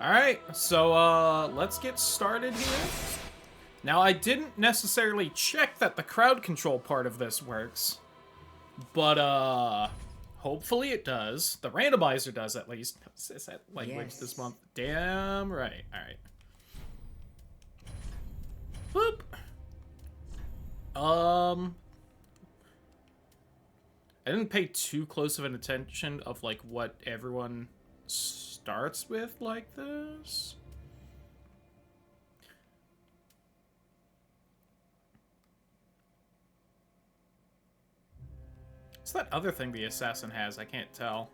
Alright, so let's get started here. Now, I didn't necessarily check that the crowd control part of this works, but hopefully it does. The randomizer does, at least. Is that language this month? Damn right. Alright. Boop. I didn't pay too close of an attention of, like, what everyone starts with like this. What's that other thing the assassin has? I can't tell.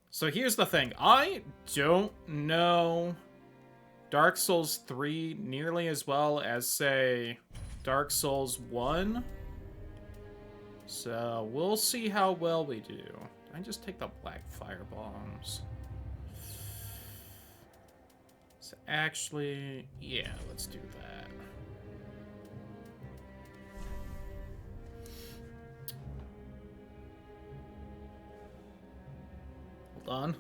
So here's the thing. I don't know Dark Souls 3 nearly as well as, say, Dark Souls 1. So we'll see how well we do. I just take the black fire bombs. So actually, yeah, let's do that. Hold on.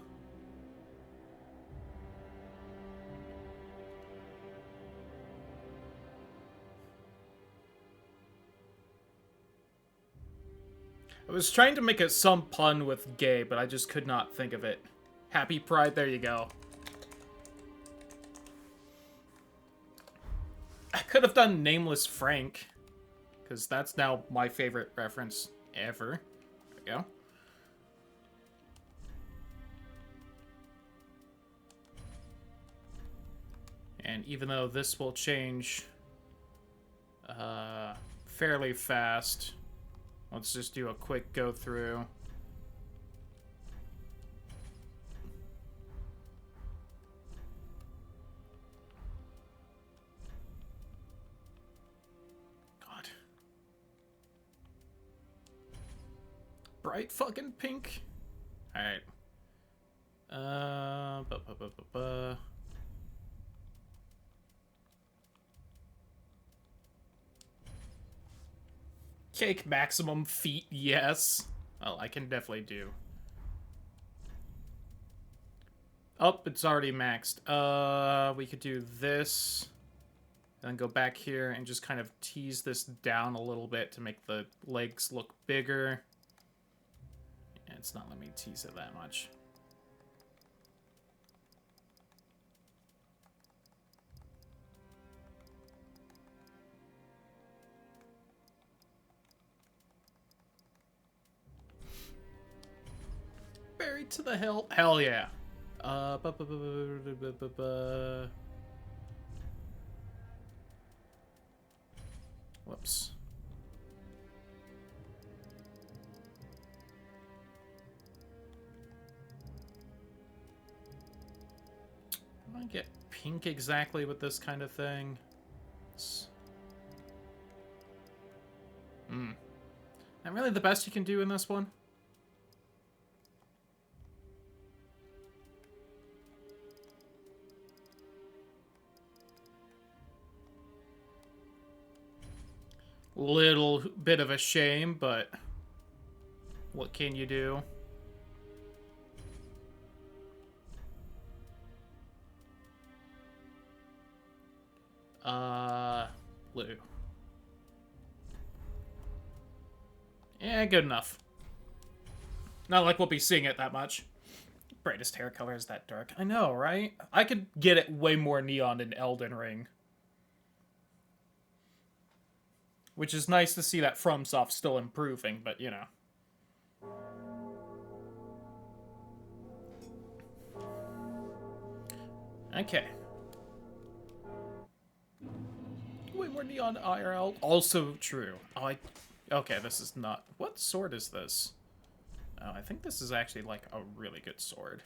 I was trying to make some pun with gay, but I just could not think of it. Happy Pride, there you go. I could have done Nameless Frank, because that's now my favorite reference ever. There we go. And even though this will change fairly fast, let's just do a quick go through. God. Bright fucking pink. Alright. Cake maximum feet, yes. Well, I can definitely do. Oh, it's already maxed. We could do this. Then go back here and just kind of tease this down a little bit to make the legs look bigger. Yeah, it's not letting me tease it that much. Buried to the hill. Hell yeah. Whoops. I don't get pink exactly with this kind of thing. Not really the best you can do in this one. Little bit of a shame, but what can you do? Blue. Yeah, good enough. Not like we'll be seeing it that much. Brightest hair color is that dark. I know, right? I could get it way more neon in Elden Ring. Which is nice to see that FromSoft still improving, but you know. Okay. Way more neon IRL. Also true. Oh, okay, this is not... What sword is this? Oh, I think this is actually, like, a really good sword.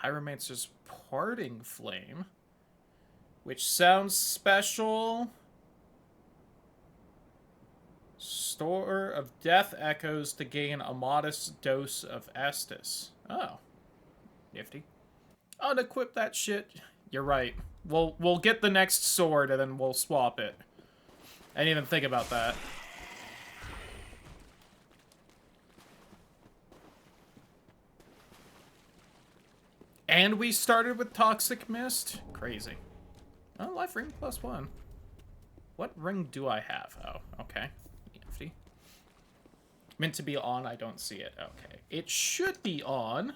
Pyromancer's Parting Flame. Which sounds special. Store of Death Echoes to gain a modest dose of Estus. Oh. Nifty. Unequip that shit. You're right. We'll get the next sword and then we'll swap it. I didn't even think about that. And we started with Toxic Mist? Crazy. Oh, life ring +1. What ring do I have? Oh, okay. EFT. Meant to be on, I don't see it. Okay. It should be on.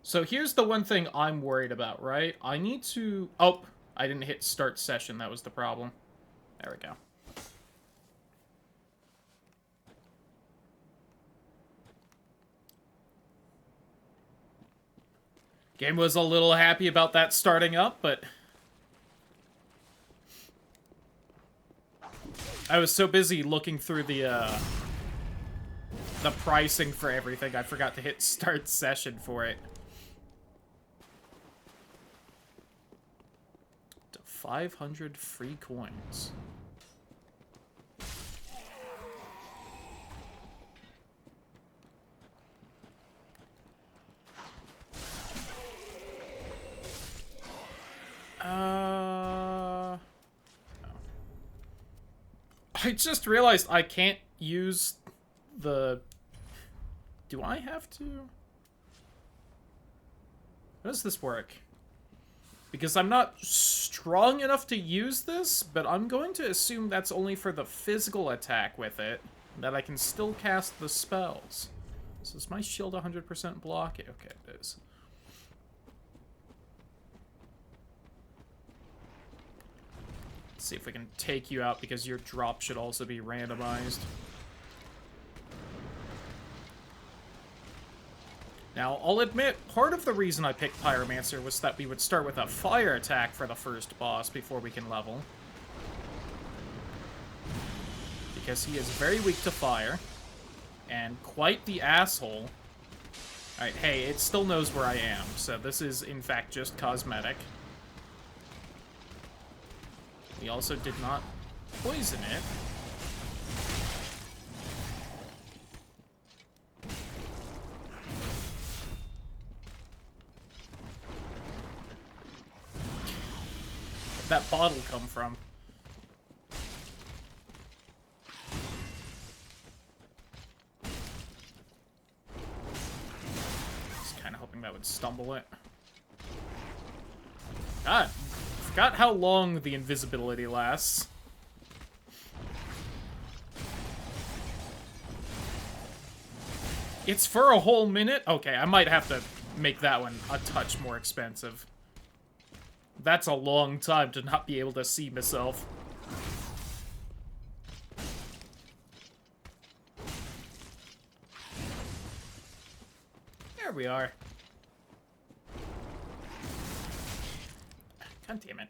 So here's the one thing I'm worried about, right? I need to... Oh, I didn't hit start session. That was the problem. There we go. Game was a little happy about that starting up, but... I was so busy looking through the pricing for everything, I forgot to hit start session for it. To 500 free coins. I just realized I can't use the... Do I have to? How does this work? Because I'm not strong enough to use this, but I'm going to assume that's only for the physical attack with it, that I can still cast the spells. So is my shield 100% block? Okay, it is. See if we can take you out, because your drop should also be randomized. Now, I'll admit, part of the reason I picked Pyromancer was that we would start with a fire attack for the first boss before we can level. Because he is very weak to fire, and quite the asshole. Alright, hey, it still knows where I am, so this is, in fact, just cosmetic. We also did not poison it. Where'd that bottle come from? Just kind of hoping that would stumble it. God. Forgot how long the invisibility lasts. It's for a whole minute? Okay, I might have to make that one a touch more expensive. That's a long time to not be able to see myself. There we are. God damn it.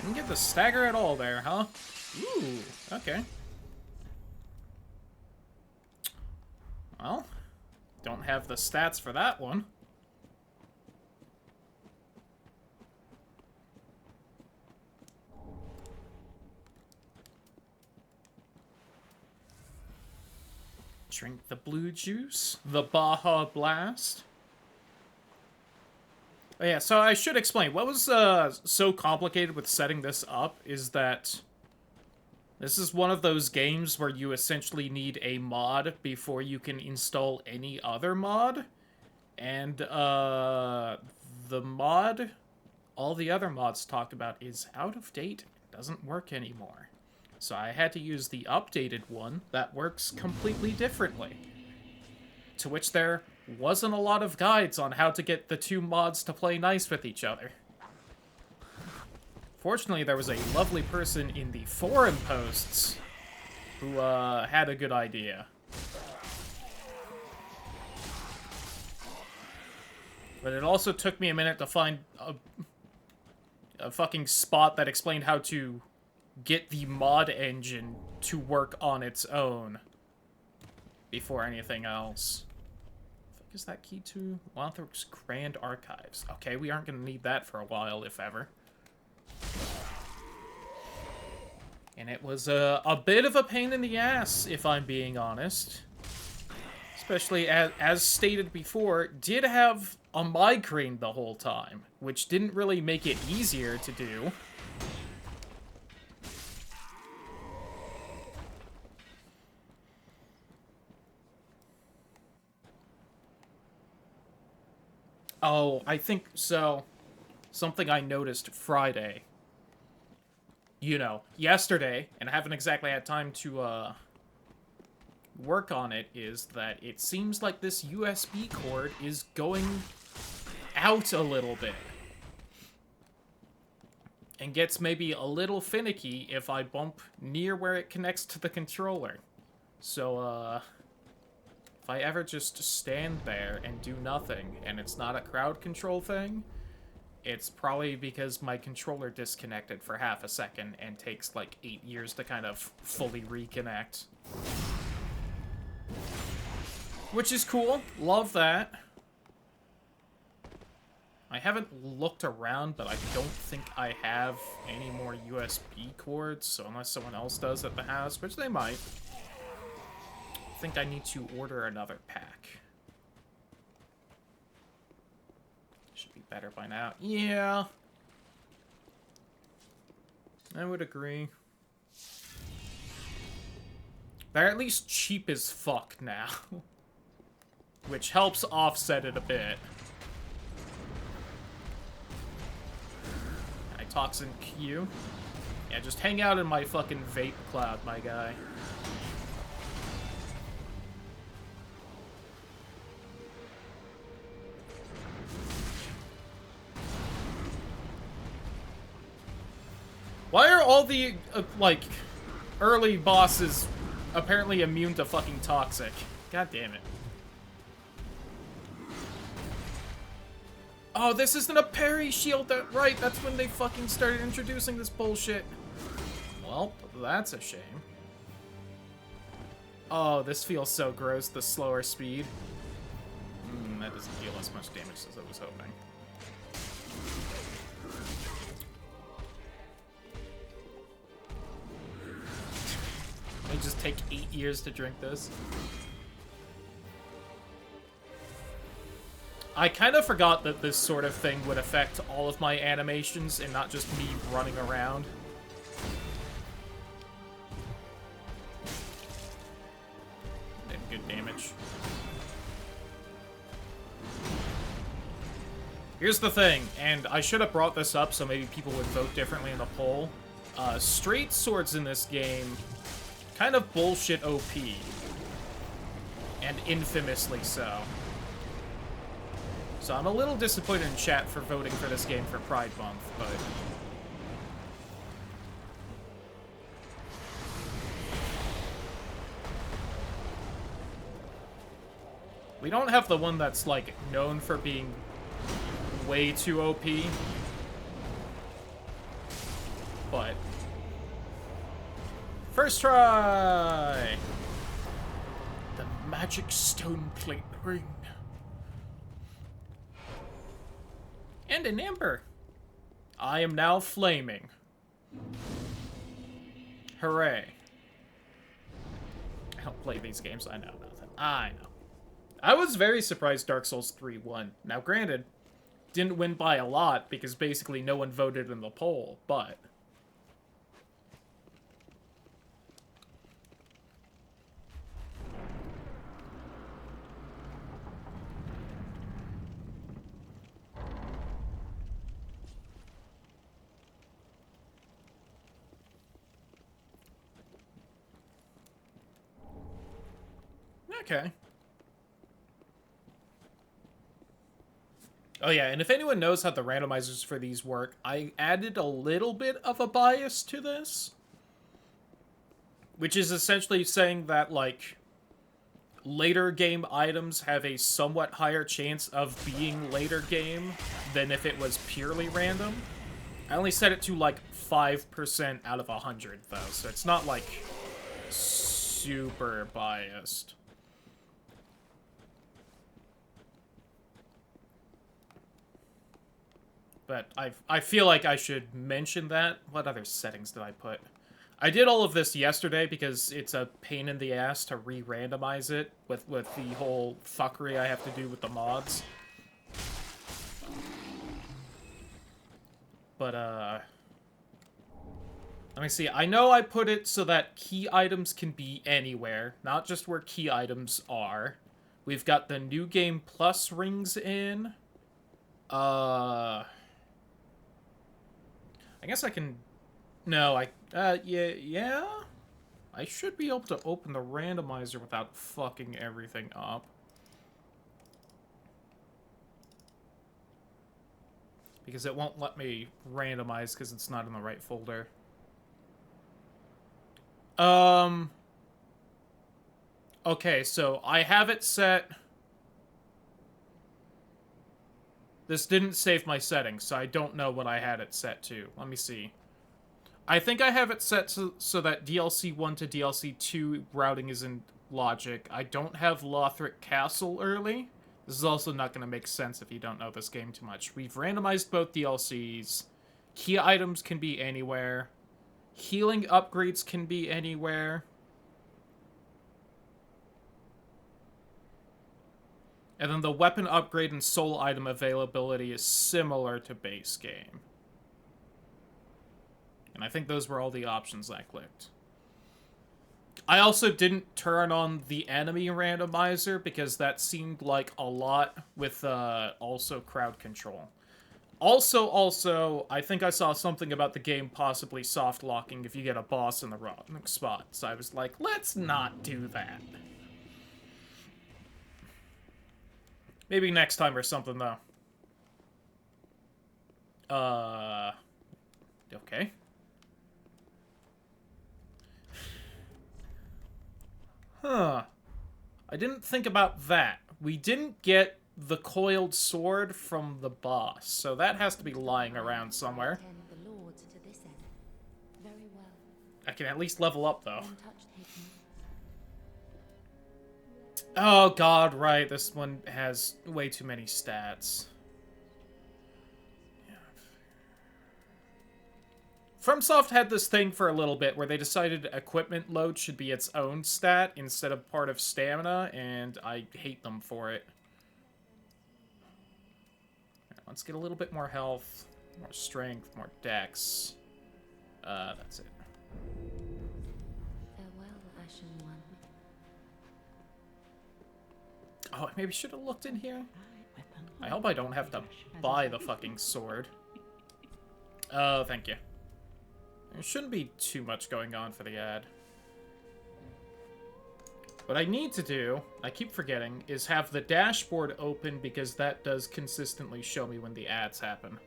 Didn't get the stagger at all there, huh? Ooh, okay. Well, don't have the stats for that one. Drink the blue juice, the Baja Blast. Oh yeah, so I should explain. What was so complicated with setting this up is that this is one of those games where you essentially need a mod before you can install any other mod. And the mod, all the other mods talked about, is out of date. It doesn't work anymore. So I had to use the updated one that works completely differently. To which there wasn't a lot of guides on how to get the two mods to play nice with each other. Fortunately, there was a lovely person in the forum posts who had a good idea. But it also took me a minute to find a fucking spot that explained how to get the mod engine to work on its own before anything else. What is that key to? Lothrop's Grand Archives. Okay, we aren't going to need that for a while, if ever. And it was a bit of a pain in the ass, if I'm being honest. Especially, as stated before, did have a migraine the whole time, which didn't really make it easier to do. Oh, I think so. Something I noticed Friday. You know, yesterday, and I haven't exactly had time to, work on it, is that it seems like this USB cord is going out a little bit. And gets maybe a little finicky if I bump near where it connects to the controller. So, if I ever just stand there and do nothing, and it's not a crowd control thing, it's probably because my controller disconnected for half a second and takes like 8 years to kind of fully reconnect. Which is cool. Love that. I haven't looked around, but I don't think I have any more USB cords, so unless someone else does at the house, which they might, I think I need to order another pack. Should be better by now. Yeah. I would agree. They're at least cheap as fuck now. Which helps offset it a bit. Toxin Q. Yeah, just hang out in my fucking vape cloud, my guy. Why are all the, like, early bosses apparently immune to fucking toxic? God damn it. Oh, this isn't a parry shield, right, that's when they fucking started introducing this bullshit. Well, that's a shame. Oh, this feels so gross, the slower speed. That doesn't deal as much damage as I was hoping. It just take 8 years to drink this. I kind of forgot that this sort of thing would affect all of my animations and not just me running around. Did good damage. Here's the thing, and I should have brought this up so maybe people would vote differently in the poll. Straight swords in this game, kind of bullshit OP. And infamously so. So I'm a little disappointed in chat for voting for this game for Pride Month, but... we don't have the one that's, like, known for being way too OP. But... first try! The magic stone plate ring. And an ember. I am now flaming. Hooray. I don't play these games, I know nothing. I know. I was very surprised Dark Souls 3 won. Now granted, didn't win by a lot because basically no one voted in the poll, but... okay. Oh yeah, and if anyone knows how the randomizers for these work, I added a little bit of a bias to this. Which is essentially saying that, like, later game items have a somewhat higher chance of being later game than if it was purely random. I only set it to, like, 5% out of 100, though, so it's not, like, super biased. But I feel like I should mention that. What other settings did I put? I did all of this yesterday because it's a pain in the ass to re-randomize it with the whole fuckery I have to do with the mods. but, let me see. I know I put it so that key items can be anywhere, not just where key items are. We've got the New Game Plus rings in. I guess I can... No, yeah? I should be able to open the randomizer without fucking everything up. Because it won't let me randomize because it's not in the right folder. Okay, so I have it set... This didn't save my settings, so I don't know what I had it set to. Let me see. I think I have it set so that DLC 1 to DLC 2 routing is in logic. I don't have Lothric Castle early. This is also not going to make sense if you don't know this game too much. We've randomized both DLCs. Key items can be anywhere. Healing upgrades can be anywhere. And then the weapon upgrade and soul item availability is similar to base game. And I think those were all the options I clicked. I also didn't turn on the enemy randomizer because that seemed like a lot with also crowd control. Also, I think I saw something about the game possibly soft locking if you get a boss in the wrong spot. So I was like, let's not do that. Maybe next time or something, though. Okay. Huh. I didn't think about that. We didn't get the coiled sword from the boss, so that has to be lying around somewhere. I can at least level up, though. Oh god, right, this one has way too many stats. Yeah. FromSoft had this thing for a little bit where they decided equipment load should be its own stat instead of part of stamina, and I hate them for it. Right, let's get a little bit more health, more strength, more dex. That's it. Oh, I maybe should have looked in here. I hope I don't have to buy the fucking sword. Oh, thank you. There shouldn't be too much going on for the ad. What I need to do, I keep forgetting, is have the dashboard open because that does consistently show me when the ads happen.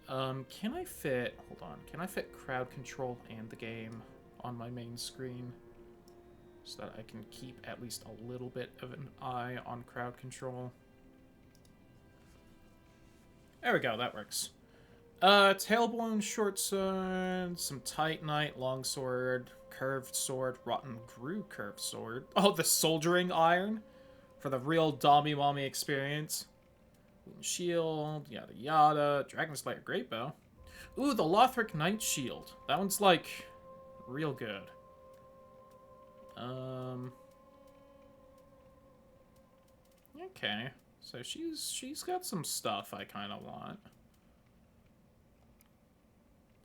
Can I fit... Hold on. Can I fit crowd control and the game on my main screen? So that I can keep at least a little bit of an eye on crowd control. There we go, that works. Tailbone short sword, some Titanite, longsword, curved sword, rotten grew curved sword. Oh, the soldiering iron for the real Dommy Mommy experience. Shield, yada yada. Dragon Slayer great bow. Ooh, the Lothric Knight shield. That one's like real good. Okay, so she's got some stuff I kind of want.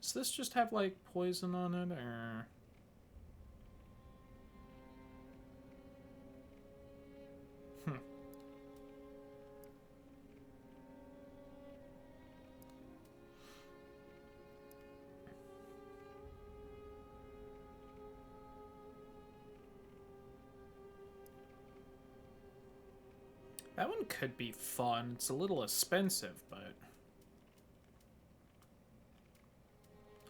Does this just have like poison on it, or? That one could be fun. It's a little expensive, but...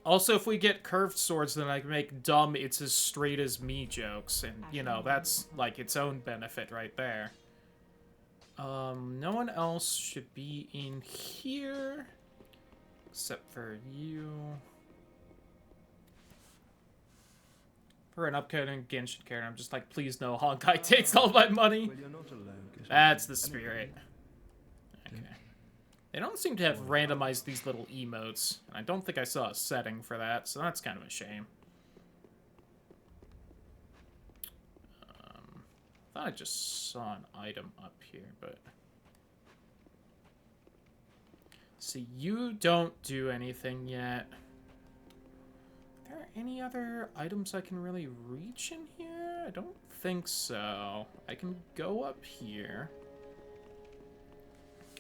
Also, if we get curved swords, then I can make dumb it's as straight as me jokes. And, you know, that's, like, its own benefit right there. No one else should be in here. Except for you. For an upcoming Genshin character, I'm just like, please no, Honkai takes all my money. That's the spirit. Okay. They don't seem to have randomized these little emotes. And I don't think I saw a setting for that, so that's kind of a shame. I thought I just saw an item up here, but... So you don't do anything yet. Are there any other items I can really reach in here? I don't think so. I can go up here.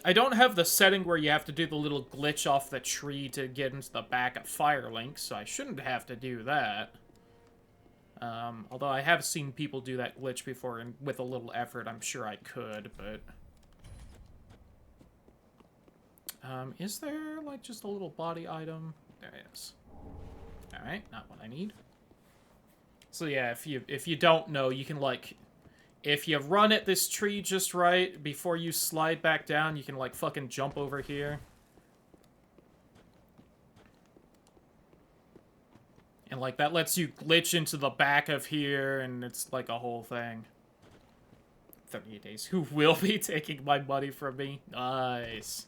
I don't have the setting where you have to do the little glitch off the tree to get into the back of Firelink, so I shouldn't have to do that. Although I have seen people do that glitch before, and with a little effort, I'm sure I could, but... is there, like, just a little body item? There it is. Alright, not what I need. So yeah, if you don't know, you can, like... If you run at this tree just right, before you slide back down, you can, like, fucking jump over here. And, like, that lets you glitch into the back of here, and it's, like, a whole thing. 38 days. Who will be taking my money from me? Nice.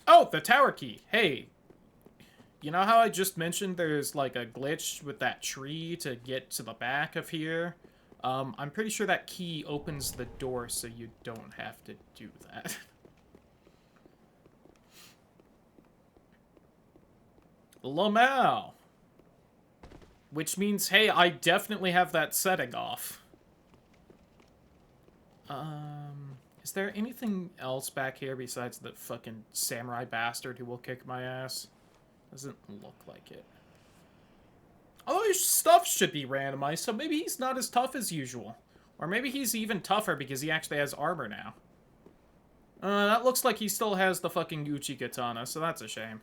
Oh, the tower key. Hey. You know how I just mentioned there's, like, a glitch with that tree to get to the back of here? I'm pretty sure that key opens the door so you don't have to do that. Lamau. Which means, hey, I definitely have that setting off. Is there anything else back here besides the fucking samurai bastard who will kick my ass? Doesn't look like it. Although his stuff should be randomized, so maybe he's not as tough as usual. Or maybe he's even tougher because he actually has armor now. That looks like he still has the fucking Uchi katana, so that's a shame.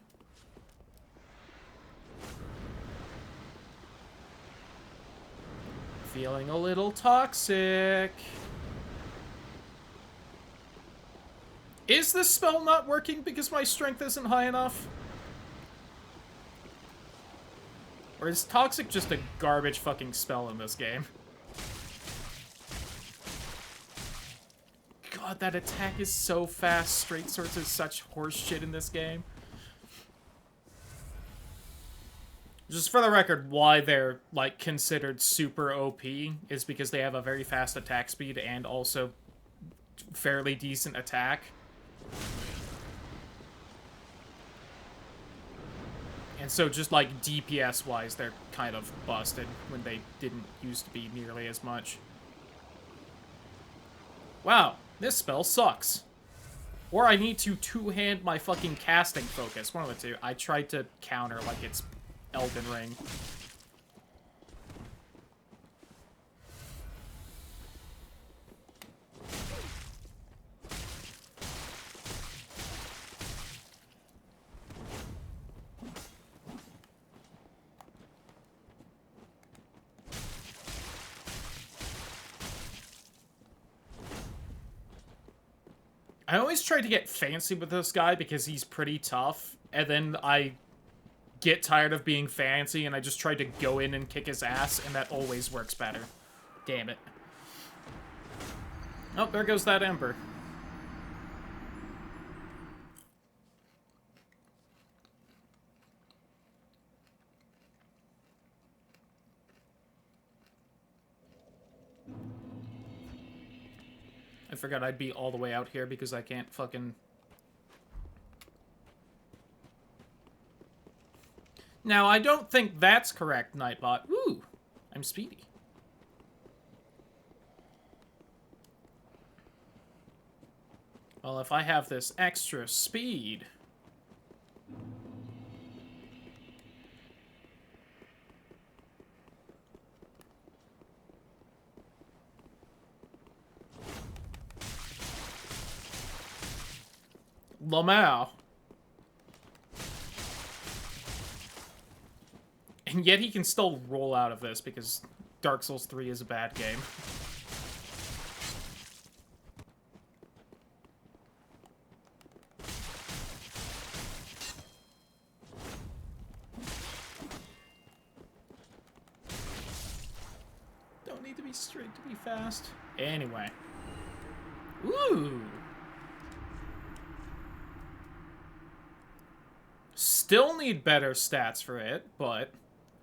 Feeling a little toxic. Is this spell not working because my strength isn't high enough? Or is Toxic just a garbage fucking spell in this game? God, that attack is so fast. Straight Swords is such horseshit in this game. Just for the record, why they're, like, considered super OP is because they have a very fast attack speed and also fairly decent attack. And so just, like, DPS-wise, they're kind of busted when they didn't used to be nearly as much. Wow, this spell sucks. Or I need to two-hand my fucking casting focus. One of the two. I tried to counter like it's Elden Ring. I always try to get fancy with this guy because he's pretty tough, and then I get tired of being fancy and I just try to go in and kick his ass, and that always works better. Damn it. Oh, there goes that Ember. I forgot I'd be all the way out here because I can't fucking... Now, I don't think that's correct, Nightbot. Ooh, I'm speedy. Well, if I have this extra speed... Lamau. And yet he can still roll out of this because Dark Souls 3 is a bad game. Don't need to be straight to be fast. Anyway. Ooh. Still need better stats for it, but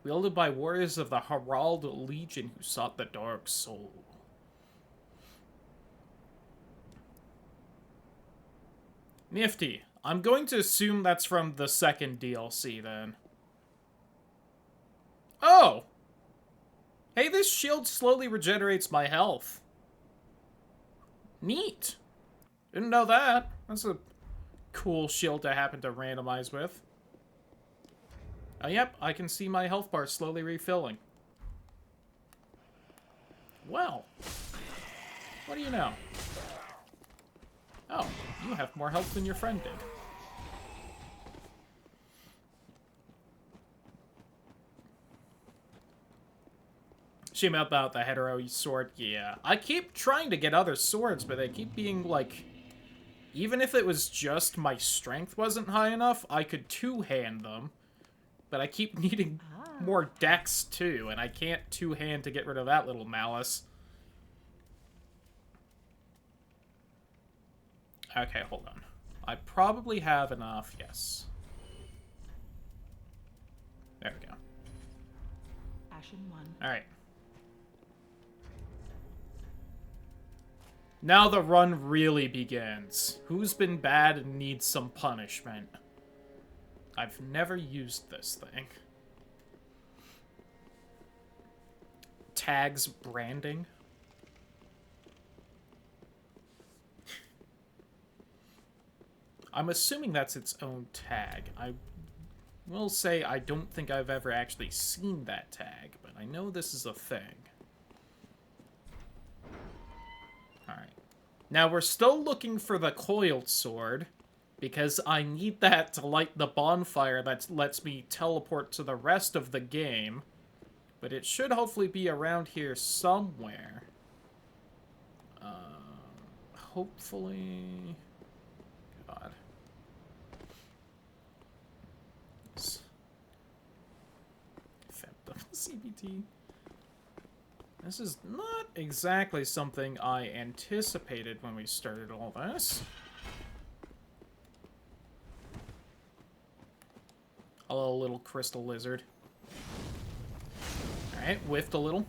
wielded by warriors of the Herald Legion who sought the Dark Soul. Nifty. I'm going to assume that's from the second DLC, then. Oh! Hey, this shield slowly regenerates my health. Neat. Didn't know that. That's a cool shield to happen to randomize with. Oh, yep, I can see my health bar slowly refilling. Well, what do you know? Oh, you have more health than your friend did. Shame about the hetero sword. Yeah, I keep trying to get other swords, but they keep being, like... Even if it was just my strength wasn't high enough, I could two-hand them. But I keep needing more dex, too, and I can't two-hand to get rid of that little malice. Okay, hold on. I probably have enough, yes. There we go. Ashen 1. Alright. Now the run really begins. Who's been bad and needs some punishment? I've never used this thing. Tags branding. I'm assuming that's its own tag. I will say I don't think I've ever actually seen that tag, but I know this is a thing. Alright. Now we're still looking for the coiled sword, because I need that to light the bonfire that lets me teleport to the rest of the game. But it should hopefully be around here somewhere. Hopefully... God. CBT. This is not exactly something I anticipated when we started all this. Hello, little crystal lizard. Alright, whiffed a little.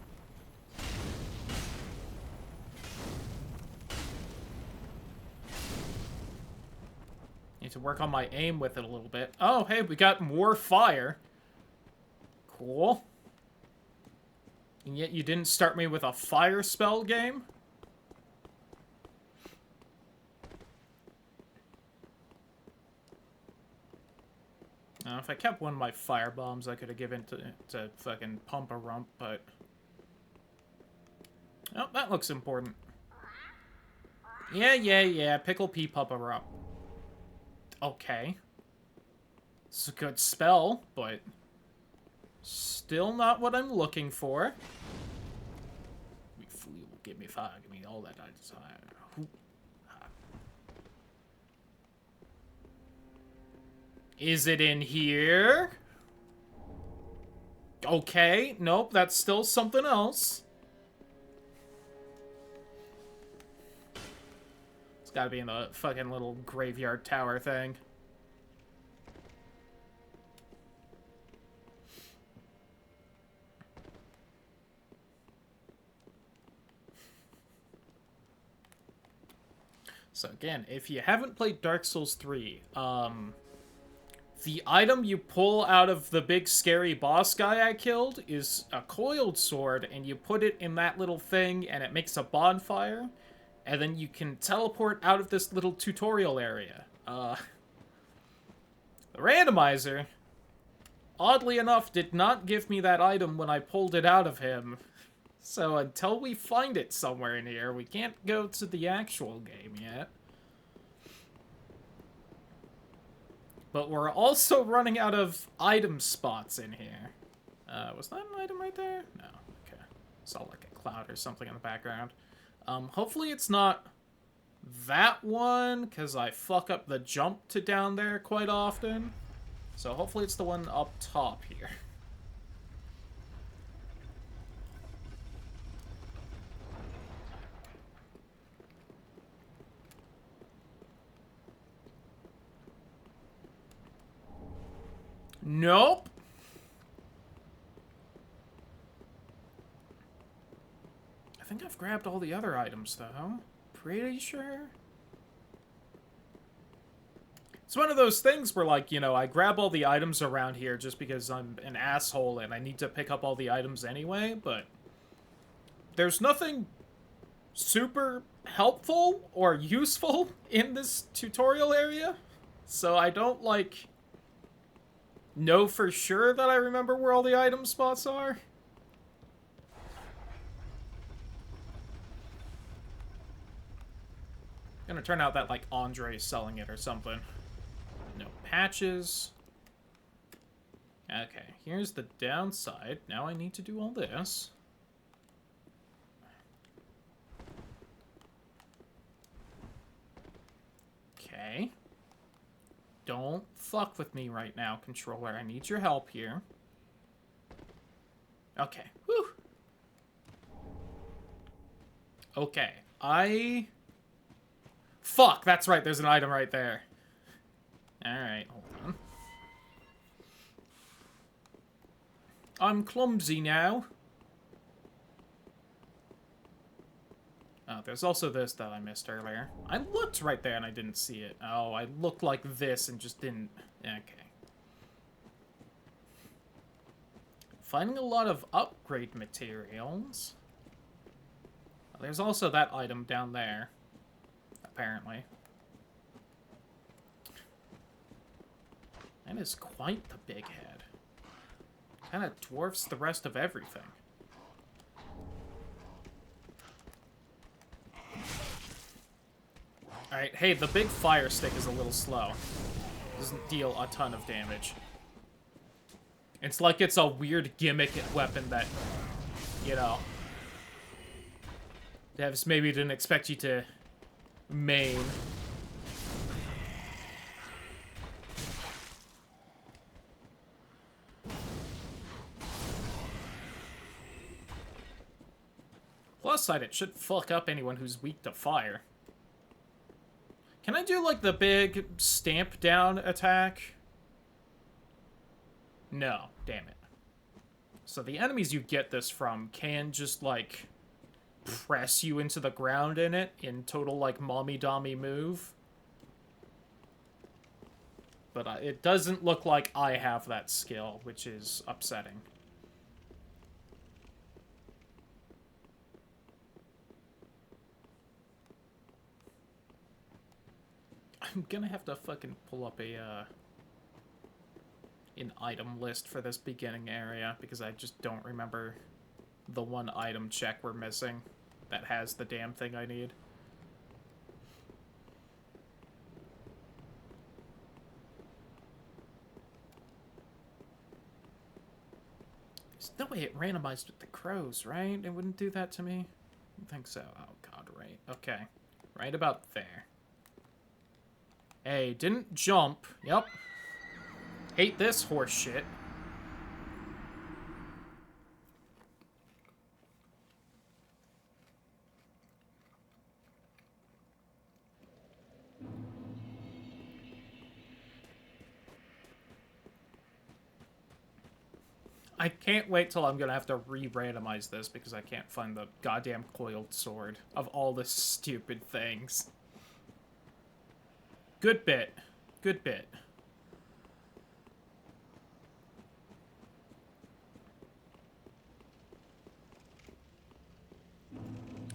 Need to work on my aim with it a little bit. Oh, hey, we got more fire. Cool. And yet you didn't start me with a fire spell game? Now, if I kept one of my fire bombs, I could have given to fucking pump a rump, but... Oh, that looks important. Yeah. Pickle pea pump a rump. Okay. It's a good spell, but... Still not what I'm looking for. Give me fire, give me all that I desire. Is it in here? Okay, nope, that's still something else. It's gotta be in the fucking little graveyard tower thing. So again, if you haven't played Dark Souls 3, the item you pull out of the big scary boss guy I killed is a coiled sword, and you put it in that little thing, and it makes a bonfire, and then you can teleport out of this little tutorial area. The randomizer, oddly enough, did not give me that item when I pulled it out of him. So until we find it somewhere in here, we can't go to the actual game yet. But we're also running out of item spots in here. Was that an item right there? No. Okay. Saw like a cloud or something in the background. Hopefully it's not that one, because I fuck up the jump to down there quite often. So hopefully it's the one up top here. Nope. I think I've grabbed all the other items, though. Pretty sure. It's one of those things where, like, you know, I grab all the items around here just because I'm an asshole and I need to pick up all the items anyway, but there's nothing super helpful or useful in this tutorial area, so I don't, like, know for sure that I remember where all the item spots are. Gonna turn out that, like, Andre's selling it or something. No patches. Okay, here's the downside. Now I need to do all this. Okay. Don't fuck with me right now, controller. I need your help here. Okay. Whew. Okay. Fuck, that's right. There's an item right there. Alright, hold on. I'm clumsy now. Oh, there's also this that I missed earlier. I looked right there and I didn't see it. Oh, I looked like this and just didn't... Okay. Finding a lot of upgrade materials. There's also that item down there. Apparently. That is quite the big head. Kind of dwarfs the rest of everything. Alright, hey, the big fire stick is a little slow. Doesn't deal a ton of damage. It's like it's a weird gimmick weapon that, you know, devs maybe didn't expect you to main. Plus side, it should fuck up anyone who's weak to fire. Can I do, like, the big stamp down attack? No, damn it. So the enemies you get this from can just, like, press you into the ground in it in total, like, mommy-dommy move. But it doesn't look like I have that skill, which is upsetting. I'm gonna have to fucking pull up a, an item list for this beginning area, because I just don't remember the one item check we're missing that has the damn thing I need. There's no way it randomized with the crows, right? It wouldn't do that to me? I don't think so. Oh god, right. Okay. Right about there. Hey, didn't jump. Yep. Hate this horse shit. I can't wait till I'm gonna have to re-randomize this because I can't find the goddamn coiled sword of all the stupid things. Good bit. Good bit.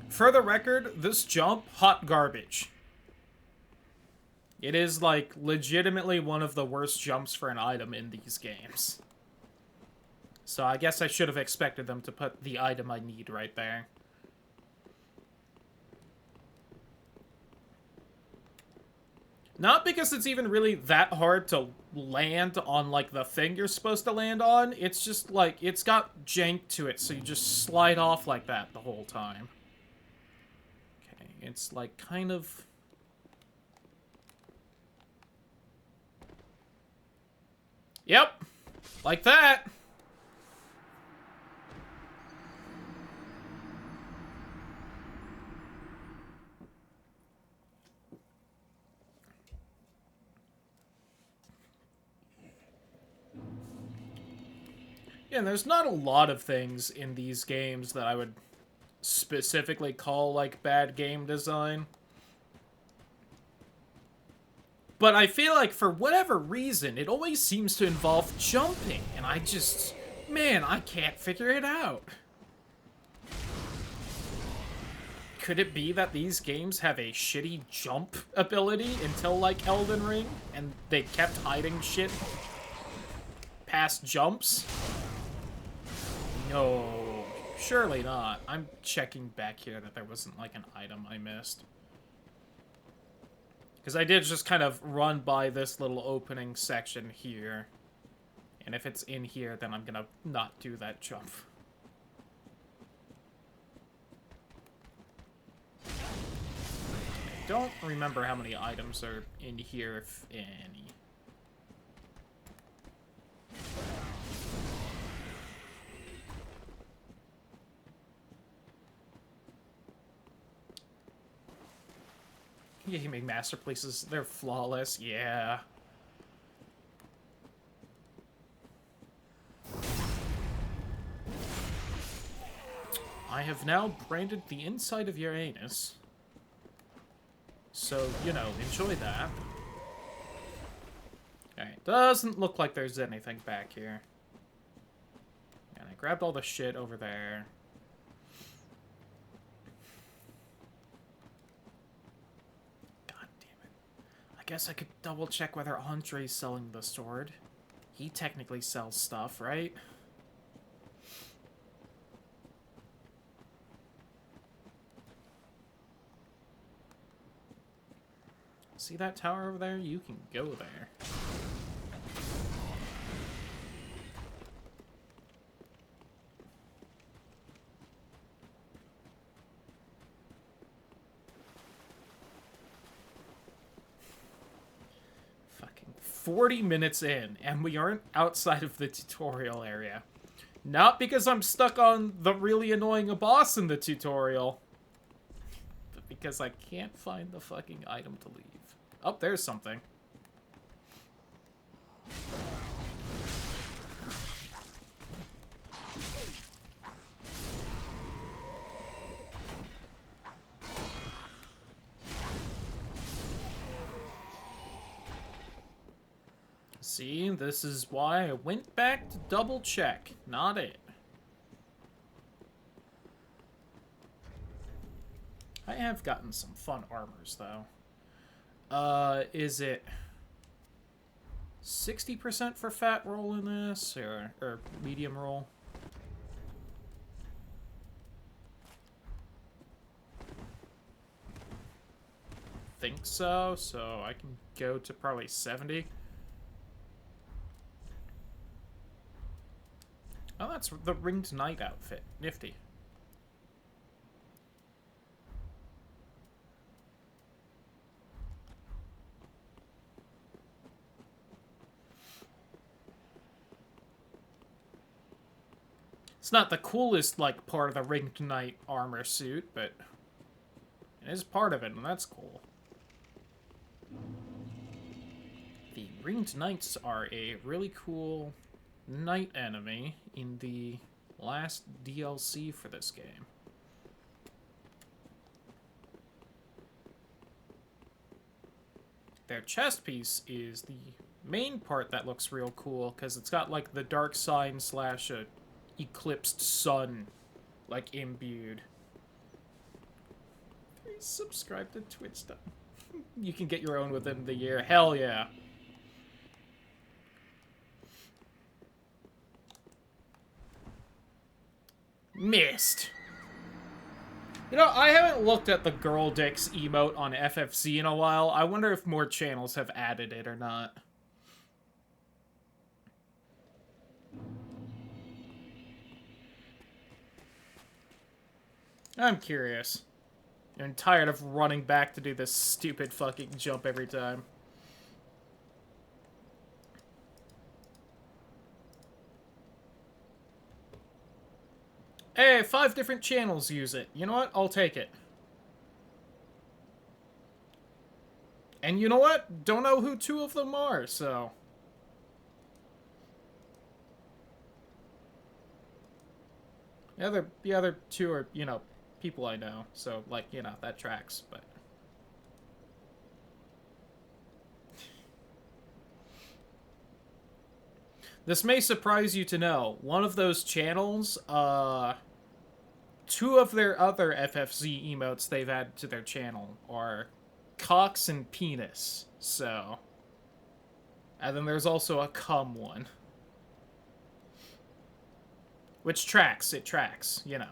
For the record, this jump, hot garbage. It is, like, legitimately one of the worst jumps for an item in these games. So I guess I should have expected them to put the item I need right there. Not because it's even really that hard to land on, like, the thing you're supposed to land on. It's just, like, it's got jank to it, so you just slide off like that the whole time. Okay, it's, like, kind of... Yep! Like that! Yeah, and there's not a lot of things in these games that I would specifically call, like, bad game design. But I feel like for whatever reason, it always seems to involve jumping, and I just... Man, I can't figure it out. Could it be that these games have a shitty jump ability until, like, Elden Ring, and they kept hiding shit past jumps? No, surely not. I'm checking back here that there wasn't, like, an item I missed. Because I did just kind of run by this little opening section here. And if it's in here, then I'm gonna not do that jump. I don't remember how many items are in here, if any. Gaming masterpieces, they're flawless, yeah. I have now branded the inside of your anus. So, you know, enjoy that. Alright, doesn't look like there's anything back here. And I grabbed all the shit over there. God damn it. I guess I could double check whether Andre's selling the sword. He technically sells stuff, right? See that tower over there? You can go there. Fucking 40 minutes in, and we aren't outside of the tutorial area. Not because I'm stuck on the really annoying boss in the tutorial, but because I can't find the fucking item to leave. Oh, there's something. See, this is why I went back to double check. Not it. I have gotten some fun armors, though. Is it 60% for fat roll in this, or medium roll? Think so, so I can go to probably 70. Oh, that's the Ringed Knight outfit. Nifty. It's not the coolest, like, part of the Ringed Knight armor suit, but it is part of it, and that's cool. The Ringed Knights are a really cool knight enemy in the last DLC for this game. Their chest piece is the main part that looks real cool, because it's got, like, the dark sign slash eclipsed sun, like, imbued. Please subscribe to Twitch. You can get your own within the year. Hell yeah. Missed. You know, I haven't looked at the Girl Dicks emote on FFC in a while. I wonder if more channels have added it or not. I'm curious. I'm tired of running back to do this stupid fucking jump every time. Hey, 5 different channels use it. You know what? I'll take it. And you know what? Don't know who 2 of them are, so... The other 2 are, you know, people I know. So, like, you know, that tracks, but... This may surprise you to know. One of those channels, two of their other FFZ emotes they've added to their channel are cocks and penis, so... And then there's also a cum one. Which tracks, it tracks, you know.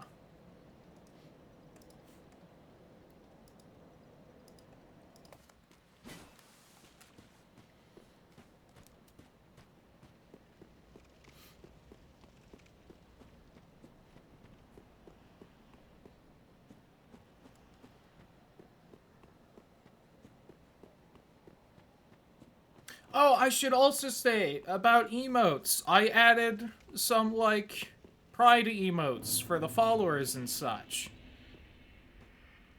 Oh, I should also say about emotes. I added some, like, pride emotes for the followers and such.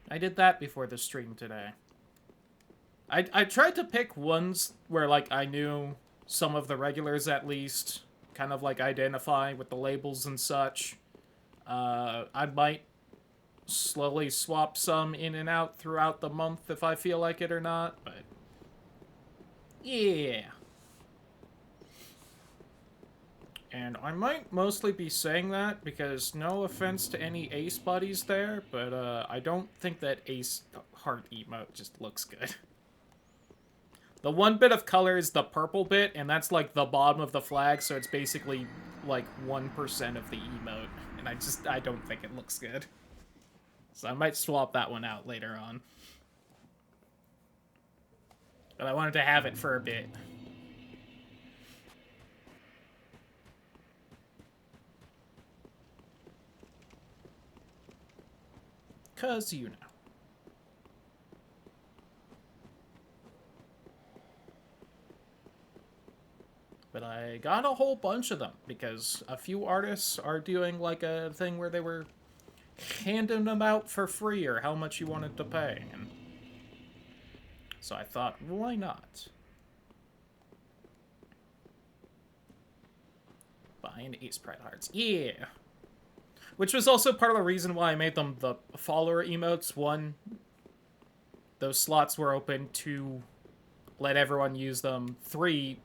I did that before the stream today. I tried to pick ones where, like, I knew some of the regulars at least kind of, like, identify with the labels and such. I might slowly swap some in and out throughout the month if I feel like it or not, but... Yeah. And I might mostly be saying that because no offense to any Ace buddies there, but I don't think that Ace heart emote just looks good. The one bit of color is the purple bit, and that's like the bottom of the flag, so it's basically like 1% of the emote. And I don't think it looks good. So I might swap that one out later on. But I wanted to have it for a bit. 'Cause you know. But I got a whole bunch of them, because a few artists are doing like a thing where they were handing them out for free or how much you wanted to pay. And so I thought, why not? Buying Ace Pride Hearts. Yeah! Which was also part of the reason why I made them the follower emotes. One, those slots were open. Two, let everyone use them. Three,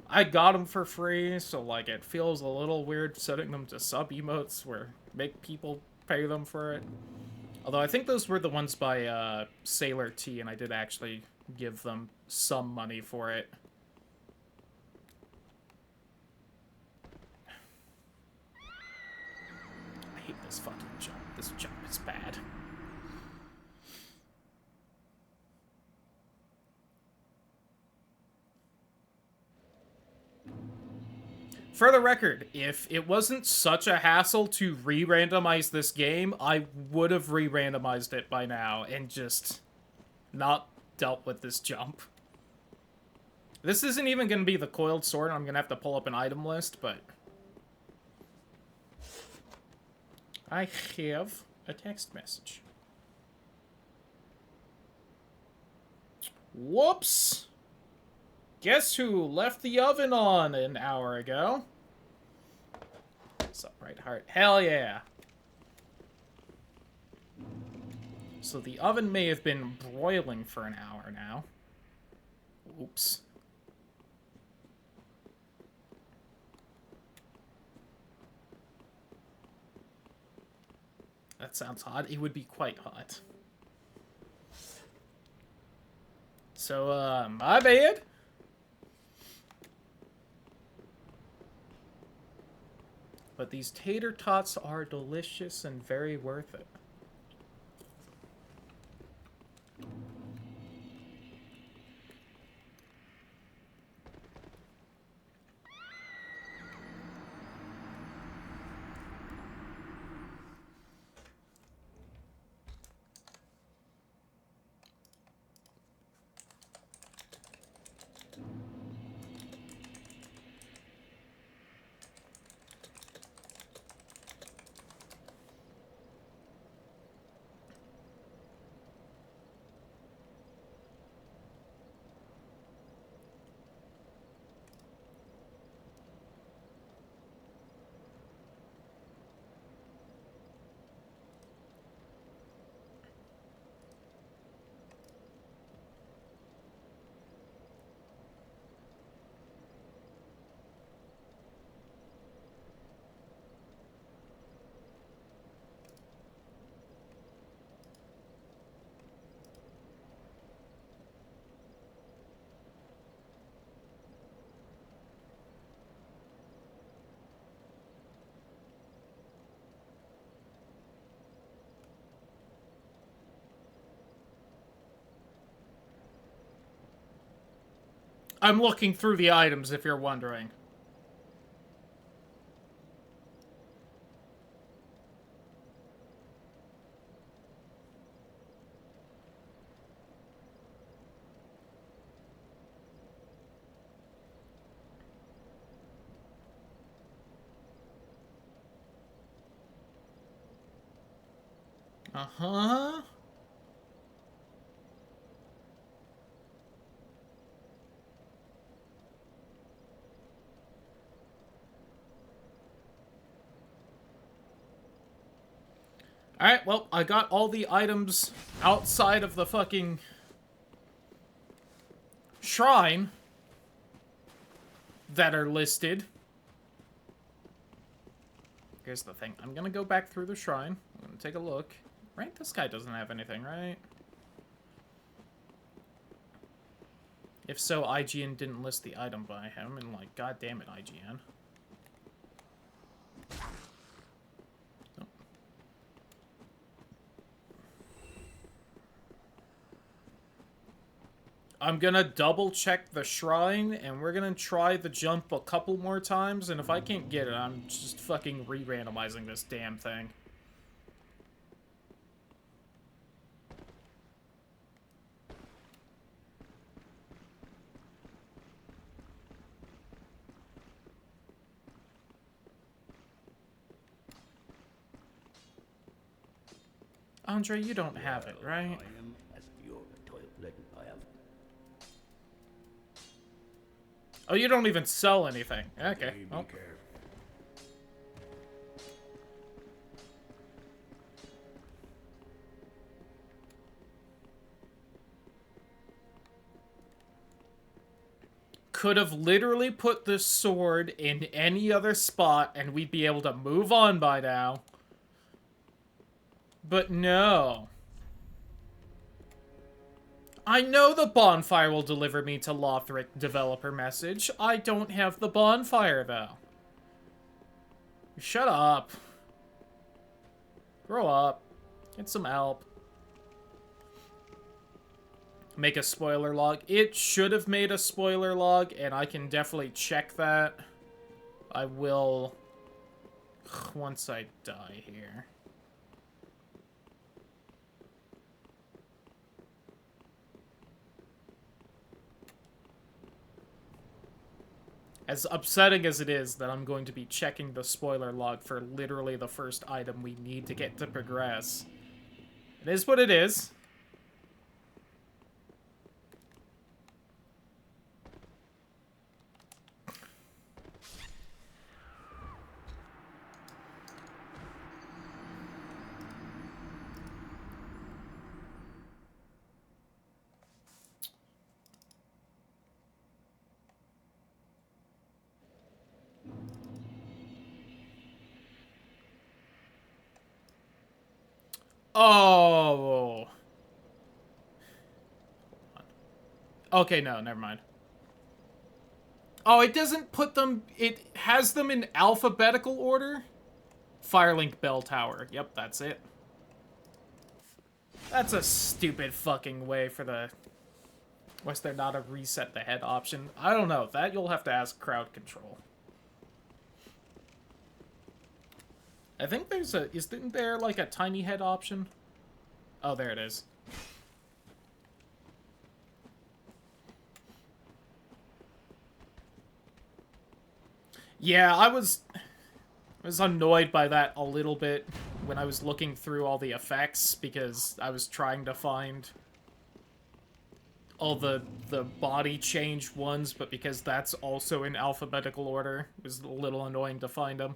I got them for free, so like it feels a little weird setting them to sub emotes where make people pay them for it. Although I think those were the ones by Sailor T, and I did actually give them some money for it. I hate this fucking jump. This jump is bad. For the record, if it wasn't such a hassle to re-randomize this game, I would have re-randomized it by now and just not dealt with this jump. This isn't even going to be the coiled sword. I'm going to have to pull up an item list, but... I have a text message. Whoops! Guess who left the oven on an hour ago? What's up, right heart? Hell yeah! So the oven may have been broiling for an hour now. Oops. That sounds hot. It would be quite hot. So, my bad. But these tater tots are delicious and very worth it. I'm looking through the items, if you're wondering. Uh-huh. Alright, well, I got all the items outside of the fucking shrine that are listed. Here's the thing. I'm gonna go back through the shrine. I'm gonna take a look. Right? This guy doesn't have anything, right? If so, IGN didn't list the item by him, and like, god damn it, IGN. Oh. I'm gonna double check the shrine, and we're gonna try the jump a couple more times, and if I can't get it, I'm just fucking re-randomizing this damn thing. Andre, you don't have it, right? Oh, you don't even sell anything. Okay. Well. Could have literally put this sword in any other spot and we'd be able to move on by now. But no. I know the bonfire will deliver me to Lothric developer message. I don't have the bonfire, though. Shut up. Grow up. Get some help. Make a spoiler log. It should have made a spoiler log, and I can definitely check that. I will once I die here. As upsetting as it is that I'm going to be checking the spoiler log for literally the first item we need to get to progress, it is what it is. Oh. Okay, no, never mind. Oh, it doesn't put them... It has them in alphabetical order? Firelink Bell Tower. Yep, that's it. That's a stupid fucking way for the... Was there not a reset the head option? I don't know. That you'll have to ask crowd control. I think there's a... Isn't there, like, a tiny head option? Oh, there it is. Yeah, I was annoyed by that a little bit when I was looking through all the effects, because I was trying to find all the body change ones, but because that's also in alphabetical order, it was a little annoying to find them.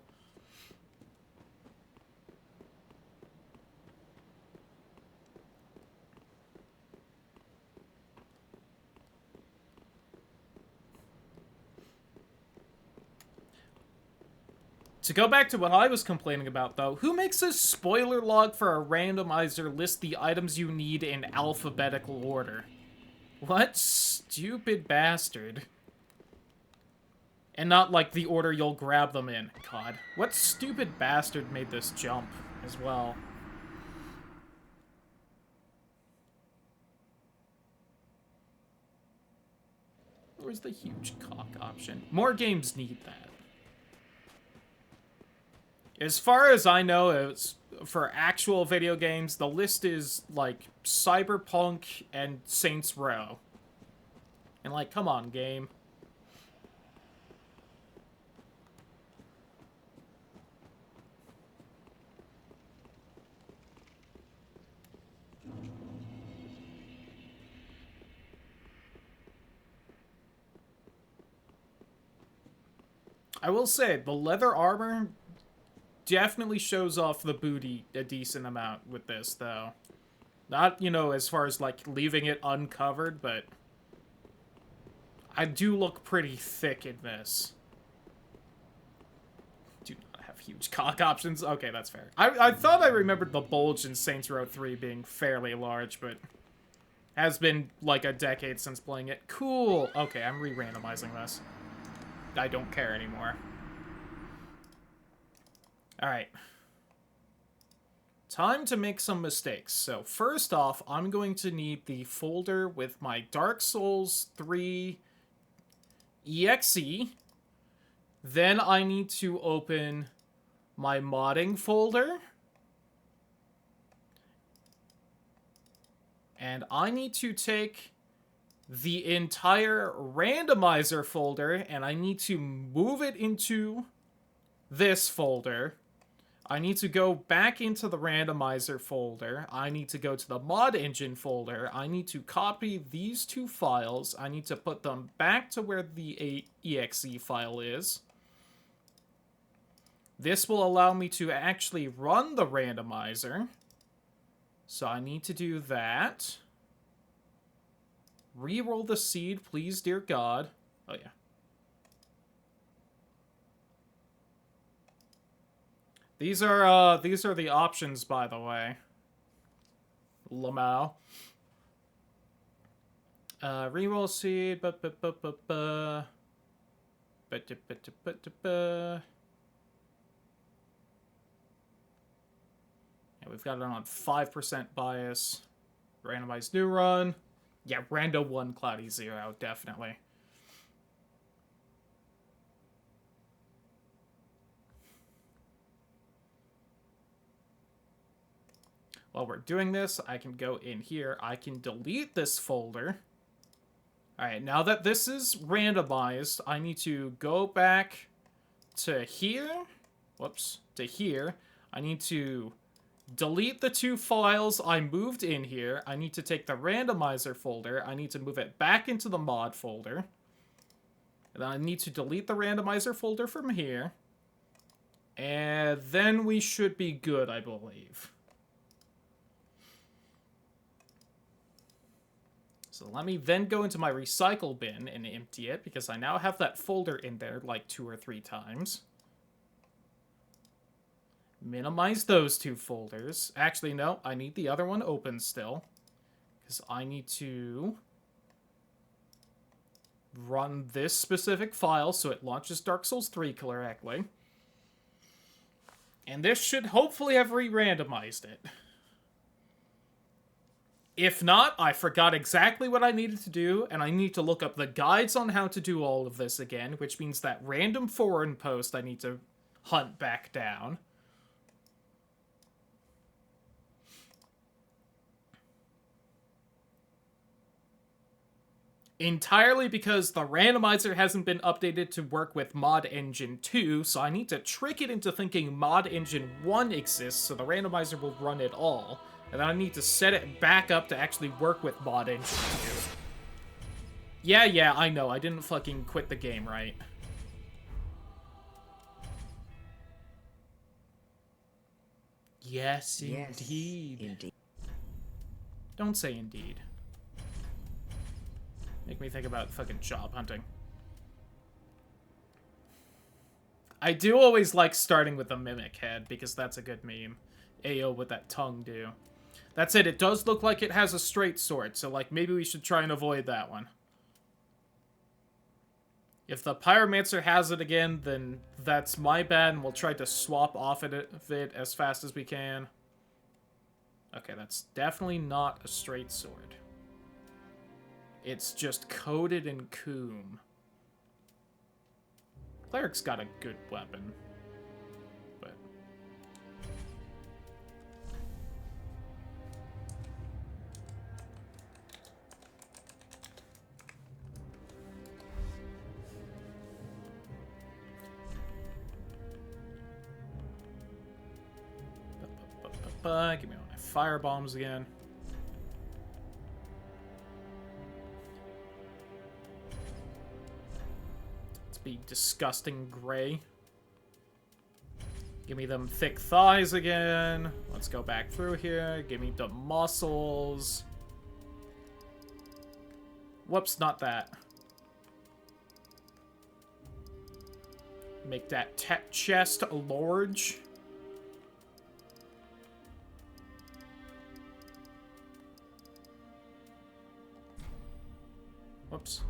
To go back to what I was complaining about, though, who makes a spoiler log for a randomizer list the items you need in alphabetical order? What stupid bastard. And not, like, the order you'll grab them in. God. What stupid bastard made this jump as well? Where's the huge cock option? More games need that. As far as I know, it's for actual video games, the list is, like, Cyberpunk and Saints Row. And, like, come on, game. I will say, the leather armor definitely shows off the booty a decent amount with this, though. Not, you know, as far as, like, leaving it uncovered, but I do look pretty thick in this. Do not have huge cock options. Okay, that's fair. I thought I remembered the bulge in Saints Row 3 being fairly large, but has been, like, a decade since playing it. Cool! Okay, I'm re-randomizing this. I don't care anymore. Alright. Time to make some mistakes. So, first off, I'm going to need the folder with my Dark Souls 3 EXE. Then I need to open my modding folder. And I need to take the entire randomizer folder, and I need to move it into this folder. I need to go back into the randomizer folder. I need to go to the mod engine folder. I need to copy these two files. I need to put them back to where the exe file is. This will allow me to actually run the randomizer. So I need to do that. Reroll the seed, please, dear God. Oh, yeah. These are the options, by the way. Lamau. Reroll seed. Yeah, we've got it on 5% bias. Randomized new run. Yeah, rando 1, cloudy 0, definitely. While we're doing this, I can go in here. I can delete this folder. Alright, now that this is randomized, I need to go back to here. Whoops, to here. I need to delete the two files I moved in here. I need to take the randomizer folder. I need to move it back into the mod folder. And then I need to delete the randomizer folder from here. And then we should be good, I believe. So let me then go into my recycle bin and empty it, because I now have that folder in there like 2 or 3 times. Minimize those two folders. Actually, no, I need the other one open still, because I need to run this specific file so it launches Dark Souls 3 correctly. And this should hopefully have re-randomized it. If not, I forgot exactly what I needed to do, and I need to look up the guides on how to do all of this again, which means that random forum post I need to hunt back down. Entirely because the randomizer hasn't been updated to work with Mod Engine 2, so I need to trick it into thinking Mod Engine 1 exists so the randomizer will run it all. And then I need to set it back up to actually work with Mod Engine 2. Yeah, I know. I didn't fucking quit the game, right? Yes, indeed. Don't say indeed. Make me think about fucking job hunting. I do always like starting with the mimic head, because that's a good meme. Ayo, what that tongue do? That's it, it does look like it has a straight sword, so like maybe we should try and avoid that one. If the Pyromancer has it again, then that's my bad, and we'll try to swap off of it as fast as we can. Okay, that's definitely not a straight sword. It's just coated in coom. Cleric's got a good weapon. But... give me all my fire bombs again. Let's be disgusting gray. Give me them thick thighs again. Let's go back through here. Give me the muscles. Whoops, not that. Make that chest large. Whoops.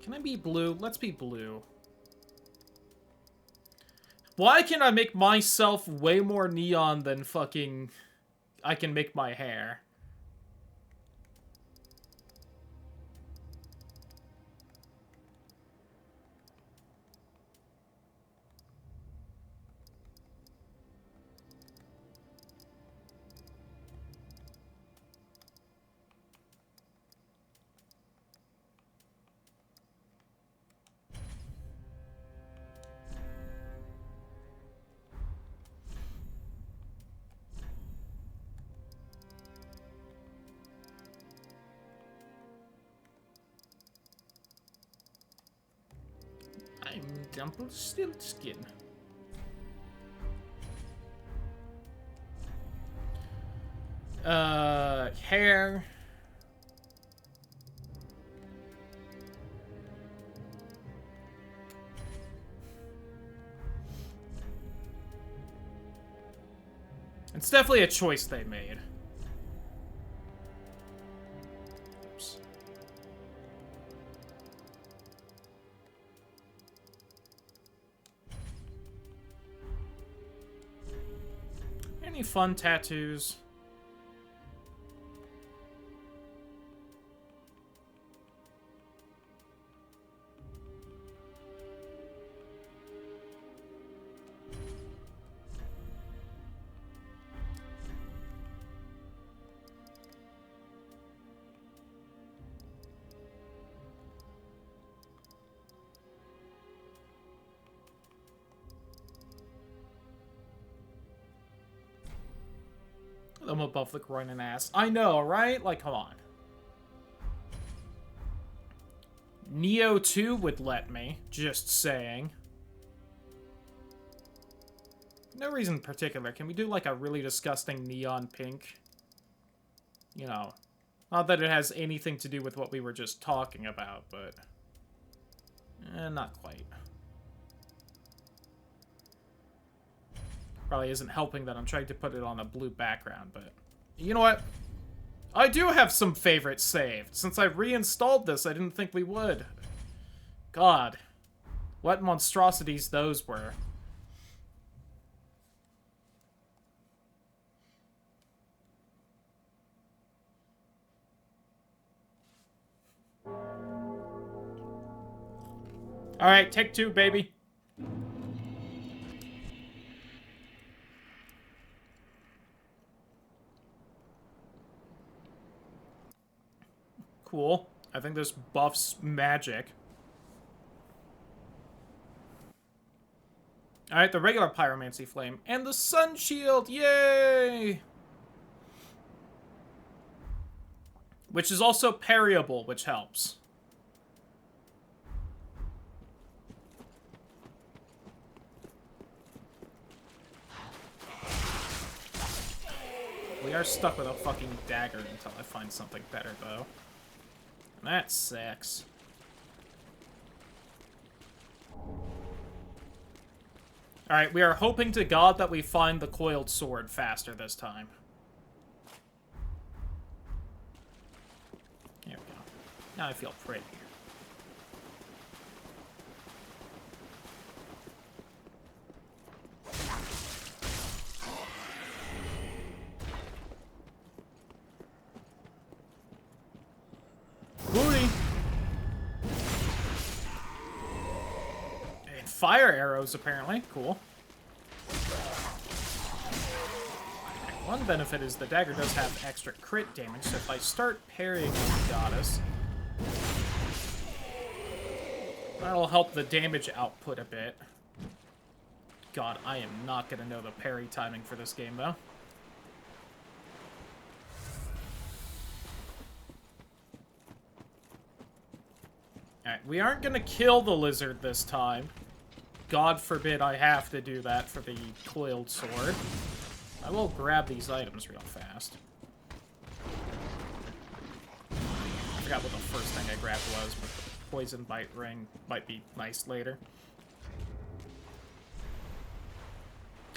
Can I be blue? Let's be blue. Why can't I make myself way more neon than fucking... I can make my hair? Rumpelstiltskin. Hair. It's definitely a choice they made. Oops. Any fun tattoos? I'm above the groin and ass. I know, right? Like, come on. Neo 2 would let me. Just saying. No reason in particular. Can we do, like, a really disgusting neon pink? You know. Not that it has anything to do with what we were just talking about, but... not quite. Probably isn't helping that I'm trying to put it on a blue background, but... You know what? I do have some favorites saved. Since I reinstalled this, I didn't think we would. God. What monstrosities those were. Alright, take two, baby. Cool. I think this buffs magic. Alright, the regular pyromancy flame. And the sun shield! Yay! Which is also parryable, which helps. We are stuck with a fucking dagger until I find something better, though. That sucks. Alright, we are hoping to God that we find the coiled sword faster this time. Now I feel pretty. Booty! And fire arrows, apparently. Cool. One benefit is the dagger does have extra crit damage, so if I start parrying the goddess, that'll help the damage output a bit. God, I am not gonna know the parry timing for this game, though. Alright, we aren't gonna kill the lizard this time. God forbid I have to do that for the coiled sword. I will grab these items real fast. I forgot what the first thing I grabbed was, but the poison bite ring might be nice later.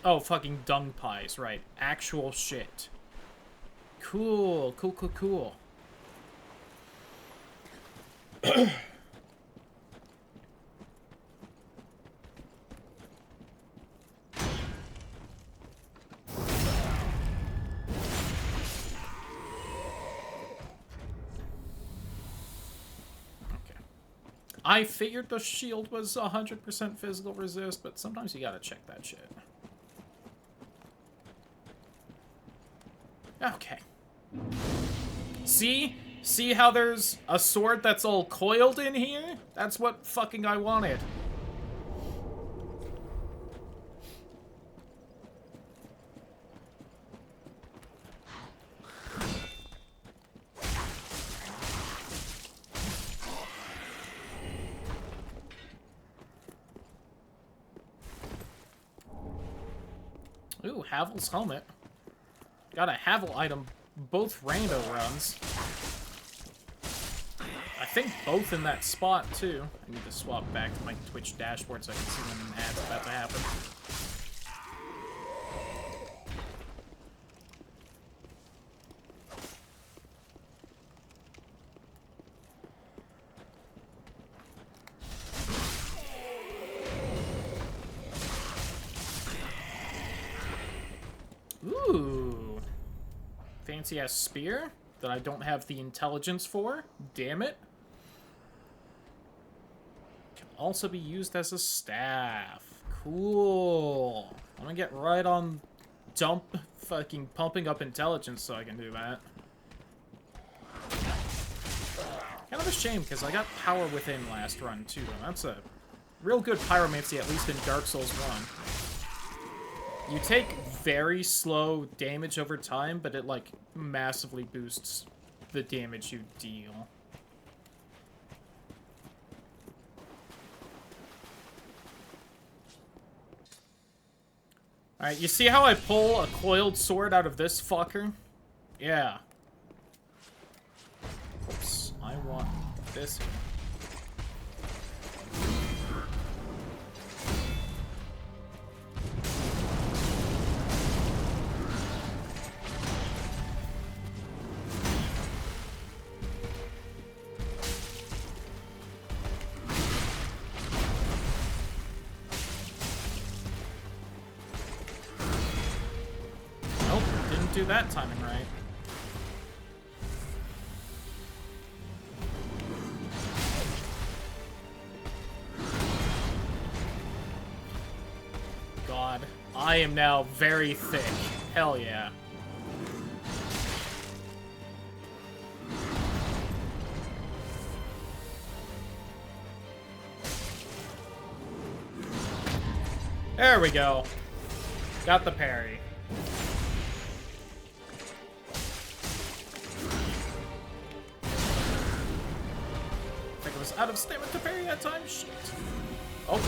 Oh, fucking dung pies, right. Actual shit. Cool, cool, cool, cool. I figured the shield was 100% physical resist, but sometimes you gotta check that shit. Okay. See? See how there's a sword that's all coiled in here? That's what fucking I wanted. Ooh, Havel's helmet. Got a Havel item, both rando runs. I think both in that spot, too. I need to swap back to my Twitch dashboard so I can see when an ad's about to happen. Ooh. Fancy-ass spear that I don't have the intelligence for. Damn it. Can also be used as a staff. Cool. I'm gonna get right on fucking pumping up intelligence so I can do that. Kind of a shame, because I got Power Within last run, too. That's a real good pyromancy, at least in Dark Souls 1. You take very slow damage over time, but it, like, massively boosts the damage you deal. Alright, you see how I pull a coiled sword out of this fucker? Yeah. Oops, I want this here. Do that timing right. God, I am now very thick. Hell yeah. There we go. Got the parry. Out of stamina to parry that time? Shit. Oh.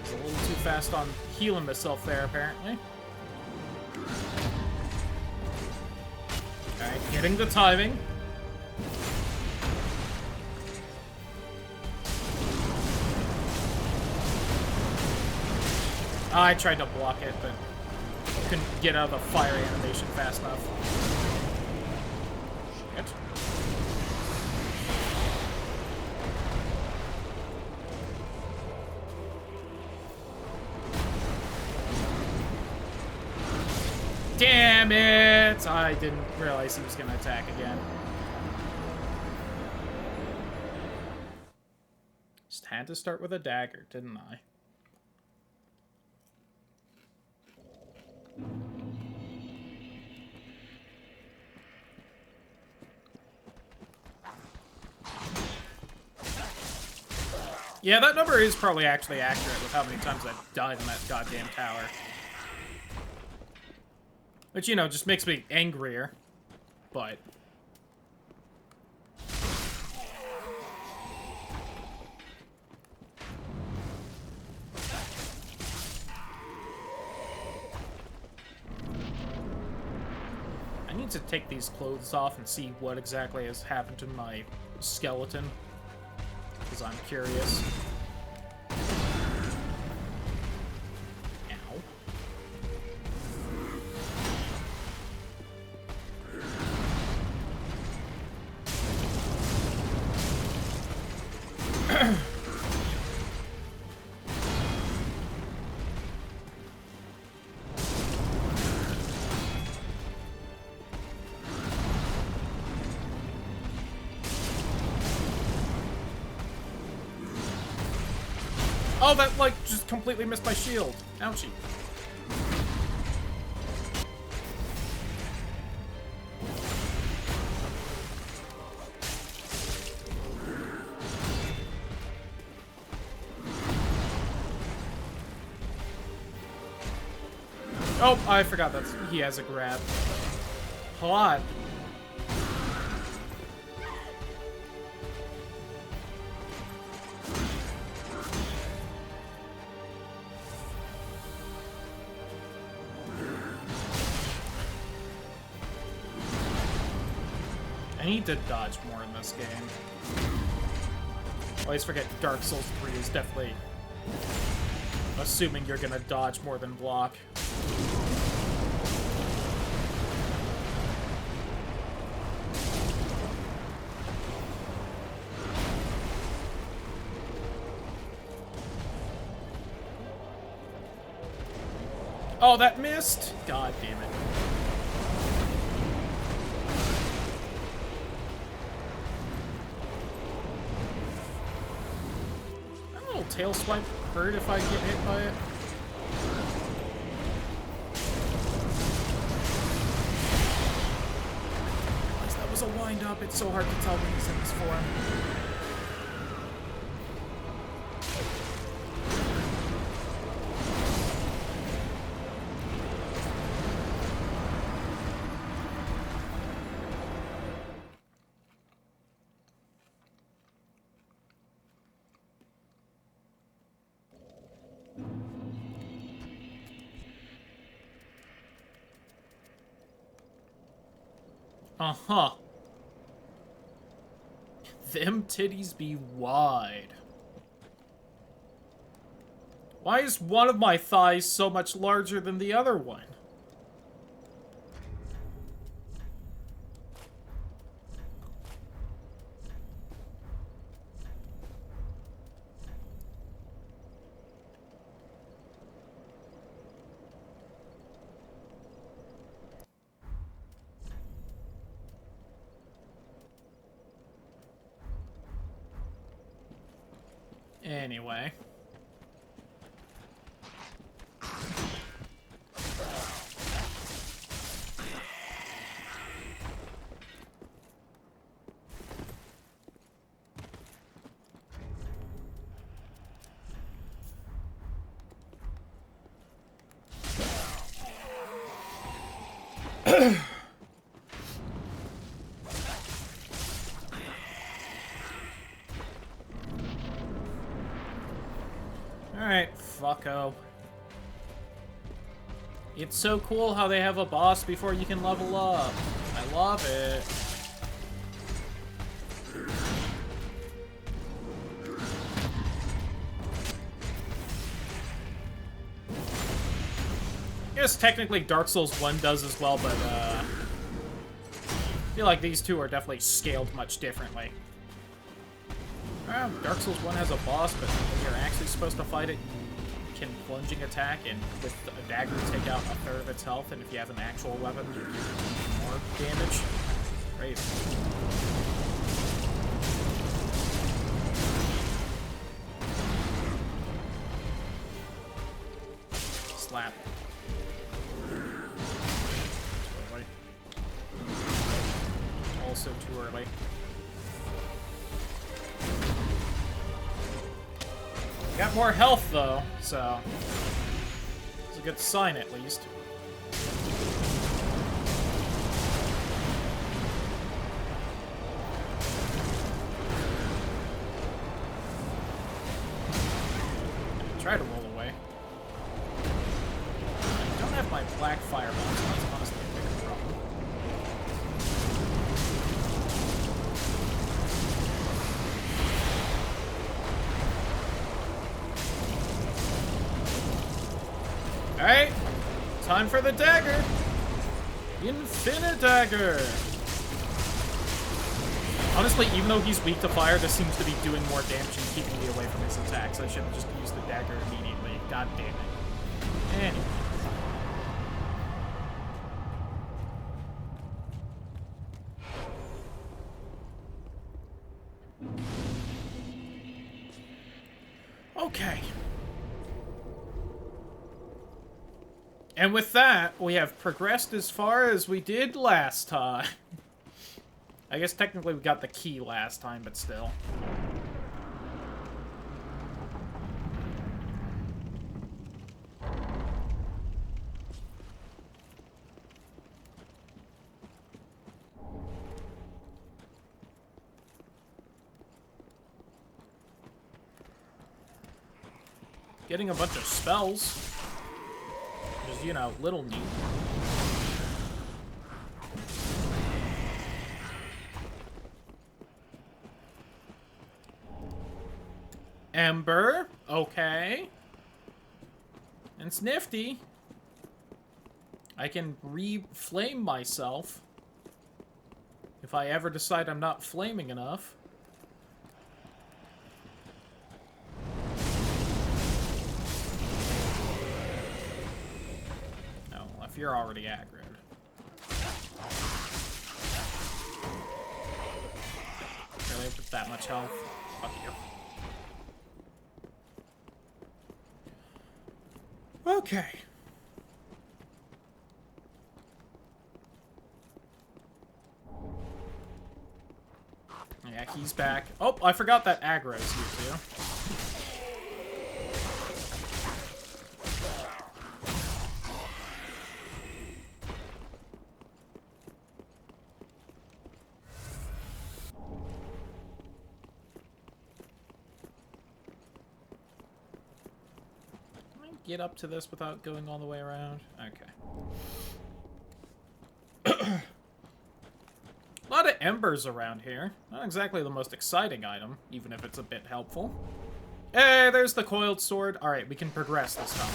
It's a little too fast on healing myself there, apparently. Alright, getting the timing. I tried to block it, but couldn't get out of the fire animation fast enough. Shit. Damn it! I didn't realize he was gonna attack again. Just had to start with a dagger, didn't I? Yeah, that number is probably actually accurate with how many times I've died in that goddamn tower. Which, you know, just makes me angrier. But... I need to take these clothes off and see what exactly has happened to my skeleton. Because I'm curious. Ow. Oh, that, like, just completely missed my shield. Ouchie. Oh, I forgot that he has a grab. Hot. I need to dodge more in this game. I always forget Dark Souls 3 is definitely assuming you're gonna dodge more than block. Oh, that missed? God damn it. Tail swipe hurt if I get hit by it? That was a wind up. It's so hard to tell when he's in this form. Uh-huh. Them titties be wide. Why is one of my thighs so much larger than the other one? Anyway. Alright, fucko. It's so cool how they have a boss before you can level up. I love it. I guess technically Dark Souls 1 does as well, but I feel like these two are definitely scaled much differently. Dark Souls 1 has a boss, but you're actually supposed to fight it, can plunging attack and with a dagger take out a third of its health, and if you have an actual weapon, you do more damage. Crazy. Slap. Too early. Also too early. Got more health, though, so it's a good sign, at least. Try to roll away. I don't have my black fireball, so that's honestly a bigger problem. Alright, time for the dagger. Infinite dagger. Honestly, even though he's weak to fire, this seems to be doing more damage and keeping me away from his attacks. I should have just used the dagger immediately. God damn it. Anyway. Okay. And with that, we have progressed as far as we did last time. I guess technically we got the key last time, but still. Getting a bunch of spells. Which is, you know, little neat. Ember, okay. And it's nifty. I can re-flame myself if I ever decide I'm not flaming enough. Oh, well, if you're already aggroed. Really, with that much health? Fuck you. Okay. Yeah, he's back. Oh, I forgot that aggro's here too. Get up to this without going all the way around? Okay. A lot of embers around here. Not exactly the most exciting item, even if it's a bit helpful. Hey, there's the coiled sword. Alright, we can progress this time.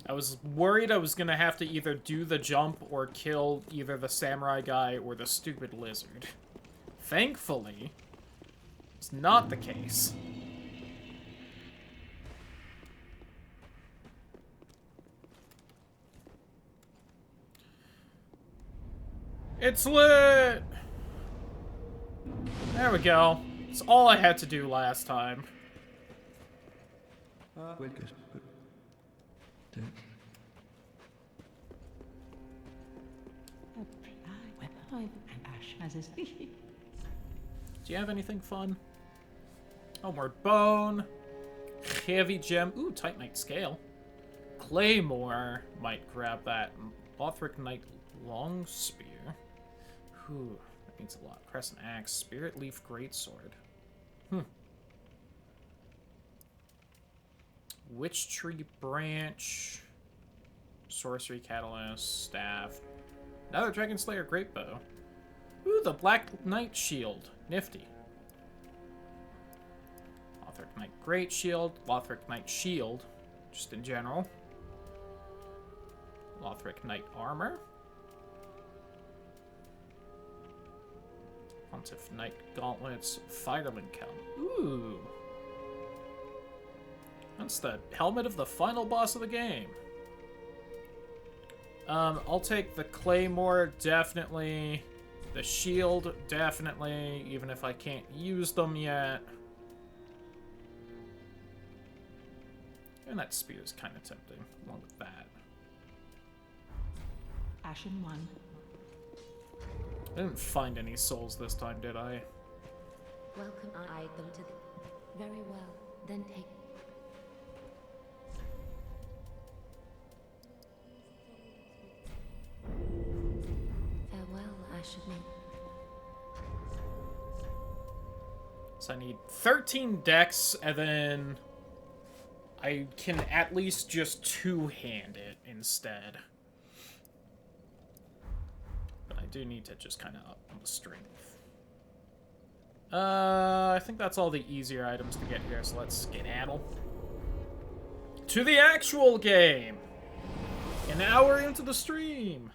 I was worried I was gonna have to either do the jump or kill either the samurai guy or the stupid lizard. Thankfully, it's not the case. It's lit! There we go. It's all I had to do last time. Well, good. Do you have anything fun? Homeward Bone. Heavy Gem. Ooh, Titanite Scale. Claymore. Might grab that. Lothric Knight Long Spear. Ooh, that means a lot. Crescent Axe. Spirit Leaf Greatsword. Witch Tree Branch. Sorcery Catalyst. Staff. Another Dragon Slayer Great Bow. Ooh, the Black Knight Shield. Nifty. Lothric Knight Great Shield. Lothric Knight Shield. Just in general. Lothric Knight Armor. Pontiff Knight Gauntlets, Fireland Count. Ooh. That's the helmet of the final boss of the game. I'll take the Claymore, definitely. The shield, definitely, even if I can't use them yet. And that spear is kind of tempting, along with that. Ashen 1. I didn't find any souls this time, did I? Welcome our item to the... Very well, then take... Farewell, Ashen. So I need 13 decks, and then I can at least just two-hand it instead. But I do need to just kind of up the strength. I think that's all the easier items to get here, so let's skedaddle. To the actual game! An hour into the stream!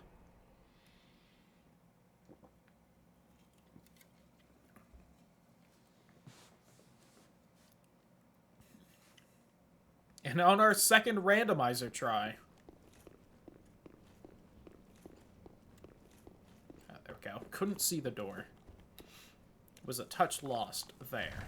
And on our second randomizer try. Ah, there we go. Couldn't see the door. Was a touch lost there.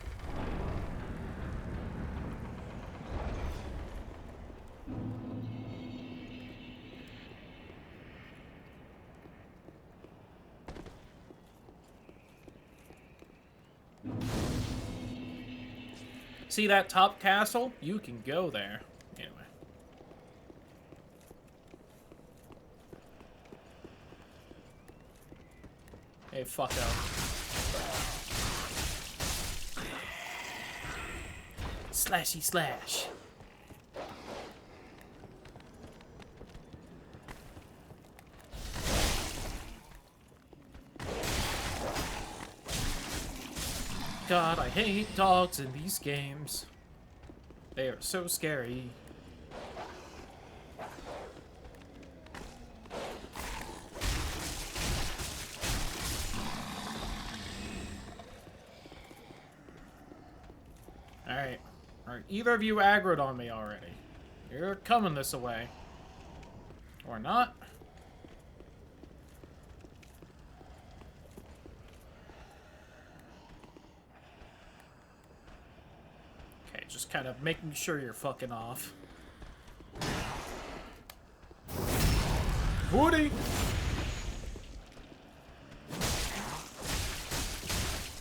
See that top castle? You can go there. Anyway. Hey, fucko. Slashy slash. God, I hate dogs in these games. They are so scary. Alright. Are either of you aggroed on me already? You're coming this way. Or not. Okay, just kind of making sure you're fucking off. Woody!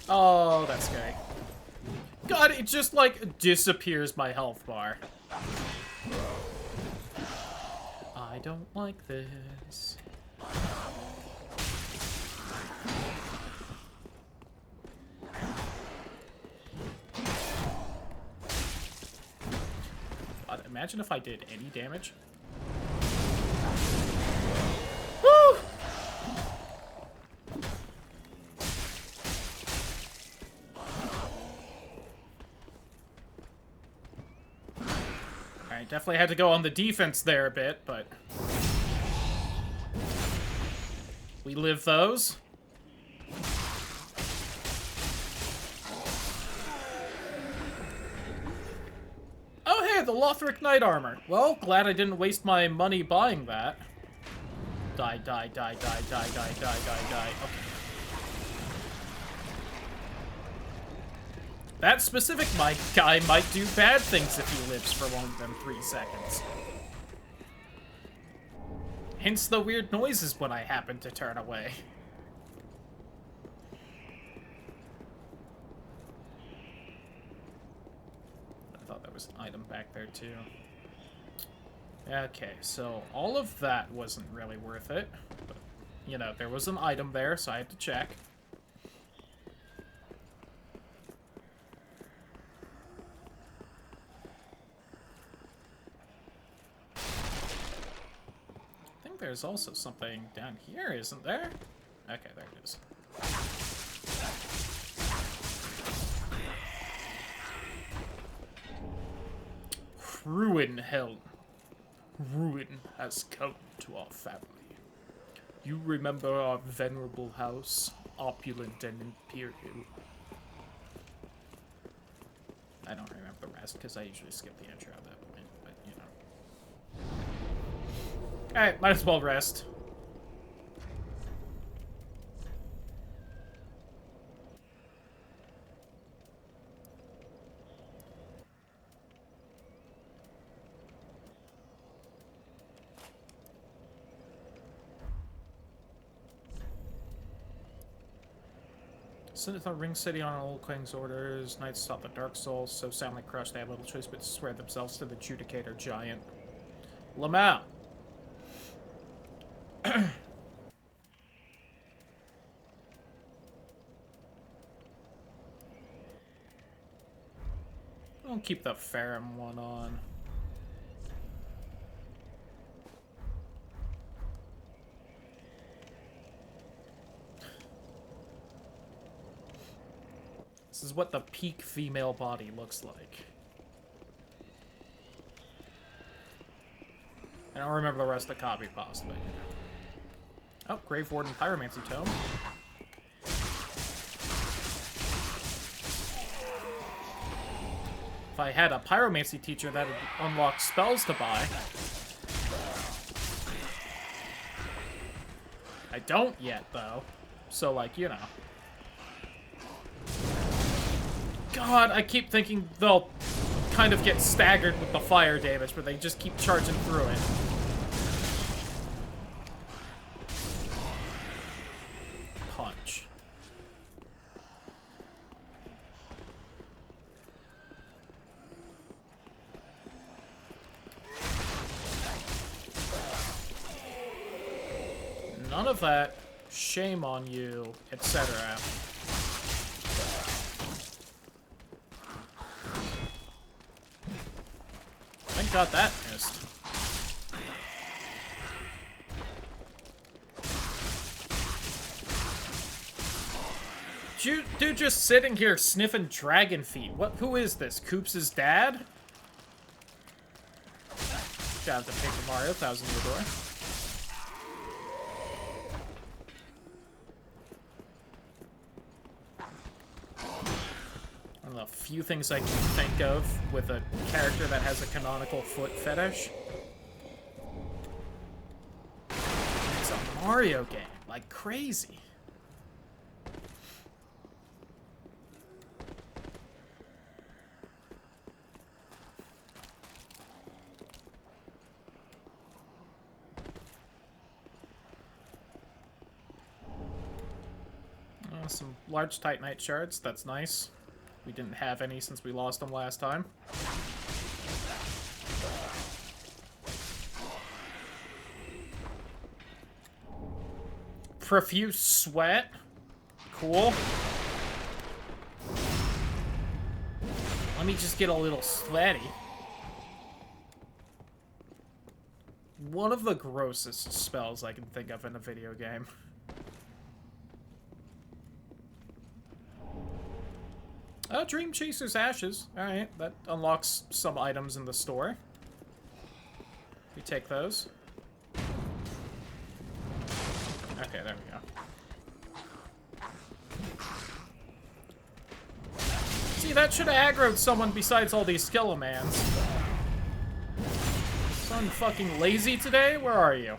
Oh, that's scary. God, it just, like, disappears my health bar. I don't like this. God, imagine if I did any damage. Woo! Alright, definitely had to go on the defense there a bit, but... we live those. Oh hey, the Lothric Knight Armor. Well, glad I didn't waste my money buying that. Die, die, die, die, die, die, die, die, die. Okay. That specific guy might do bad things if he lives for longer than 3 seconds. Hence the weird noises when I happen to turn away. I thought there was an item back there too. Okay, so all of that wasn't really worth it. But, you know, there was an item there, so I had to check. There's also something down here, isn't there? Okay, there it is. Ruin has come to our family. You remember our venerable house? opulent and imperial. I don't remember the rest because I usually skip the intro at that point, but you know. Alright, might as well rest. Sent to Ring City on Old Queen's orders. Knights stop the Dark Souls, so soundly crushed they have little choice but to swear themselves to the Judicator Giant. Lamau. I'll keep the Ferrum one on. This is what the peak female body looks like. I don't remember the rest of the copy, possibly. Oh, Grave Warden Pyromancy Tome. If I had a Pyromancy teacher that would unlock spells to buy. I don't yet, though. So, like, you know. God, I keep thinking they'll kind of get staggered with the fire damage, but they just keep charging through it. Punch. None of that. Shame on you, etc. Thank God that missed. Dude just sitting here sniffing dragon feet. Who is this? Koops' dad? Shout out to Paper Mario, 1,000 Year Door. One of the few things I can think of with a character that has a canonical foot fetish. It's a Mario game, like crazy. Some large Titanite shards, that's nice. We didn't have any since we lost them last time. Profuse sweat. Cool. Let me just get a little sweaty. One of the grossest spells I can think of in a video game. Dream Chaser's Ashes. Alright, that unlocks some items in the store. We take those. Okay, there we go. See, that should have aggroed someone besides all these Skillamans. Son fucking lazy today? Where are you?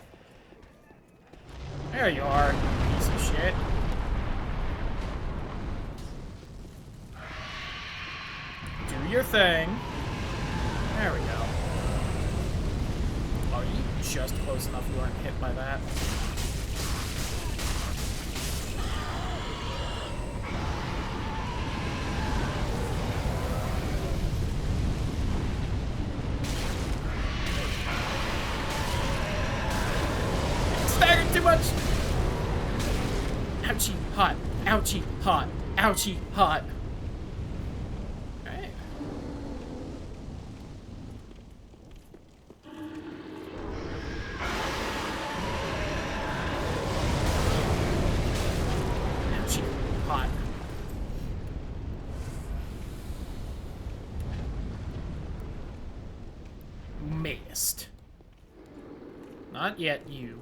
There you are, piece of shit. Do your thing. There we go. Oh, you just close enough you weren't hit by that. Staggered too much! Ouchie, hot. Ouchie, hot. Ouchie, hot. Missed. Not yet, you.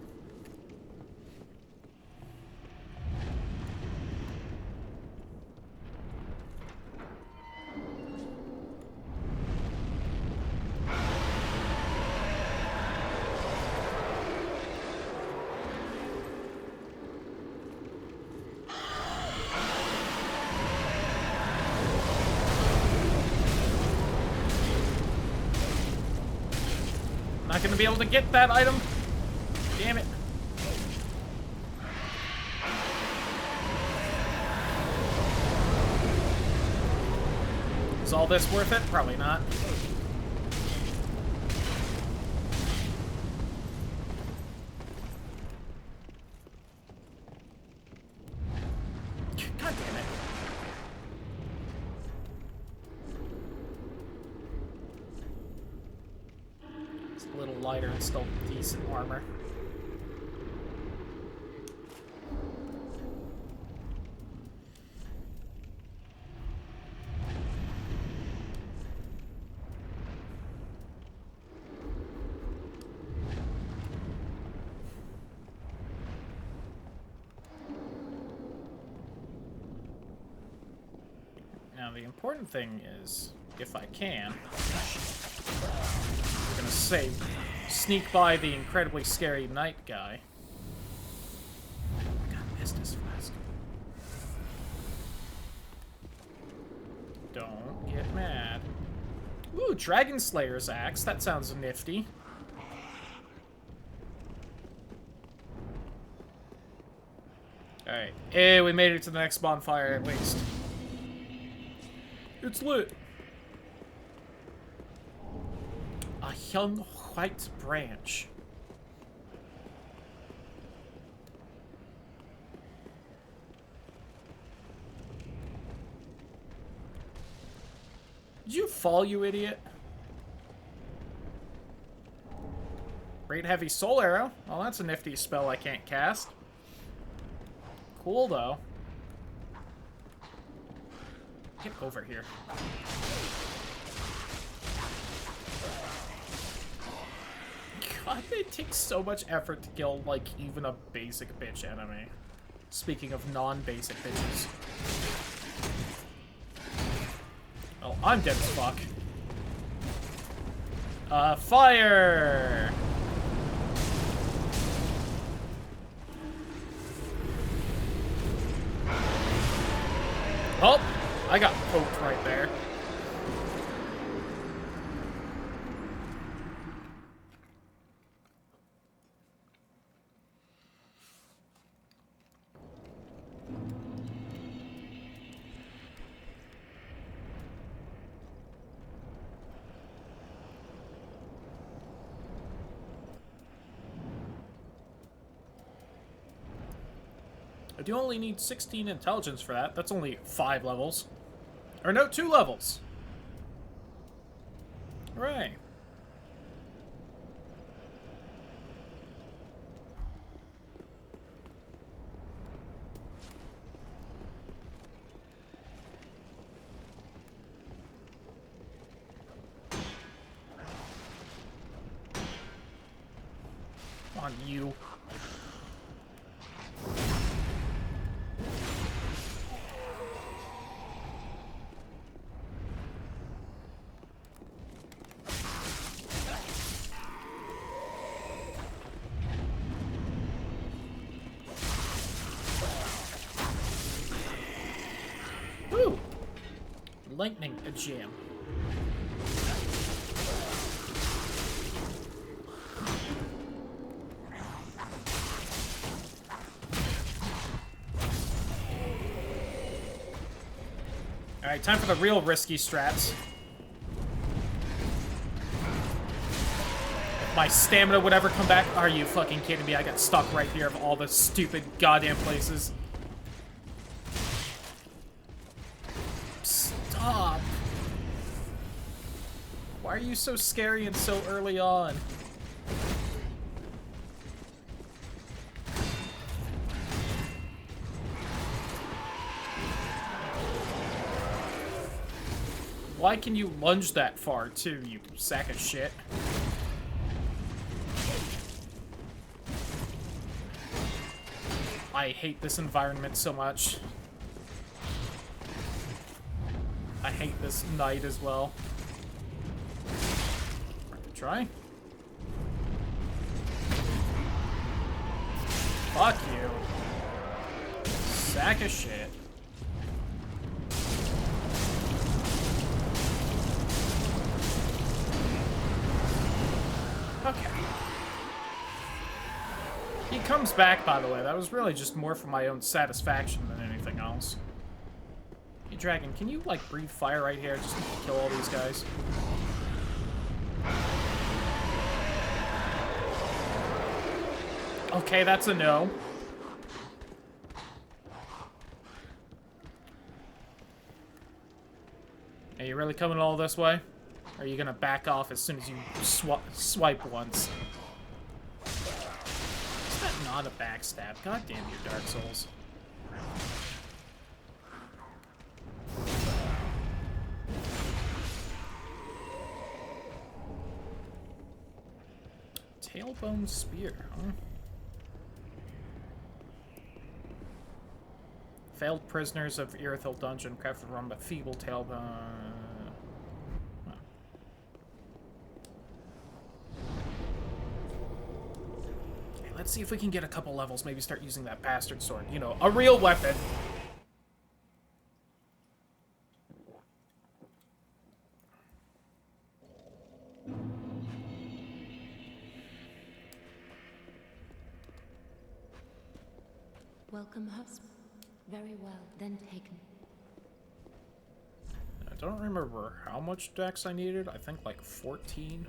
Not gonna be able to get that item. Damn it. Is all this worth it? Probably not. God damn it. It's a little lighter and still decent armor. Now, the important thing is, if I can, I'm gonna say, sneak by the incredibly scary knight guy. Oh my god, Estus Flask. Don't get mad. Ooh, Dragon Slayer's axe. That sounds nifty. Alright. Hey, we made it to the next bonfire at least. It's lit. A young white branch. Did you fall, you idiot? Great heavy soul arrow. Well, that's a nifty spell I can't cast. Cool, though. Get over here. God, it takes so much effort to kill, like, even a basic bitch enemy. Speaking of non-basic bitches. Oh, I'm dead as fuck. Fire! Oh! I got poked right there. I do only need 16 intelligence for that. That's only 5 levels. Or no, 2 levels. Hooray. Come on, you. Woo! Lightning a jam. Alright, time for the real risky strats. If my stamina would ever come back, are you fucking kidding me? I got stuck right here of all the stupid goddamn places. Stop. Why are you so scary and so early on? Why can you lunge that far, too, you sack of shit? I hate this environment so much. I hate this knight as well. Worth a try. Fuck you. Sack of shit. Okay. comes back, by the way. That was really just more for my own satisfaction than anything else. Hey, Dragon, can you, like, breathe fire right here just to kill all these guys? Okay, that's a no. Are you really coming all this way? Or are you gonna back off as soon as you swipe once? Is that not a backstab? God damn you, Dark Souls. Tailbone spear, huh? Failed prisoners of Irithyll dungeon crafted from a feeble tailbone. Huh. Okay, let's see if we can get a couple levels. Maybe start using that bastard sword. You know, a real weapon. Welcome, host. Very well, then taken. I don't remember how much dex I needed. I think like 14.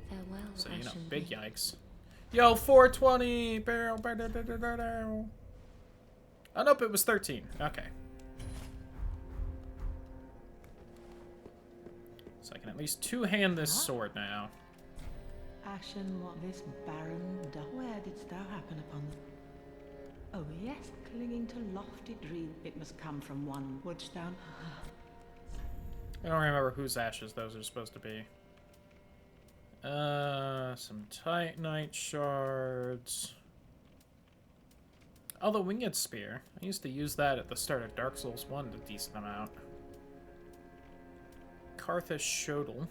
Farewell, So, you know, Ashen big Maid. yikes. Yo, 420! Oh, nope, it was 13. Okay. So I can at least two-hand this sword now. Ashen, what this barren where didst thou happen upon them? Oh yes, clinging to lofty dream. It must come from one Woodstone. I don't remember whose ashes those are supposed to be. Some Titanite shards. Oh, the Winged Spear. I used to use that at the start of Dark Souls 1 a decent amount. Karthus Shodel.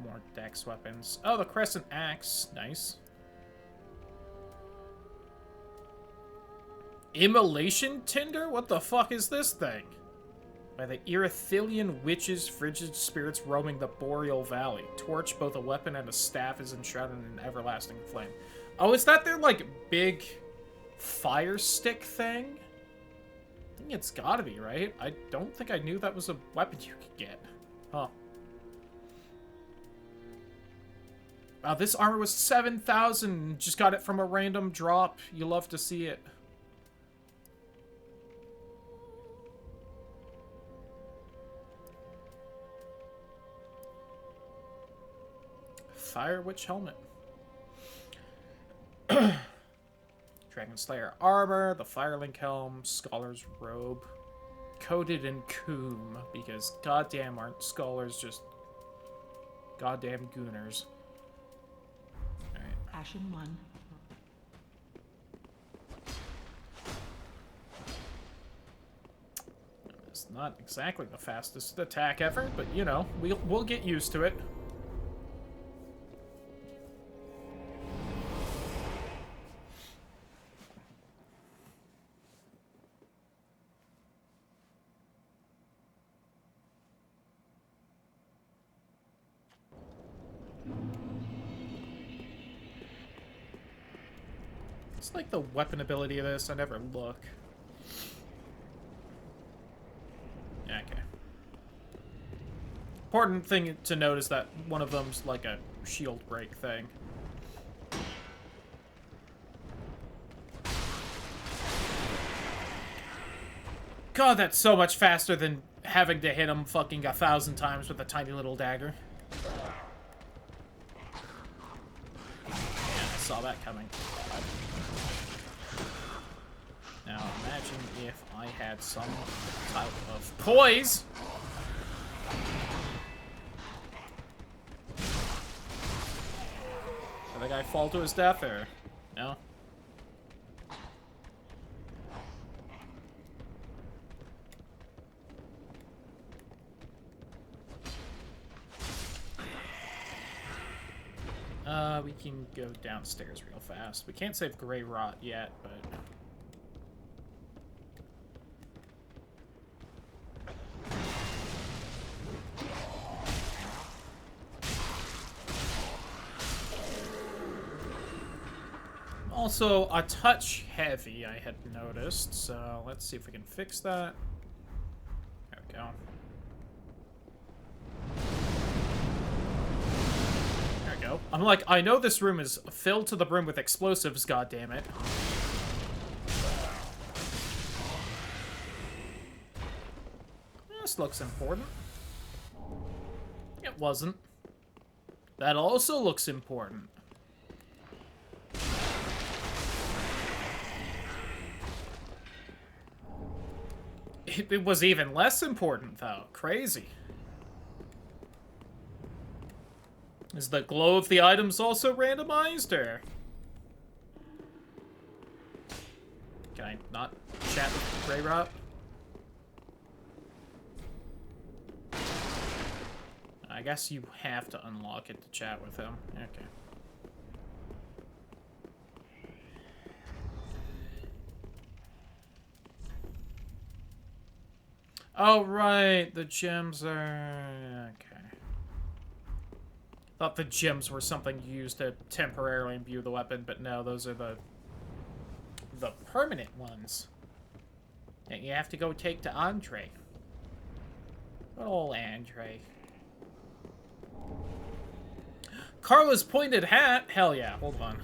More dex weapons. Oh, the Crescent Axe. Nice. Immolation Tinder? What the fuck is this thing? By the Irithilian witches, frigid spirits roaming the Boreal Valley. Torch, both a weapon and a staff, is enshrouded in an everlasting flame. Oh, is that their, like, big fire stick thing? I think it's gotta be, right? I don't think I knew that was a weapon you could get. Huh. Wow, this armor was 7,000. Just got it from a random drop. You love to see it. Fire Witch helmet. Dragon Slayer armor, the Firelink helm, Scholar's robe, coated in coom, because goddamn aren't scholars just goddamn gooners. Alright. Ashen one. It's not exactly the fastest attack ever, but you know, we'll get used to it. It's like the weapon ability of this. I never look. Yeah, okay. Important thing to note is that one of them's like a shield break thing. God, that's so much faster than having to hit him fucking 1,000 times with a tiny little dagger. Yeah, I saw that coming. Now, imagine if I had some type of poise. Did the guy fall to his death, or no? We can go downstairs real fast. We can't save Grey Rot yet, but... Also, a touch heavy, I had noticed, so let's see if we can fix that. There we go. There we go. I'm like, I know this room is filled to the brim with explosives, goddammit. This looks important. It wasn't. That also looks important. It was even less important, though. Crazy. Is the glow of the items also randomized, or...? Can I not chat with Grey Rot? I guess you have to unlock it to chat with him. Okay. Oh, right. The gems are... Okay. Thought the gems were something you used to temporarily imbue the weapon, but no, those are the permanent ones that you have to go take to Andre. Good old Andre. Carla's pointed hat? Hell yeah, hold on.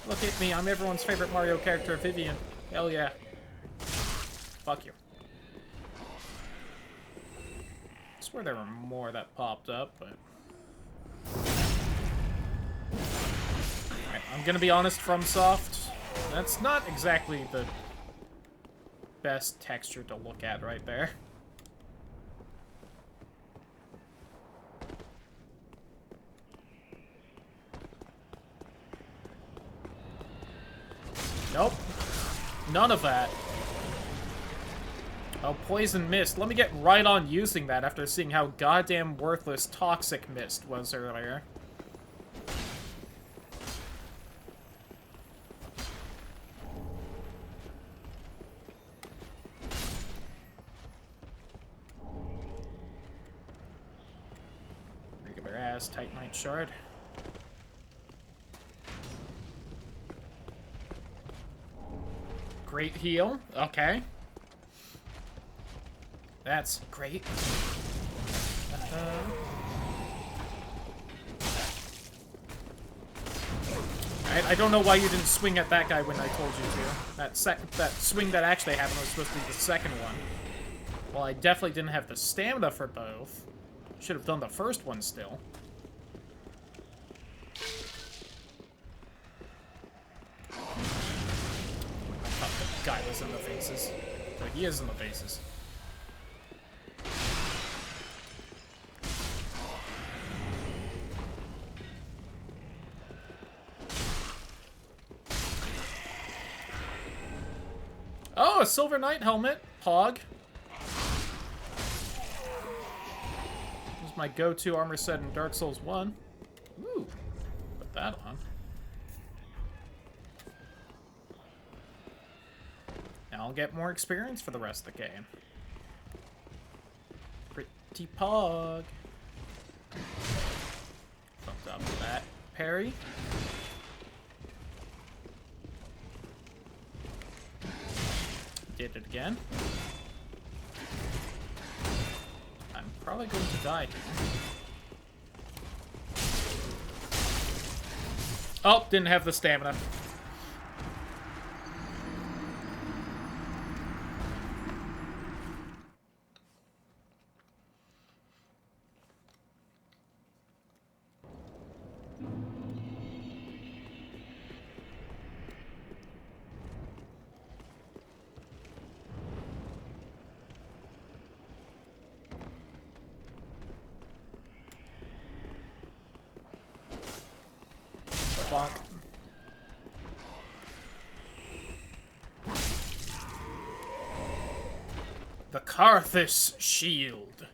Look at me, I'm everyone's favorite Mario character, Vivian. Hell yeah. Fuck you. I swear there were more that popped up, but... Alright, I'm gonna be honest, FromSoft. That's not exactly the best texture to look at right there. Nope. None of that. Oh, Poison Mist. Let me get right on using that after seeing how goddamn worthless Toxic Mist was earlier. Regular ass Titanite Shard. Great heal. Okay. That's great. I don't know why you didn't swing at that guy when I told you to. That swing that actually happened was supposed to be the second one. Well, I definitely didn't have the stamina for both. Should have done the first one still. Guy was in the faces. So he is in the faces. Oh, a Silver Knight helmet. Pog. This is my go-to armor set in Dark Souls 1. Ooh. Put that on. I'll get more experience for the rest of the game. Pretty pog. Fucked up with that. Parry. Did it again. I'm probably going to die here. Oh, didn't have the stamina. The Karthus Shield.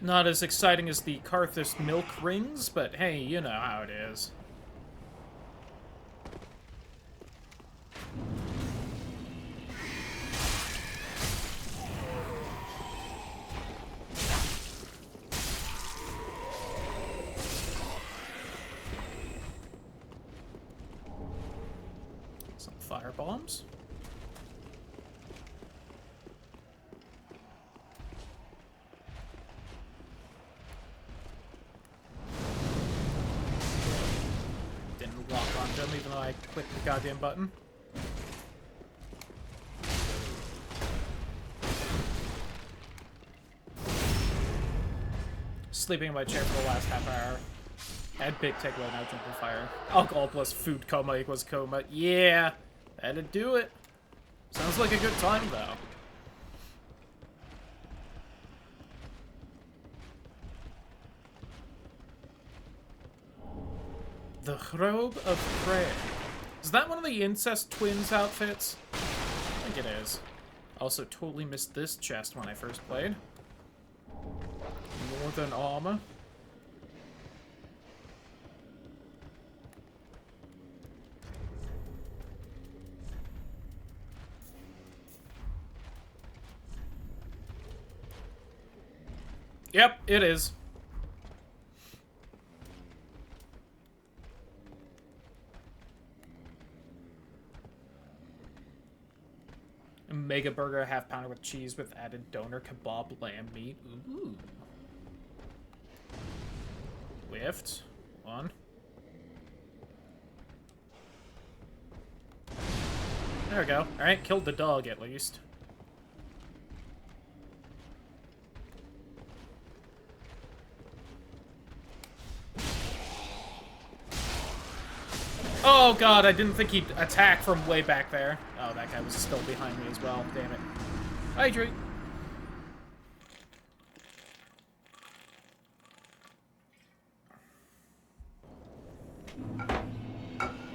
Not as exciting as the Karthus Milk Rings, but hey, you know how it is. fire bombs. Didn't lock onto him even though I clicked the goddamn button. Sleeping in my chair for the last half hour. Had big takeaway, now jumping fire. Alcohol plus food coma equals coma. Yeah, that'd do it. Sounds like a good time, though. The Robe of Prayer. Is that one of the Incest Twins outfits? I think it is. Also totally missed this chest when I first played. Northern armor. Yep, it is. A mega burger, half pounder with cheese with added doner kebab lamb meat. Ooh. Whiffed. One. There we go. Alright, killed the dog at least. Oh god, I didn't think he'd attack from way back there. Oh, that guy was still behind me as well. Damn it. Hydrate.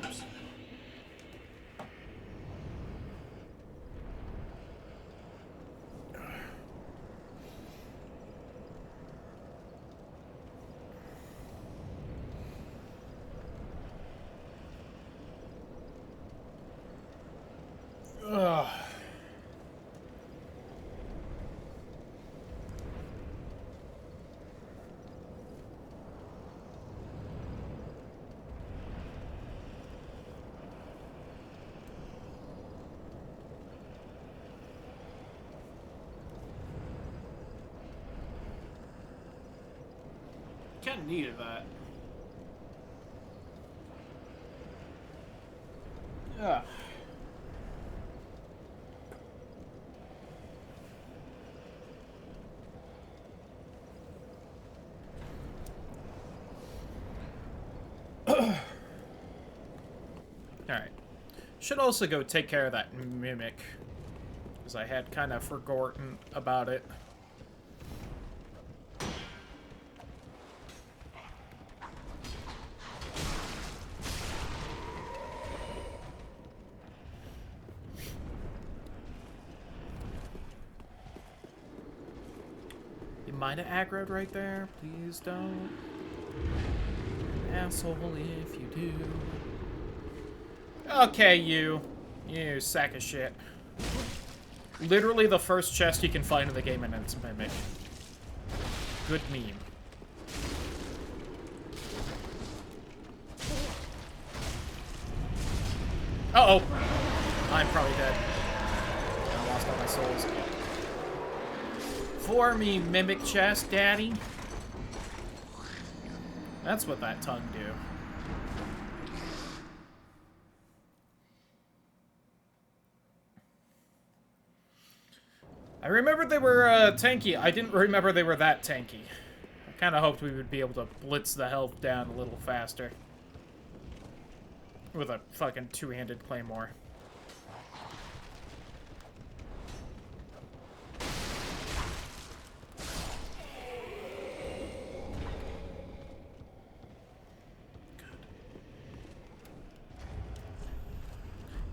Oops. Ugh. Kinda needed that. Ugh. Alright. Should also go take care of that mimic. Because I had kind of forgotten about it. You might have aggroed right there. Please don't. Asshole if you do. Okay, you sack of shit. Literally the first chest you can find in the game, and it's a mimic. Good meme. Uh-oh. I'm probably dead. I lost all my souls. For me, mimic chest, daddy. That's what that tongue do. I remembered they were tanky. I didn't remember they were that tanky. I kind of hoped we would be able to blitz the health down a little faster. With a fucking two-handed claymore.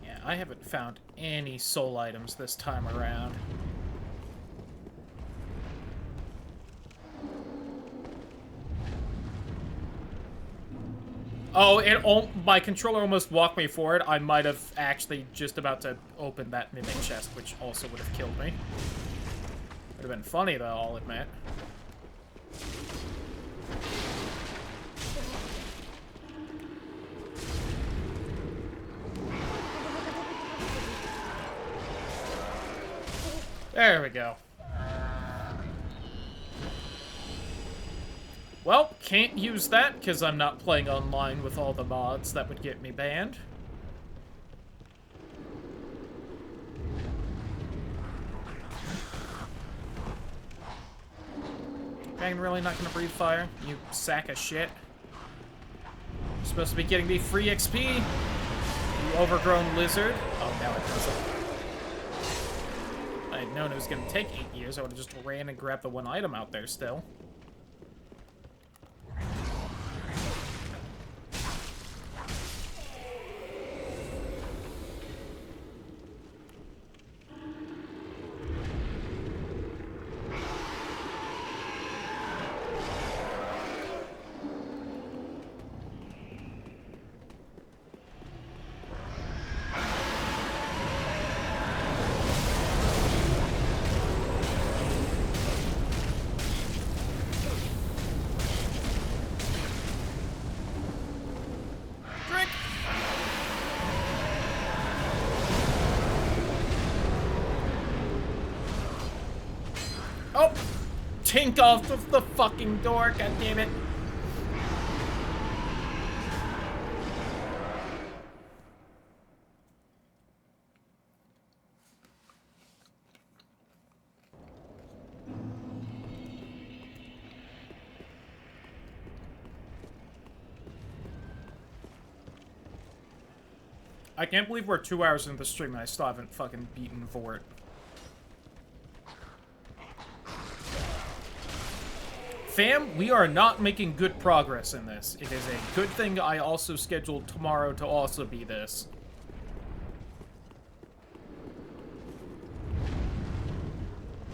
Yeah, I haven't found any soul items this time around. Oh, my controller almost walked me forward. I might have actually just about to open that mimic chest, which also would have killed me. Would have been funny, though, I'll admit. There we go. Well, can't use that because I'm not playing online with all the mods that would get me banned. I'm really not gonna breathe fire, you sack of shit. You're supposed to be getting me free XP, you overgrown lizard. Oh, now it doesn't. If I had known it was gonna take 8 years, I would have just ran and grabbed the one item out there still. Oh! Tink off of the fucking door, god damn it. I can't believe we're 2 hours into the stream and I still haven't fucking beaten Vort. Fam, we are not making good progress in this. It is a good thing I also scheduled tomorrow to also be this.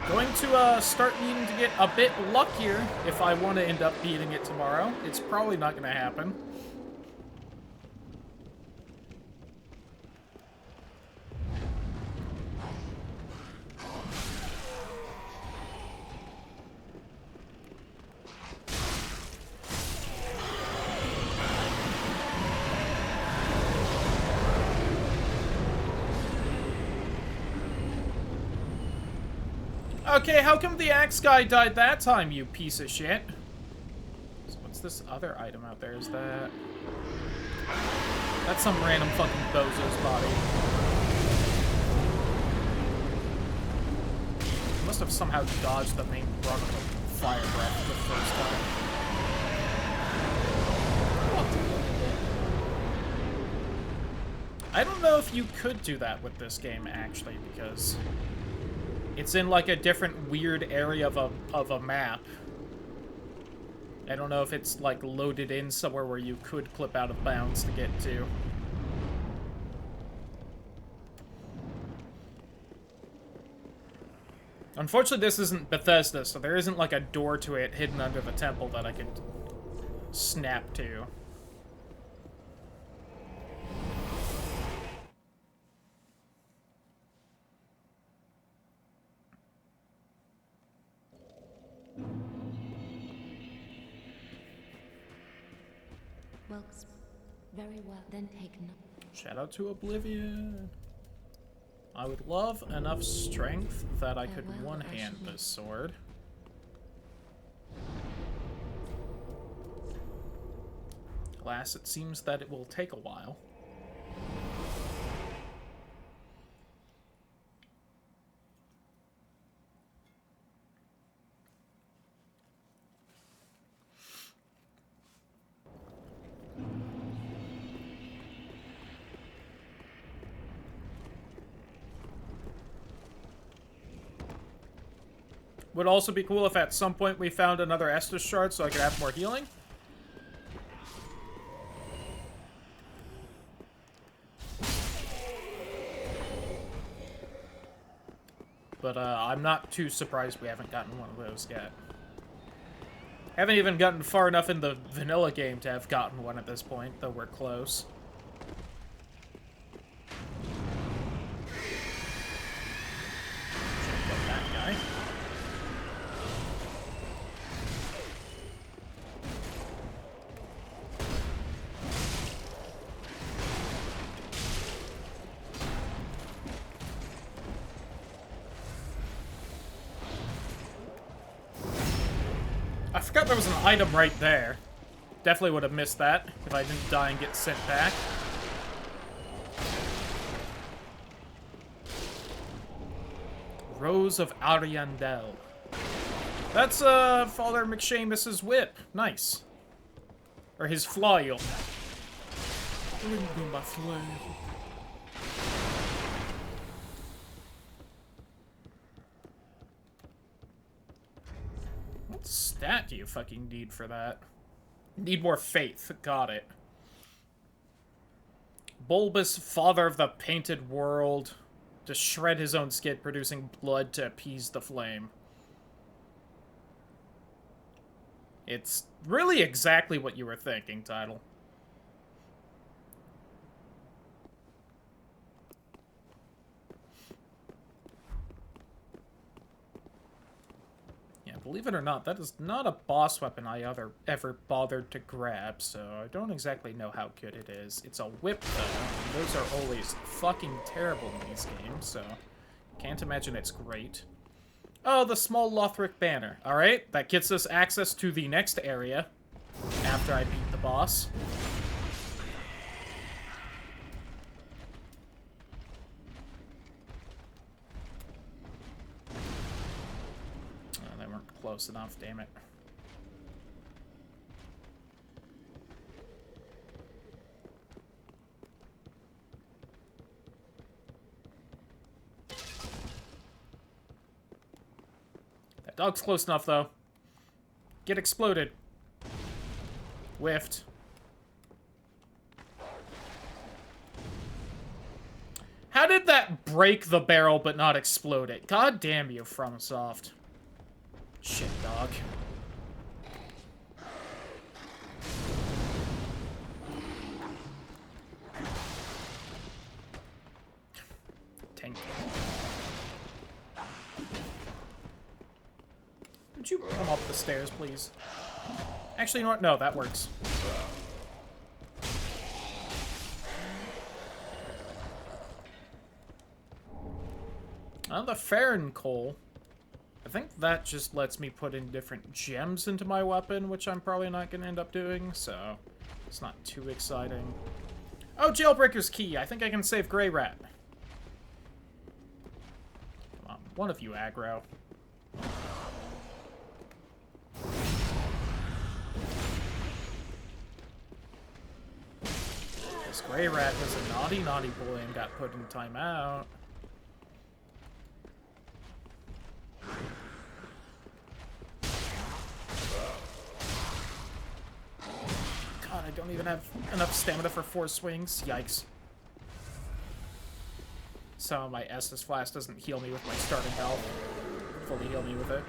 Going to start needing to get a bit luckier if I want to end up beating it tomorrow. It's probably not going to happen. Okay, how come the axe guy died that time, you piece of shit? So what's this other item out there? Is that... That's some random fucking bozo's body. Must have somehow dodged the main brunt of the fire breath the first time. I don't know if you could do that with this game, actually, because... It's in, like, a different weird area of a map. I don't know if it's, like, loaded in somewhere where you could clip out of bounds to get to. Unfortunately, this isn't Bethesda, so there isn't, like, a door to it hidden under the temple that I could snap to. Well, very well, then take no. Shout out to Oblivion. I would love enough strength that I could one-hand this sword. Alas, it seems that it will take a while. Would also be cool if at some point we found another Estus shard so I could have more healing. But I'm not too surprised we haven't gotten one of those yet. Haven't even gotten far enough in the vanilla game to have gotten one at this point, though we're close. That guy. forgot there was an item right there. Definitely would have missed that if I didn't die and get sent back. Rose of Ariandel. That's, Father McShamus's whip. Nice. Or his flail. Bring me my flail. What stat do you fucking need for that? Need more faith. Got it. Bulbous, father of the painted world. To shred his own skin, producing blood to appease the flame. It's really exactly what you were thinking, title. Yeah, believe it or not, that is not a boss weapon I ever bothered to grab, so I don't exactly know how good it is. It's a whip, though, and those are always fucking terrible in these games, so can't imagine it's great. Oh, the small Lothric banner. Alright, that gets us access to the next area after I beat the boss. Oh, they weren't close enough, damn it. Dog's close enough, though. Get exploded. Whiffed. How did that break the barrel but not explode it? God damn you, FromSoft. Shit, dog. Tank. Would you come up the stairs, please? Actually, you know what? No, that works. The Farron coal. I think that just lets me put in different gems into my weapon, which I'm probably not going to end up doing, so it's not too exciting. Oh, Jailbreaker's key. I think I can save Grey Rat. Come on, one of you aggro. This Grey Rat was a naughty, naughty boy and got put in timeout. God, I don't even have enough stamina for 4 swings. Yikes. So my Estus Flask doesn't heal me with my starting health. Fully heal me with it.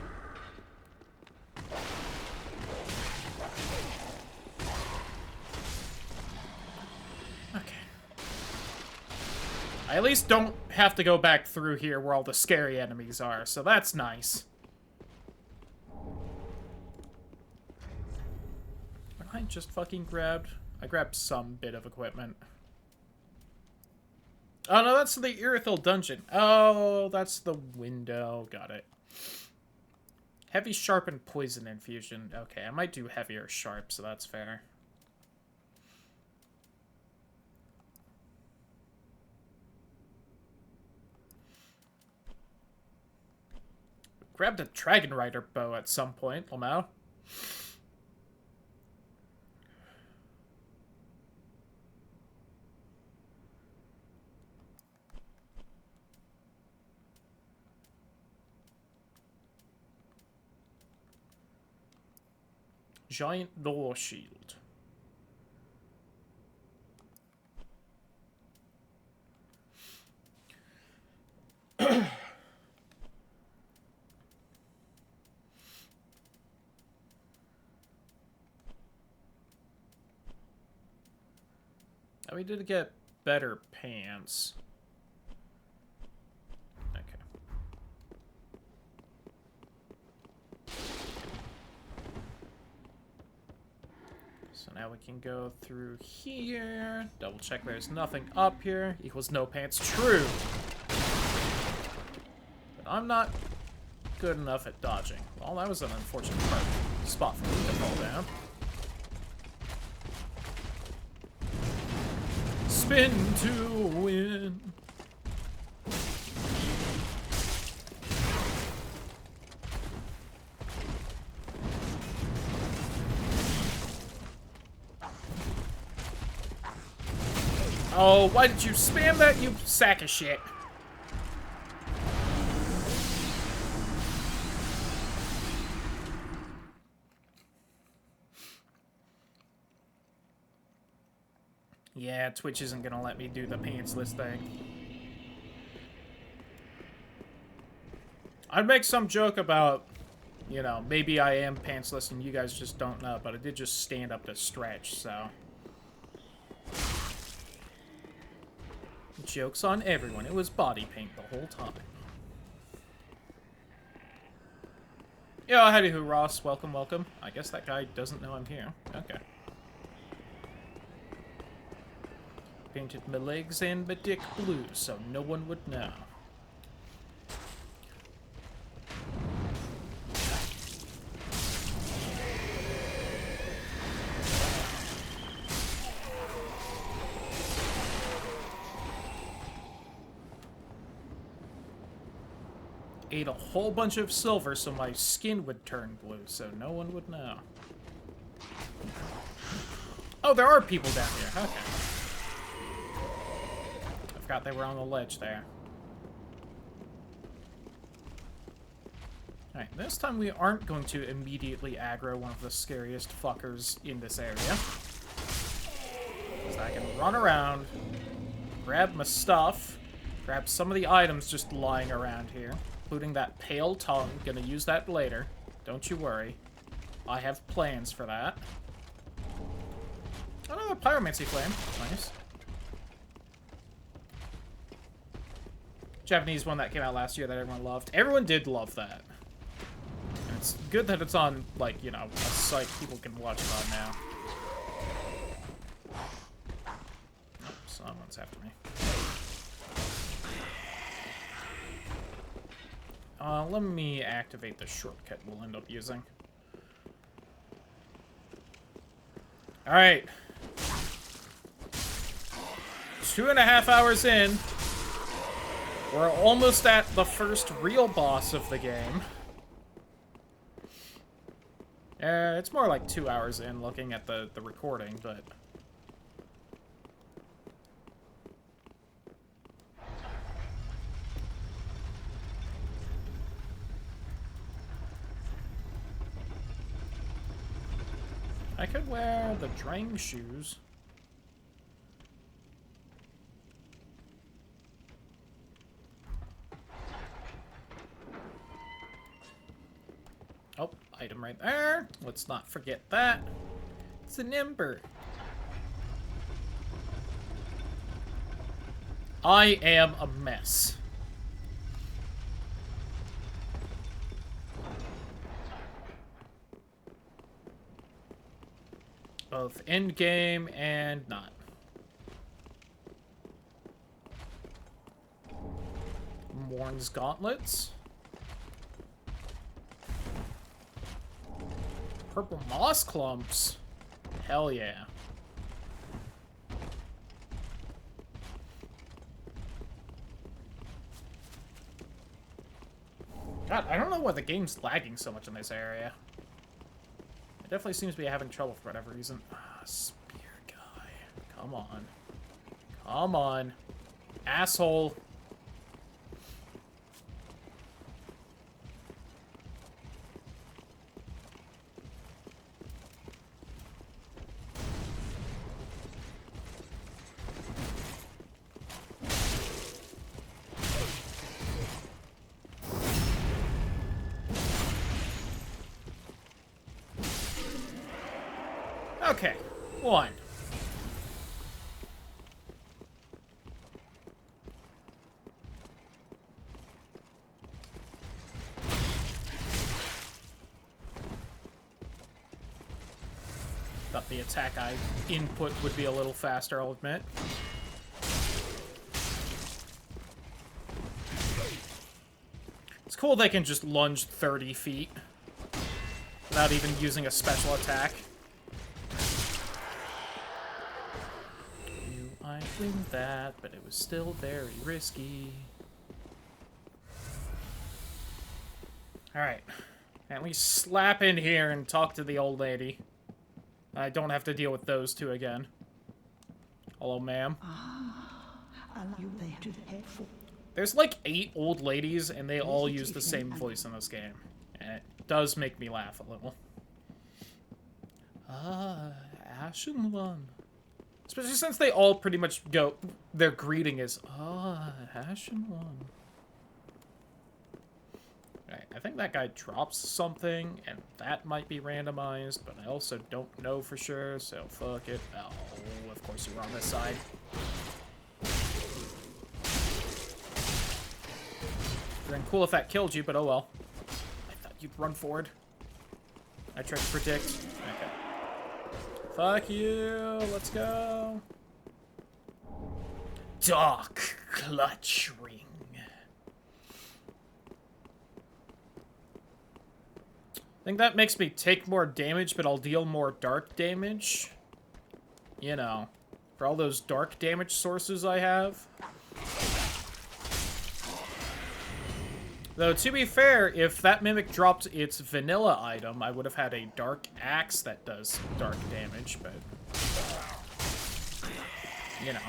I at least don't have to go back through here where all the scary enemies are, so that's nice. What I just fucking grabbed? I grabbed some bit of equipment. Oh no, that's the Irithil dungeon. Oh, that's the window. Got it. Heavy, sharp, and poison infusion. Okay, I might do heavier sharp, so that's fair. Grabbed a Dragon Rider bow at some point, Lamau. Giant door shield. We did get better pants. Okay. So now we can go through here. Double check there's nothing up here. Equals no pants. True. But I'm not good enough at dodging. Well, that was an unfortunate part. spot for me to fall down. Spin to win. Oh, why did you spam that, you sack of shit? Yeah, Twitch isn't gonna let me do the pantsless thing. I'd make some joke about, you know, maybe I am pantsless and you guys just don't know, but I did just stand up to stretch, so... Joke's on everyone. It was body paint the whole time. Yo, howdy ho, Ross. Welcome, welcome. I guess that guy doesn't know I'm here. Okay. Painted my legs and my dick blue so no one would know. Ate a whole bunch of silver so my skin would turn blue, so no one would know. Oh, there are people down here. Okay. I forgot they were on the ledge there. Alright, this time we aren't going to immediately aggro one of the scariest fuckers in this area. So I can run around, grab my stuff, grab some of the items just lying around here. Including that pale tongue. Gonna use that later. Don't you worry. I have plans for that. Another pyromancy flame. Nice. Japanese one that came out last year that everyone loved. Everyone did love that. And it's good that it's on, like, you know, a site people can watch it on now. Oh, someone's after me. Let me activate the shortcut we'll end up using. Alright. 2.5 hours in. We're almost at the first real boss of the game. It's more like 2 hours in looking at the recording, but... I could wear the Drang shoes. Oh, item right there. Let's not forget that. It's an ember. I am a mess. Both in-game and not. Morn's gauntlets. Purple moss clumps. Hell yeah. God, I don't know why the game's lagging so much in this area. It definitely seems to be having trouble for whatever reason. Ah, spear guy. Come on. Come on. Asshole. Okay, one. Thought the attack I input would be a little faster, I'll admit. It's cool they can just lunge 30 feet. without even using a special attack. Knew I'd win that, but it was still very risky. Alright. At least slap in here and talk to the old lady. I don't have to deal with those two again. Hello, ma'am. There's like 8 old ladies, and they all use the same voice in this game. And it does make me laugh a little. Ashen One. Especially since they all pretty much go, their greeting is, Ashen One. Right, I think that guy drops something, and that might be randomized, but I also don't know for sure, so fuck it. Oh, of course you were on this side. Would have been cool if that killed you, but oh well. I thought you'd run forward. I tried to predict. Okay. Fuck you, let's go. Dark Clutch Ring. I think that makes me take more damage, but I'll deal more dark damage. You know, for all those dark damage sources I have. Though, to be fair, if that Mimic dropped its vanilla item, I would have had a dark axe that does dark damage, but... You know.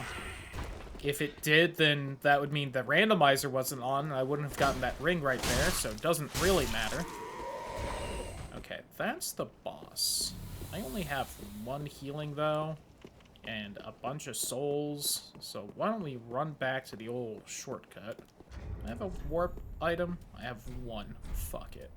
If it did, then that would mean the randomizer wasn't on, and I wouldn't have gotten that ring right there, so it doesn't really matter. Okay, that's the boss. I only have 1 healing, though, and a bunch of souls, so why don't we run back to the old shortcut. I have a warp item. I have 1. Fuck it.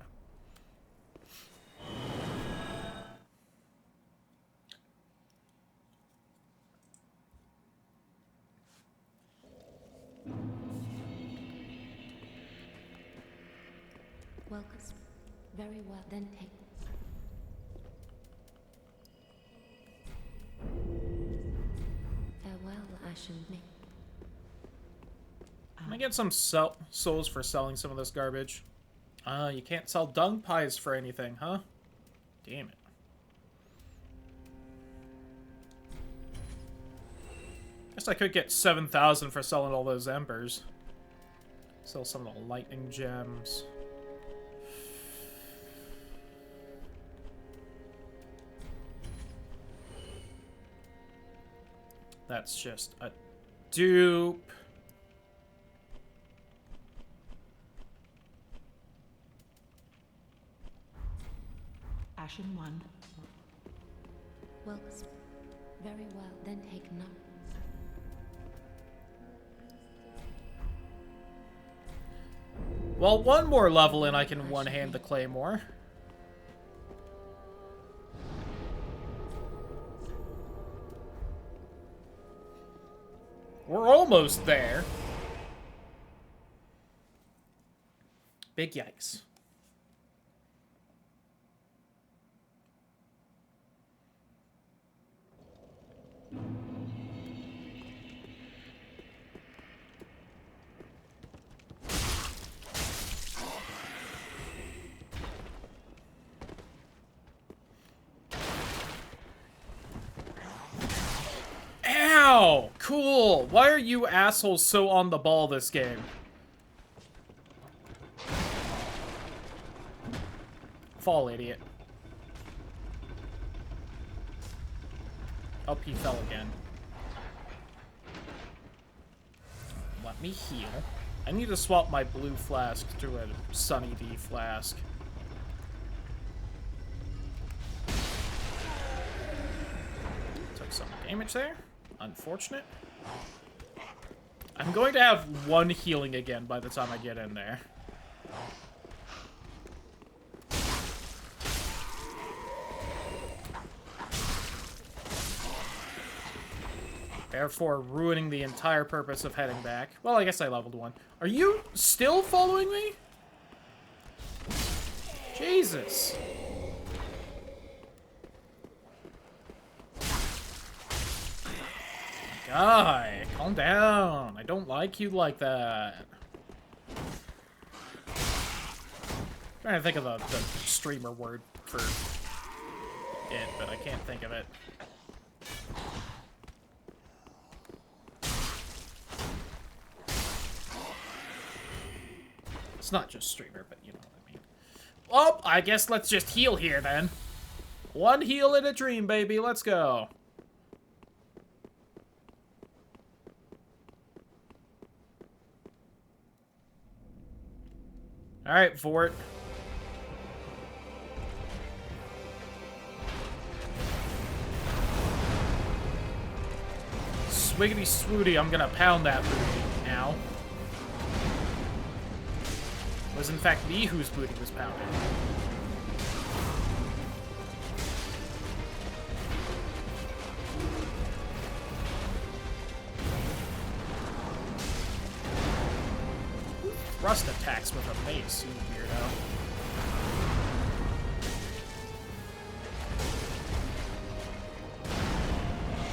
Welcome. Very well, then take. Farewell, Ashen Me. Can I get some souls for selling some of this garbage? You can't sell dung pies for anything, huh? Damn it. Guess I could get 7,000 for selling all those embers. Sell some of the lightning gems. That's just a dupe. Ashen One. Welcome. Very well, then take none. Well, 1 more level and I can one-hand the claymore. We're almost there. Big yikes. Ow! Cool! Why are you assholes so on the ball this game? Fall, idiot. Oh, he fell again. Let me heal. I need to swap my blue flask to a Sunny D flask. Took some damage there. Unfortunate. I'm going to have 1 healing again by the time I get in there. Therefore, ruining the entire purpose of heading back. Well, I guess I leveled 1. Are you still following me? Jesus. Guy, calm down. I don't like you like that. Trying to think of the streamer word for it, but I can't think of it. It's not just streamer, but you know what I mean. Well, I guess let's just heal here, then. One heal in a dream, baby. Let's go. Alright, Fort. Swiggity swooty, I'm gonna pound that booty now. It was in fact me whose booty was pounded. Thrust attacks with a mace, you weirdo.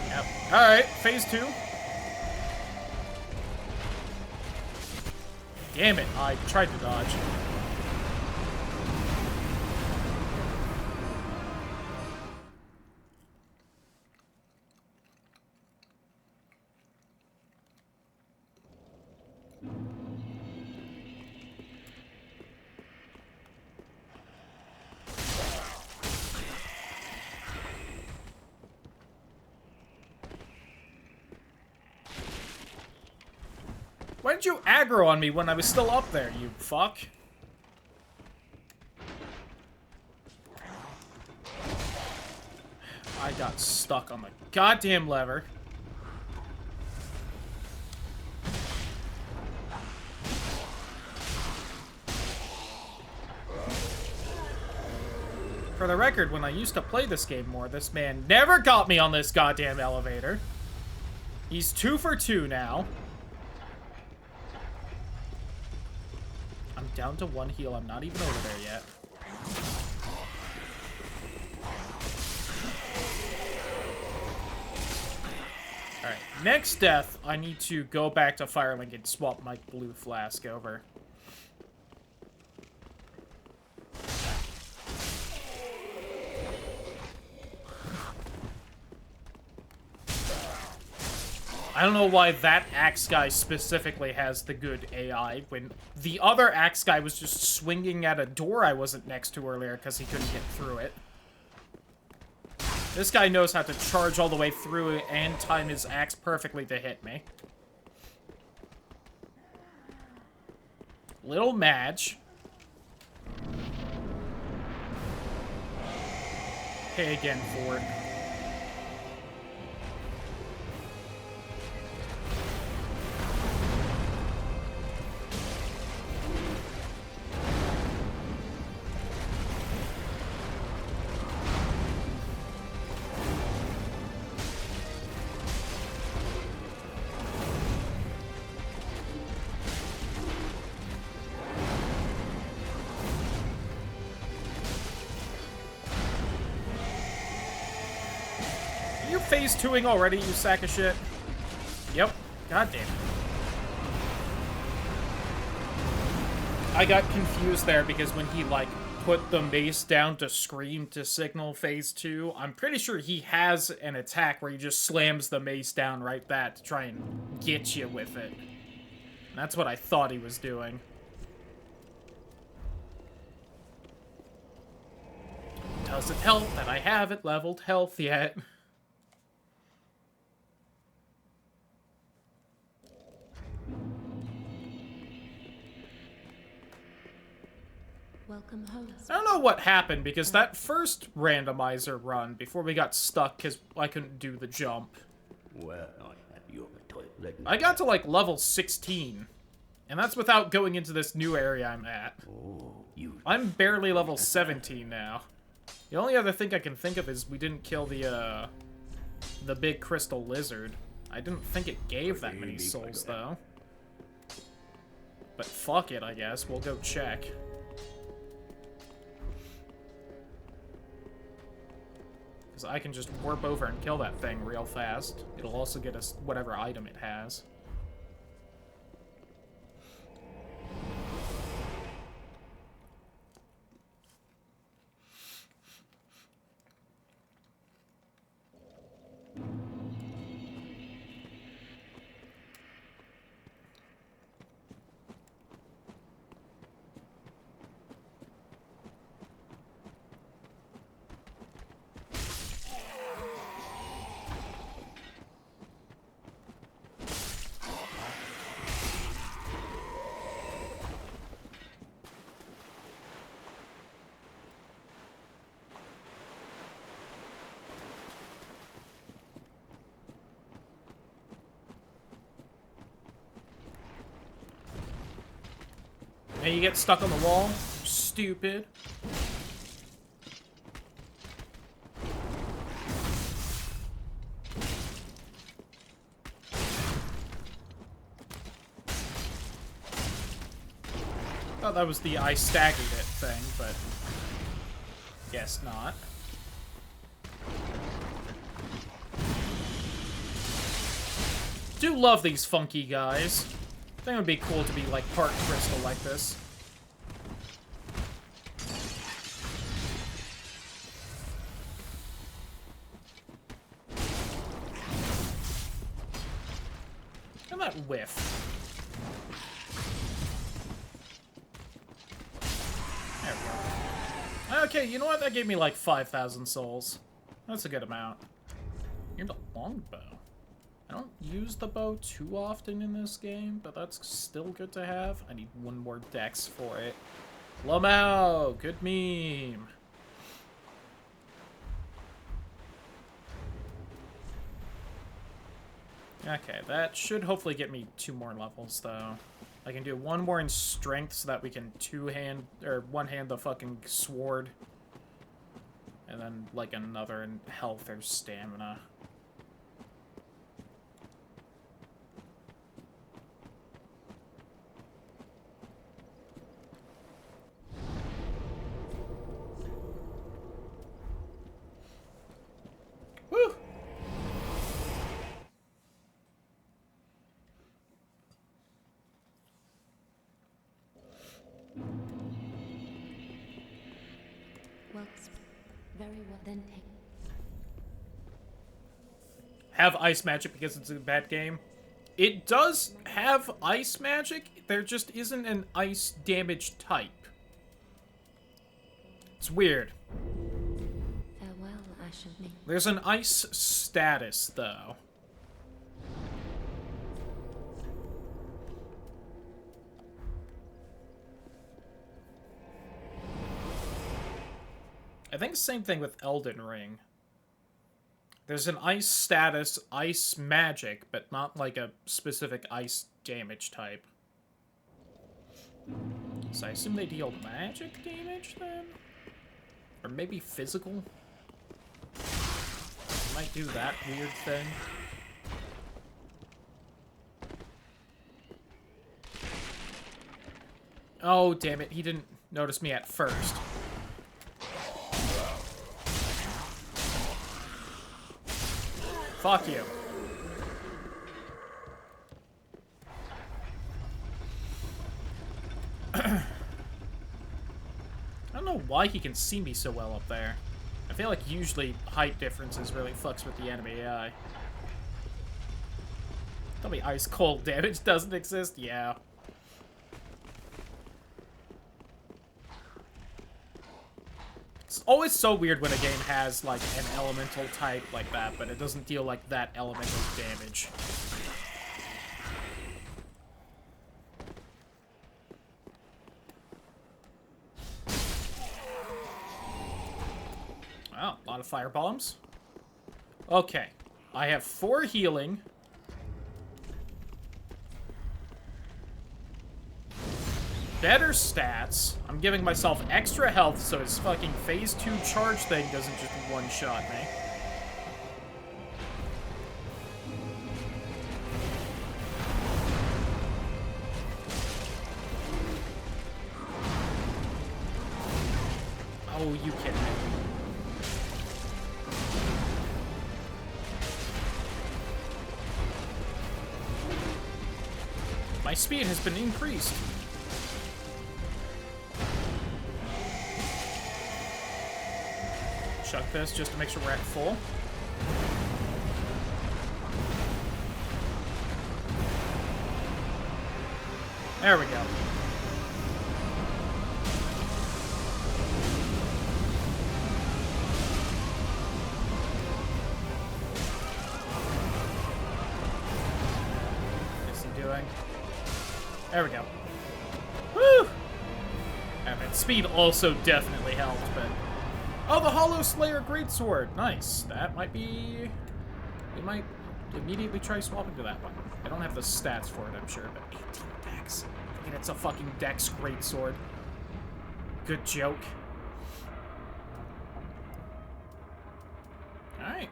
Yep. Alright, phase 2. Damn it, I tried to dodge. Why did you aggro on me when I was still up there, you fuck? I got stuck on the goddamn lever. For the record, when I used to play this game more, this man never got me on this goddamn elevator. He's 2 for 2 now. I'm down to 1 heal. I'm not even over there yet. Alright, next death, I need to go back to Firelink and swap my blue flask over. I don't know why that axe guy specifically has the good AI, when the other axe guy was just swinging at a door I wasn't next to earlier because he couldn't get through it. This guy knows how to charge all the way through it and time his axe perfectly to hit me. Little Madge. Hey again, Ford. Phase 2ing already, you sack of shit. Yep. God damn it. I got confused there because when he, like, put the mace down to scream to signal phase 2, I'm pretty sure he has an attack where he just slams the mace down right that to try and get you with it. And that's what I thought he was doing. Does it help that I haven't leveled health yet? Welcome home. I don't know what happened, because that first randomizer run, before we got stuck because I couldn't do the jump, I got to, like, level 16. And that's without going into this new area I'm at. I'm barely level 17 now. The only other thing I can think of is we didn't kill the big crystal lizard. I didn't think it gave that many souls, though. But fuck it, I guess. We'll go check. I can just warp over and kill that thing real fast. It'll also get us whatever item it has. And you get stuck on the wall. Stupid. Thought that was the I staggered it thing, but guess not. Do love these funky guys. I think it would be cool to be like part crystal like this. And that whiff. There we go. Okay, you know what? That gave me like 5,000 souls. That's a good amount. Here's a longbow. I don't use the bow too often in this game, but that's still good to have. I need one more dex for it. Lamau! Good meme. Okay, that should hopefully get me 2 more levels, though. I can do 1 more in strength so that we can one-hand the fucking sword. And then, like, another in health or stamina. Woo! Well, very well. Then take. Have ice magic because it's a bad game. It does have ice magic, there just isn't an ice damage type. It's weird. Farewell, Ashen Maiden. There's an ice status, though. I think same thing with Elden Ring. There's an ice status, ice magic, but not like a specific ice damage type. So I assume they deal magic damage then? Or maybe physical? Might do that weird thing. Oh, damn it. He didn't notice me at first. Fuck you. I don't know why he can see me so well up there. I feel like usually height differences really fucks with the enemy AI. Tell me ice cold damage doesn't exist? Yeah. It's always so weird when a game has, like, an elemental type like that, but it doesn't deal, like, that elemental damage. Wow, a lot of fire bombs. Okay. I have 4 healing. Better stats. I'm giving myself extra health so his fucking phase 2 charge thing doesn't just one-shot me. Oh, you kidding me. My speed has been increased. Chuck this just to make sure we're at full. There we go. What's he doing? There we go. Woo! And then speed also definitely helped, but... Oh, the Hollow Slayer Greatsword! Nice. That might be... We might immediately try swapping to that one. I don't have the stats for it, I'm sure, but 18 dex. I mean, it's a fucking dex greatsword. Good joke. Alright.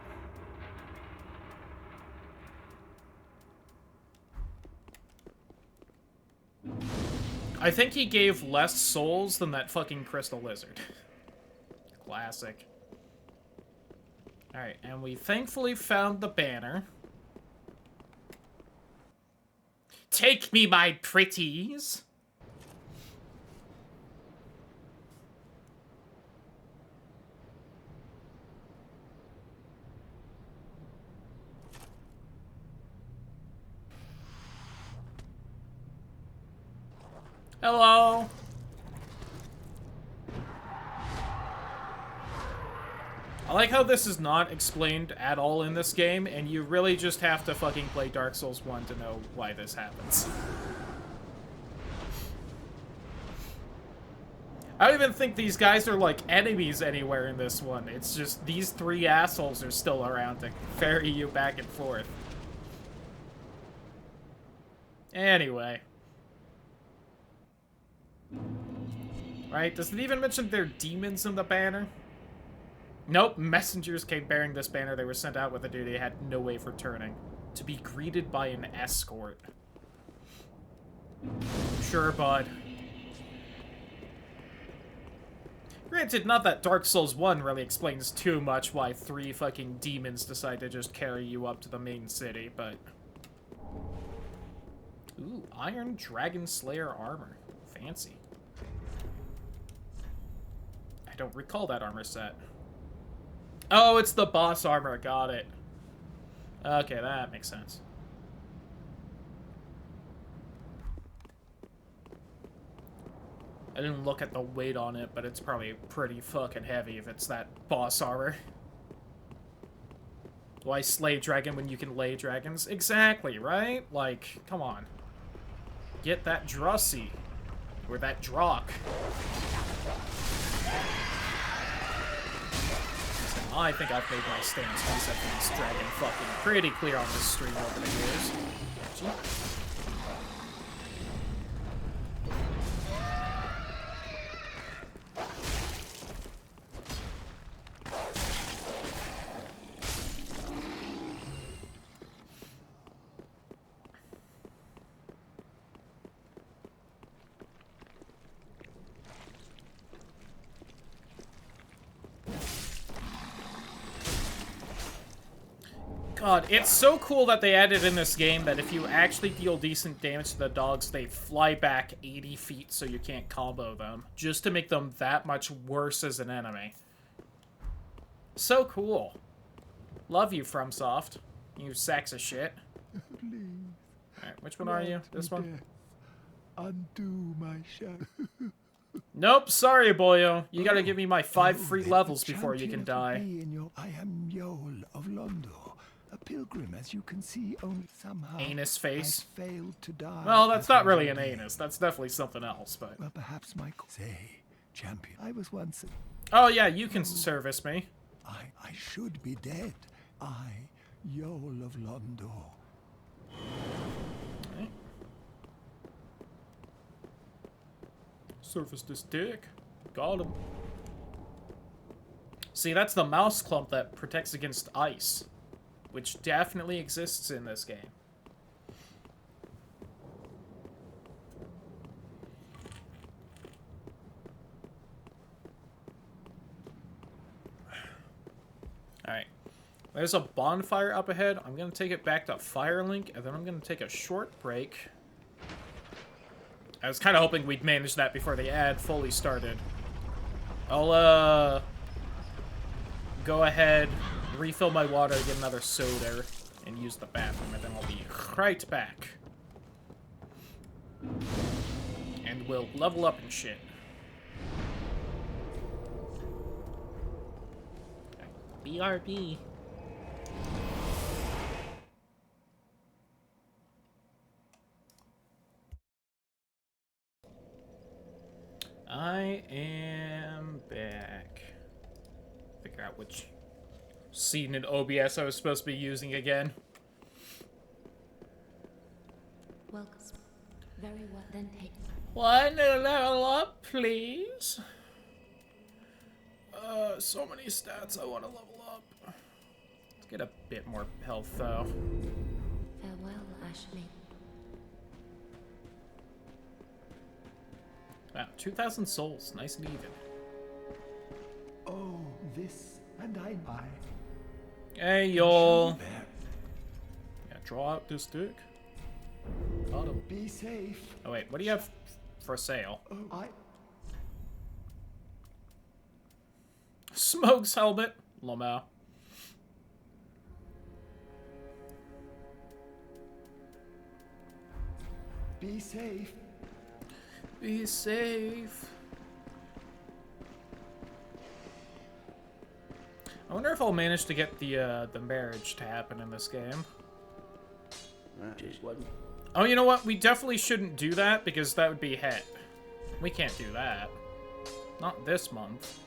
I think he gave less souls than that fucking crystal lizard. Classic. Alright, and we thankfully found the banner. Take me, my pretties! Hello! I like how this is not explained at all in this game, and you really just have to fucking play Dark Souls 1 to know why this happens. I don't even think these guys are, like, enemies anywhere in this one. It's just these three assholes are still around to ferry you back and forth. Anyway. Right, does it even mention there are demons in the banner? Nope, messengers came bearing this banner. They were sent out with a duty they had no way of returning. To be greeted by an escort. Sure, bud. Granted, not that Dark Souls 1 really explains too much why 3 fucking demons decide to just carry you up to the main city, but... Ooh, Iron Dragon Slayer armor. Fancy. I don't recall that armor set. Oh, it's the boss armor. Got it. Okay, that makes sense. I didn't look at the weight on it, but it's probably pretty fucking heavy if it's that boss armor. Why slay dragon when you can lay dragons? Exactly, right? Like, come on. Get that Drussie. Or that Drock. I think I've made my stance vis-a-vis this dragon fucking pretty clear on this stream over the years. Gee. God, it's so cool that they added in this game that if you actually deal decent damage to the dogs, they fly back 80 feet so you can't combo them, just to make them that much worse as an enemy. So cool. Love you, FromSoft. You sacks of shit. Alright, which one are you? This one? Undo my shadow. Nope, sorry, boyo. You gotta give me my 5 free levels before you can die. I am Yol of Londo. A pilgrim, as you can see, only somehow Anus face. I failed to die. Well, that's not really an anus. That's definitely something else, but... Well, perhaps my... Say, champion, I was once... Oh, yeah, you can service me. I should be dead. I, Yol of Londo. Okay. Surface this dick. Got him. See, that's the mouse clump that protects against ice, which definitely exists in this game. Alright. There's a bonfire up ahead. I'm going to take it back to Firelink, and then I'm going to take a short break. I was kind of hoping we'd manage that before the ad fully started. I'll, go ahead, refill my water, get another soda, and use the bathroom, and then I'll be right back. And we'll level up and shit. BRB. I am back. Figure out which scene in OBS I was supposed to be using again. Welcome. Very well, then take. One level up, please. So many stats I want to level up. Let's get a bit more health, though. Farewell, Ashley. Wow, 2,000 souls. Nice and even. Oh, this and I. Hey, y'all. Yeah, draw out this dick. Got him. Be safe. Oh, wait, what do you have for sale? Oh, Smoke's helmet. Lomao. be safe. Be safe. I wonder if I'll manage to get the marriage to happen in this game. Just one. Oh, you know what? We definitely shouldn't do that because that would be het. We can't do that. Not this month.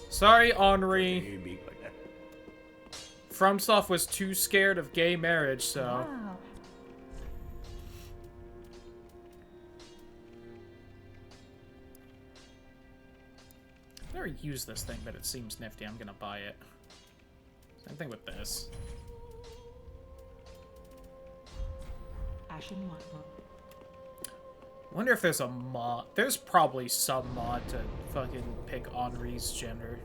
Sorry, Henri. FromSoft was too scared of gay marriage, so... Wow. I've never used this thing, but it seems nifty. I'm gonna buy it. Same thing with this. Ashen what? Wonder if there's a mod. There's probably some mod to fucking pick Henri's gender.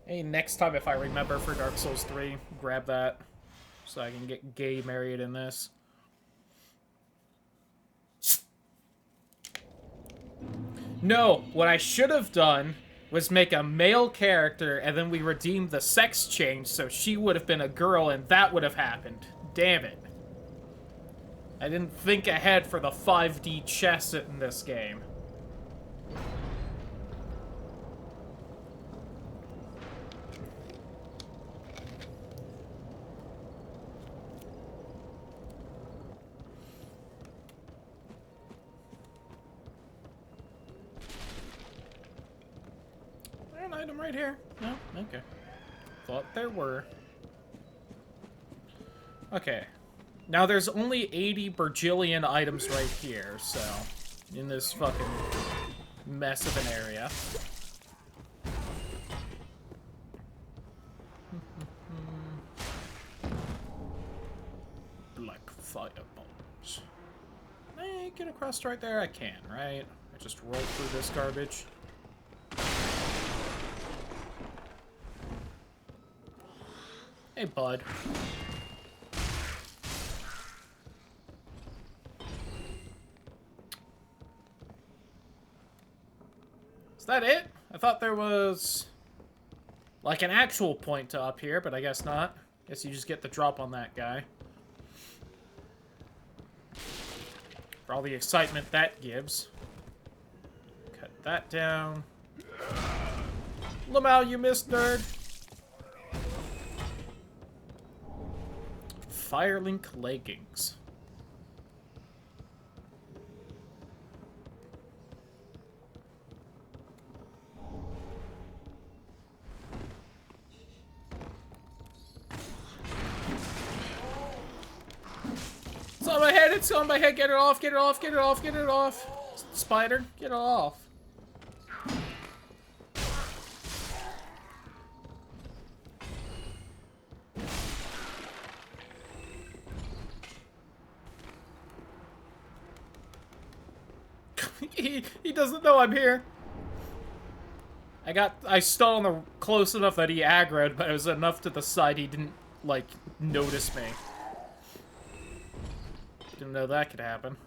Hey, next time if I remember for Dark Souls 3, grab that. So I can get gay married in this. No, what I should have done was make a male character and then we redeemed the sex change so she would have been a girl and that would have happened. Damn it. I didn't think ahead for the 5D chess in this game. There's an item right here. No? Okay. Thought there were. Okay. Now there's only 80 Bergillion items right here, so... in this fucking mess of an area. Black fireballs. Can I get across right there? I can, right? I just roll through this garbage. Hey, bud. Is that it? I thought there was like an actual point to up here, but I guess not. Guess you just get the drop on that guy. For all the excitement that gives. Cut that down. Lamau, you missed, nerd. Firelink leggings. It's on my head, it's on my head, get it off, get it off, get it off, get it off. Spider, get it off. he doesn't know I'm here. I stole him close enough that he aggroed, but it was enough to the side he didn't, like, notice me. Didn't know that could happen.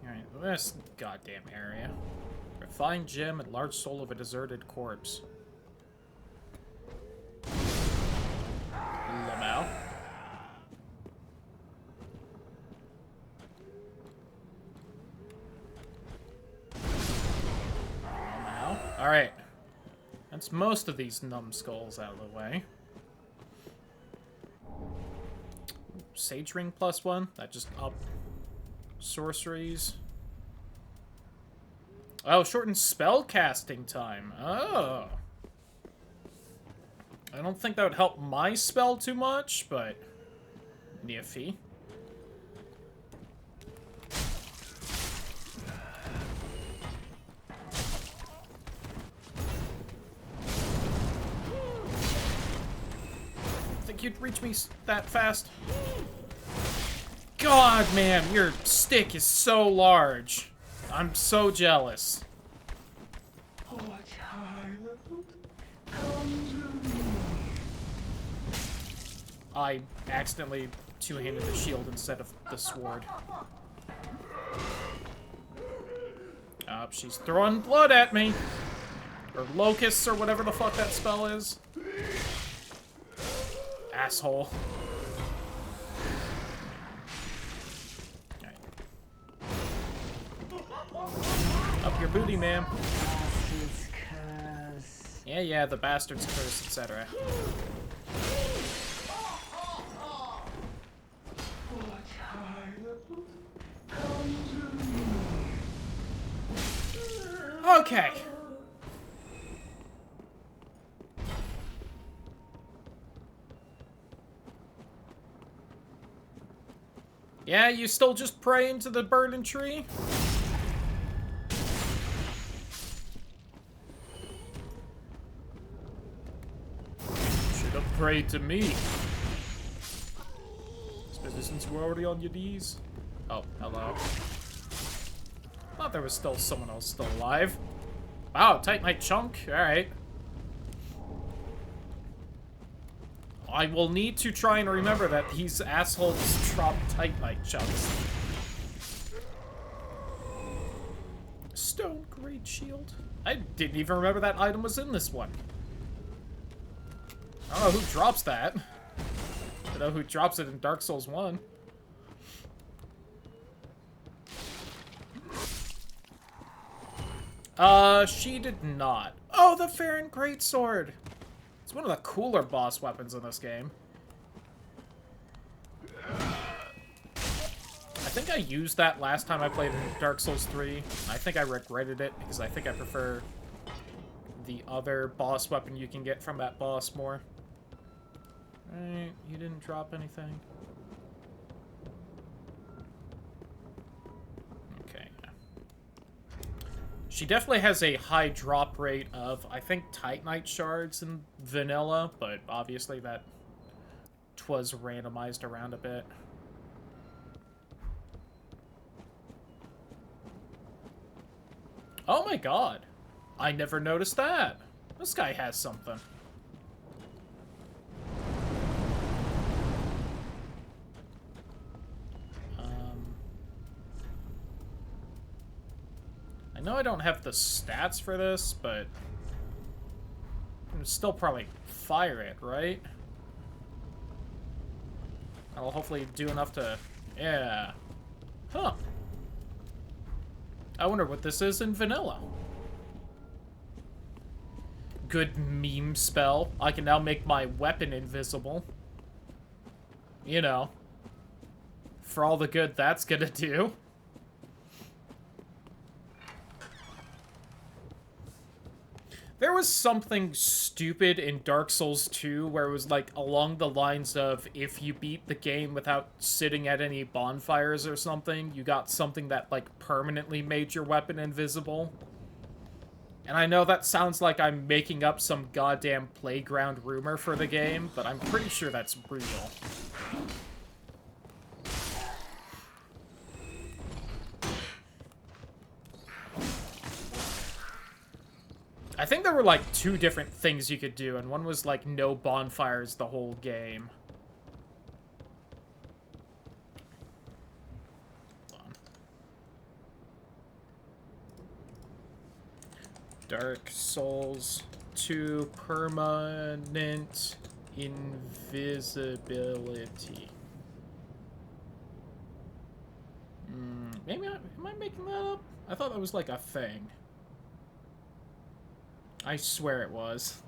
Alright, this goddamn area. Refined gem and large soul of a deserted corpse. Lamau. Lamau. Alright. That's most of these numbskulls out of the way. Sage ring +1. That just up sorceries. Oh, shortened spell casting time. Oh. I don't think that would help my spell too much, but... Niffy. Think you'd reach me that fast? God, man, your stick is so large. I'm so jealous. I accidentally two-handed the shield instead of the sword. She's throwing blood at me. Or locusts, or whatever the fuck that spell is. Asshole. Right. Up your booty, ma'am. Yeah, the bastard's curse, etc. Okay. Yeah, you still just pray into the burning tree? Should have prayed to me. Especially since we're already on your knees. Oh, hello. Thought there was still someone else still alive. Wow, Titanite chunk. Alright. I will need to try and remember that these assholes drop Titanite chunks. Stone Great Shield. I didn't even remember that item was in this one. I don't know who drops that. I know who drops it in Dark Souls 1. She did not. Oh, the Farron Greatsword! It's one of the cooler boss weapons in this game. I think I used that last time I played in Dark Souls 3. I think I regretted it, because I think I prefer the other boss weapon you can get from that boss more. Right, you didn't drop anything. Okay. She definitely has a high drop rate of, I think, Titanite shards in vanilla, but obviously that was randomized around a bit. Oh my god. I never noticed that. This guy has something. I know I don't have the stats for this, but I can still probably fire it, right? I'll hopefully do enough to... Yeah. Huh. I wonder what this is in vanilla. Good meme spell. I can now make my weapon invisible. You know. For all the good that's gonna do. There was something stupid in Dark Souls 2 where it was like along the lines of if you beat the game without sitting at any bonfires or something, you got something that like permanently made your weapon invisible. And I know that sounds like I'm making up some goddamn playground rumor for the game, but I'm pretty sure that's real. I think there were, like, 2 different things you could do, and one was, like, no bonfires the whole game. Hold on. Dark Souls 2 permanent invisibility. Maybe am I making that up? I thought that was, like, a thing. I swear it was.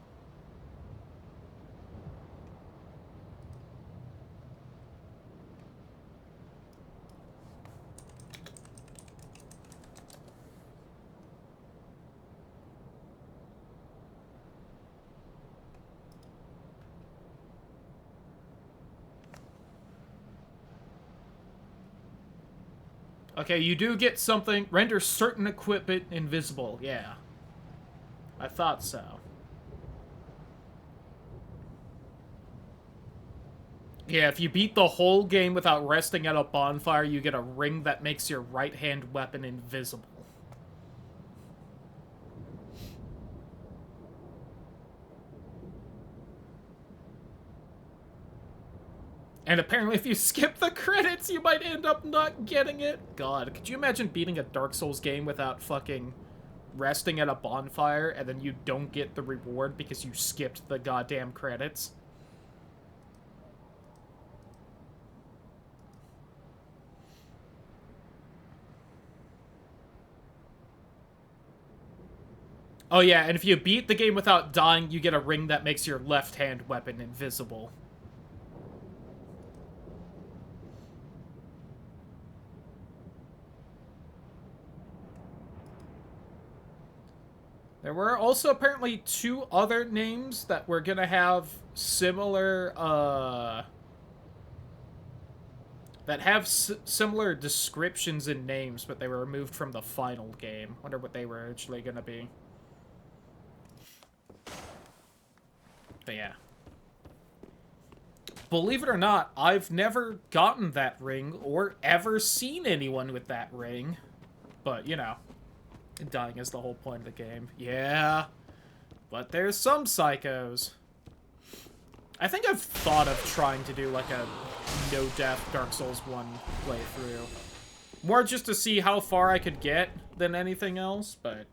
Okay, you do get something. Render certain equipment invisible. Yeah. I thought so. Yeah, if you beat the whole game without resting at a bonfire, you get a ring that makes your right-hand weapon invisible. And apparently if you skip the credits, you might end up not getting it. God, could you imagine beating a Dark Souls game without fucking resting at a bonfire, and then you don't get the reward because you skipped the goddamn credits? Oh yeah, and if you beat the game without dying, you get a ring that makes your left-hand weapon invisible. There were also apparently 2 other names that were gonna have similar, that have similar descriptions and names, but they were removed from the final game. Wonder what they were originally gonna be. But yeah. Believe it or not, I've never gotten that ring or ever seen anyone with that ring. But, you know, dying is the whole point of the game. Yeah, but there's some psychos. I think I've thought of trying to do, like, a no-death Dark Souls 1 playthrough. More just to see how far I could get than anything else, but...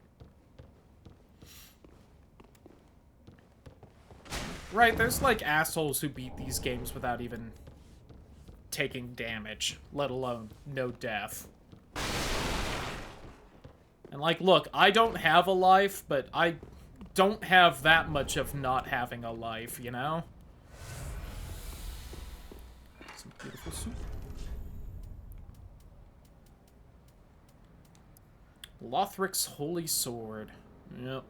Right, there's, like, assholes who beat these games without even taking damage, let alone no death. And, like, look, I don't have a life, but I don't have that much of not having a life, you know? Some beautiful soup. Lothric's Holy Sword. Yep.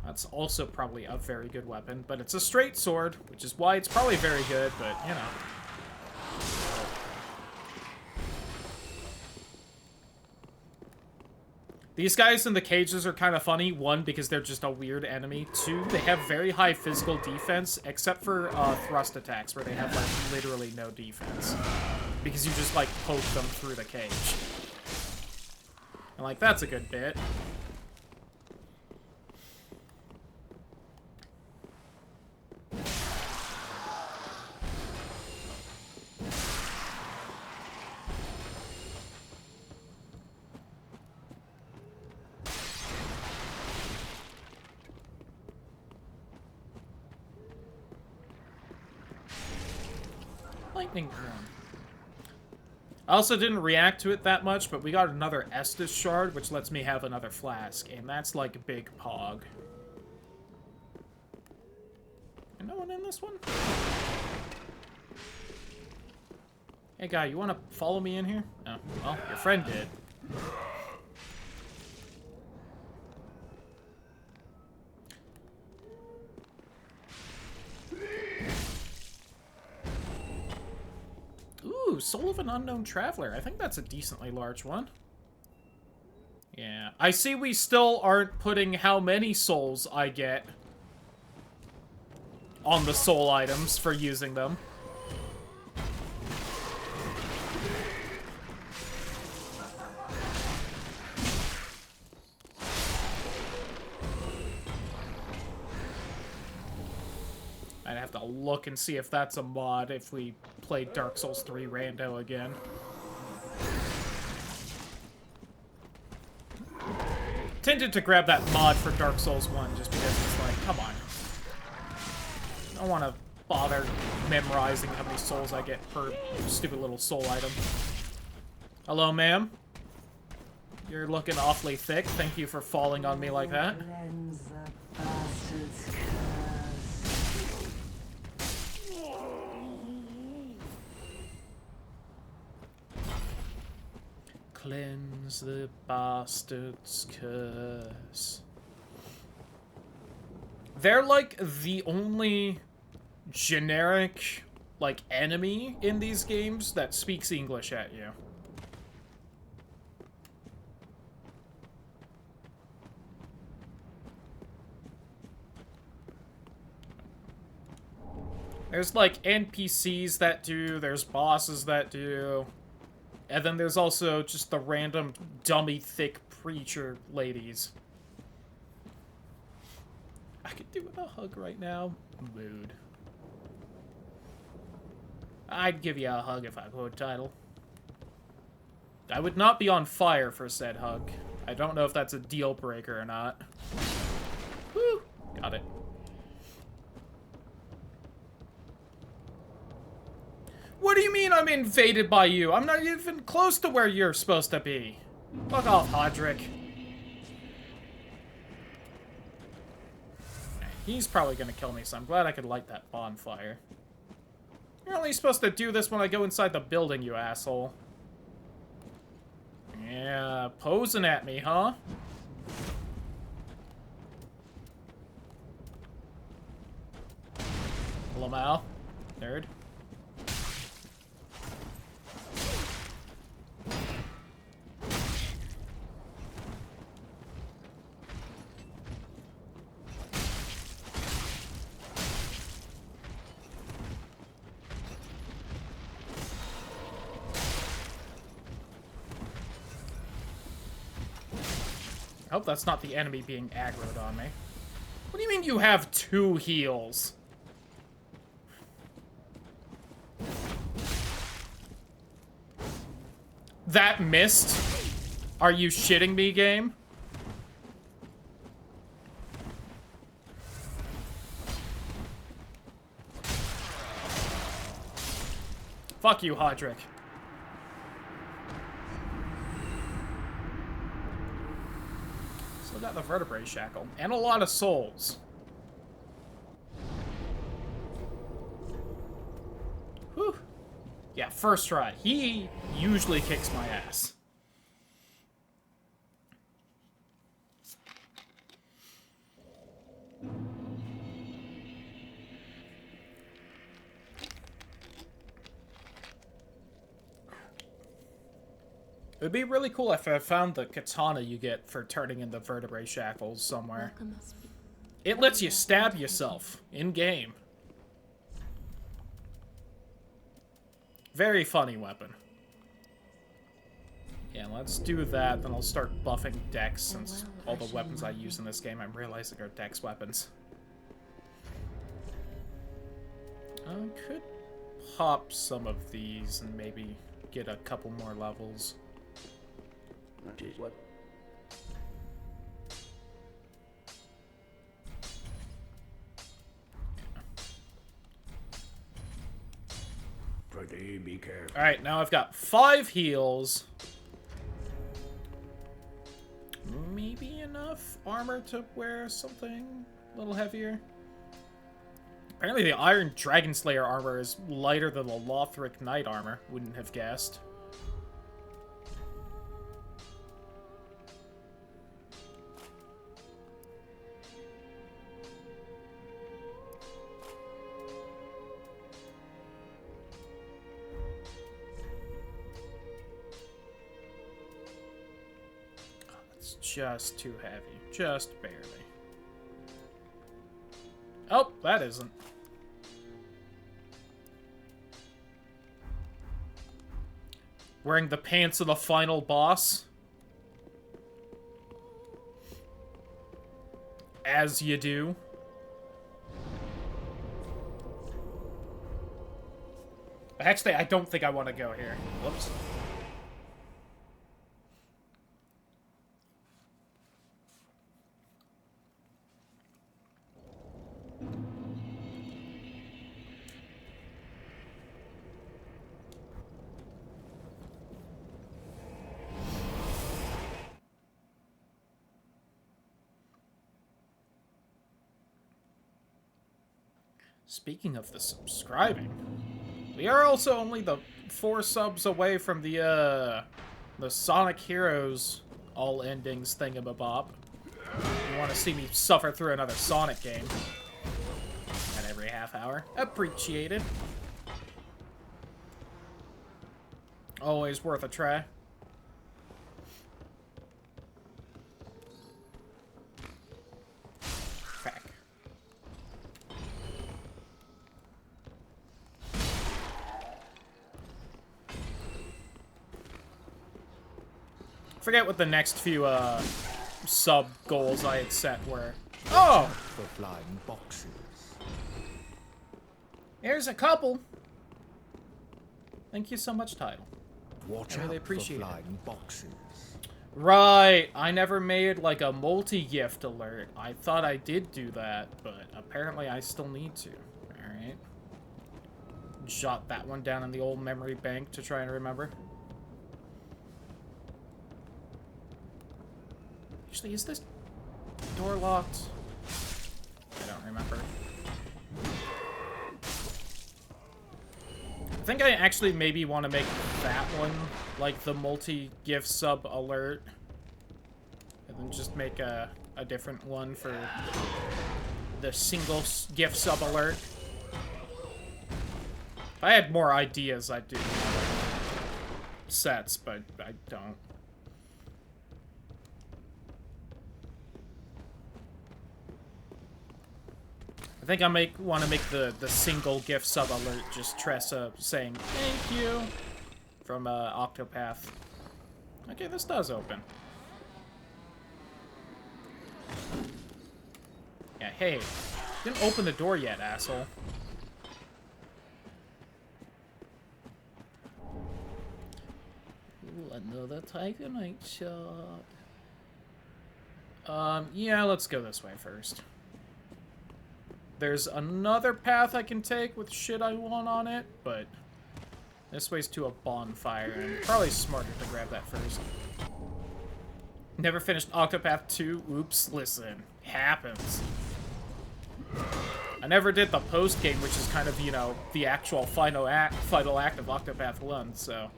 That's also probably a very good weapon, but it's a straight sword, which is why it's probably very good, but, you know. These guys in the cages are kind of funny. 1, because they're just a weird enemy. 2, they have very high physical defense, except for thrust attacks, where they have, like, literally no defense. Because you just, like, poke them through the cage. And, like, that's a good bit. Lightning Rune. I also didn't react to it that much, but we got another Estus Shard, which lets me have another flask, and that's like big pog. And no one in this one? Hey guy, you wanna follow me in here? Oh, well, your friend did. Ooh, Soul of an Unknown Traveler. I think that's a decently large one. Yeah. I see we still aren't putting how many souls I get on the soul items for using them. I'd have to look and see if that's a mod if we play Dark Souls 3 Rando again. Tended to grab that mod for Dark Souls 1 just because it's like, come on. I don't want to bother memorizing how many souls I get per stupid little soul item. Hello, ma'am. You're looking awfully thick. Thank you for falling on me like that. Cleanse the bastard's curse. They're like the only generic like, enemy in these games that speaks English at you. There's, like, NPCs that do, there's bosses that do, and then there's also just the random dummy thick preacher ladies. I could do with a hug right now. Mood. I'd give you a hug if I could, title. I would not be on fire for said hug. I don't know if that's a deal breaker or not. Woo! Got it. What do you mean I'm invaded by you? I'm not even close to where you're supposed to be. Fuck off, Hodrick. He's probably gonna kill me, so I'm glad I could light that bonfire. You're only supposed to do this when I go inside the building, you asshole. Yeah, posing at me, huh? Lamau. Nerd. I hope that's not the enemy being aggroed on me. What do you mean you have 2 heals? That missed? Are you shitting me, game? Fuck you, Hodrick. Still got the vertebrae shackle. And a lot of souls. Whew. Yeah, first try. He usually kicks my ass. It would be really cool if I found the katana you get for turning into vertebrae shackles somewhere. It lets you stab yourself in-game. Very funny weapon. Yeah, let's do that, then I'll start buffing Dex, since all the weapons I use in this game I'm realizing are Dex weapons. I could pop some of these and maybe get a couple more levels. What? Pretty be careful. Alright, now I've got 5 heals. Maybe enough armor to wear something a little heavier. Apparently the Iron Dragon Slayer armor is lighter than the Lothric Knight armor. Wouldn't have guessed. Just too heavy. Just barely. Oh, that isn't. Wearing the pants of the final boss. As you do. Actually, I don't think I want to go here. Whoops. Speaking of the subscribing, we are also only the 4 subs away from the Sonic Heroes all endings thingamabob. You want to see me suffer through another Sonic game at every half hour? Appreciated. Always worth a try. Fuck. Forget what the next few sub goals I had set were. Oh! For flying boxes. Here's a couple. Thank you so much, Title. Watch I really out appreciate for it. flying boxes. Right, I never made like a multi-gift alert. I thought I did do that, but apparently I still need to. Alright. Jot that one down in the old memory bank to try and remember. Actually, is this door locked? I don't remember. I think I actually maybe want to make that one like the multi-gift sub alert. And then just make a different one for the single gift sub alert. If I had more ideas, I'd do sets, but I don't. I think I want to make the single gift sub alert just Tressa saying thank you from Octopath. Okay, this does open. Yeah, hey, didn't open the door yet, asshole. Ooh, another Titanite shot. Yeah, let's go this way first. There's another path I can take with shit I want on it, but this way's to a bonfire, and probably smarter to grab that first. Never finished Octopath 2? Oops, listen. Happens. I never did the post-game, which is kind of, you know, the actual final act of Octopath 1, so...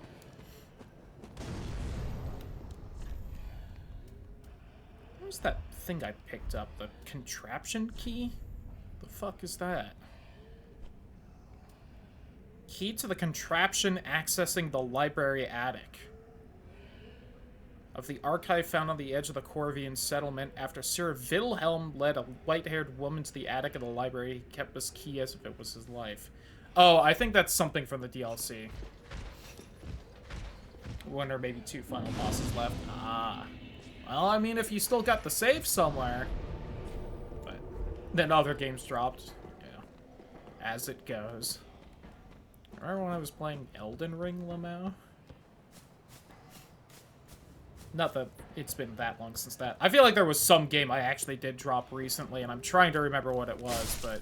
What was that thing I picked up? The contraption key? The fuck is that? Key to the contraption accessing the library attic. Of the archive found on the edge of the Corvian settlement, after Sir Wilhelm led a white-haired woman to the attic of the library, he kept this key as if it was his life. Oh, I think that's something from the DLC. One or maybe two final bosses left. Ah. Well, I mean, if you still got the save somewhere... Then other games dropped. Yeah. As it goes. Remember when I was playing Elden Ring, Lamau? Not that it's been that long since that. I feel like there was some game I actually did drop recently, and I'm trying to remember what it was, but...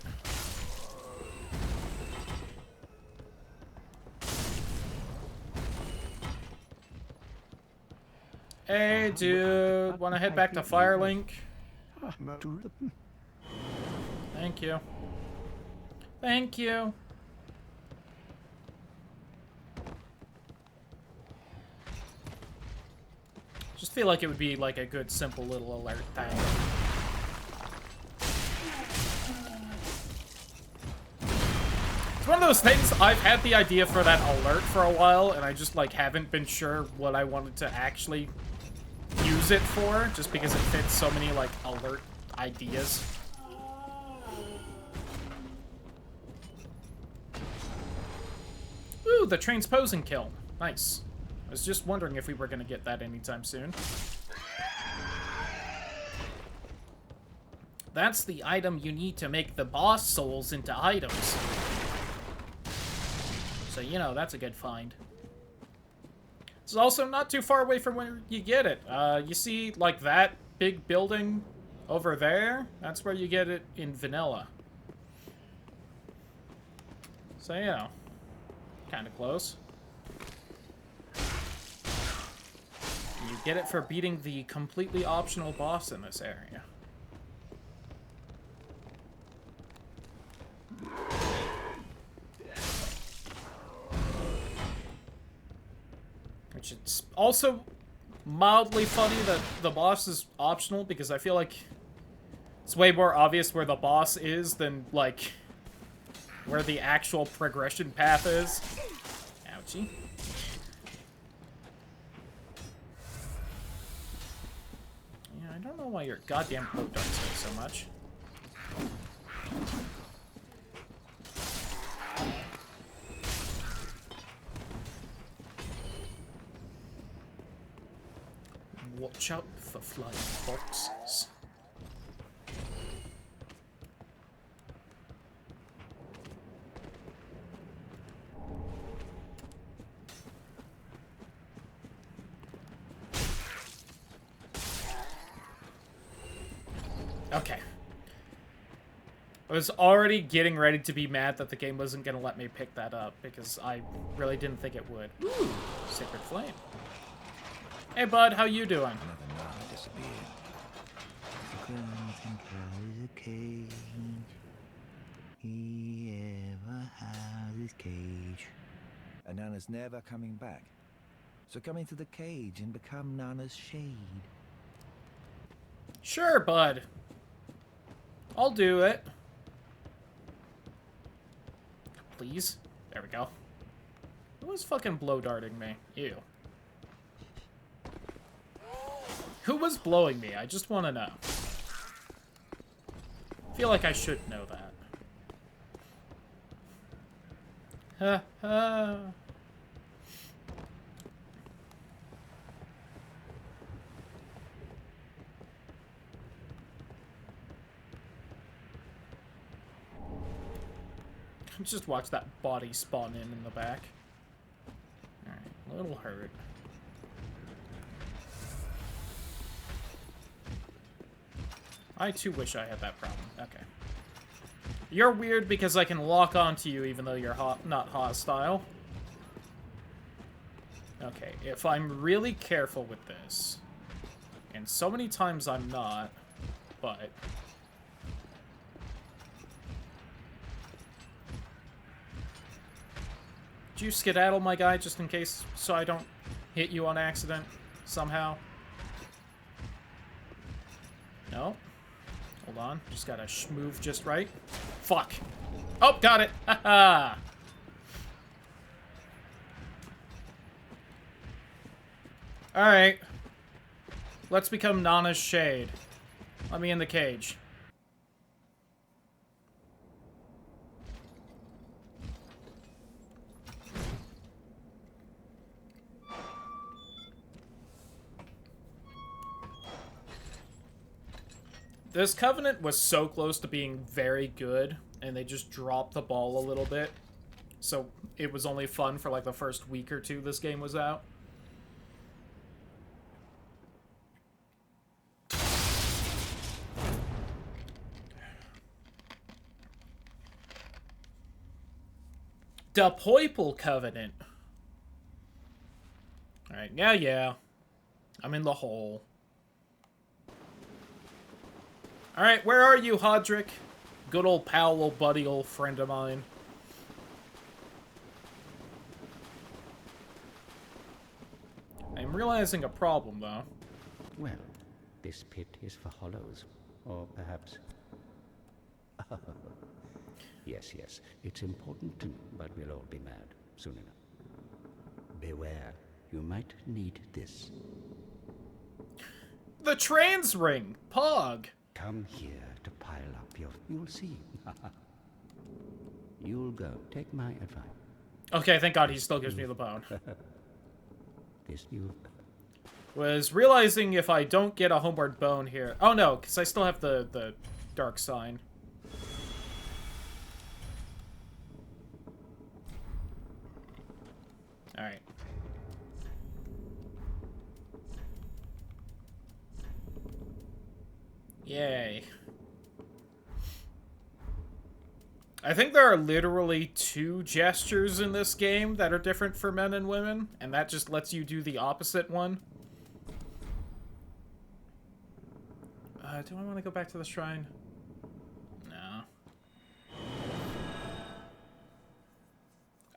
Hey, dude. Wanna head back to Firelink? Thank you. Thank you. Just feel like it would be like a good, simple little alert thing. It's one of those things, I've had the idea for that alert for a while, and I just like haven't been sure what I wanted to actually use it for, just because it fits so many like alert ideas. Ooh, the transposing kiln. Nice. I was just wondering if we were going to get that anytime soon. That's the item you need to make the boss souls into items. So, you know, that's a good find. It's also not too far away from where you get it. You see, like, that big building over there? That's where you get it in vanilla. So, you know. Kind of close. You get it for beating the completely optional boss in this area. Which it's also mildly funny that the boss is optional, because I feel like it's way more obvious where the boss is than, like, where the actual progression path is. Ouchie. don't know why your goddamn boat darts hit so much. Watch out for flying boxes. Okay. I was already getting ready to be mad that the game wasn't going to let me pick that up, because I really didn't think it would. Ooh, Sacred Flame. Hey, bud, how you doing? Another Nana disappeared. Cage. He ever has his cage. And Nana's never coming back. So come into the cage and become Nana's shade. Sure, bud. I'll do it. Please. There we go. Who was fucking blow darting me? Ew. Who was blowing me? I just want to know. I feel like I should know that. Ha ha. Just watch that body spawn in the back. Alright, a little hurt. I too wish I had that problem. Okay. You're weird because I can lock onto you even though you're not hostile. Okay, if I'm really careful with this, and so many times I'm not, but... Do you skedaddle, my guy, just in case, so I don't hit you on accident somehow? No? Hold on. Just gotta move just right. Fuck. Oh, got it! Haha! Alright. Let's become Nana's shade. Let me in the cage. This Covenant was so close to being very good, and they just dropped the ball a little bit. So it was only fun for like the first week or two this game was out. The Poiple Covenant. Alright, yeah. I'm in the hole. Alright, where are you, Hodrick? Good old pal, old buddy, old friend of mine. I'm realizing a problem, though. Well, this pit is for hollows. Or perhaps... Yes, it's important too, but we'll all be mad soon enough. Beware, you might need this. The trans ring! Pog! Come here to pile up your... You'll see. You'll go. Take my advice. Okay, thank God he still gives me the bone. This you... Was realizing if I don't get a homeward bone here... Oh no, because I still have the dark sign. Alright. Yay. I think there are literally 2 gestures in this game that are different for men and women, and that just lets you do the opposite one. Do I want to go back to the shrine? No.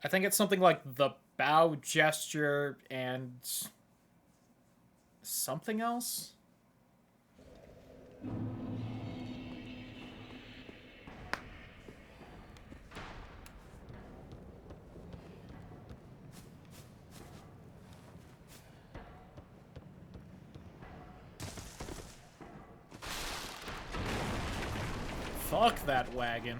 I think it's something like the bow gesture and something else? Fuck that wagon.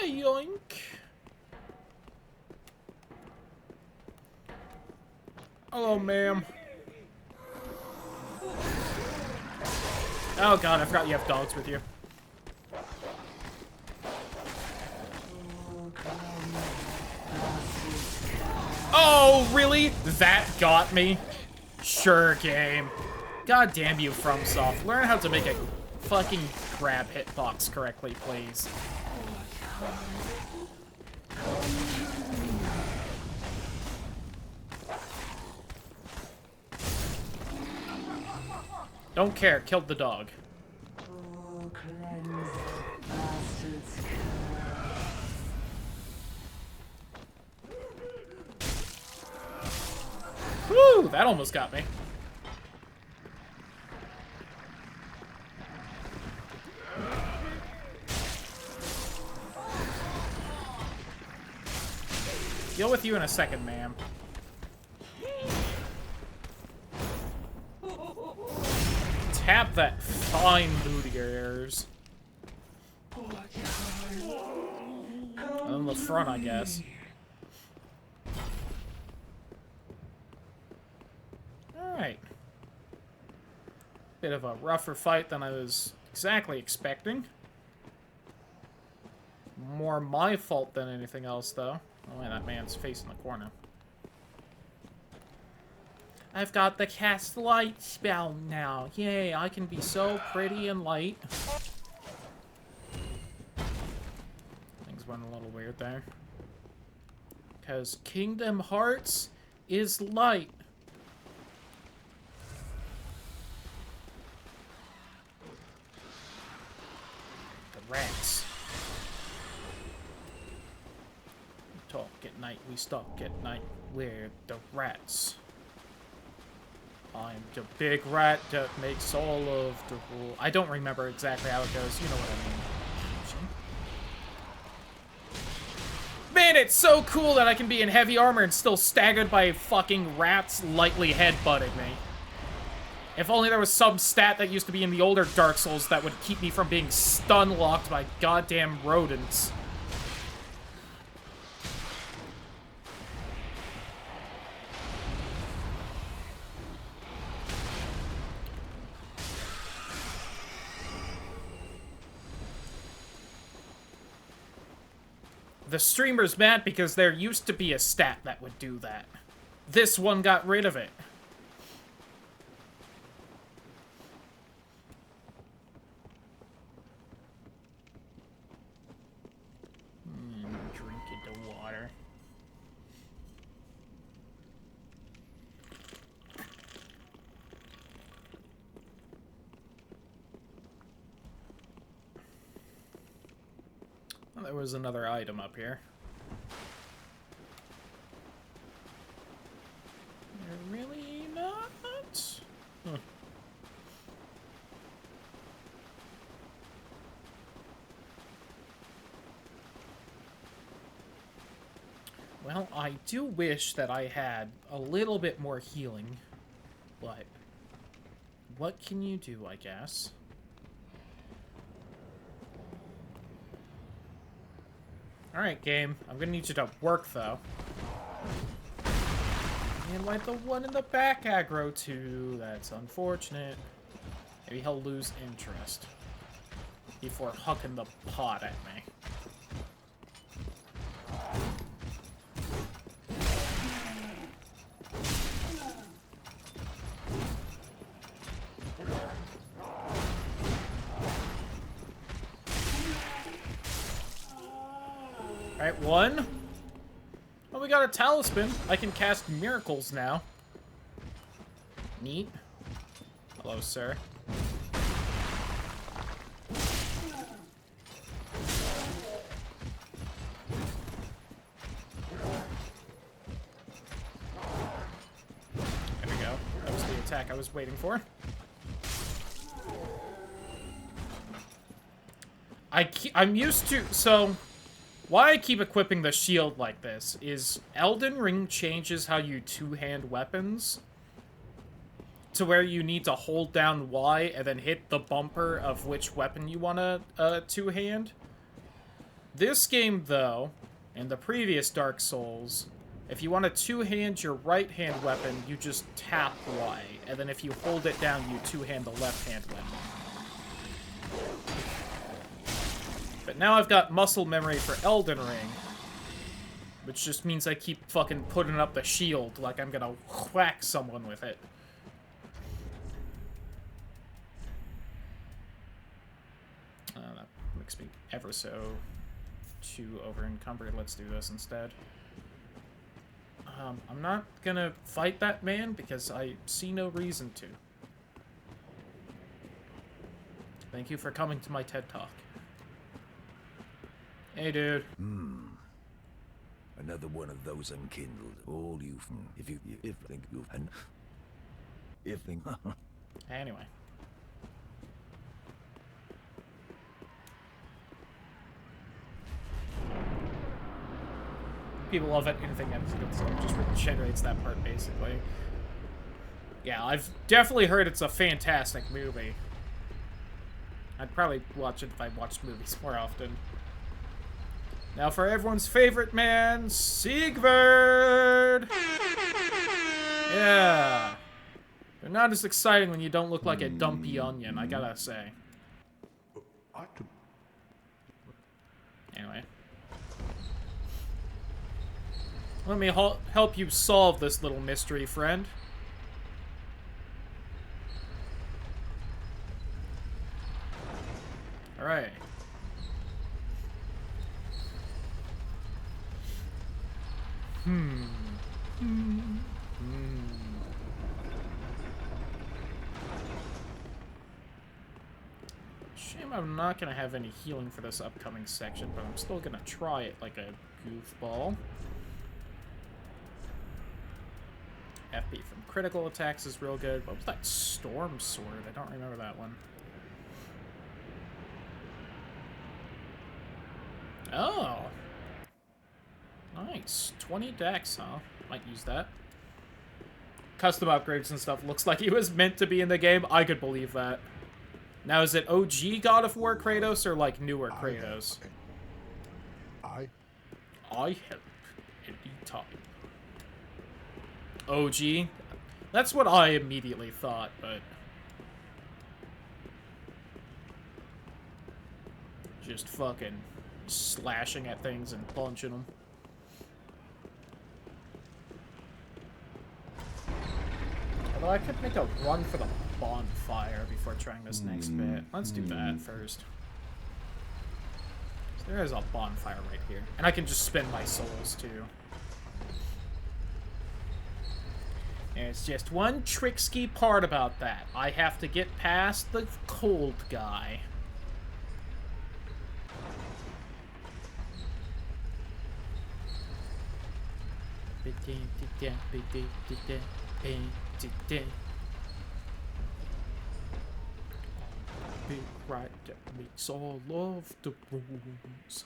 Yoink. Hello, ma'am. Oh god, I forgot you have dogs with you. Oh, really? That got me? Sure, game. God damn you, FromSoft. Learn how to make a fucking grab hitbox correctly, please. Don't care, killed the dog. Woo! That almost got me. Deal with you in a second, ma'am. Tap that fine booty of yours. On the front, I guess. Alright. Bit of a rougher fight than I was exactly expecting. More my fault than anything else, though. Oh, man, that man's facing the corner. I've got the cast light spell now. Yay, I can be so pretty and light. Things went a little weird there. Because Kingdom Hearts is light. The rats. We talk at night, we stalk at night. We're the rats. I'm the big rat that makes all of the rule. I don't remember exactly how it goes. You know what I mean. Man, it's so cool that I can be in heavy armor and still staggered by fucking rats lightly headbutting me. If only there was some stat that used to be in the older Dark Souls that would keep me from being stun-locked by goddamn rodents. The streamer's mad because there used to be a stat that would do that. This one got rid of it. Drinking the water. Well, there was another item up here. You're really not? Huh. Well, I do wish that I had a little bit more healing, but what can you do, I guess? Alright, game. I'm gonna need you to work, though. And like the one in the back aggro, too. That's unfortunate. Maybe he'll lose interest before hucking the pot at me. Alright, one. Oh, we got a talisman. I can cast miracles now. Neat. Hello, sir. There we go. That was the attack I was waiting for. I'm used to... So... Why I keep equipping the shield like this is Elden Ring changes how you two-hand weapons to where you need to hold down Y and then hit the bumper of which weapon you want to two-hand. This game, though, and the previous Dark Souls, if you want to two-hand your right-hand weapon, you just tap Y, and then if you hold it down, you two-hand the left-hand weapon. But now I've got muscle memory for Elden Ring, which just means I keep fucking putting up the shield like I'm gonna whack someone with it. That makes me ever so too over-encumbered. Let's do this instead. I'm not gonna fight that man because I see no reason to. Thank you for coming to my TED Talk. Hey, dude. Another one of those unkindled. All you, if think you, and if think. Anyway. People love it. Anything that just regenerates that part, basically. Yeah, I've definitely heard it's a fantastic movie. I'd probably watch it if I watched movies more often. Now for everyone's favorite man, Siegward! Yeah. They're not as exciting when you don't look like a dumpy onion, I gotta say. Anyway. Let me help you solve this little mystery, friend. Alright. Shame I'm not gonna have any healing for this upcoming section, but I'm still gonna try it like a goofball. FP from critical attacks is real good. What was that storm sword? I don't remember that one. Oh. Nice. 20 dex, huh? Might use that. Custom upgrades and stuff. Looks like he was meant to be in the game. I could believe that. Now, is it OG God of War Kratos or, like, newer Kratos? I help any time. OG? That's what I immediately thought, but... just fucking slashing at things and punching them. Although I could make a run for the bonfire before trying this next bit. Let's do that first. So there is a bonfire right here. And I can just spend my souls, too. There's just one tricksy part about that. I have to get past the cold guy. Big right that makes all of the rules.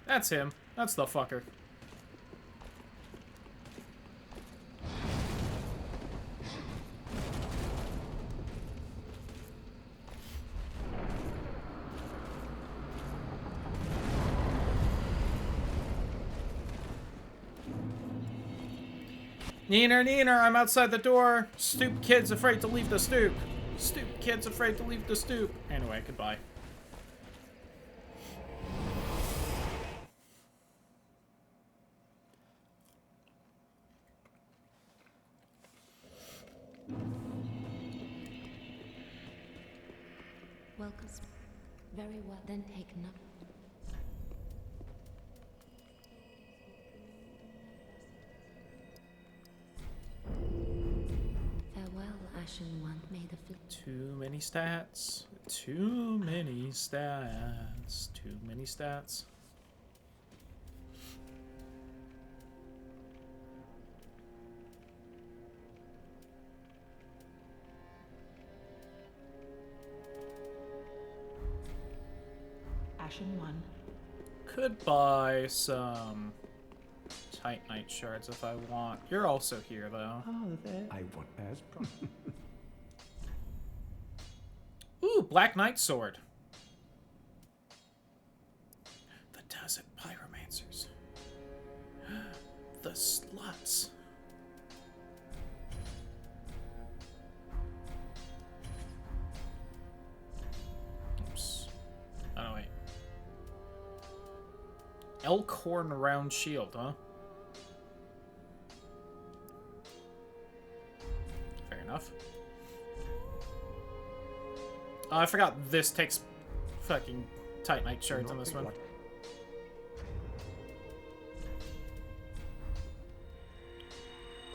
That's him. That's the fucker. Neener, Neener, I'm outside the door. Stoop kid's afraid to leave the stoop. Stoop kid's afraid to leave the stoop. Anyway, goodbye. Welcome. Very well, then taken up. Farewell, Ashen One. May the Too many stats. Too many stats. Too many stats. Ashen One. Could buy some Titanite shards if I want. You're also here, though. Oh, there. I want as promised. Ooh, Black Knight sword. The Desert Pyromancers. The sluts. Oops. Oh, no, wait. Elkhorn round shield, huh? Fair enough. Oh, I forgot this takes fucking Titanite shards on this one.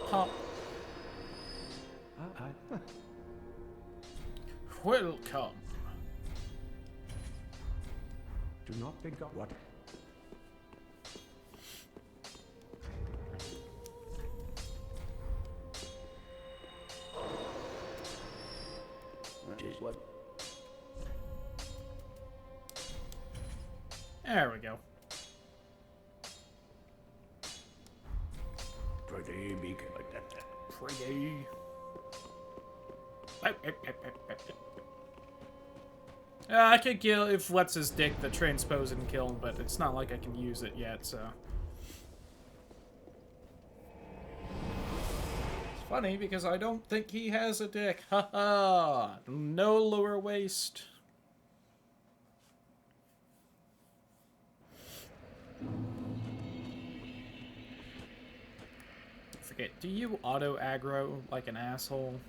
Pop. Welcome. Do not be got what? What? There we go. Pretty big. Pretty. I could kill if what's his dick the transpose and kill, but it's not like I can use it yet, so. It's funny because I don't think he has a dick. Haha. No lower waist. Forget, do you auto aggro like an asshole?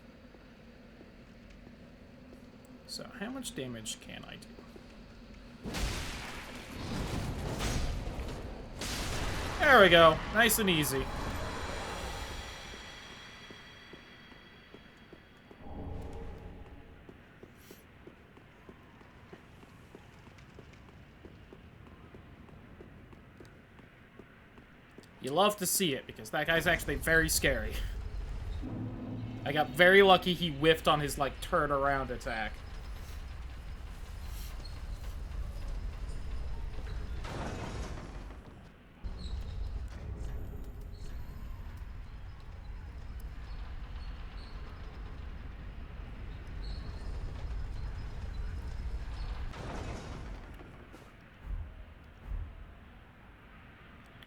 So, how much damage can I do? There we go. Nice and easy. You love to see it, because that guy's actually very scary. I got very lucky he whiffed on his, like, turn around attack.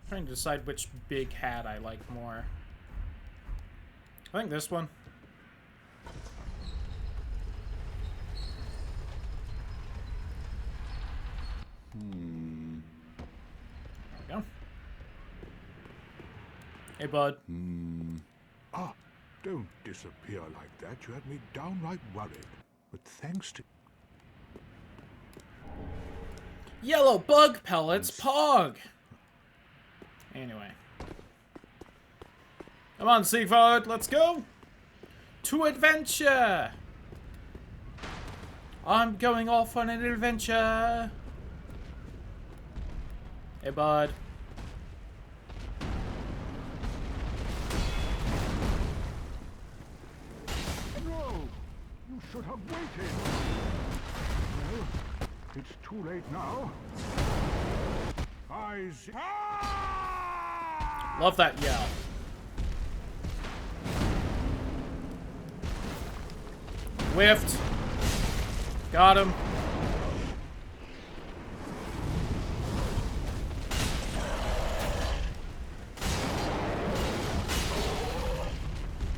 Trying to decide which big hat I like more. I think this one. There we go. Hey, bud. Ah, don't disappear like that. You had me downright worried. But thanks to... Yellow bug pellets, Pog! Anyway. Come on, Sigvard, let's go! To adventure! I'm going off on an adventure! Hey, bud. No! You should have waited! Well, it's too late now. Love that yell. Whiffed. Got him.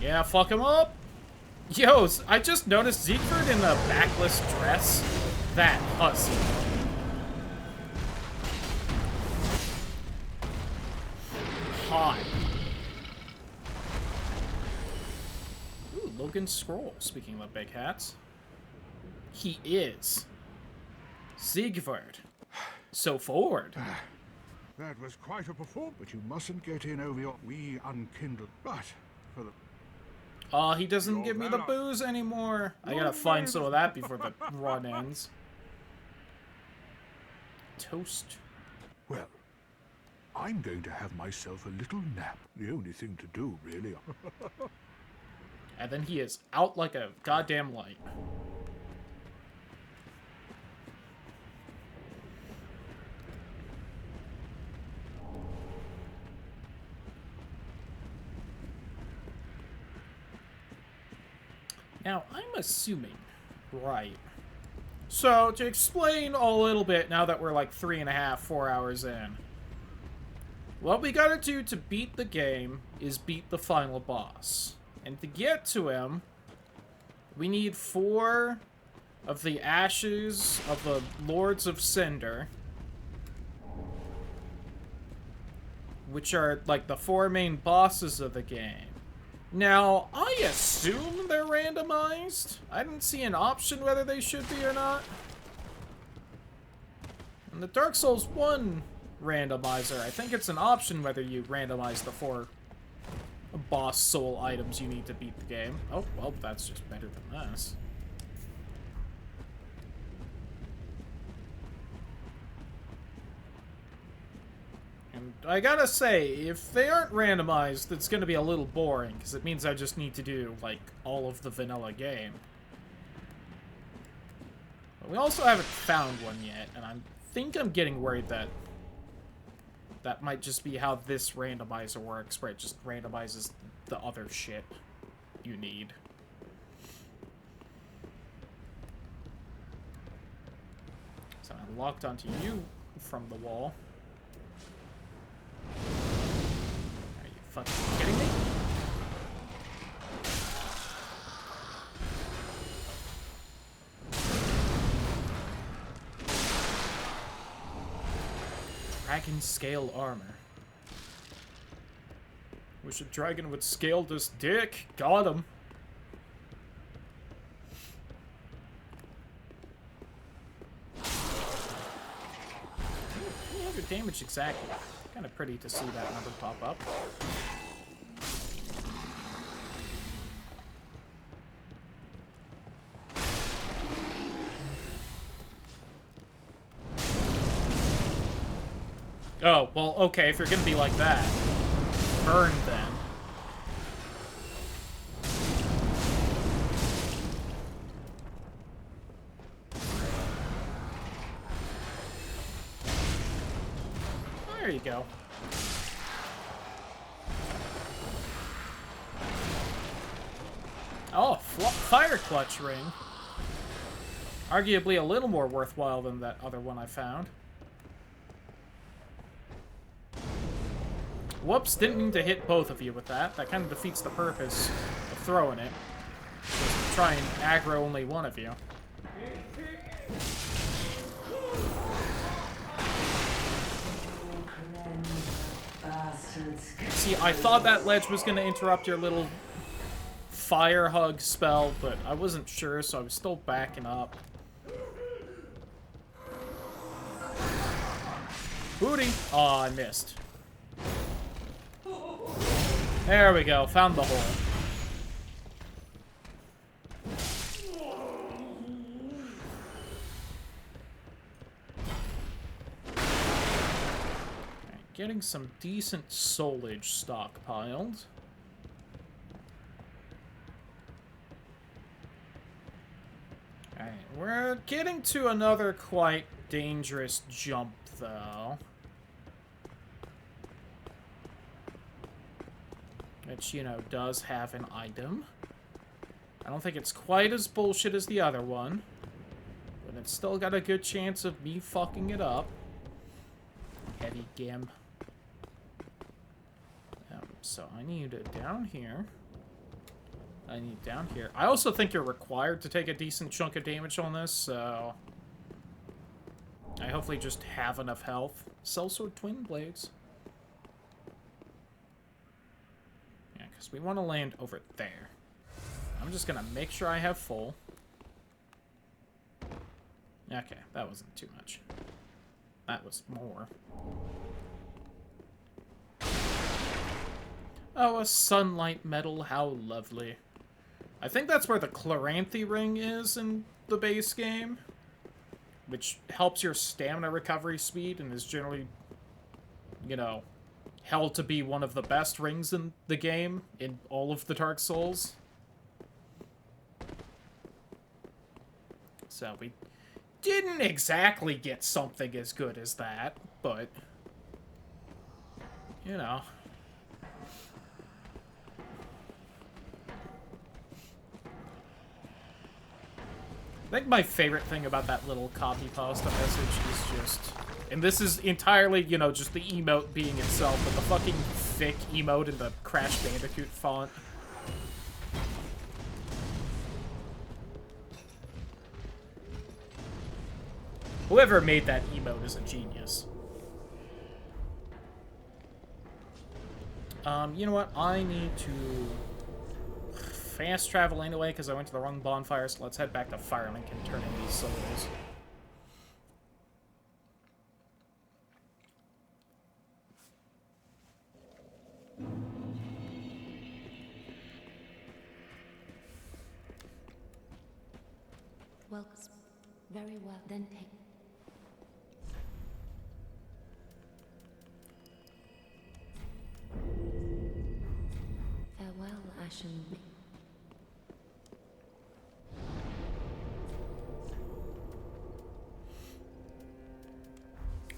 Yeah, fuck him up. Yo, I just noticed Siegfried in the backless dress. That hussy. Hot. Ooh, Logan Scroll, speaking of big hats. He is. Siegfried. So forward. That was quite a performance, but you mustn't get in over your wee unkindled. But for the... Oh, he doesn't give me the booze anymore. I gotta find some of that before the run ends. Toast. Well, I'm going to have myself a little nap. The only thing to do, really. And then he is out like a goddamn light. Now, I'm assuming, right. So, to explain a little bit, now that we're like 3.5, 4 hours in, what we gotta do to beat the game is beat the final boss. And to get to him, we need 4 of the ashes of the Lords of Cinder, which are like the 4 main bosses of the game. Now, I assume they're randomized. I didn't see an option whether they should be or not. In the Dark Souls 1 randomizer, I think it's an option whether you randomize the 4 boss soul items you need to beat the game. Oh, well, that's just better than this. And I gotta say, if they aren't randomized, it's gonna be a little boring, because it means I just need to do, like, all of the vanilla game. But we also haven't found one yet, and I think I'm getting worried that that might just be how this randomizer works, where it just randomizes the other shit you need. So I'm locked onto you from the wall. Are you fucking kidding me? Dragon scale armor. Wish a dragon would scale this dick. Got him. Your damage exactly. Kind of pretty to see that number pop up. Oh, well, okay, if you're gonna be like that, burn then. There you go. Oh, fire clutch ring. Arguably a little more worthwhile than that other one I found. Whoops, didn't mean to hit both of you with that. That kind of defeats the purpose of throwing it. Just to try and aggro only one of you. See, I thought that ledge was going to interrupt your little fire hug spell, but I wasn't sure, so I was still backing up. Booty! Aw, I missed. There we go, found the hole. Alright, getting some decent soulage stockpiled. Alright, we're getting to another quite dangerous jump, though. Which, you know, does have an item. I don't think it's quite as bullshit as the other one. But it's still got a good chance of me fucking it up. Heavy gim. So I need it down here. I need down here. I also think you're required to take a decent chunk of damage on this, so... I hopefully just have enough health. Sellsword Twin Blades. We want to land over there. I'm just gonna make sure I have full. Okay, that wasn't too much. That was more. Oh, a sunlight medal, how lovely. I think that's where the Chloranthy ring is in the base game, which helps your stamina recovery speed and is generally, you know, held to be one of the best rings in the game, in all of the Dark Souls. So we didn't exactly get something as good as that, but, you know. think my favorite thing about that little copy pasta message is just... And this is entirely, you know, just the emote being itself, but the fucking thick emote in the Crash Bandicoot font. Whoever made that emote is a genius. You know what? I need to fast travel anyway, because I went to the wrong bonfire, so let's head back to Firelink and turn in these souls. Well, very well. Then take. Farewell, Ashen.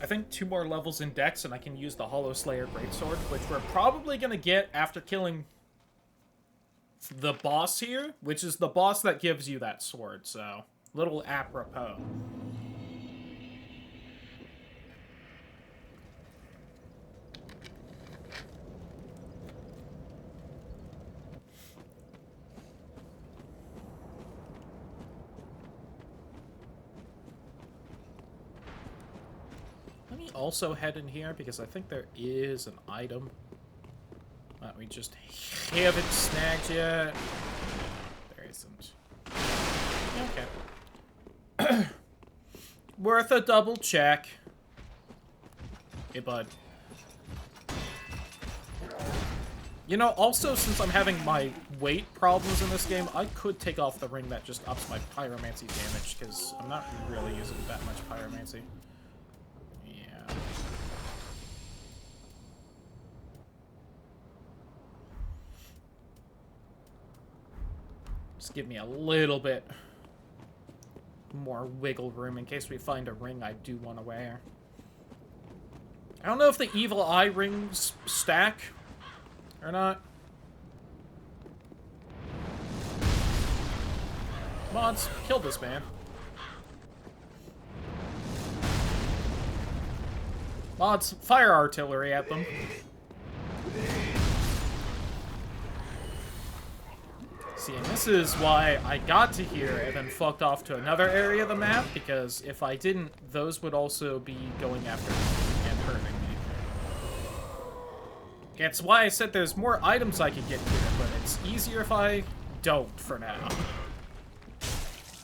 I think 2 more levels in Dex, and I can use the Hollow Slayer Greatsword, which we're probably gonna get after killing the boss here, which is the boss that gives you that sword, so... Little apropos. Let me also head in here, because I think there is an item that we just haven't snagged yet. There isn't. Okay. Worth a double check. Hey, bud. You know, also, since I'm having my weight problems in this game, I could take off the ring that just ups my pyromancy damage, because I'm not really using that much pyromancy. Yeah. Just give me a little bit more wiggle room in case we find a ring I do want to wear. I don't know if the evil eye rings stack or not. Mods, kill this man. Mods, fire artillery at them. See, and this is why I got to here and then fucked off to another area of the map, because if I didn't, those would also be going after me and hurting me. It's why I said there's more items I could get here, but it's easier if I don't for now.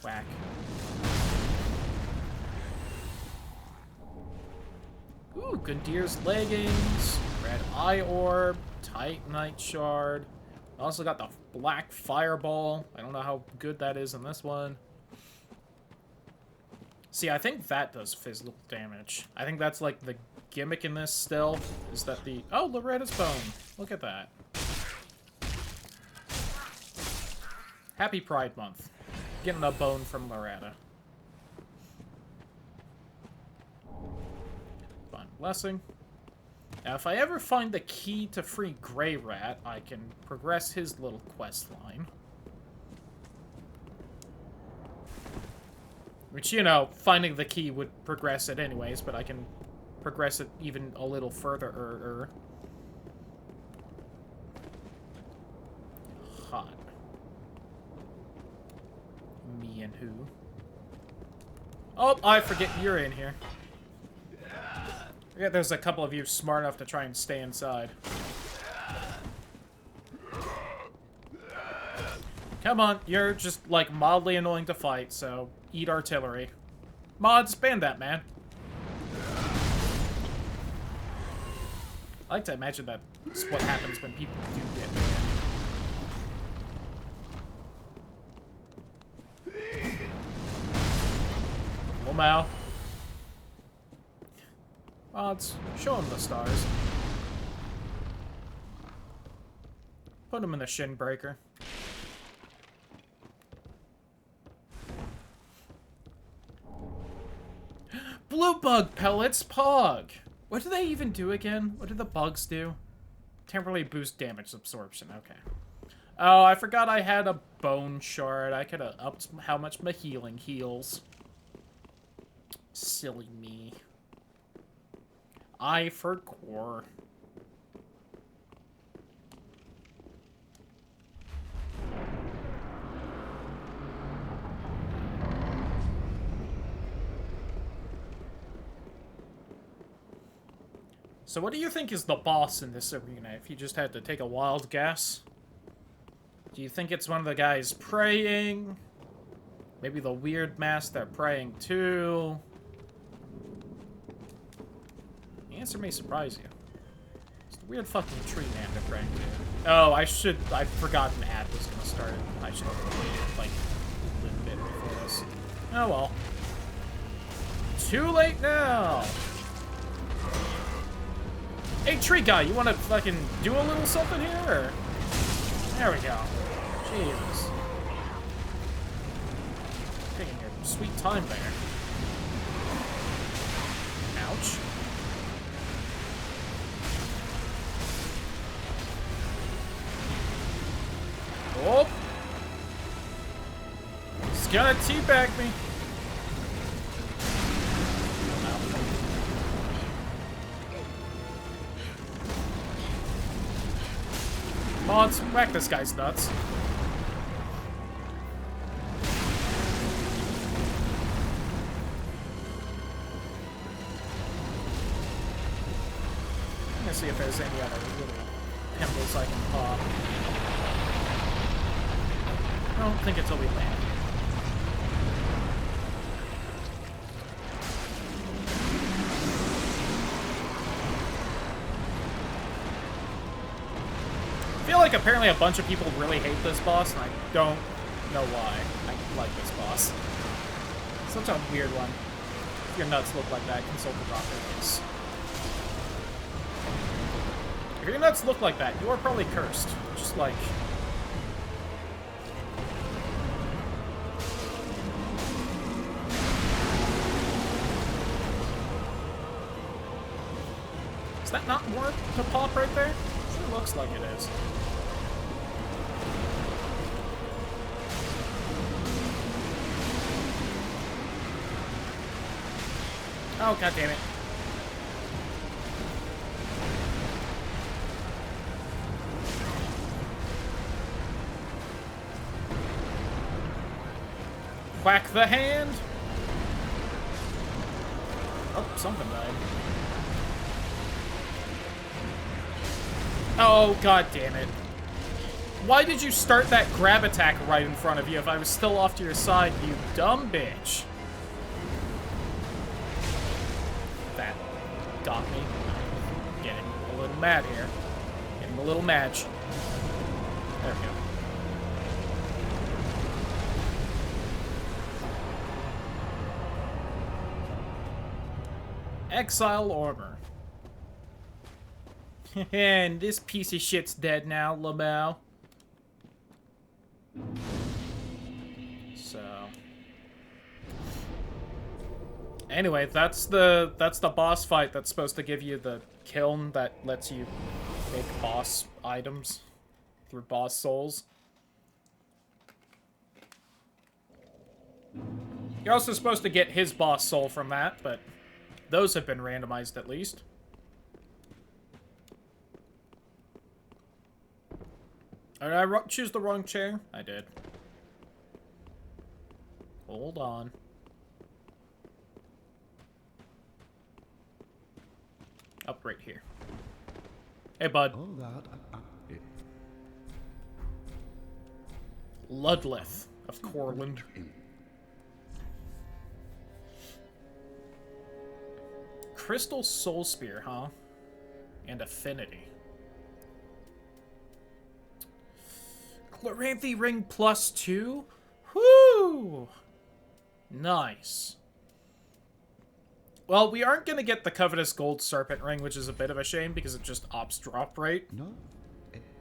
Whack. Ooh, Gundir's leggings, red eye orb, titanite shard. I also got the black fireball. I don't know how good that is in this one. See, I think that does physical damage. I think that's like the gimmick in this still, is that the... Oh, Loretta's bone. Look at that. Happy Pride Month. Getting a bone from Loretta. Fun blessing. Now, if I ever find the key to free Grey Rat, I can progress his little quest line. Which, you know, finding the key would progress it anyways, but I can progress it even a little further. Hot. Me and who? Oh, I forget you're in here. Yeah, there's a couple of you smart enough to try and stay inside. Come on, you're just, like, mildly annoying to fight, so eat artillery. Mods, ban that, man. I like to imagine that's what happens when people do get banned. Lomao. Mods, show him the stars. Put him in the shin breaker. Blue bug pellets, Pog! What do they even do again? What do the bugs do? Temporarily boost damage absorption, okay. Oh, I forgot I had a bone shard. I could have upped how much my healing heals. Silly me. I for core. So what do you think is the boss in this arena, if you just had to take a wild guess? Do you think it's one of the guys praying? Maybe the weird mask they're praying to? The answer may surprise you. It's the weird fucking tree man they're praying to. Oh, I'd forgotten ad was gonna start. I should have waited, like, a little bit before this. Oh well. Too late now! Hey, tree guy, you wanna fucking do a little something here, or? There we go. Jesus. Taking your sweet time there. Ouch. Oh! He's gonna teabag me. Oh, let's whack this guy's nuts. I'm gonna see if there's any other little pimples I can pop. I don't think until we land. I feel like apparently a bunch of people really hate this boss, and I don't know why. I like this boss. Such a weird one. If your nuts look like that, consult the doctor, please. If your nuts look like that, you are probably cursed. Just like... Is that not more to pop right there? Sure looks like it is. Oh, god damn it. Whack the hand. Oh, something died. Oh, god damn it. Why did you start that grab attack right in front of you if I was still off to your side, you dumb bitch? That got me. I'm getting a little mad here. Getting a little match. There we go. Exile armor. And this piece of shit's dead now, Lamau. So anyway, that's the boss fight that's supposed to give you the kiln that lets you make boss items through boss souls. You're also supposed to get his boss soul from that, but those have been randomized at least. Did I choose the wrong chair? I did. Hold on. Up right here. Hey, bud. All that. Ludleth of Corland. Crystal Soul Spear, huh? And Affinity. Chloranthy Ring +2? Whoo! Nice. Well, we aren't going to get the Covetous Gold Serpent Ring, which is a bit of a shame because it just ops drop rate. No.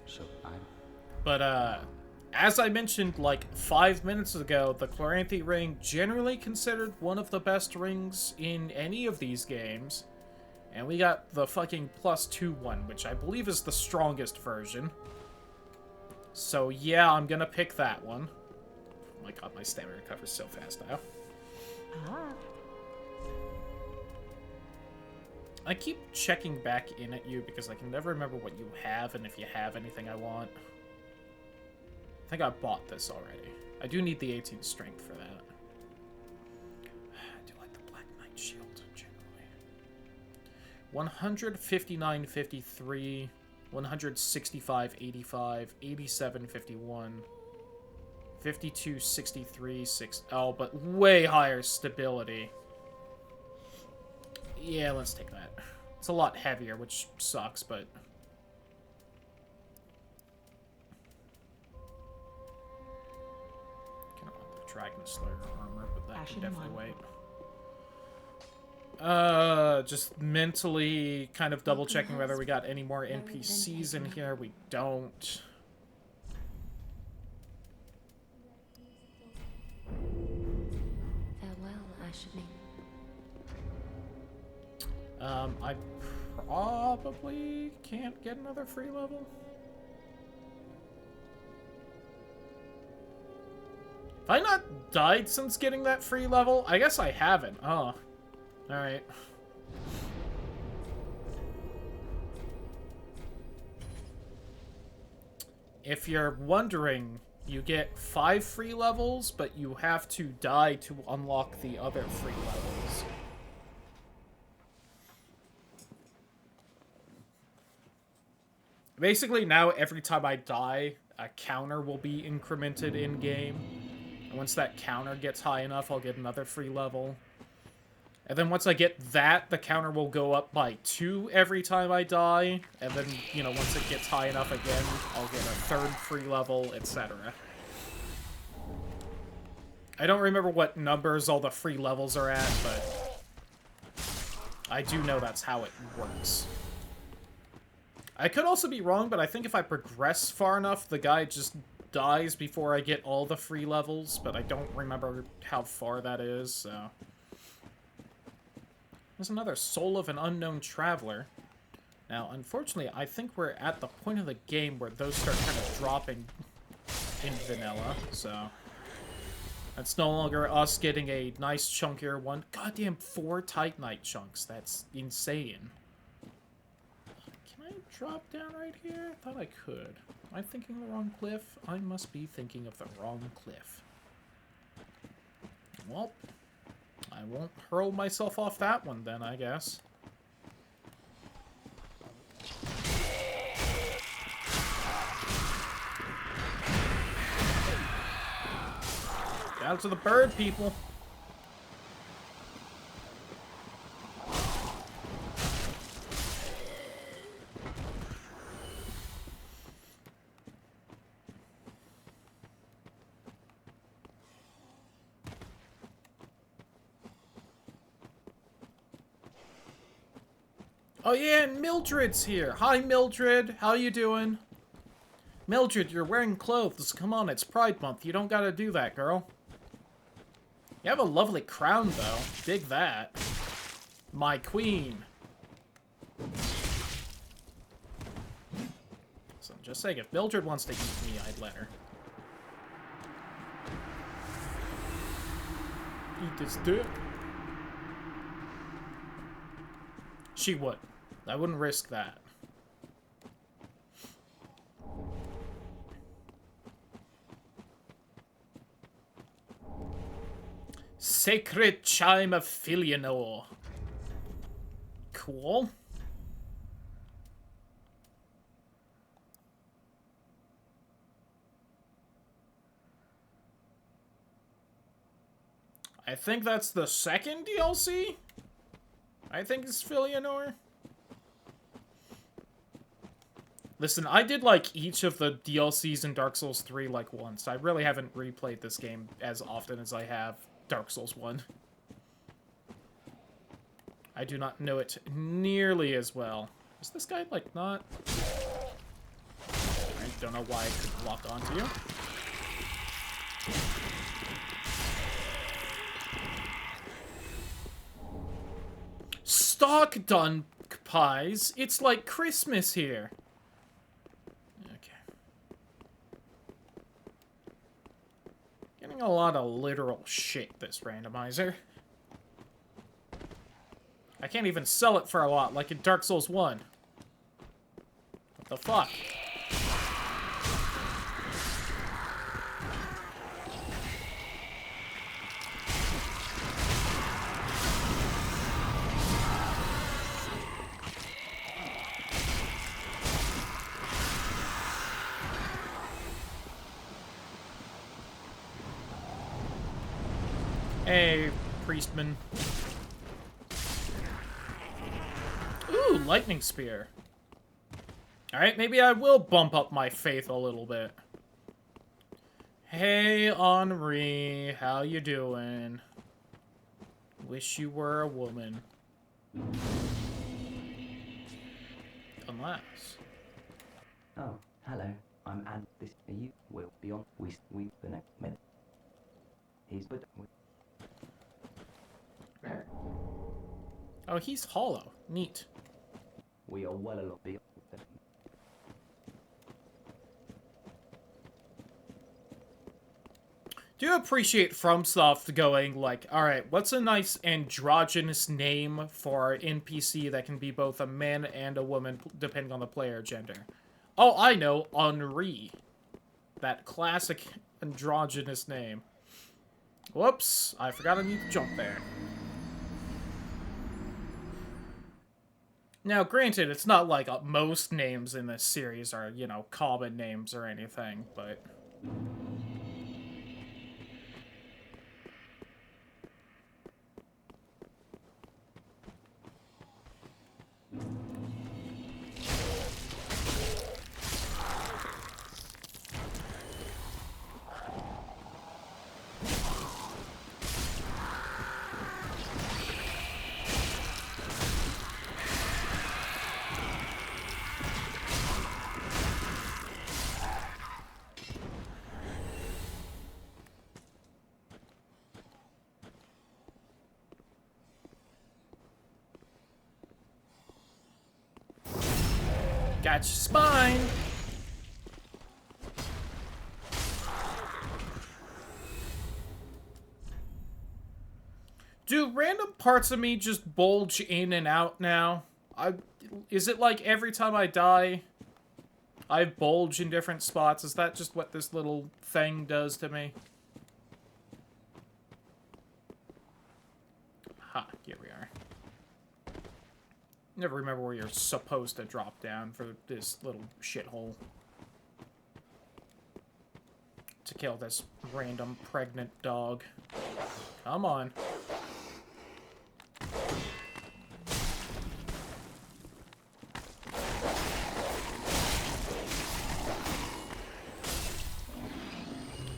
So I'm... But, as I mentioned like 5 minutes ago, the Chloranthy Ring generally considered one of the best rings in any of these games. And we got the fucking +2 one, which I believe is the strongest version. So yeah, I'm gonna pick that one. Oh my god, my stamina recovers so fast now. Ah, I keep checking back in at you because I can never remember what you have and if you have anything I want. I think I bought this already. I do need the 18 strength for that. I do like the Black Knight shield, generally. 159.53, 165.85, 87.51, 52.63, 6... Oh, but way higher stability. Yeah, let's take that. It's a lot heavier, which sucks, but... Kinda want the Dragon Slayer armor, but that can Ashen definitely one. wait. Just mentally kind of double-checking whether we got any more NPCs in here. We don't. Farewell, Ashley. I probably can't get another free level. Have I not died since getting that free level? I guess I haven't. Oh. Alright. If you're wondering, you get 5 free levels, but you have to die to unlock the other free levels. Basically, now every time I die, a counter will be incremented in-game. And once that counter gets high enough, I'll get another free level. And then once I get that, the counter will go up by 2 every time I die. And then, you know, once it gets high enough again, I'll get a 3rd free level, etc. I don't remember what numbers all the free levels are at, but I do know that's how it works. I could also be wrong, but I think if I progress far enough, the guy just dies before I get all the free levels, but I don't remember how far that is, so... There's another Soul of an Unknown Traveler. Now, unfortunately, I think we're at the point of the game where those start kind of dropping in vanilla, so... That's no longer us getting a nice chunkier one. Goddamn, 4 Titanite chunks. That's insane. Can I drop down right here? I thought I could. Am I thinking of the wrong cliff? I must be thinking of the wrong cliff. Well, I won't hurl myself off that one then, I guess. Down to the bird, people. Oh yeah, and Mildred's here. Hi, Mildred. How you doing? Mildred, you're wearing clothes. Come on, it's Pride Month. You don't gotta do that, girl. You have a lovely crown, though. Dig that. My queen. So, just saying, if Mildred wants to eat me, I'd let her. Eat this dick. She would. I wouldn't risk that. Sacred Chime of Filianor. Cool. I think that's the second DLC? I think it's Filianor. Listen, I did, like, each of the DLCs in Dark Souls 3, like, once. I really haven't replayed this game as often as I have Dark Souls 1. I do not know it nearly as well. Is this guy, like, not... I don't know why I could lock onto you. Stock done pies. It's like Christmas here. Okay. a lot of literal shit, this randomizer. I can't even sell it for a lot, like in Dark Souls 1. What the fuck? Hey, Priestman. Ooh, lightning spear. Alright, maybe I will bump up my faith a little bit. Hey, Henri, how you doing? Wish you were a woman. Unless... Oh, hello. I'm Anne. This you will be on. We the next minute. He's but. Oh, he's hollow. Neat. We are well along the. Do appreciate FromSoft going like, alright, what's a nice androgynous name for an NPC that can be both a man and a woman, depending on the player gender? Oh, I know, Henri. That classic androgynous name. Whoops, I forgot I need to jump there. Now, granted, it's not like most names in this series are, you know, common names or anything, but... Got your spine! Do random parts of me just bulge in and out now? Is it like every time I die, I bulge in different spots? Is that just what this little thing does to me? Ha, here we are. Never remember where you're supposed to drop down for this little shithole. To kill this random pregnant dog. Come on.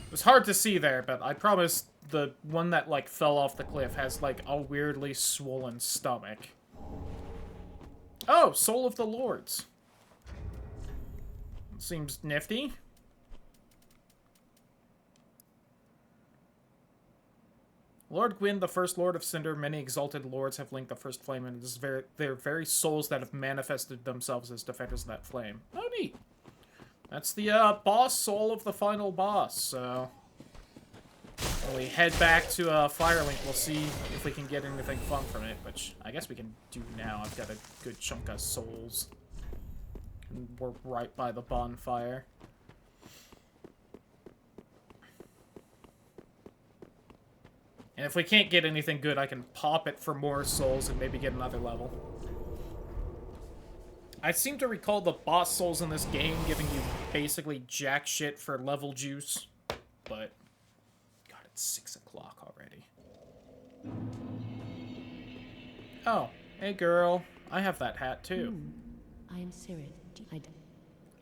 It was hard to see there, but I promise the one that, like, fell off the cliff has, like, a weirdly swollen stomach. Oh, Soul of the Lords. Seems nifty. Lord Gwyn, the first Lord of Cinder, many exalted lords have linked the first flame, and it is their very souls that have manifested themselves as defenders of that flame. Oh, neat. That's the boss soul of the final boss, so... When we head back to Firelink, we'll see if we can get anything fun from it, which I guess we can do now. I've got a good chunk of souls. And we're right by the bonfire. And if we can't get anything good, I can pop it for more souls and maybe get another level. I seem to recall the boss souls in this game giving you basically jack shit for level juice, but... It's 6 o'clock already. Oh, hey girl. I have that hat too. I am Sirius.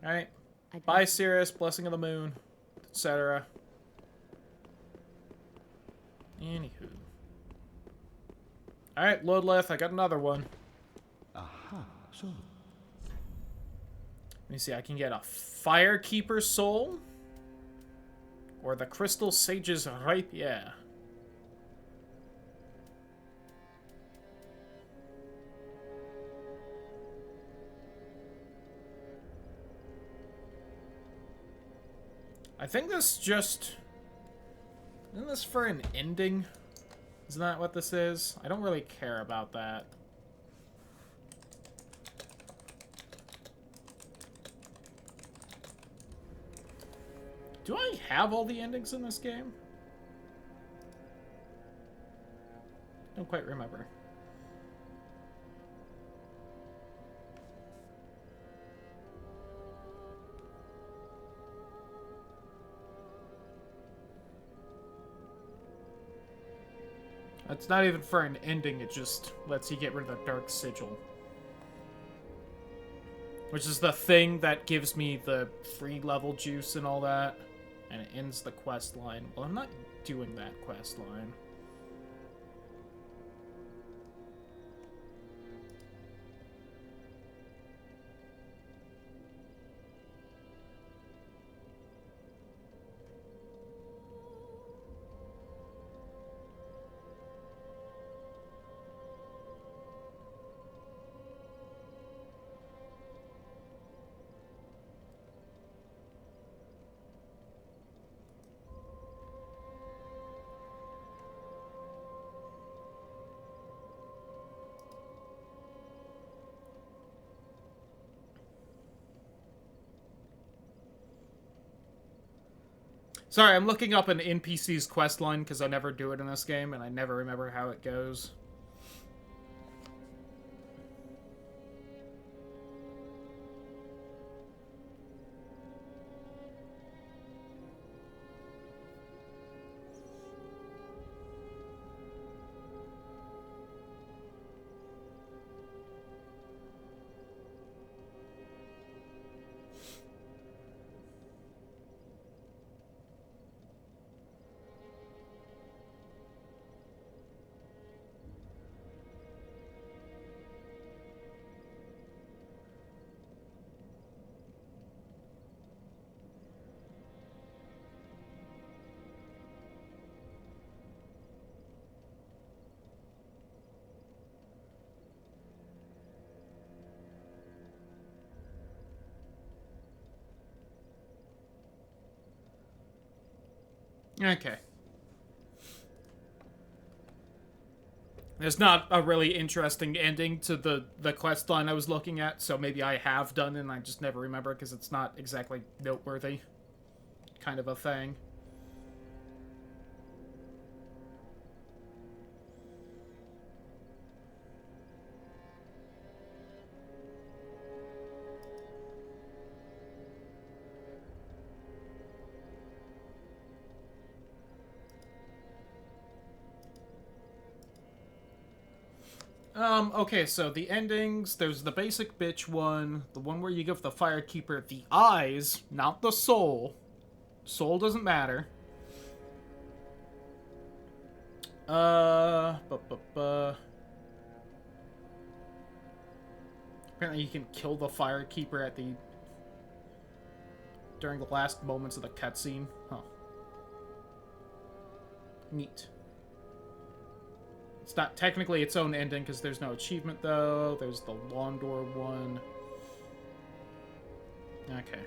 Alright. Bye, Sirius. Blessing of the moon. Etc. Anywho. Alright, Lodleth. I got another one. Aha, so. Let me see. I can get a Firekeeper soul. Or the Crystal Sage's Rapier. I think this just... Isn't this for an ending? Isn't that what this is? I don't really care about that. Do I have all the endings in this game? Don't quite remember. It's not even for an ending, it just lets you get rid of the Dark Sigil. Which is the thing that gives me the free level juice and all that. And it ends the quest line. Well, I'm not doing that quest line. Sorry, I'm looking up an NPC's quest line because I never do it in this game, and I never remember how it goes. Okay. There's not a really interesting ending to the quest line I was looking at, so maybe I have done it and I just never remember because it's not exactly noteworthy kind of a thing. Okay, so the endings, there's the basic bitch one, the one where you give the Firekeeper the eyes, not the soul. Soul doesn't matter. Apparently you can kill the Firekeeper at during the last moments of the cutscene. Huh. Neat. It's not technically its own ending because there's no achievement, though. There's the Londor one. Okay.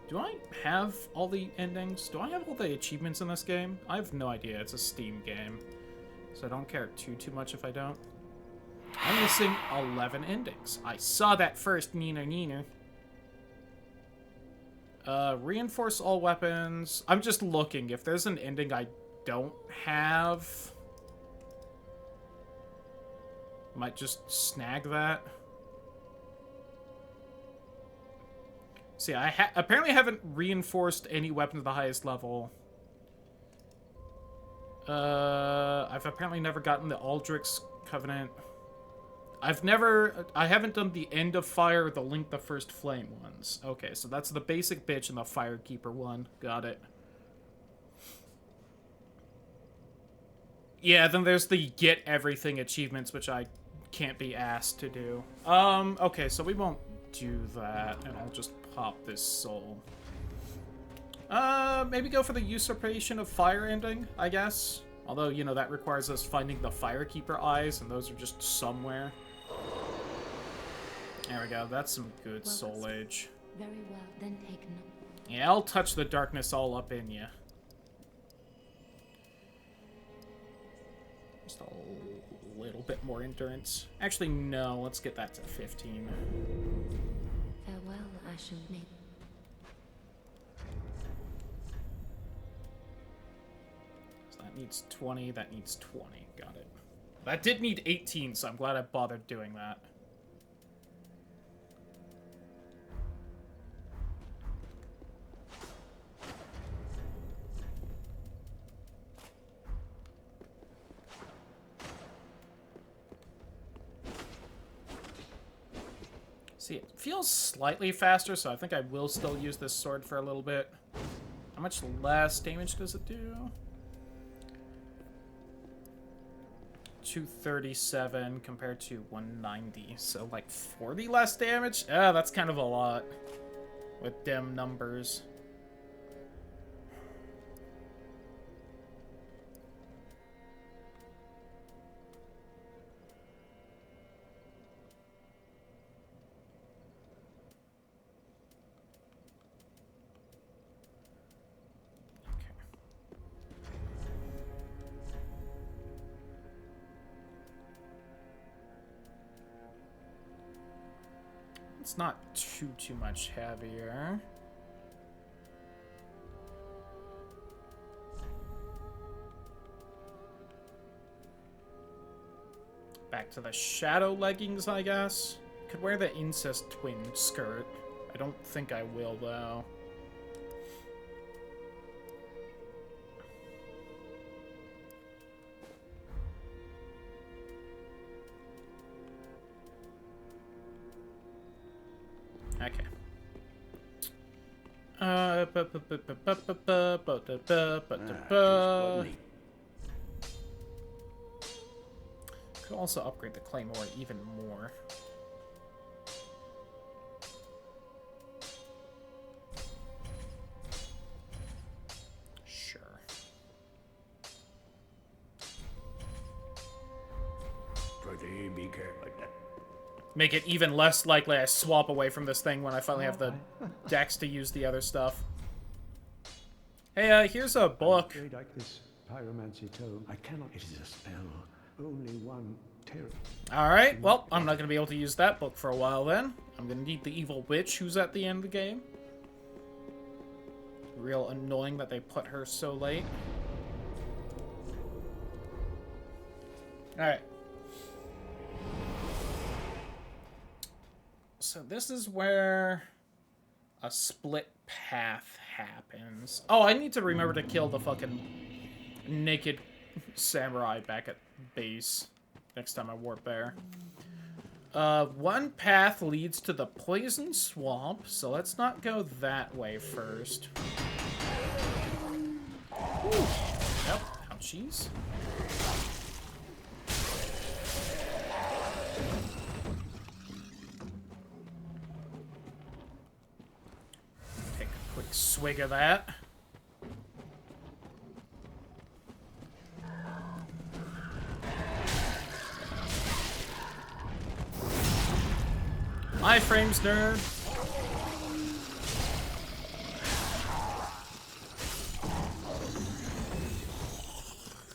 Do I have all the endings? Do I have all the achievements in this game? I have no idea. It's a Steam game. So I don't care too much if I don't. I'm missing 11 endings. I saw that first, neener. Reinforce all weapons. I'm just looking. If there's an ending I don't have... might just snag that. See, I apparently haven't reinforced any weapon to the highest level. I've apparently never gotten the Aldrich's Covenant. I haven't done the End of Fire or the Link the First Flame ones. Okay, so that's the basic bitch and the Firekeeper one. Got it. Yeah, then there's the Get Everything achievements, which I can't be asked to do. Okay, so we won't do that, and I'll just pop this soul. Maybe go for the Usurpation of Fire ending, I guess. Although, you know, that requires us finding the Firekeeper eyes, and those are just somewhere. There we go, that's some good Soul Age. Very well, then take note. Yeah, I'll touch the darkness all up in you. Just a little bit more endurance. Actually, no, let's get that to 15. Farewell, Ashen Maiden. So that needs 20, that needs 20. Got it. That did need 18, so I'm glad I bothered doing that. See, it feels slightly faster, so I think I will still use this sword for a little bit. How much less damage does it do? 237 compared to 190, so like 40 less damage? Ah, that's kind of a lot with dem numbers. It's not too much heavier. Back to the shadow leggings, I guess. Could wear the incest twin skirt. I don't think I will, though. Okay. Could also upgrade the claymore even more. Sure. Pretty be careful. Make it even less likely I swap away from this thing when I finally have the dex to use the other stuff. Hey, here's a book. I'm afraid like this pyromancy tome, I cannot. It is a spell. Only one terror. Alright, well, I'm not going to be able to use that book for a while then. I'm going to need the evil witch who's at the end of the game. Real annoying that they put her so late. Alright. So this is where a split path happens. Oh, I need to remember to kill the fucking naked samurai back at base next time I warp there. One path leads to the poison swamp, so let's not go that way first. Ooh. Yep, ouchies. Take a quick swig of that. My frames, nerd.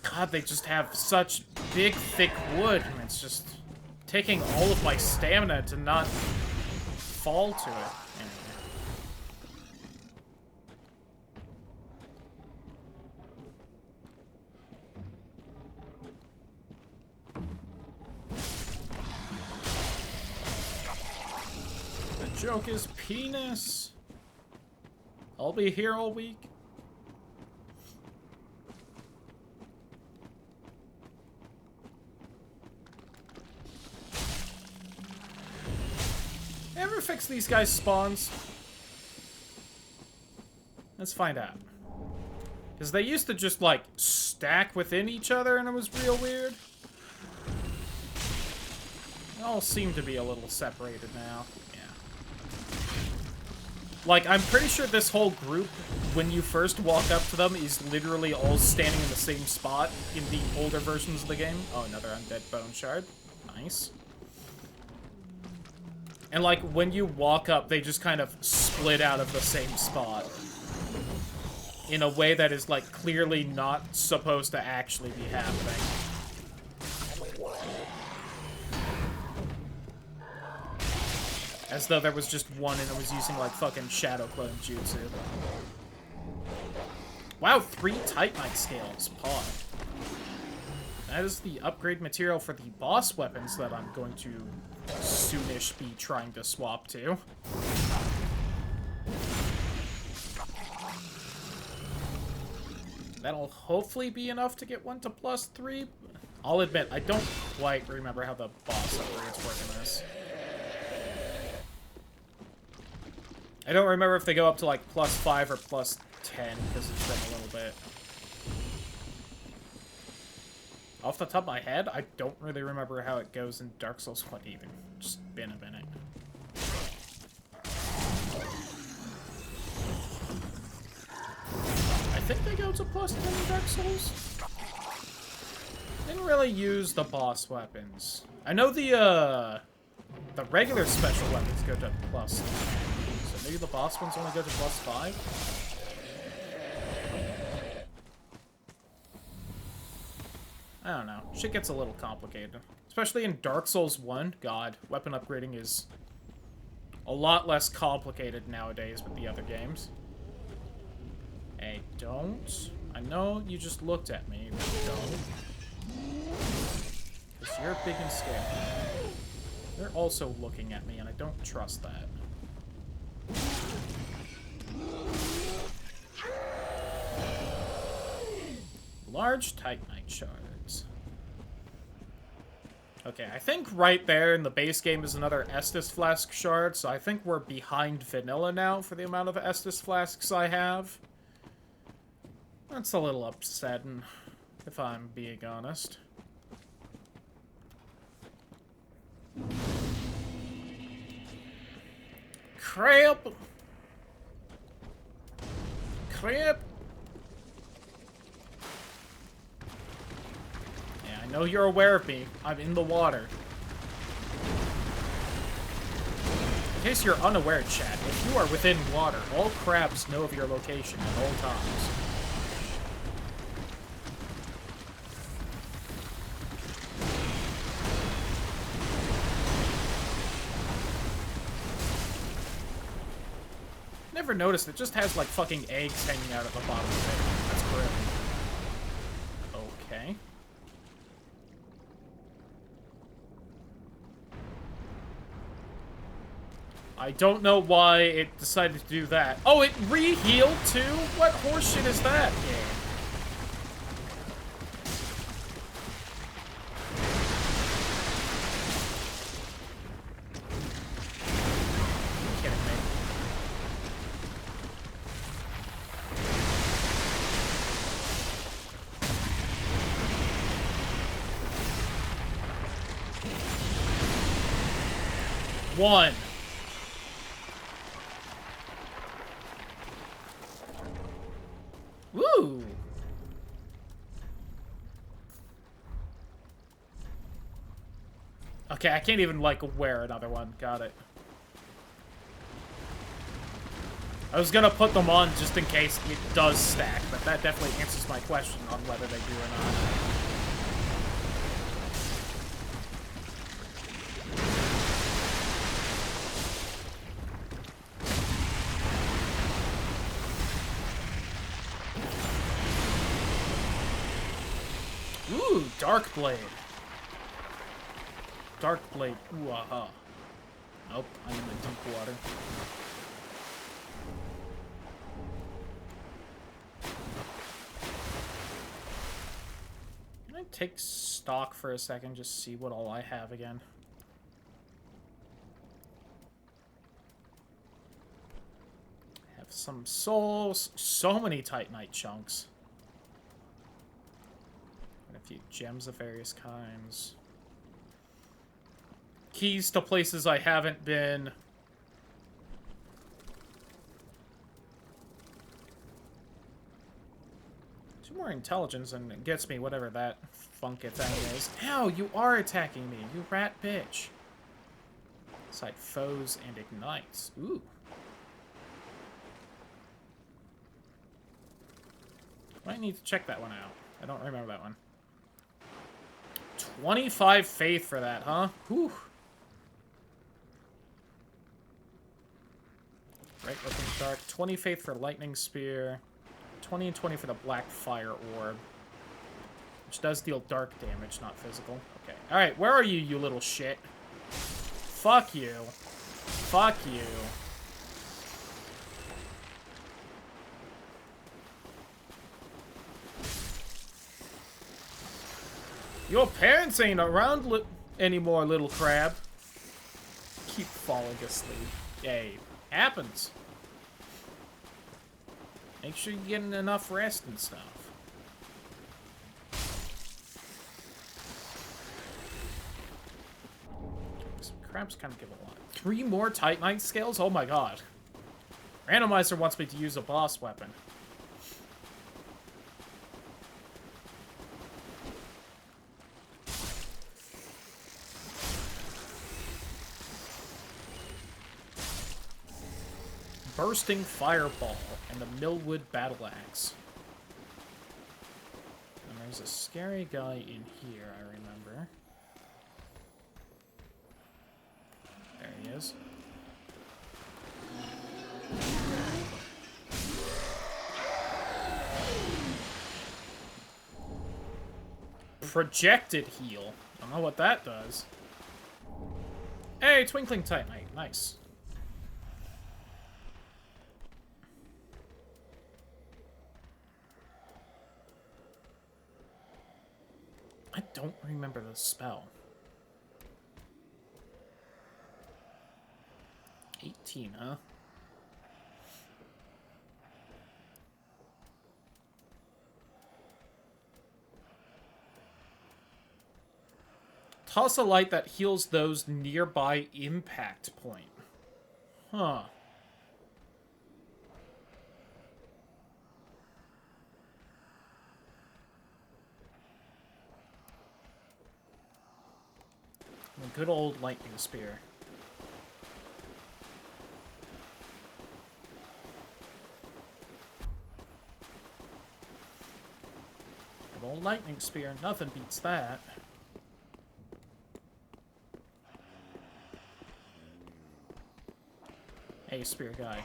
God, they just have such big, thick wood, and it's just taking all of my stamina to not fall to it. Joke is penis. I'll be here all week. Ever fix these guys' spawns? Let's find out. Because they used to just, like, stack within each other and it was real weird. They all seem to be a little separated now. Like, I'm pretty sure this whole group, when you first walk up to them, is literally all standing in the same spot in the older versions of the game. Oh, another undead bone shard. Nice. And, like, when you walk up, they just kind of split out of the same spot. In a way that is, like, clearly not supposed to actually be happening. As though there was just one and it was using, like, fucking Shadow Clone Jutsu. Wow, 3 Titanite scales. Paw. That is the upgrade material for the boss weapons that I'm going to soonish be trying to swap to. That'll hopefully be enough to get one to +3. I'll admit, I don't quite remember how the boss upgrades work in this. I don't remember if they go up to, like, +5 or +10, because it's been a little bit. Off the top of my head, I don't really remember how it goes in Dark Souls 1 either. Just been a minute. I think they go to +10 in Dark Souls. Didn't really use the boss weapons. I know the regular special weapons go to +10. So maybe the boss ones only go to +5? I don't know. Shit gets a little complicated. Especially in Dark Souls 1. God, weapon upgrading is a lot less complicated nowadays with the other games. Hey, don't. I know you just looked at me, but don't. Because you're big and scary. They're also looking at me, and I don't trust that. Large Titanite shards. Okay, I think right there in the base game is another Estus Flask shard, so I think we're behind vanilla now for the amount of Estus Flasks I have. That's a little upsetting, if I'm being honest. Crap! Crap! Yeah, I know you're aware of me. I'm in the water. In case you're unaware, chat, if you are within water, all crabs know of your location at all times. Never noticed, it just has like fucking eggs hanging out at the bottom of it. That's grim. Okay. I don't know why it decided to do that. Oh, it re-healed too? What horseshit is that game? You're kidding me. One. Woo! Okay, I can't even, like, wear another one. Got it. I was gonna put them on just in case it does stack, but that definitely answers my question on whether they do or not. Ooh, Dark Blade. Dark Blade. Ooh, aha. Nope, I'm in the deep water. Can I take stock for a second, just see what all I have again? Have some souls. So many Titanite chunks. And a few gems of various kinds. Keys to places I haven't been. 2 more intelligence and it gets me whatever that funky thing is. Ow, you are attacking me, you rat bitch. Sight foes and ignites. Ooh. Might need to check that one out. I don't remember that one. 25 faith for that, huh? Whew. Right, looking dark. 20 faith for lightning spear. 20 and 20 for the black fire orb. Which does deal dark damage, not physical. Okay. Alright, where are you, you little shit? Fuck you. Fuck you. Your parents ain't around anymore, little crab. Keep falling asleep. Yay. Happens. Make sure you're getting enough rest and stuff. Some crabs kind of give a lot. 3 more Titanite scales? Oh my god. Randomizer wants me to use a boss weapon. Bursting Fireball and the Millwood Battle Axe. And there's a scary guy in here, I remember. There he is. Projected heal. Don't know what that does. Hey, Twinkling Titanite. Nice. I don't remember the spell. 18, huh? Toss a light that heals those nearby impact point. Huh. A good old lightning spear. Good old lightning spear. Nothing beats that. Hey, spear guy.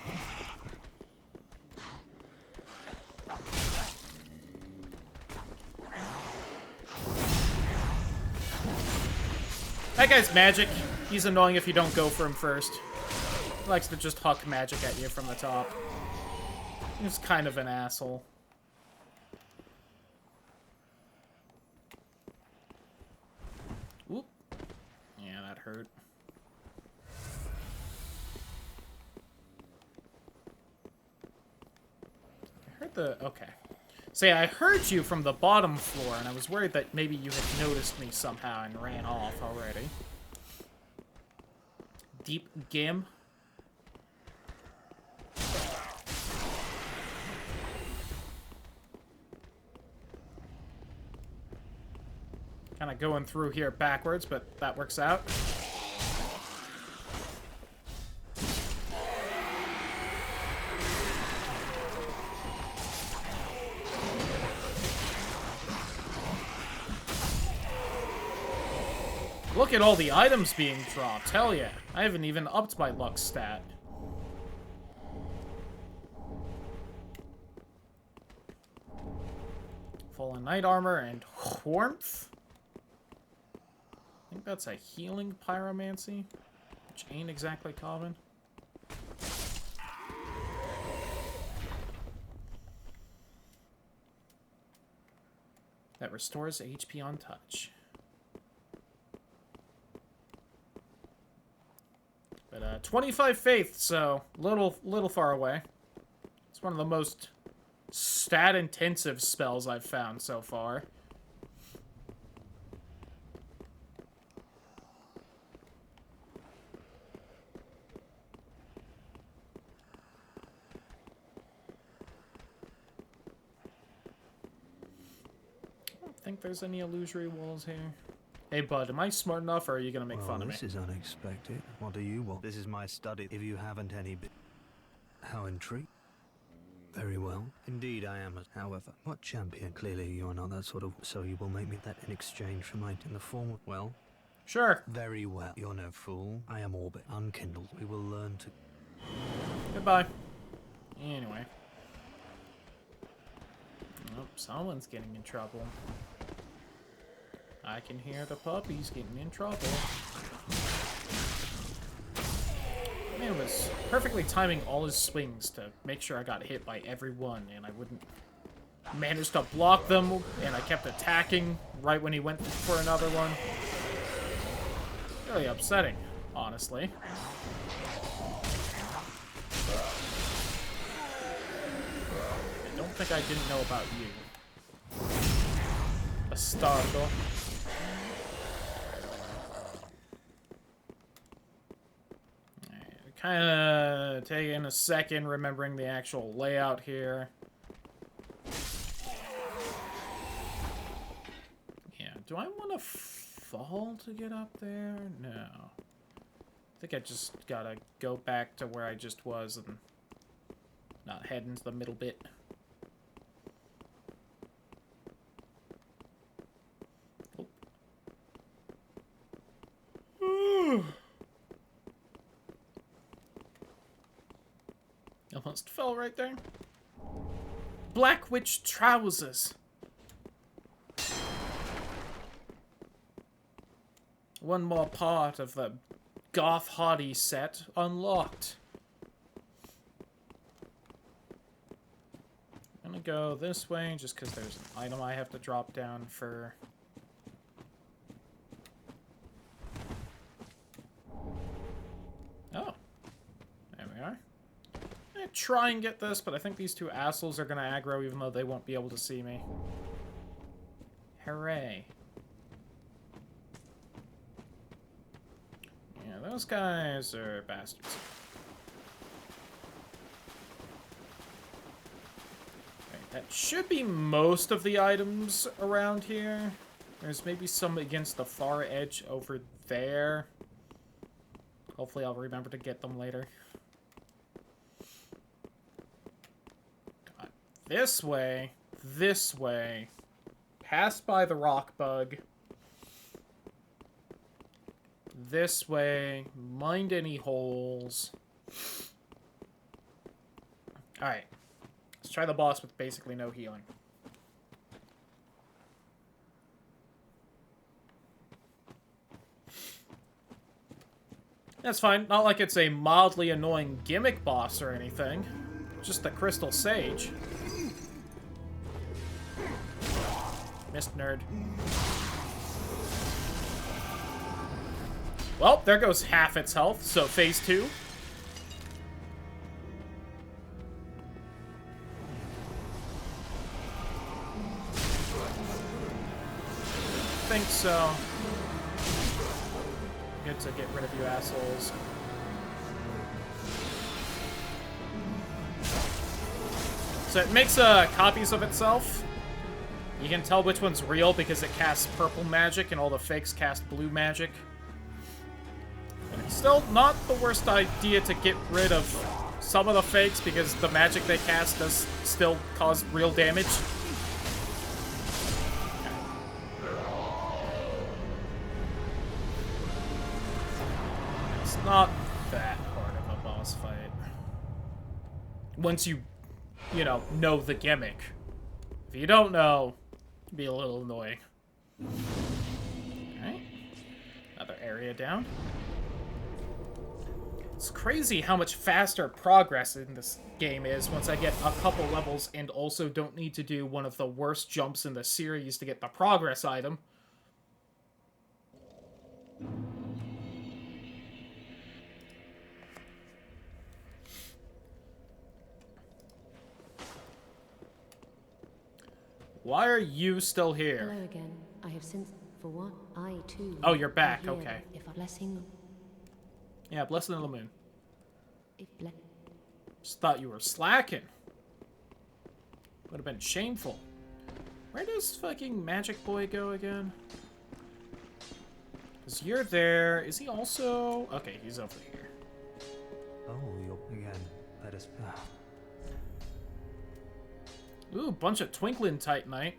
That guy's magic. He's annoying if you don't go for him first. He likes to just huck magic at you from the top. He's kind of an asshole. Oop. Yeah, that hurt. I heard the... Okay. Say, I heard you from the bottom floor, and I was worried that maybe you had noticed me somehow and ran off already. Deep Gim. Kind of going through here backwards, but that works out. Look at all the items being dropped. Hell yeah. I haven't even upped my luck stat. Fallen Knight Armor and Warmth. I think that's a healing pyromancy, which ain't exactly common. That restores HP on touch. But 25 faith, so little far away. It's one of the most stat-intensive spells I've found so far. I don't think there's any illusory walls here. Hey, bud, am I smart enough, or are you gonna make fun of me? This is unexpected. What do you want? This is my study. If you haven't any... How intrigued? Very well. Indeed, I am. However, what champion? Clearly, you are not that sort of. So you will make me that in exchange for my in the form of well. Sure. Very well. You're no fool. I am Orbit. Unkindled. We will learn to. Goodbye. Anyway. Oh, someone's getting in trouble. I can hear the puppies getting in trouble. Man was perfectly timing all his swings to make sure I got hit by every one, and I wouldn't manage to block them, and I kept attacking right when he went for another one. Really upsetting, honestly. I don't think I didn't know about you. Bastardo. Kind of taking a second, remembering the actual layout here. Yeah, do I want to fall to get up there? No. I think I just gotta go back to where I just was and not head into the middle bit. Oh. Almost fell right there. Black Witch trousers. One more part of the Goth Hottie set unlocked. I'm gonna go this way just because there's an item I have to drop down for. Oh, there we are. I'm gonna try and get this, but I think these two assholes are gonna aggro even though they won't be able to see me. Hooray. Yeah, those guys are bastards. Right, that should be most of the items around here. There's maybe some against the far edge over there. Hopefully I'll remember to get them later. This way, pass by the rock bug, this way, mind any holes. Alright, let's try the boss with basically no healing. That's fine, not like it's a mildly annoying gimmick boss or anything, just the Crystal Sage. Missed, nerd. Well, there goes half its health, so phase 2. Think so. Good to get rid of you assholes. So it makes copies of itself. You can tell which one's real because it casts purple magic and all the fakes cast blue magic. And it's still not the worst idea to get rid of some of the fakes because the magic they cast does still cause real damage. It's not that hard of a boss fight. Once you know the gimmick. If you don't know, it'd be a little annoying. Alright. Another area down. It's crazy how much faster progress in this game is once I get a couple levels and also don't need to do one of the worst jumps in the series to get the progress item. Why are you still here? Hello again. I have since, for what I too. Oh, you're back. Here, Okay. If a blessing. Yeah, blessing of the moon. If Just thought you were slacking. Would have been shameful. Where does fucking Magic Boy go again? Because you're there. Is he also... Okay, he's over here. Oh, you're again. Let us. Ooh, bunch of twinkling Titanite.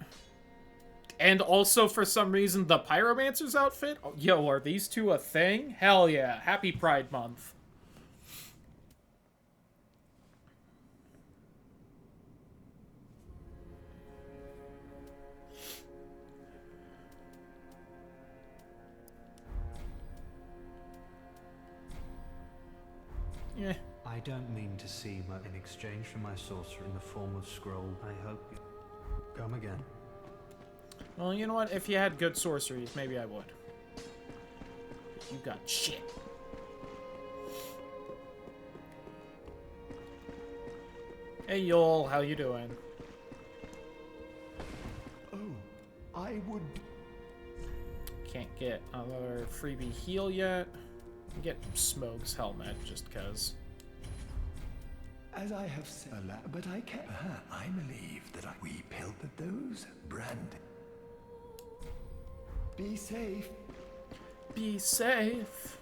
And also, for some reason, the Pyromancer's outfit? Oh, yo, are these two a thing? Hell yeah. Happy Pride Month. Yeah. I don't mean to seem in exchange for my sorcery in the form of scroll. I hope you come again. Well, you know what? If you had good sorceries, maybe I would. You got shit. Hey, Yol, how you doing? Oh, I would... Can't get another freebie heal yet. Get Smoke's helmet, just cause. As I have said, but I can't... I believe that we pelted those brand. Be safe. Be safe.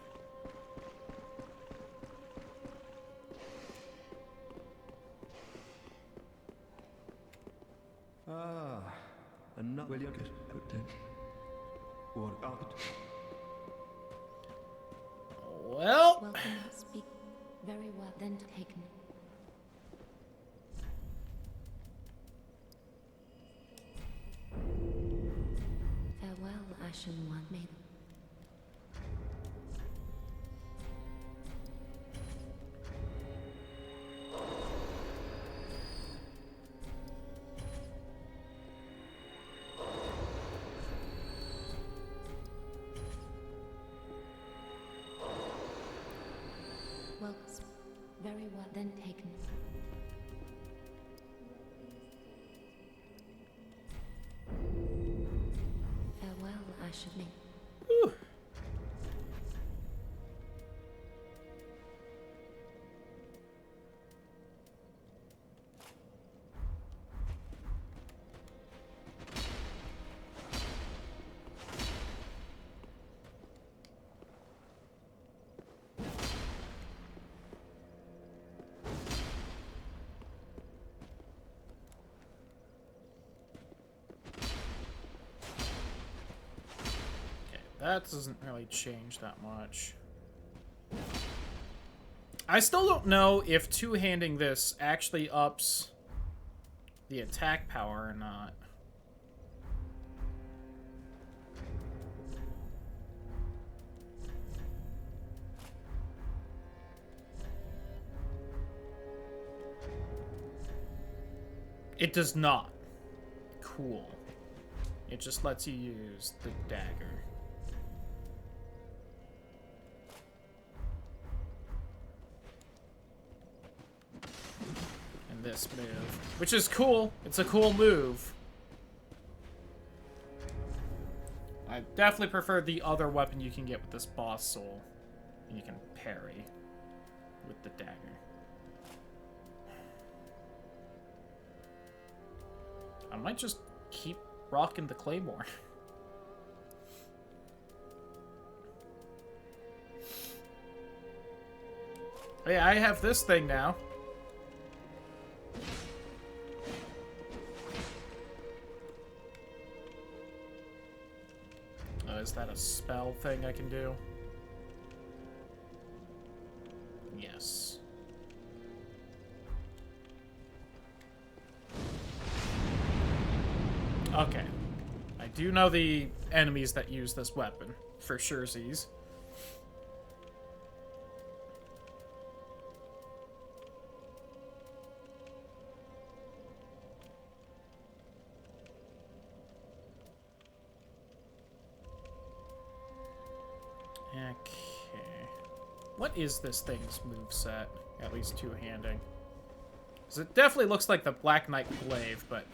Ah, and not will you get put in? What out? Well. Welcome to speak. Very well, then taken. Farewell, Ashen One. May welcome. Very well, then taken. Farewell, Ashen One. Whew. That doesn't really change that much. I still don't know if two-handing this actually ups the attack power or not. It does not. Cool. It just lets you use the dagger. This move, which is cool. It's a cool move. I definitely prefer the other weapon you can get with this boss soul. And you can parry with the dagger. I might just keep rocking the claymore. Hey, I have this thing now. Is that a spell thing I can do? Yes. Okay. I do know the enemies that use this weapon, for surezies. Okay. What is this thing's moveset? At least two-handing. Because it definitely looks like the Black Knight Glaive, but...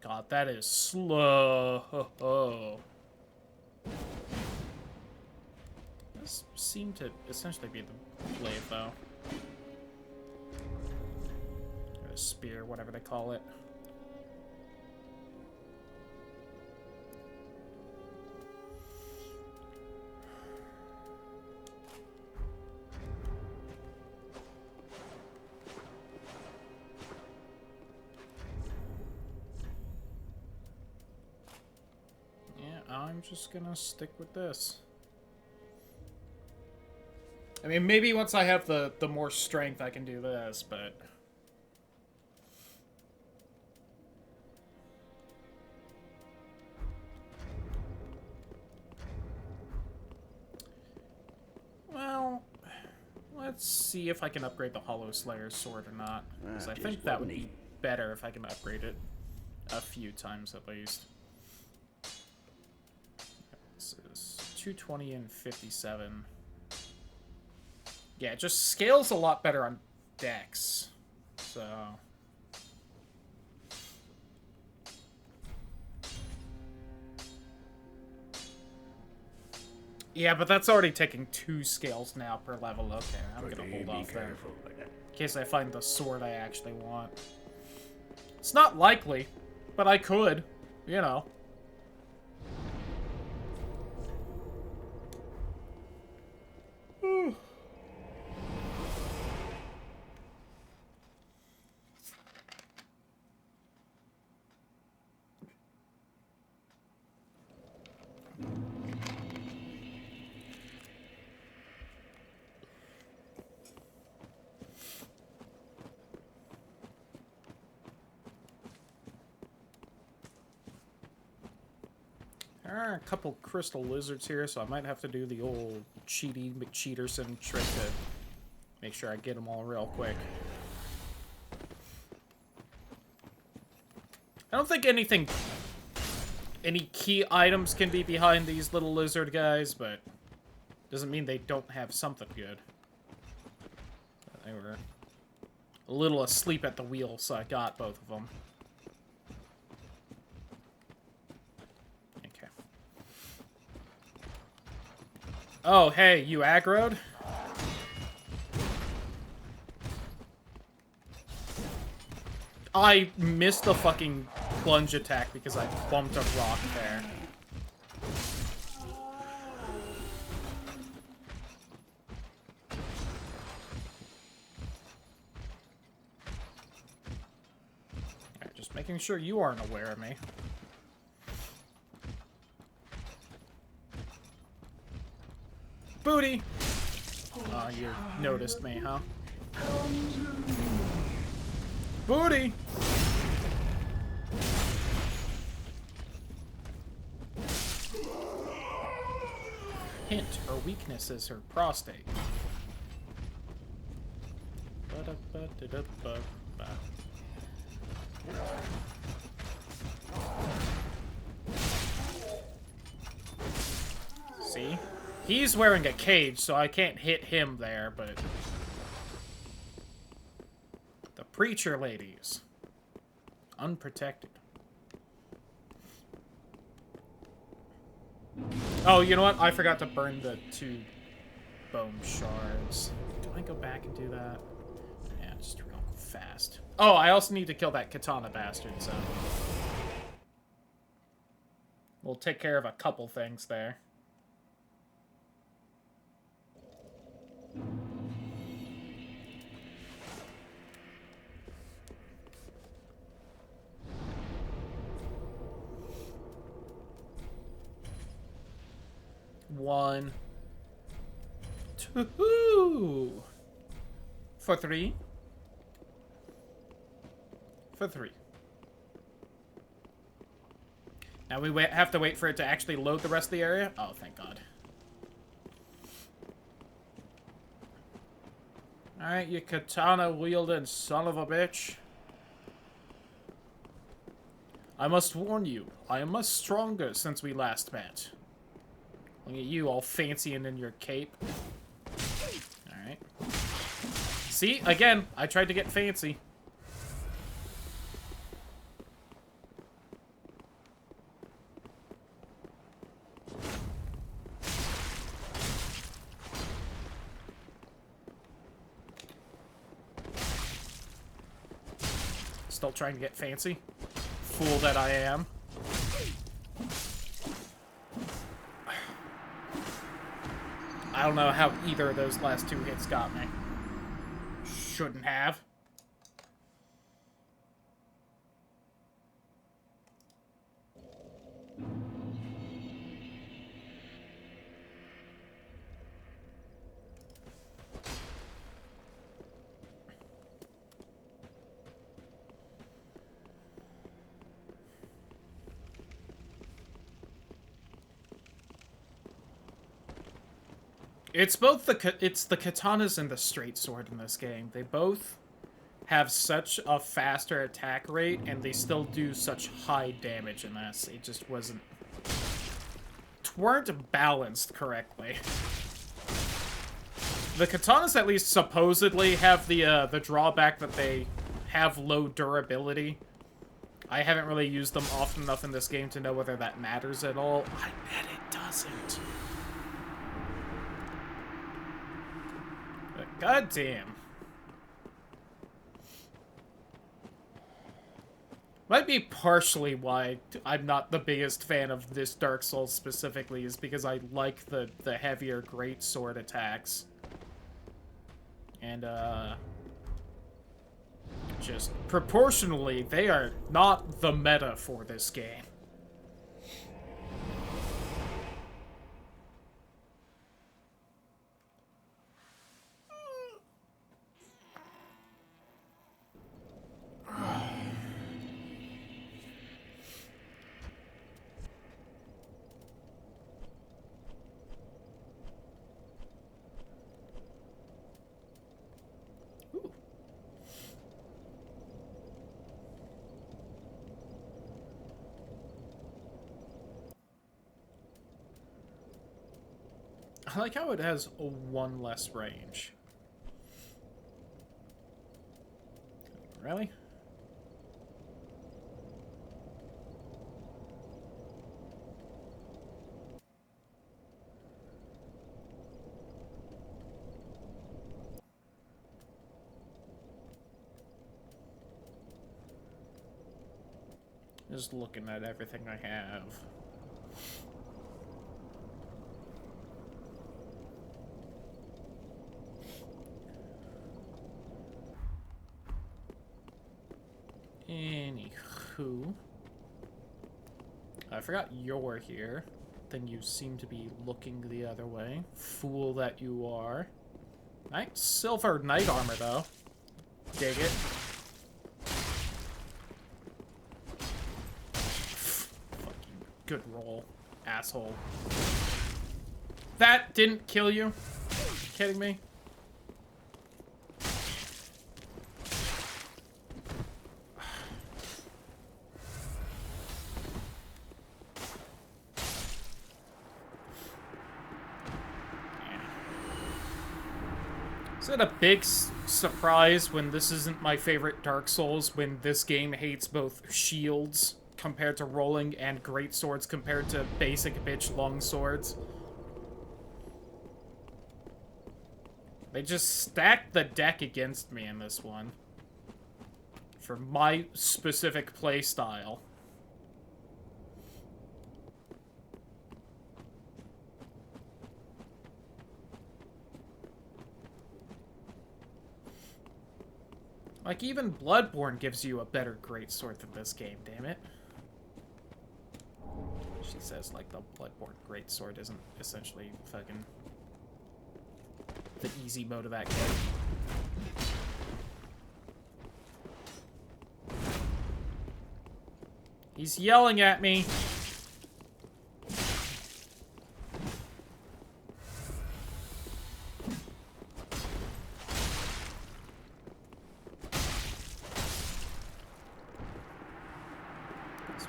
God, that is slow. This seemed to essentially be the glaive, though. Or a spear, whatever they call it. I'm just gonna stick with this. I mean, maybe once I have the more strength, I can do this, but... Well, let's see if I can upgrade the Hollow Slayer's sword or not. Because I think that would be better if I can upgrade it a few times at least. This is 220 and 57. Yeah, it just scales a lot better on Dex. So... yeah, but that's already taking 2 scales now per level. Okay, I'm gonna hold off there. In case I find the sword I actually want. It's not likely, but I could, you know. There are a couple crystal lizards here, so I might have to do the old cheaty McCheaterson trick to make sure I get them all real quick. I don't think any key items can be behind these little lizard guys, but doesn't mean they don't have something good. They were a little asleep at the wheel, so I got both of them. Oh, hey, you aggroed? I missed the fucking plunge attack because I bumped a rock there. Alright, just making sure you aren't aware of me. Booty! Oh, you noticed me, huh? Booty! Hint, her weakness is her prostate. See? He's wearing a cage, so I can't hit him there, but... the preacher ladies. Unprotected. Oh, you know what? I forgot to burn the 2 bone shards. Do I go back and do that? Yeah, just real fast. Oh, I also need to kill that katana bastard, so... we'll take care of a couple things there. One, 2, for 3, for 3. Now we have to wait for it to actually load the rest of the area. Oh, thank God. Alright, you katana-wielding son of a bitch. I must warn you, I am much stronger since we last met. Look at you, all fancy and in your cape. Alright. See? Again, I tried to get fancy. Still trying to get fancy. Fool that I am. I don't know how either of those last 2 hits got me. Shouldn't have. It's both it's the katanas and the straight sword in this game. They both have such a faster attack rate, and they still do such high damage in this. It just weren't balanced correctly. The katanas at least supposedly have the drawback that they have low durability. I haven't really used them often enough in this game to know whether that matters at all. I bet it doesn't. But goddamn. Might be partially why I'm not the biggest fan of this Dark Souls specifically, is because I like the heavier greatsword attacks. And, just proportionally, they are not the meta for this game. I like how it has a 1 less range. Really? Just looking at everything I have. Anywho, I forgot you're here. Then you seem to be looking the other way. Fool that you are. Nice silver knight armor, though. Dig it. Fucking good roll, asshole. That didn't kill you? Are you kidding me? Is it a big surprise when this isn't my favorite Dark Souls, when this game hates both shields compared to rolling and great swords compared to basic bitch long swords? They just stacked the deck against me in this one. For my specific playstyle. Like, even Bloodborne gives you a better greatsword than this game, damn it. She says, like, the Bloodborne greatsword isn't essentially fucking the easy mode of that game. He's yelling at me.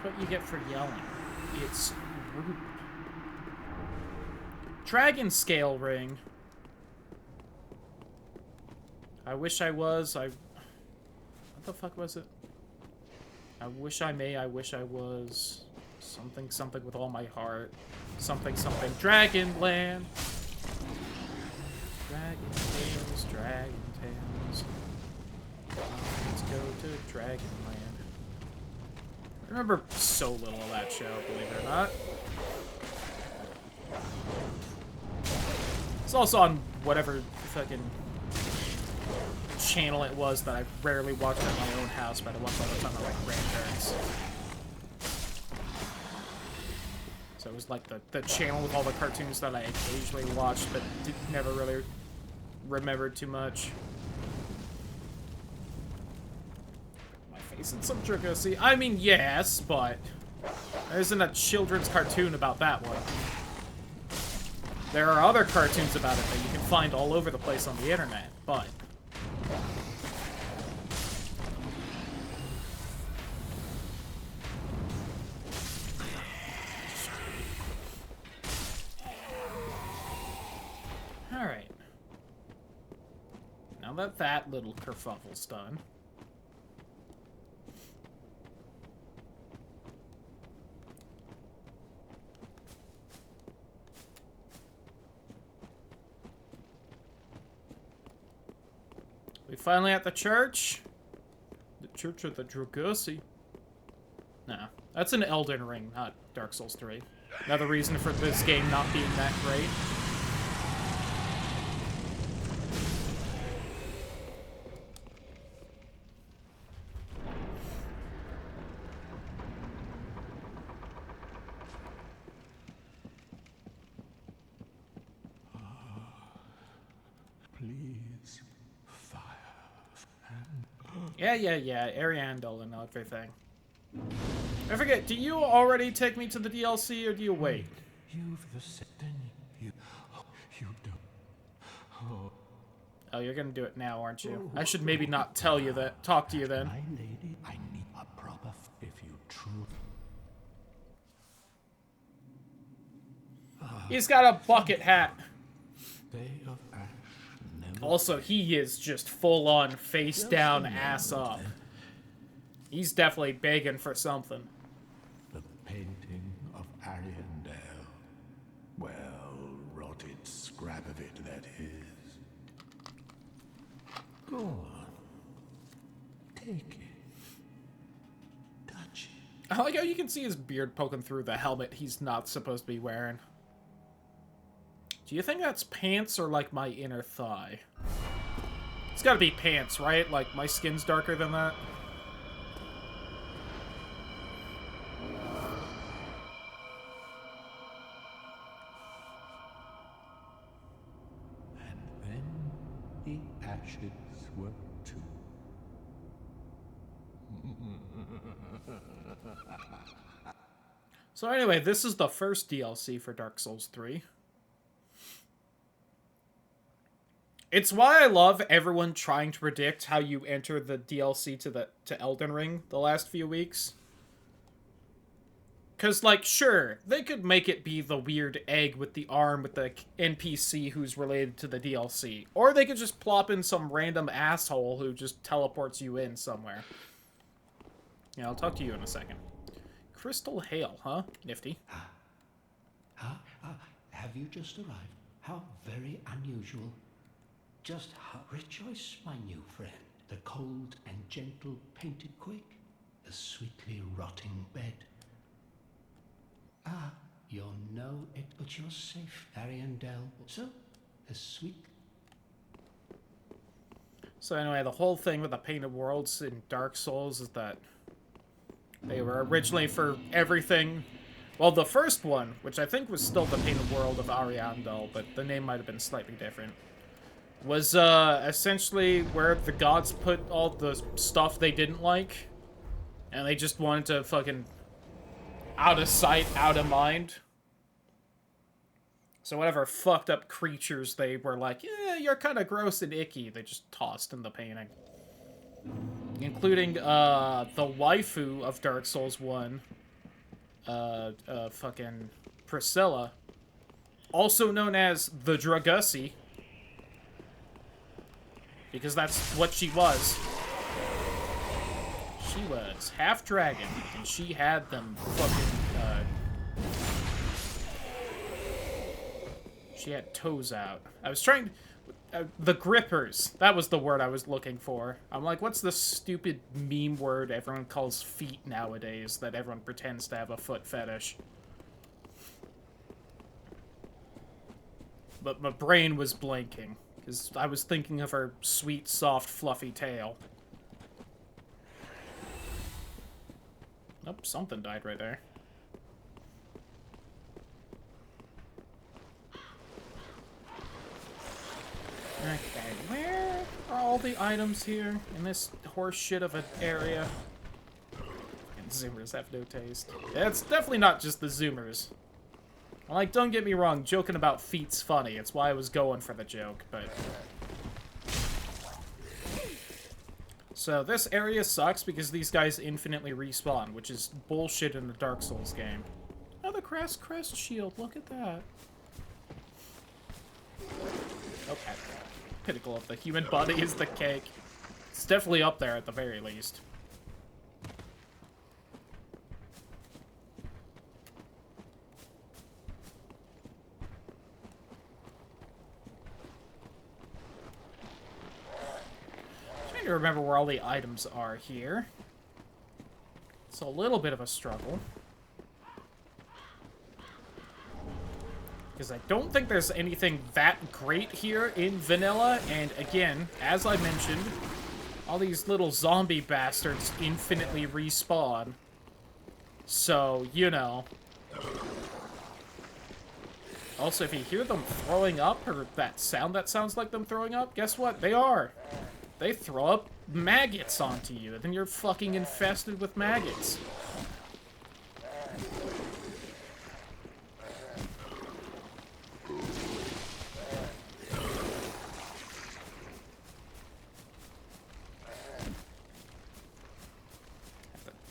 What you get for yelling. It's rude. Dragon scale ring. I wish I was. What the fuck was it? I wish I may. I wish I was. Something, something with all my heart. Something, something. Dragonland. Dragon Tales, Dragon Tales. Let's go to Dragonland. I remember so little of that show, believe it or not. It's also on whatever fucking channel it was that I rarely watched at my own house, but I watched all the time at my grandparents. So it was like the channel with all the cartoons that I occasionally watched, but never really remembered too much. Isn't some trick-o-see? I mean, yes, but there isn't a children's cartoon about that one. There are other cartoons about it that you can find all over the place on the internet, but... Alright. Now that that little kerfuffle's done... We finally at the church? The Church of the Dragosi? Nah, that's an Elden Ring, not Dark Souls 3. Another reason for this game not being that great. Please, fire. Yeah, Ariandel and everything. I forget, do you already take me to the DLC, or do you wait? You've the then you don't. Oh, you're gonna do it now, aren't you? I should maybe not tell you that. Talk to you then. My lady, I need a proper if you true. He's got a bucket hat. Day of Ash never. Also, he is just full-on face down, ass up. He's definitely begging for something. The painting of Ariandel. Well, rotted scrap of it, that is. Go on. Take it. Touch it. I like how you can see his beard poking through the helmet he's not supposed to be wearing. Do you think that's pants or, like, my inner thigh? It's gotta be pants, right? Like, my skin's darker than that. And then the ashes were too. So anyway, this is the first DLC for Dark Souls 3. It's why I love everyone trying to predict how you enter the DLC to Elden Ring the last few weeks. Because, like, sure, they could make it be the weird egg with the arm with the NPC who's related to the DLC. Or they could just plop in some random asshole who just teleports you in somewhere. Yeah, I'll talk to you in a second. Crystal Hail, huh? Nifty. Have you just arrived? How very unusual. Just rejoice, my new friend. The cold and gentle painted quick. The sweetly rotting bed. You're no it, but you're safe, Ariandel. So, the sweet... So anyway, the whole thing with the Painted Worlds in Dark Souls is that they were originally for everything. Well, the first one, which I think was still the Painted World of Ariandel, but the name might have been slightly different, was essentially where the gods put all the stuff they didn't like, and they just wanted to fucking out of sight, out of mind. So whatever fucked up creatures they were like, yeah, you're kind of gross and icky, they just tossed in the painting. Including the waifu of Dark Souls 1, fucking Priscilla, also known as the Dragosi, because that's what she was. She was half dragon, and she had them fucking, she had toes out. I was trying to, the grippers. That was the word I was looking for. I'm like, what's the stupid meme word everyone calls feet nowadays that everyone pretends to have a foot fetish? But my brain was blanking, because I was thinking of her sweet, soft, fluffy tail. Oh, something died right there. Okay, where are all the items here in this horse shit of an area? And Zoomers have no taste. Yeah, it's definitely not just the Zoomers. Like, don't get me wrong, joking about feet's funny. It's why I was going for the joke, but... So, this area sucks because these guys infinitely respawn, which is bullshit in a Dark Souls game. Oh, the Crest shield, look at that. Okay. Pinnacle of the human body is the cake. It's definitely up there at the very least. Trying to remember where all the items are here. It's a little bit of a struggle. Because I don't think there's anything that great here in vanilla, and again, as I mentioned, all these little zombie bastards infinitely respawn. So, you know. Also, if you hear them throwing up, or that sound that sounds like them throwing up, guess what? They are. They throw up maggots onto you, and then you're fucking infested with maggots.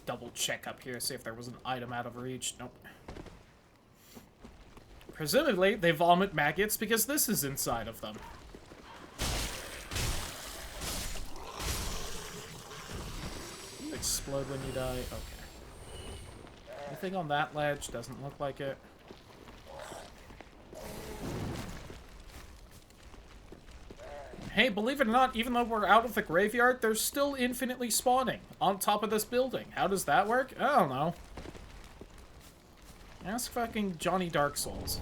Double check up here, see if there was an item out of reach. Nope. Presumably, they vomit maggots because this is inside of them. You explode when you die? Okay. Anything on that ledge? Doesn't look like it. Hey, believe it or not, even though we're out of the graveyard, they're still infinitely spawning on top of this building. How does that work? I don't know. Ask fucking Johnny Dark Souls.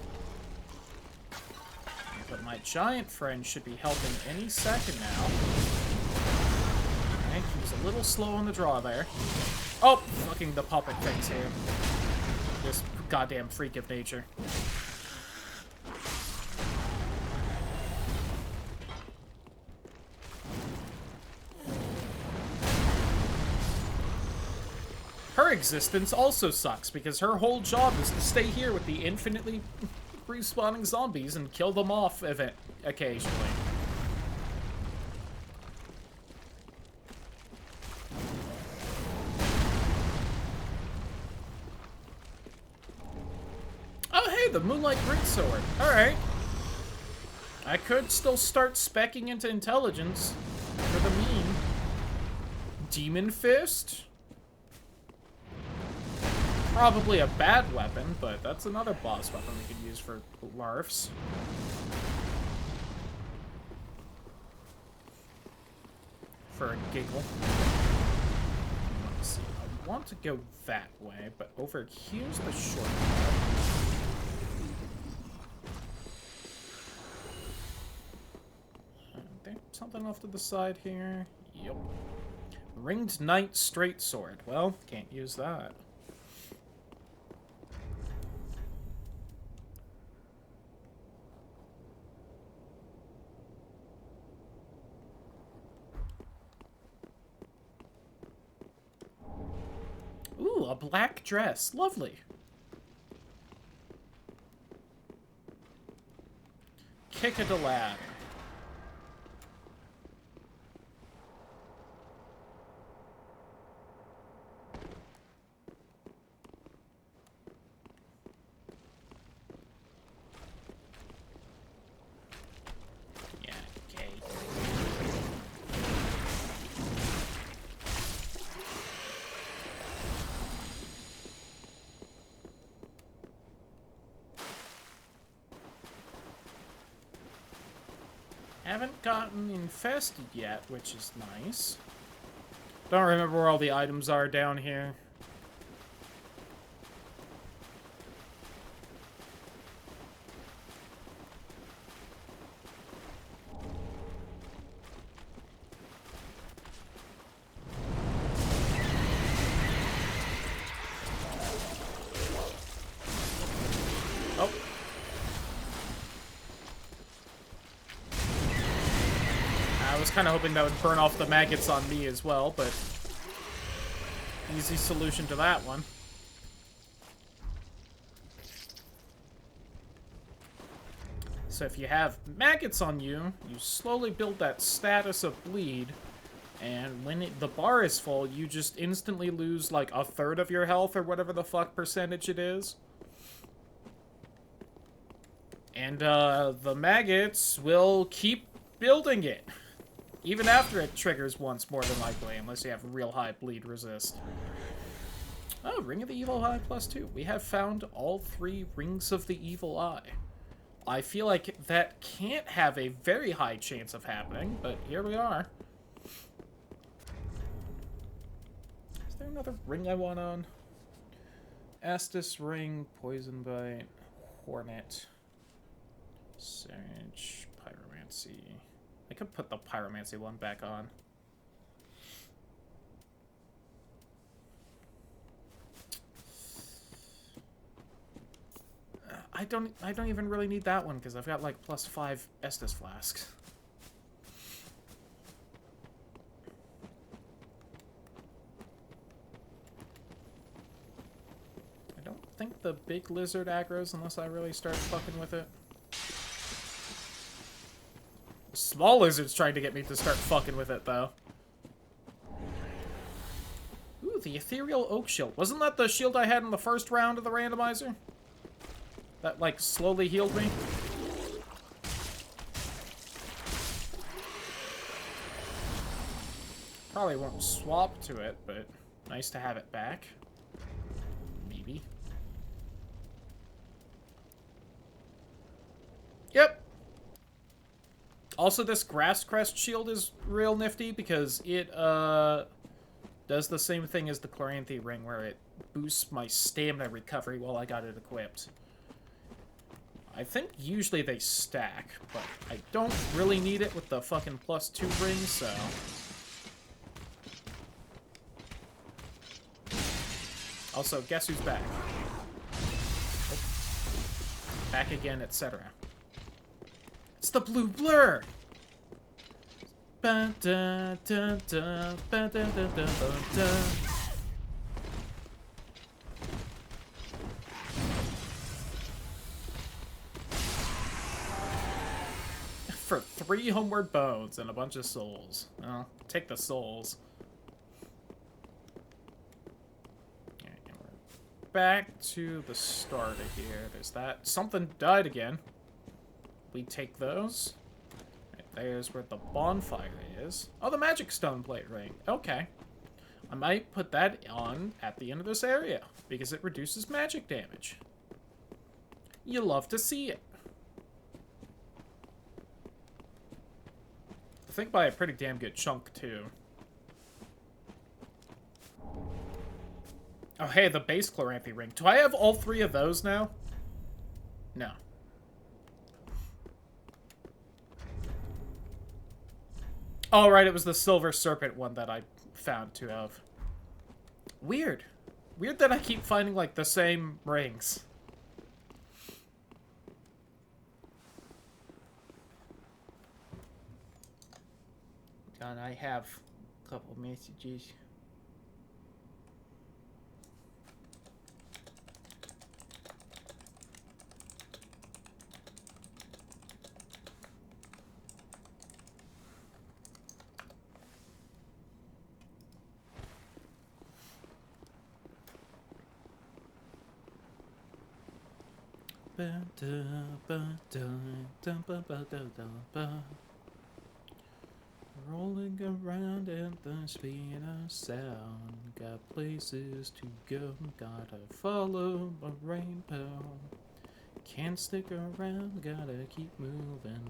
But my giant friend should be helping any second now. Okay, he was a little slow on the draw there. Oh, fucking the puppet thing's here. This goddamn freak of nature. Her existence also sucks, because her whole job is to stay here with the infinitely respawning zombies and kill them off occasionally. Oh hey, the Moonlight Greatsword. Alright. I could still start speccing into intelligence for the meme. Demon Fist? Probably a bad weapon, but that's another boss weapon we could use for larfs. For a giggle. Let's see, I want to go that way, but over here's the shortcut. There's something off to the side here. Yep. Ringed Knight Straight Sword. Well, can't use that. Ooh, a black dress. Lovely. Kick it a lad. Yeah, okay. Haven't gotten infested yet, which is nice. Don't remember where all the items are down here. Oh. I was kind of hoping that would burn off the maggots on me as well, but easy solution to that one. So if you have maggots on you, you slowly build that status of bleed, and when the bar is full, you just instantly lose like a third of your health or whatever the fuck percentage it is. And the maggots will keep building it, even after it triggers once, more than likely, unless you have real high bleed resist. Oh, Ring of the Evil Eye +2. We have found all 3 Rings of the Evil Eye. I feel like that can't have a very high chance of happening, but here we are. Is there another ring I want on? Estus Ring, Poison Bite, Hornet, Surge, Pyromancy. I could put the Pyromancy one back on. I don't even really need that one because I've got like +5 Estus flasks. I don't think the big lizard aggroes unless I really start fucking with it. The small lizard's trying to get me to start fucking with it though. Ooh, the ethereal oak shield. Wasn't that the shield I had in the first round of the randomizer? That, like, slowly healed me. Probably won't swap to it, but nice to have it back. Maybe. Yep. Also, this Grass Crest shield is real nifty because it, does the same thing as the Chloranthy ring where it boosts my stamina recovery while I got it equipped. I think usually they stack, but I don't really need it with the fucking +2 ring, so... Also, guess who's back? Oh. Back again, etc. It's the blue blur! Ba -da -da -da, ba -da -da -da -da -da. For 3 homeward bones and a bunch of souls. Well, take the souls. Okay, and we're back to the start of here. There's that. Something died again. We take those. Right, there's where the bonfire is. Oh, the magic stone plate ring. Okay. I might put that on at the end of this area, because it reduces magic damage. You love to see it. I think by a pretty damn good chunk, too. Oh, hey, the base Chloranthy ring. Do I have all 3 of those now? No. Oh, right, it was the Silver Serpent one that I found to have. Weird. Weird that I keep finding, like, the same rings. God, I have a couple messages. Rolling around at the speed of sound. Got places to go, gotta follow a rainbow. Can't stick around, gotta keep moving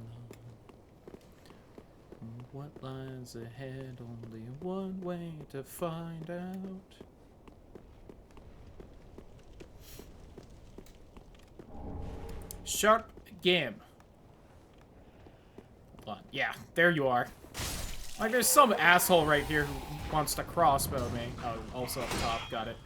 on. What lies ahead, only one way to find out. Sharp game. Hold on. Yeah, there you are. Like, there's some asshole right here who wants to crossbow me. Oh, also up top. Got it.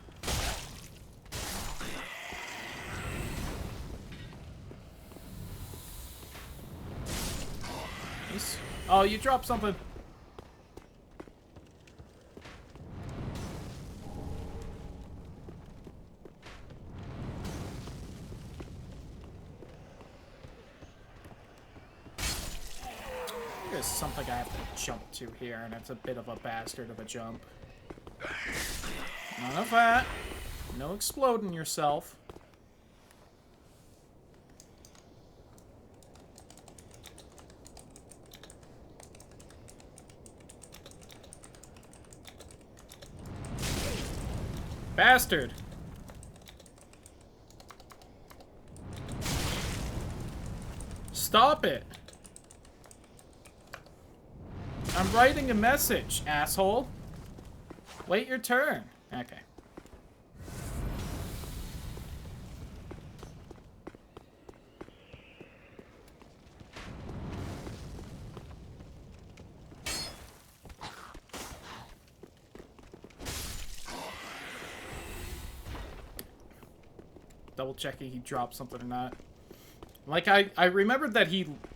Nice. Oh, you dropped something. There's something I have to jump to here, and it's a bit of a bastard of a jump. None of that. No exploding yourself. Bastard! Stop it! I'm writing a message, asshole. Wait your turn. Okay. Double checking he dropped something or not. Like, I remembered that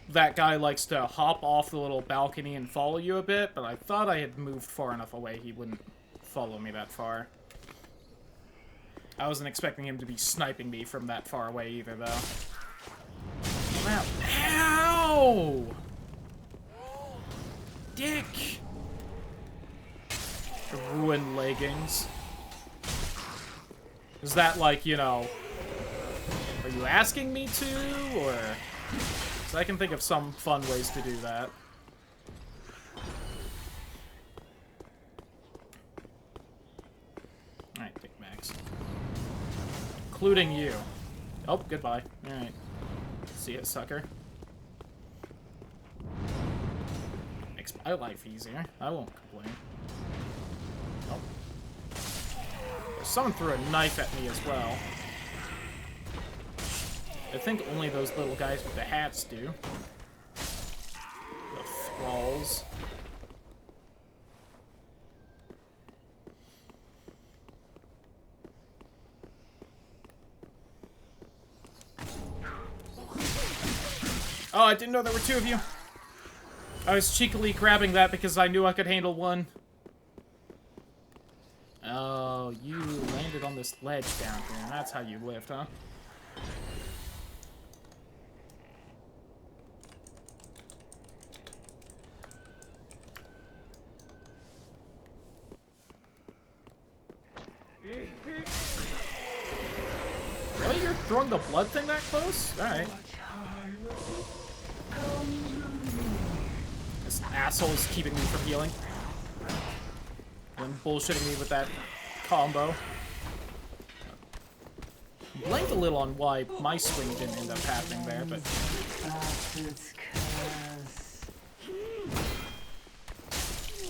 that guy likes to hop off the little balcony and follow you a bit, but I thought I had moved far enough away he wouldn't follow me that far. I wasn't expecting him to be sniping me from that far away either, though. Wow. Ow! Dick! Ruined leggings. Is that like, you know... Are you asking me to, or... So I can think of some fun ways to do that. Alright, take Max. Including you. Oh, goodbye. Alright. See ya, sucker. Makes my life easier. I won't complain. Oh. Someone threw a knife at me as well. I think only those little guys with the hats do. The thralls. Oh, I didn't know there were two of you. I was cheekily grabbing that because I knew I could handle one. Oh, you landed on this ledge down here. That's how you lived, huh? Really? You're throwing the blood thing that close? Alright. This asshole is keeping me from healing. And bullshitting me with that combo. Blanked a little on why my swing didn't end up happening there, but...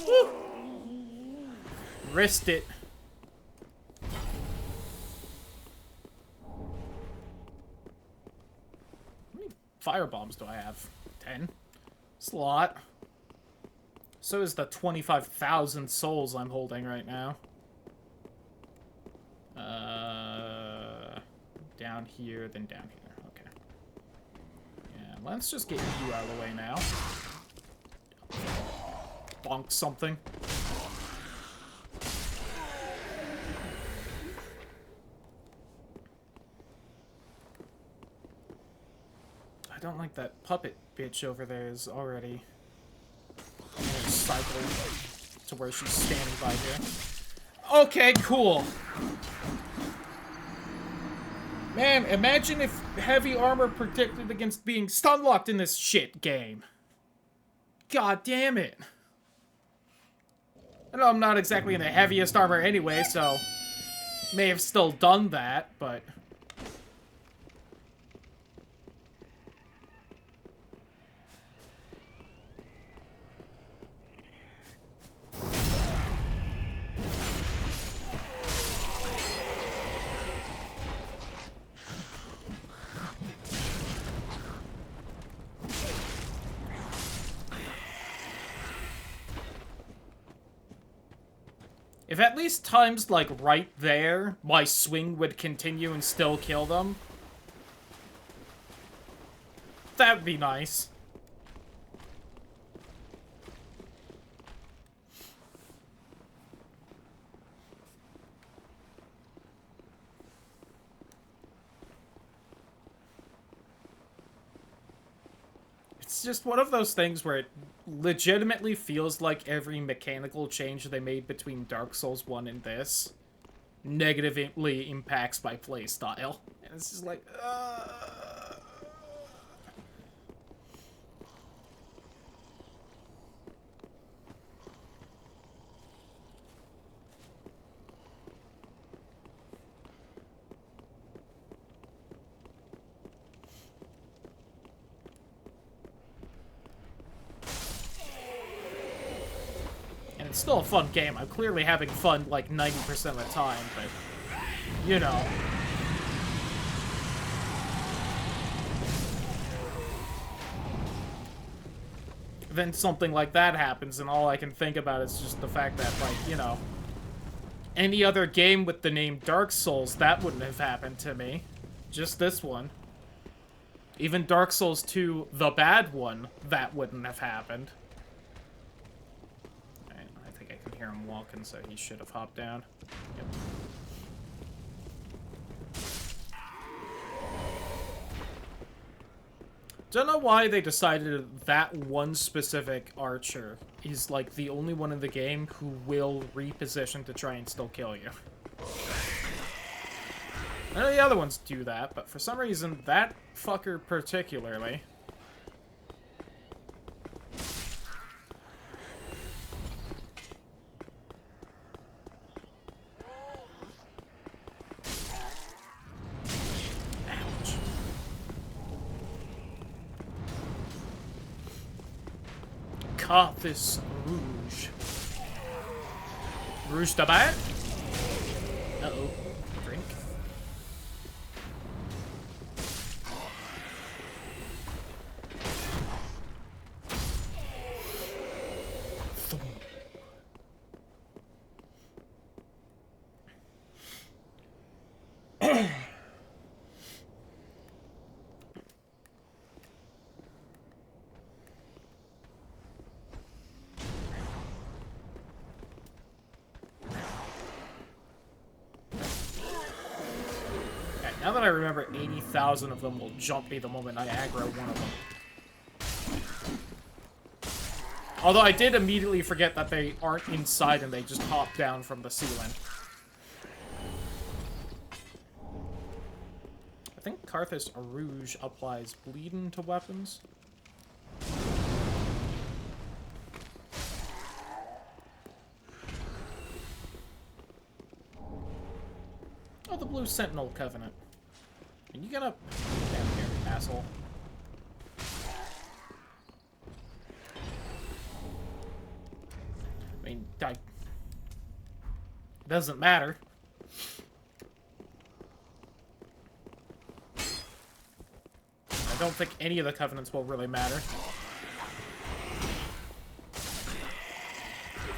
Woo! Wrist it. How many firebombs do I have? 10? It's a lot. So is the 25,000 souls I'm holding right now. Down here, then down here. Okay. Yeah, let's just get you out of the way now. Bonk something. I don't like that puppet bitch over there is already cycle to where she's standing by here. Okay, cool. Man, imagine if heavy armor protected against being stun-locked in this shit game. God damn it. I know I'm not exactly in the heaviest armor anyway, so... May have still done that, but... If at least times, like, right there, my swing would continue and still kill them, that would be nice. It's just one of those things where it legitimately feels like every mechanical change they made between Dark Souls 1 and this negatively impacts my playstyle. And it's just like, And it's still a fun game. I'm clearly having fun like 90% of the time, but, you know. Then something like that happens, and all I can think about is just the fact that, like, you know, any other game with the name Dark Souls, that wouldn't have happened to me. Just this one. Even Dark Souls 2, the bad one, that wouldn't have happened. Alright, I think I can hear him walking, so he should have hopped down. Yep. Don't know why they decided that one specific archer is, like, the only one in the game who will reposition to try and still kill you. I know the other ones do that, but for some reason, that fucker particularly... Ouch. Carthus Rouge. Rouge de Bat? Uh-oh. Drink. Now that I remember, 80,000 of them will jump me the moment I aggro one of them. Although I did immediately forget that they aren't inside and they just hop down from the ceiling. I think Carthus Rouge applies bleeding to weapons. Oh, the Blue Sentinel Covenant. Can you get up down here, asshole? I mean, it doesn't matter. I don't think any of the Covenants will really matter.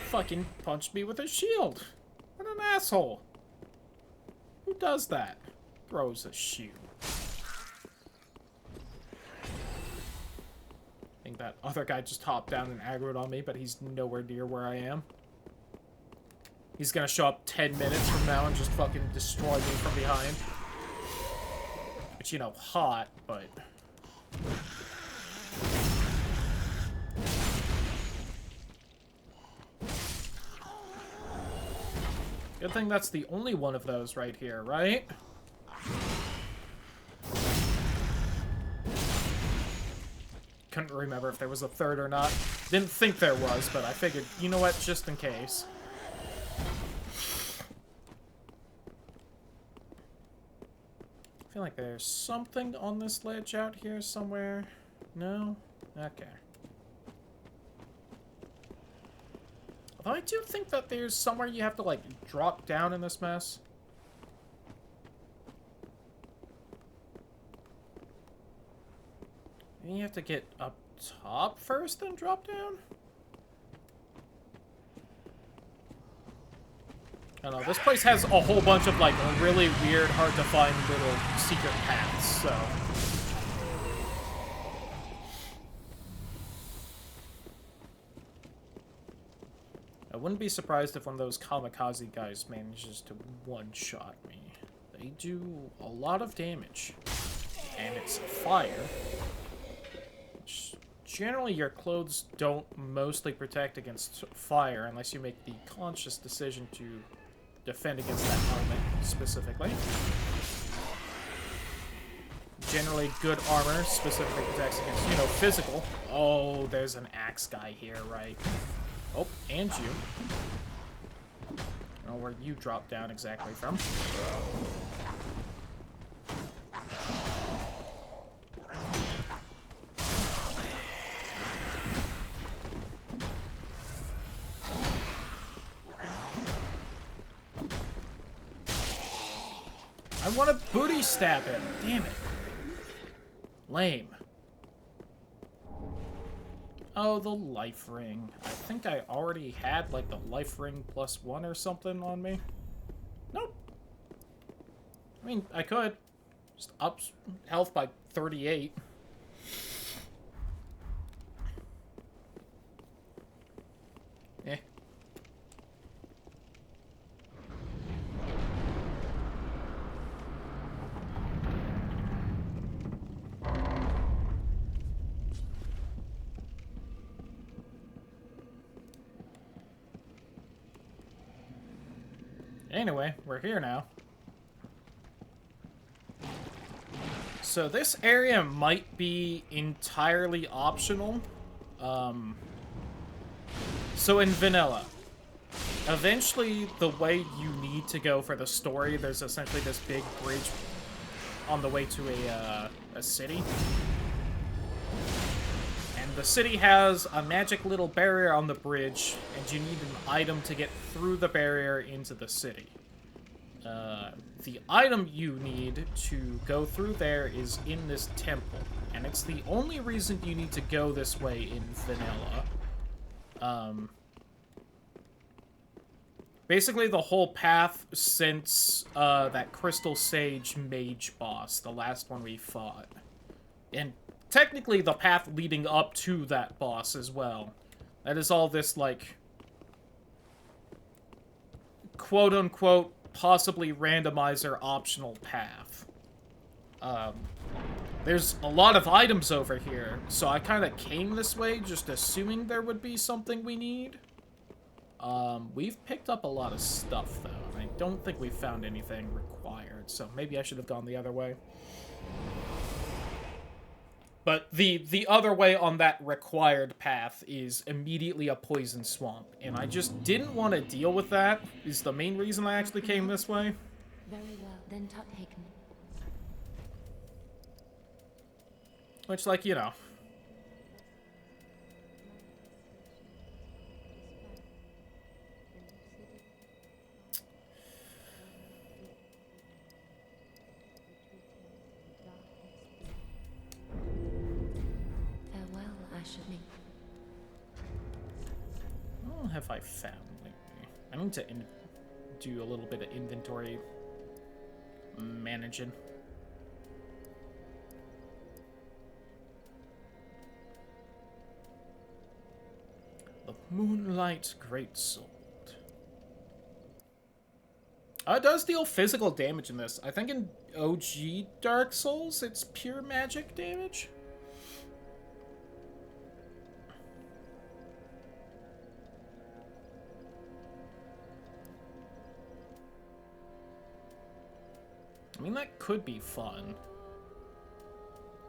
Fucking punched me with a shield. What an asshole. Who does that? Throws a shoe. I think that other guy just hopped down and aggroed on me, but he's nowhere near where I am. He's gonna show up 10 minutes from now and just fucking destroy me from behind. Which, you know, hot, but... Good thing that's the only one of those right here, right? Couldn't remember if there was a third or not. Didn't think there was, but I figured, you know what, just in case. I feel like there's something on this ledge out here somewhere. No? Okay. Although I do think that there's somewhere you have to, like, drop down in this mess. You have to get up top first, then drop down? I don't know, this place has a whole bunch of, like, really weird, hard-to-find little secret paths, so... I wouldn't be surprised if one of those kamikaze guys manages to one-shot me. They do a lot of damage. And it's fire. Which generally your clothes don't mostly protect against fire unless you make the conscious decision to defend against that element specifically. Generally, good armor specifically protects against, you know, physical. Oh, there's an axe guy here, right? Oh, and you. I don't know where you dropped down exactly from. I want to booty stab him. Damn it. Lame. Oh, the life ring. I think I already had, like, the life ring +1 or something on me. Nope. I mean, I could. Just up health by 38. Eh. Anyway, we're here now. So this area might be entirely optional. So in vanilla, eventually the way you need to go for the story, there's essentially this big bridge on the way to a city. And the city has a magic little barrier on the bridge, and you need an item to get through the barrier into the city. The item you need to go through there is in this temple, and it's the only reason you need to go this way in vanilla. Basically the whole path since that Crystal Sage mage boss, the last one we fought. And technically the path leading up to that boss as well. That is all this, like, quote-unquote, possibly randomizer optional path. There's a lot of items over here, so I kind of came this way just assuming there would be something we need. We've picked up a lot of stuff, though. I don't think we found anything required, so maybe I should have gone the other way. But the other way on that required path is immediately a poison swamp, and I just didn't want to deal with that, is the main reason I actually came this way. Very well, then taken. Which, like, you know. What have I found lately? I need to do a little bit of inventory managing. The Moonlight Greatsword. It does deal physical damage in this. I think in OG Dark Souls, it's pure magic damage. I mean, that could be fun.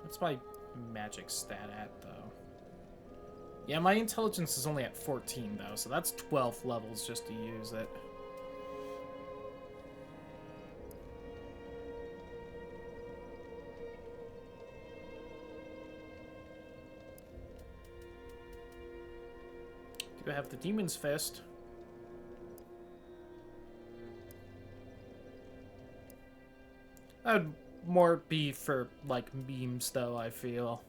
What's my magic stat at, though? Yeah, my intelligence is only at 14, though, so that's 12 levels just to use it. Do I have the Demon's Fist? That would more be for, like, memes, though, I feel.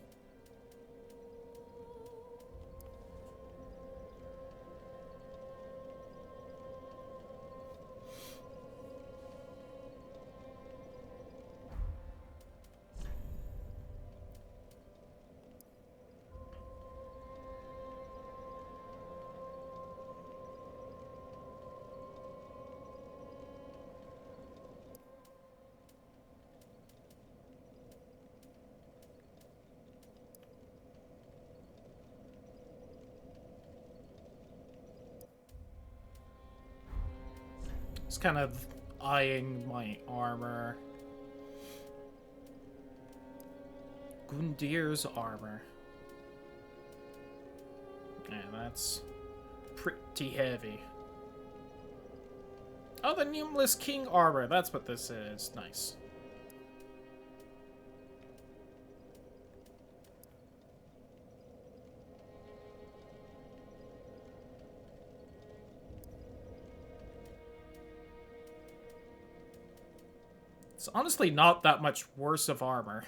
Just kind of eyeing my armor. Gundir's armor. Yeah, that's pretty heavy. Oh, the Nameless King armor. That's what this is. Nice. It's honestly not that much worse of armor.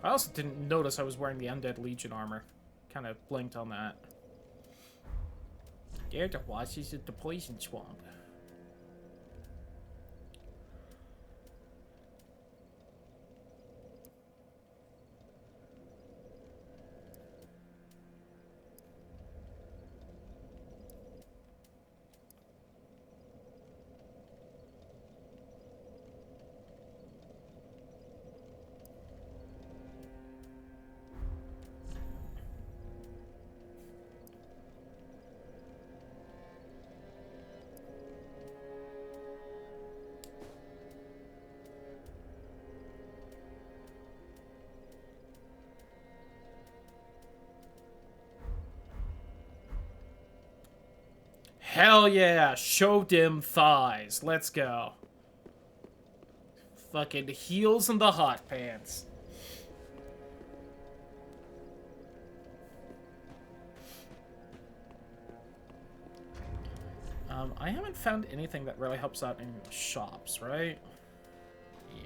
I also didn't notice I was wearing the Undead Legion armor. Kind of blinked on that. There the washes at the poison swamp. Hell yeah, show dim thighs. Let's go. Fucking heels in the hot pants. I haven't found anything that really helps out in the shops, right? Yeah.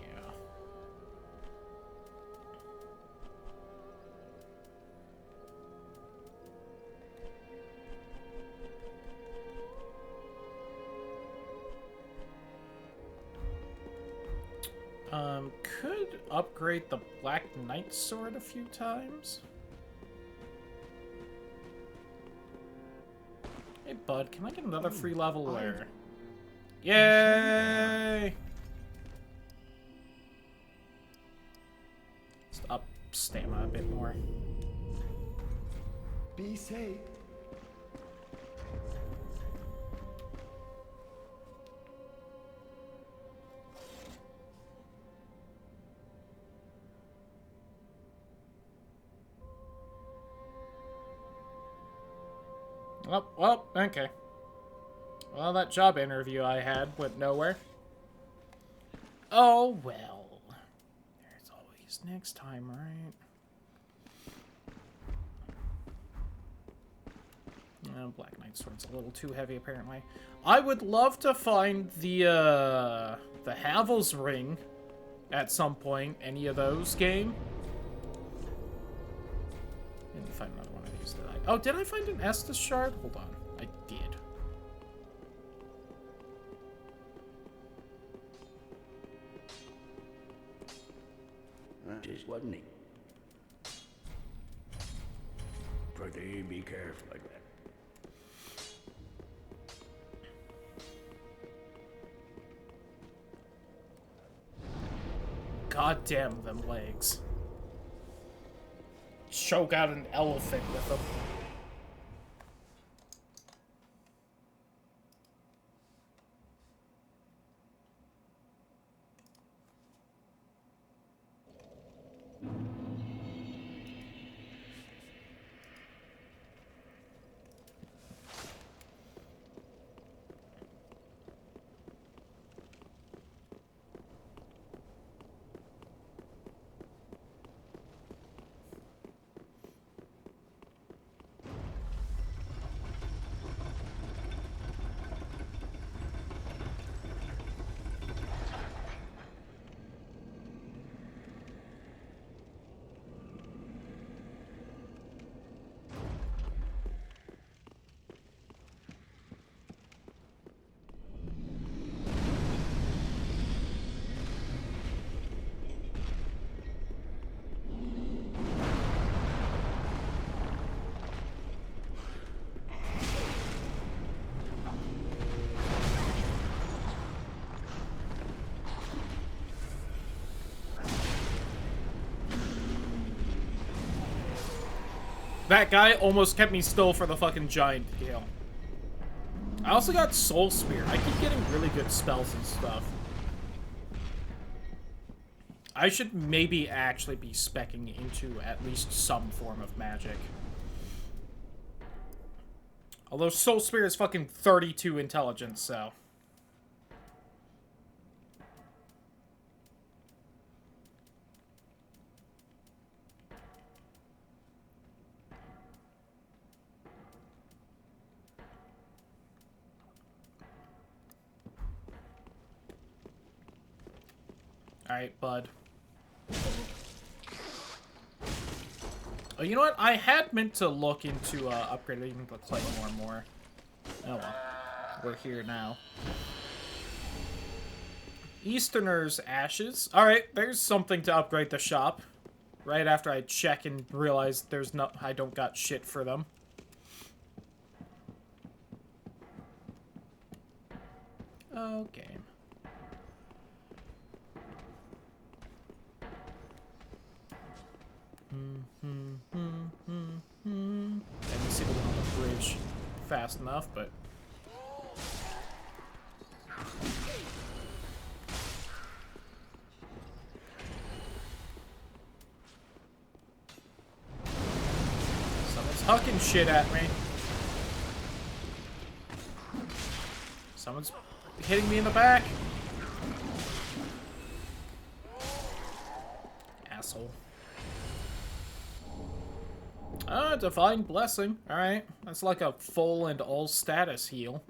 Could upgrade the Black Knight sword a few times. Hey, bud, can I get another free level or... Yay! Just up stamina a bit more. Be safe. Oh, well, okay. Well, that job interview I had went nowhere. Oh, well. There's always next time, right? Black Knight Sword's a little too heavy, apparently. I would love to find the Havel's Ring at some point. Any of those game. Didn't find another one of these, did I? Oh, did I find an Estus shard? Hold on. I did. Just wasn't he? Pretty be careful like that. God damn them legs. Choke out an elephant with them. That guy almost kept me still for the fucking giant kill. I also got Soul Spear. I keep getting really good spells and stuff. I should maybe actually be speccing into at least some form of magic. Although Soul Spear is fucking 32 intelligence, so... Alright, bud. Oh, you know what? I had meant to look into upgrading the Claymore more. Oh well. We're here now. Easterner's Ashes. Alright, there's something to upgrade the shop. Right after I check and realize there's no... I don't got shit for them. Okay. I didn't see the one on the bridge fast enough, but... Someone's hucking shit at me. Someone's hitting me in the back. Asshole. Ah, Divine Blessing. Alright. That's like a full and all status heal.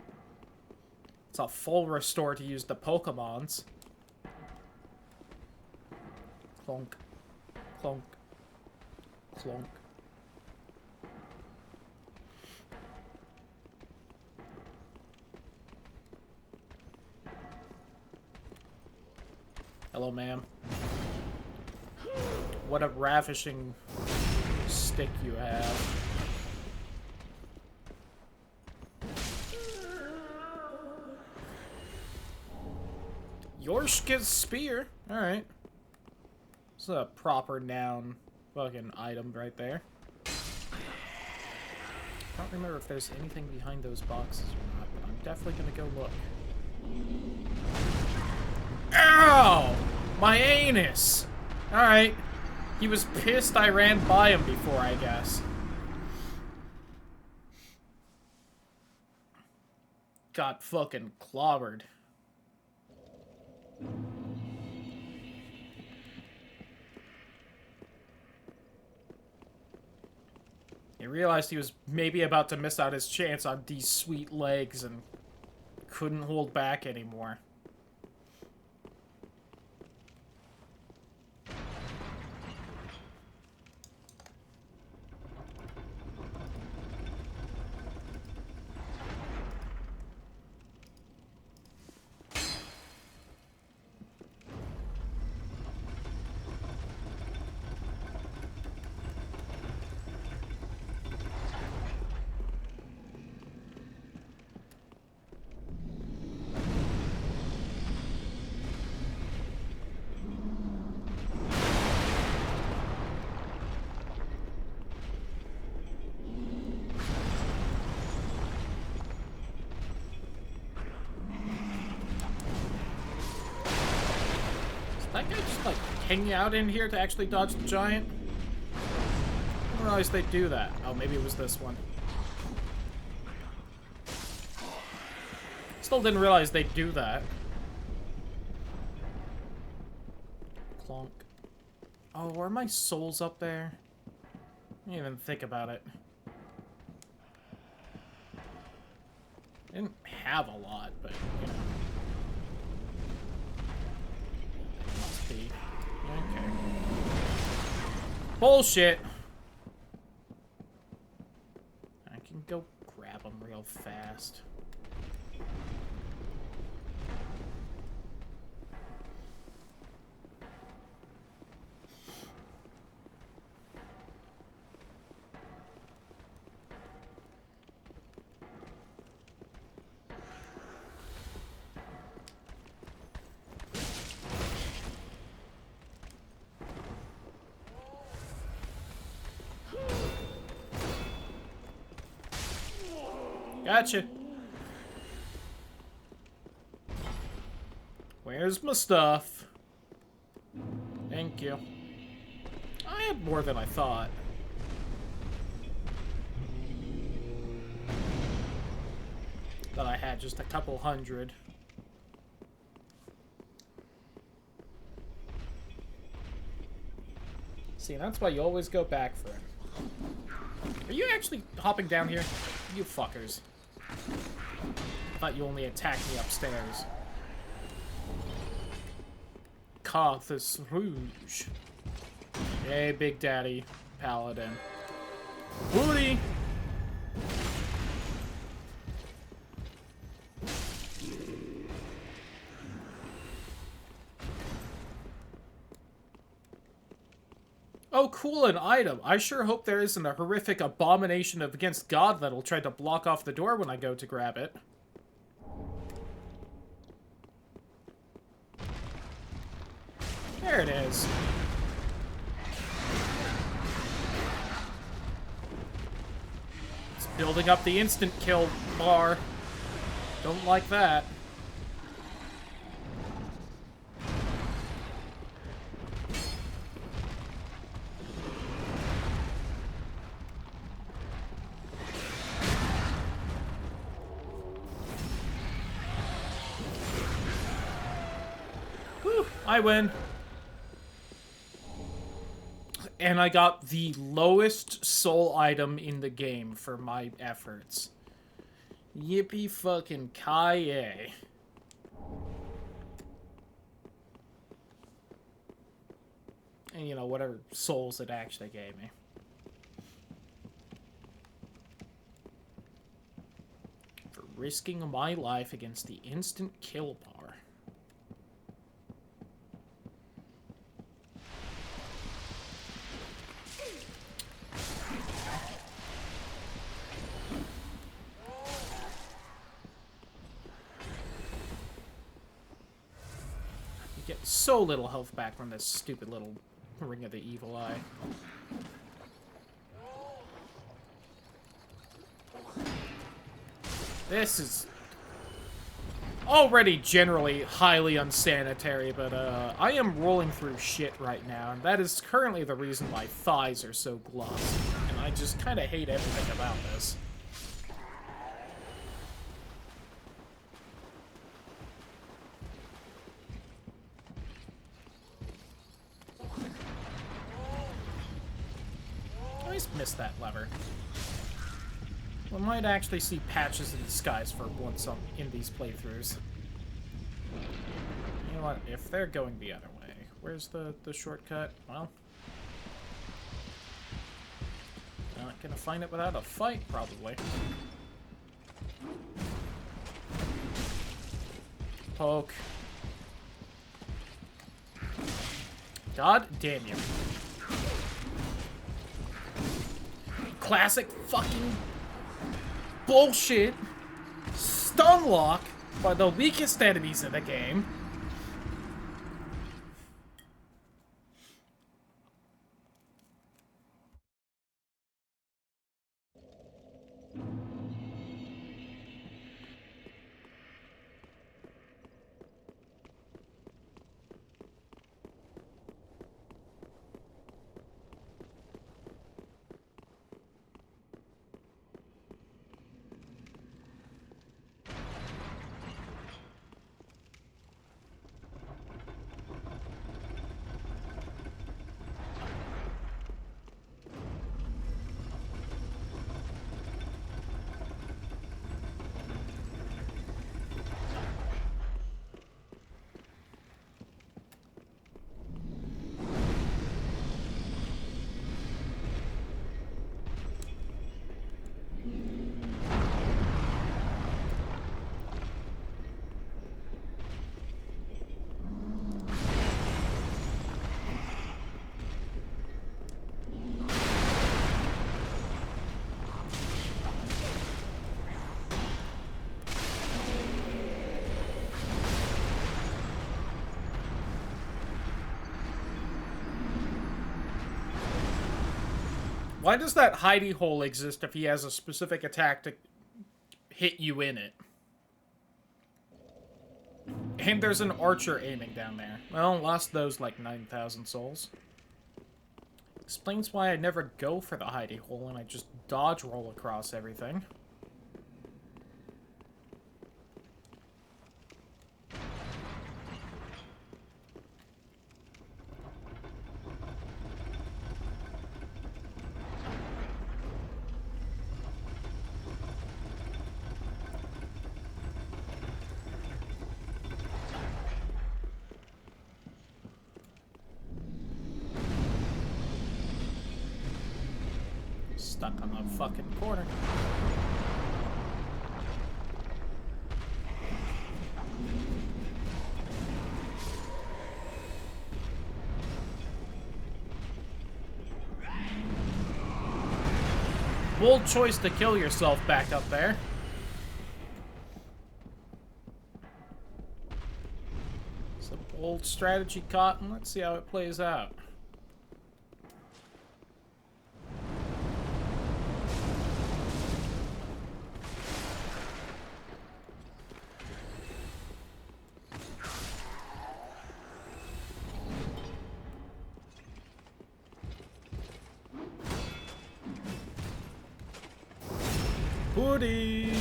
It's a full restore to use the Pokemons. Clonk. Clonk. Clonk. Hello, ma'am. What a ravishing stick you have. Yorshka's Spear. Alright. It's a proper noun fucking item right there. I don't remember if there's anything behind those boxes or not, but I'm definitely gonna go look. Ow! My anus! Alright. He was pissed I ran by him before, I guess. Got fucking clobbered. He realized he was maybe about to miss out his chance on these sweet legs and couldn't hold back anymore. That guy just, like, hanging out in here to actually dodge the giant? I didn't realize they'd do that. Oh, maybe it was this one. Still didn't realize they'd do that. Clonk. Oh, are my souls up there? I didn't even think about it. I didn't have a lot, but, you know. Must be. Okay. Bullshit! I can go grab them real fast. Gotcha. There's my stuff. Thank you. I had more than I thought. That I had just a couple hundred. See, that's why you always go back for it. Are you actually hopping down here? You fuckers. I thought you only attacked me upstairs. Carthus Rouge. Hey, Big Daddy Paladin. Booty! Oh, cool, an item. I sure hope there isn't a horrific abomination of against God that'll try to block off the door when I go to grab it. There it is. It's building up the instant kill bar. Don't like that. I win. And I got the lowest soul item in the game for my efforts. Yippee fucking ki-yay. And, you know, whatever souls it actually gave me. For risking my life against the instant kill bar. Get so little health back from this stupid little Ring of the Evil Eye. This is already generally highly unsanitary, but I am rolling through shit right now, and that is currently the reason my thighs are so glossy, and I just kind of hate everything about this. Missed that lever. We might actually see patches in the skies for once in these playthroughs. You know what? If they're going the other way, where's the shortcut? Well, not gonna find it without a fight, probably. Poke. God damn you. Classic fucking bullshit stun lock by the weakest enemies in the game. Why does that hidey hole exist if he has a specific attack to hit you in it? And there's an archer aiming down there. Well, lost those like 9,000 souls. Explains why I never go for the hidey hole and I just dodge roll across everything. Stuck on the fucking corner. Bold choice to kill yourself back up there. It's a bold strategy, Cotton. Let's see how it plays out. Booty!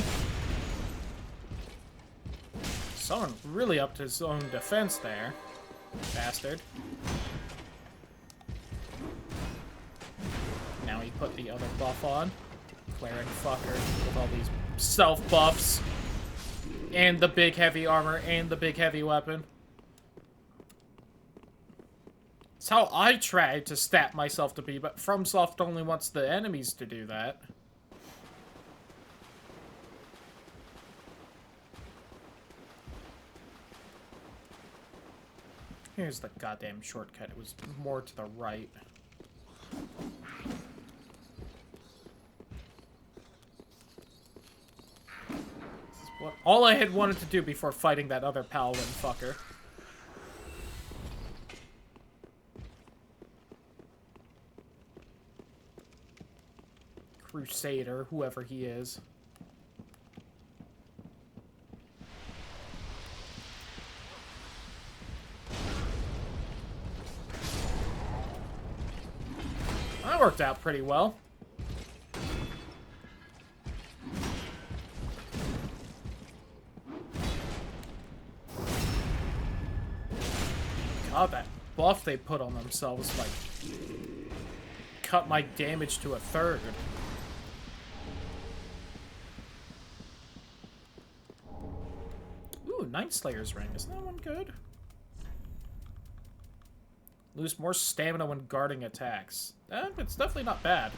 Someone really upped his own defense there. Bastard. Now he put the other buff on. Declaring fucker with all these self-buffs. And the big heavy armor and the big heavy weapon. It's how I try to stat myself to be, but FromSoft only wants the enemies to do that. Here's the goddamn shortcut. It was more to the right. This is what all I had wanted to do before fighting that other Paladin fucker. Crusader, whoever he is. That worked out pretty well. God, that buff they put on themselves, like, cut my damage to a third. Ooh, Night Slayer's ring. Isn't that one good? Lose more stamina when guarding attacks. It's definitely not bad.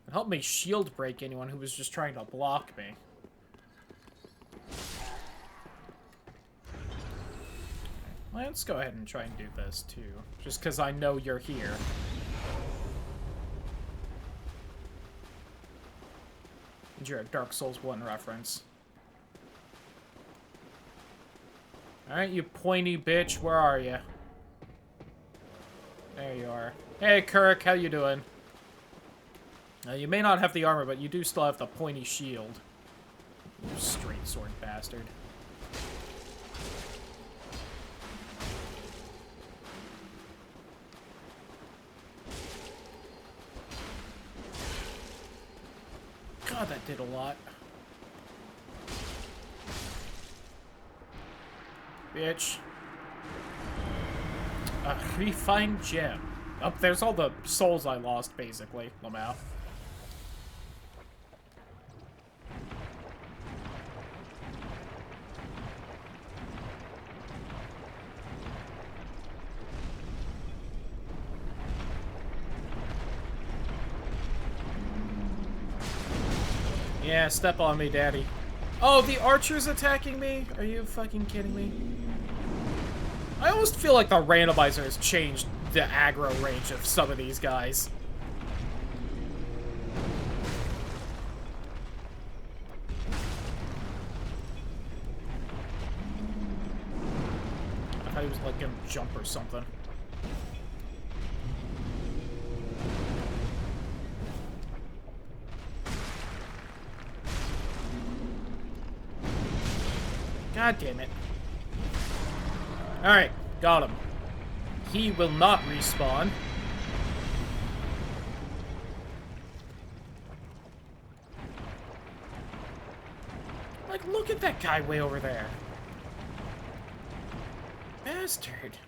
It helped me shield break anyone who was just trying to block me. Let's go ahead and try and do this too. Just because I know you're here. And you're a Dark Souls 1 reference. Alright, you pointy bitch, where are you? There you are. Hey, Kirk, how you doing? You may not have the armor, but you do still have the pointy shield. You straight sword bastard. God, that did a lot. Bitch. A refined gem. Oh, there's all the souls I lost, basically. Lamau. Yeah, step on me, daddy. Oh, the archer's attacking me? Are you fucking kidding me? I almost feel like the randomizer has changed the aggro range of some of these guys. I thought he was like gonna jump or something. God damn it. Alright, got him. He will not respawn. Like, look at that guy way over there. Bastard.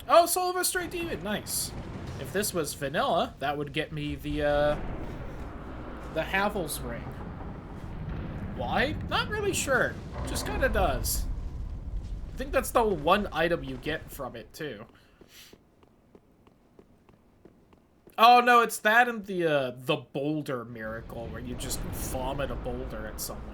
Oh, Soul of a Stray Demon, nice. If this was vanilla, that would get me the Havel's ring. Why? Not really sure. Just kinda does. I think that's the one item you get from it, too. Oh, no, it's that and the boulder miracle, where you just vomit a boulder at someone.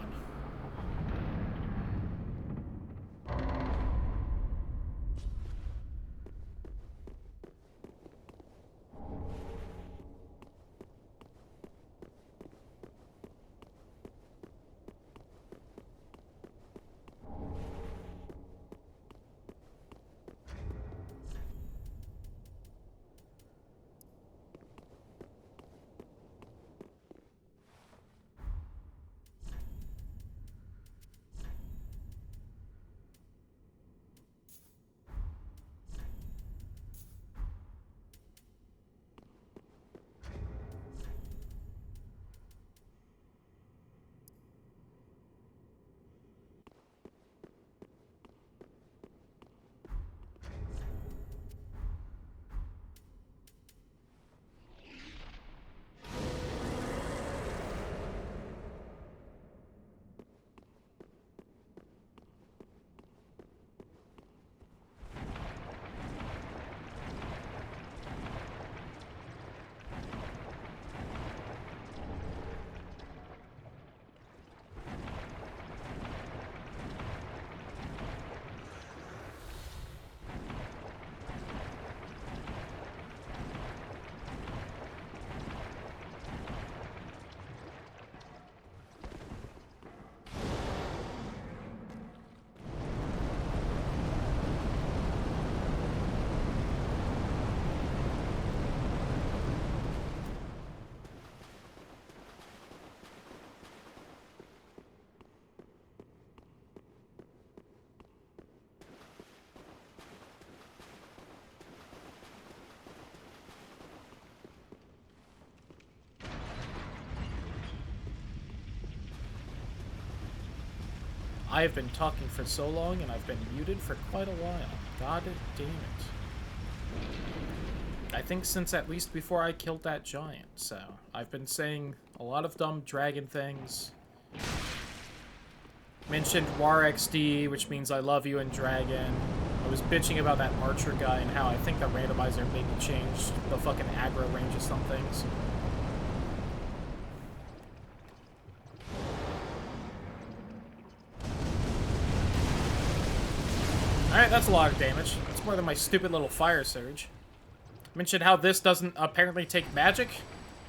I have been talking for so long, and I've been muted for quite a while. God damn it. I think since at least before I killed that giant, so I've been saying a lot of dumb dragon things. Mentioned War XD, which means I love you in dragon. I was bitching about that archer guy and how I think the randomizer maybe changed the fucking aggro range of some things. Alright, that's a lot of damage. That's more than my stupid little fire surge. Mentioned how this doesn't apparently take magic,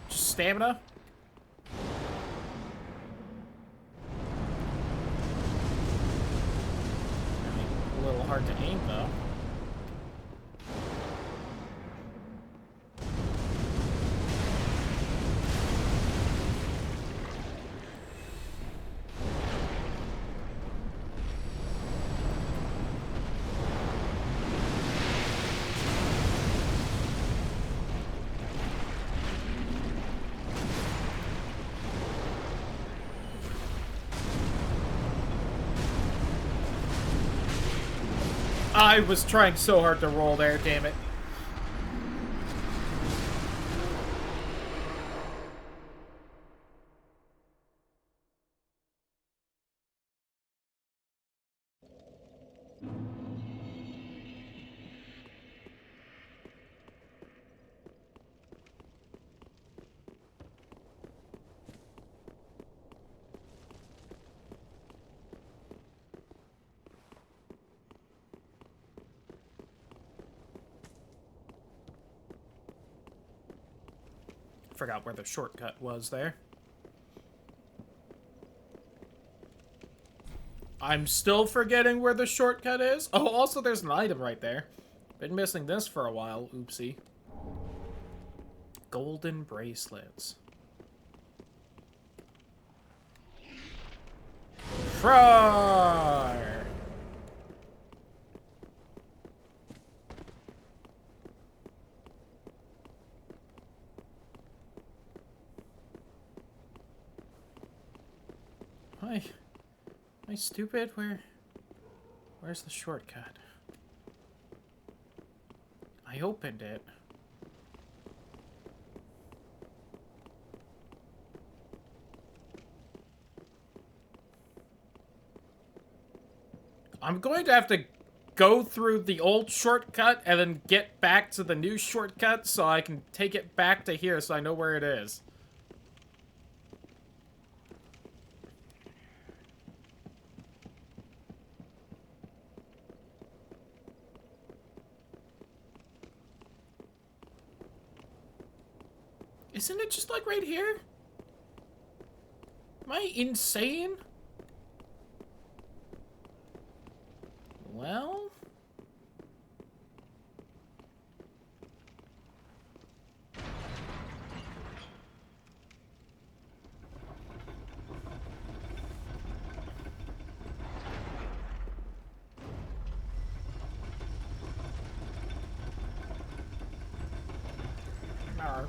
just stamina. A little hard to aim, though. I was trying so hard to roll there, damn it. Forgot where the shortcut was there. I'm still forgetting where the shortcut is. Oh, also there's an item right there. Been missing this for a while. Oopsie. Golden bracelets. Roar! Am I stupid? Where's the shortcut? I opened it. I'm going to have to go through the old shortcut and then get back to the new shortcut so I can take it back to here so I know where it is. Isn't it just like right here? Am I insane? Well... Arr.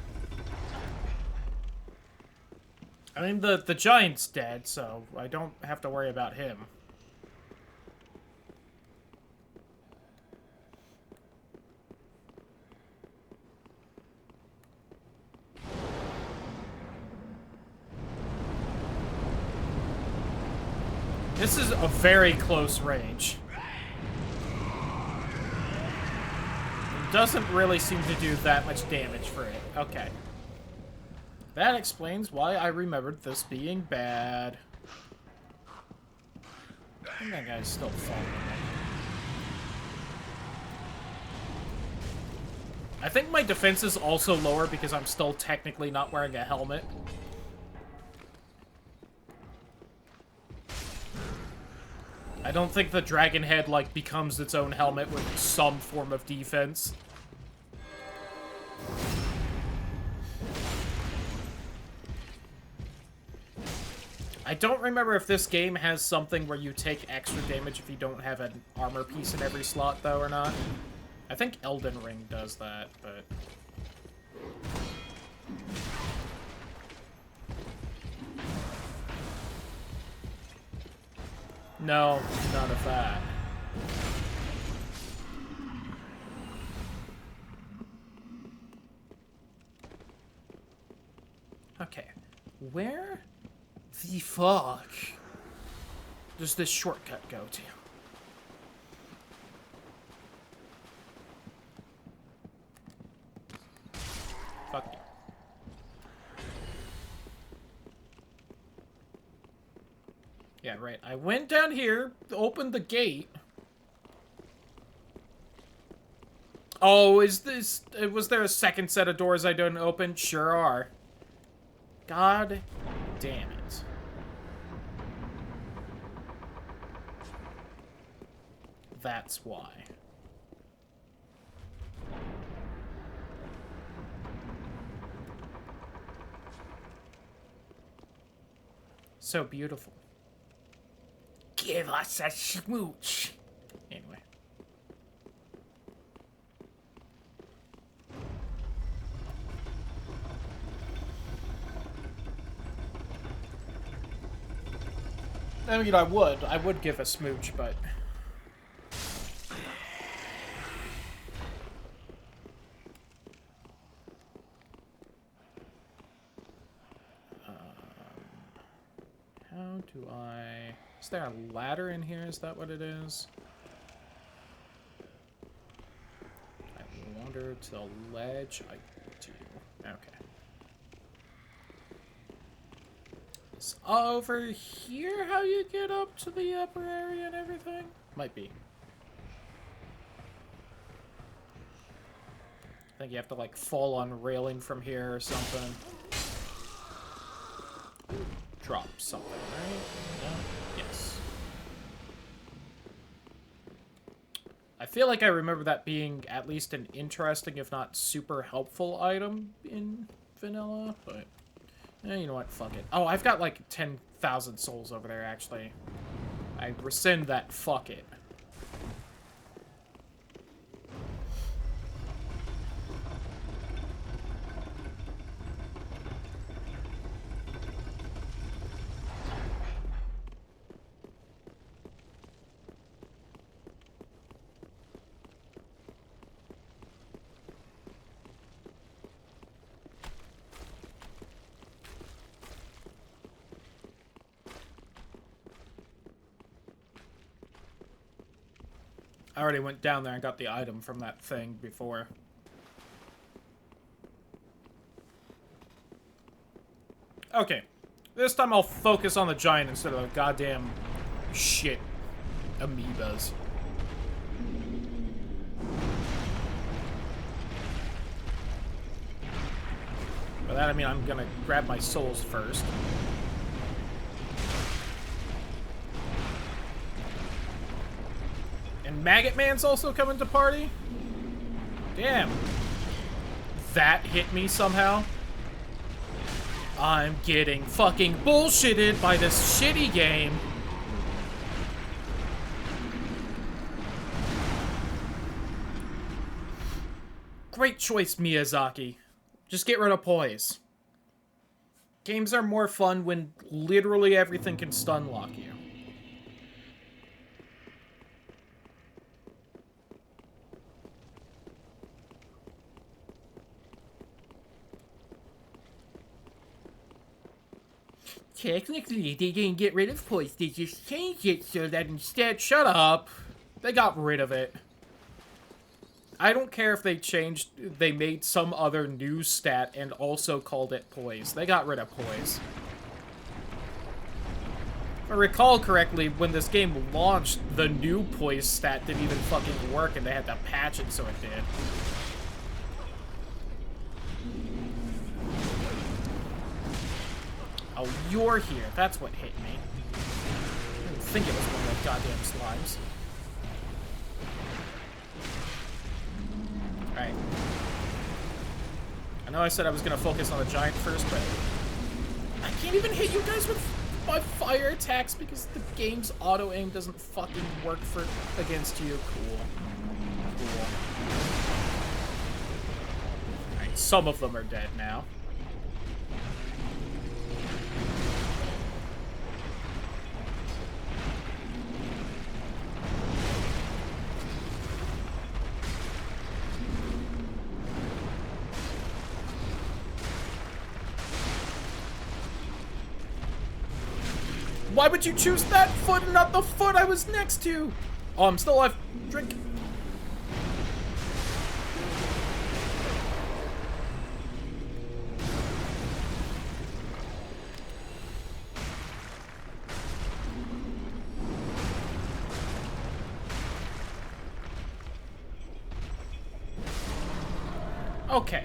I mean, the giant's dead, so I don't have to worry about him. This is a very close range. It doesn't really seem to do that much damage for it. Okay. That explains why I remembered this being bad. I think that guy's still following me. I think my defense is also lower because I'm still technically not wearing a helmet. I don't think the dragon head, like, becomes its own helmet with some form of defense. I don't remember if this game has something where you take extra damage if you don't have an armor piece in every slot, though, or not. I think Elden Ring does that, but... No, none of that. Okay. Where the fuck does this shortcut go to? Fuck you. Yeah, right. I went down here, opened the gate. Oh, was there a second set of doors I didn't open? Sure are. God damn it. That's why. So beautiful. Give us a smooch. Anyway. I mean, I would give a smooch, but... how do I... Is there a ladder in here? Is that what it is? I wander to the ledge. I do. Okay. Is over here how you get up to the upper area and everything? Might be. I think you have to, like, fall on railing from here or something. Drop something, right? No? Yes. I feel like I remember that being at least an interesting, if not super helpful item in vanilla, but... you know what? Fuck it. Oh, I've got like 10,000 souls over there, actually. I rescind that. Fuck it. I already went down there and got the item from that thing before. Okay. This time I'll focus on the giant instead of the goddamn shit amoebas. By that I mean I'm gonna grab my souls first. And Maggot Man's also coming to party? Damn. That hit me somehow. I'm getting fucking bullshitted by this shitty game. Great choice, Miyazaki. Just get rid of poise. Games are more fun when literally everything can stun lock you. Technically, they didn't get rid of poise. They just changed it so that instead... Shut up. They got rid of it. I don't care if they made some other new stat and also called it poise. They got rid of poise. If I recall correctly, when this game launched, the new poise stat didn't even fucking work and they had to patch it so it did. Oh, you're here. That's what hit me. I didn't think it was one of the goddamn slimes. Alright. I know I said I was gonna focus on the giant first, but I can't even hit you guys with my fire attacks because the game's auto-aim doesn't fucking work against you. Cool. Cool. Alright, some of them are dead now. Why would you choose that foot and not the foot I was next to? Oh, I'm still alive. Drink. Okay.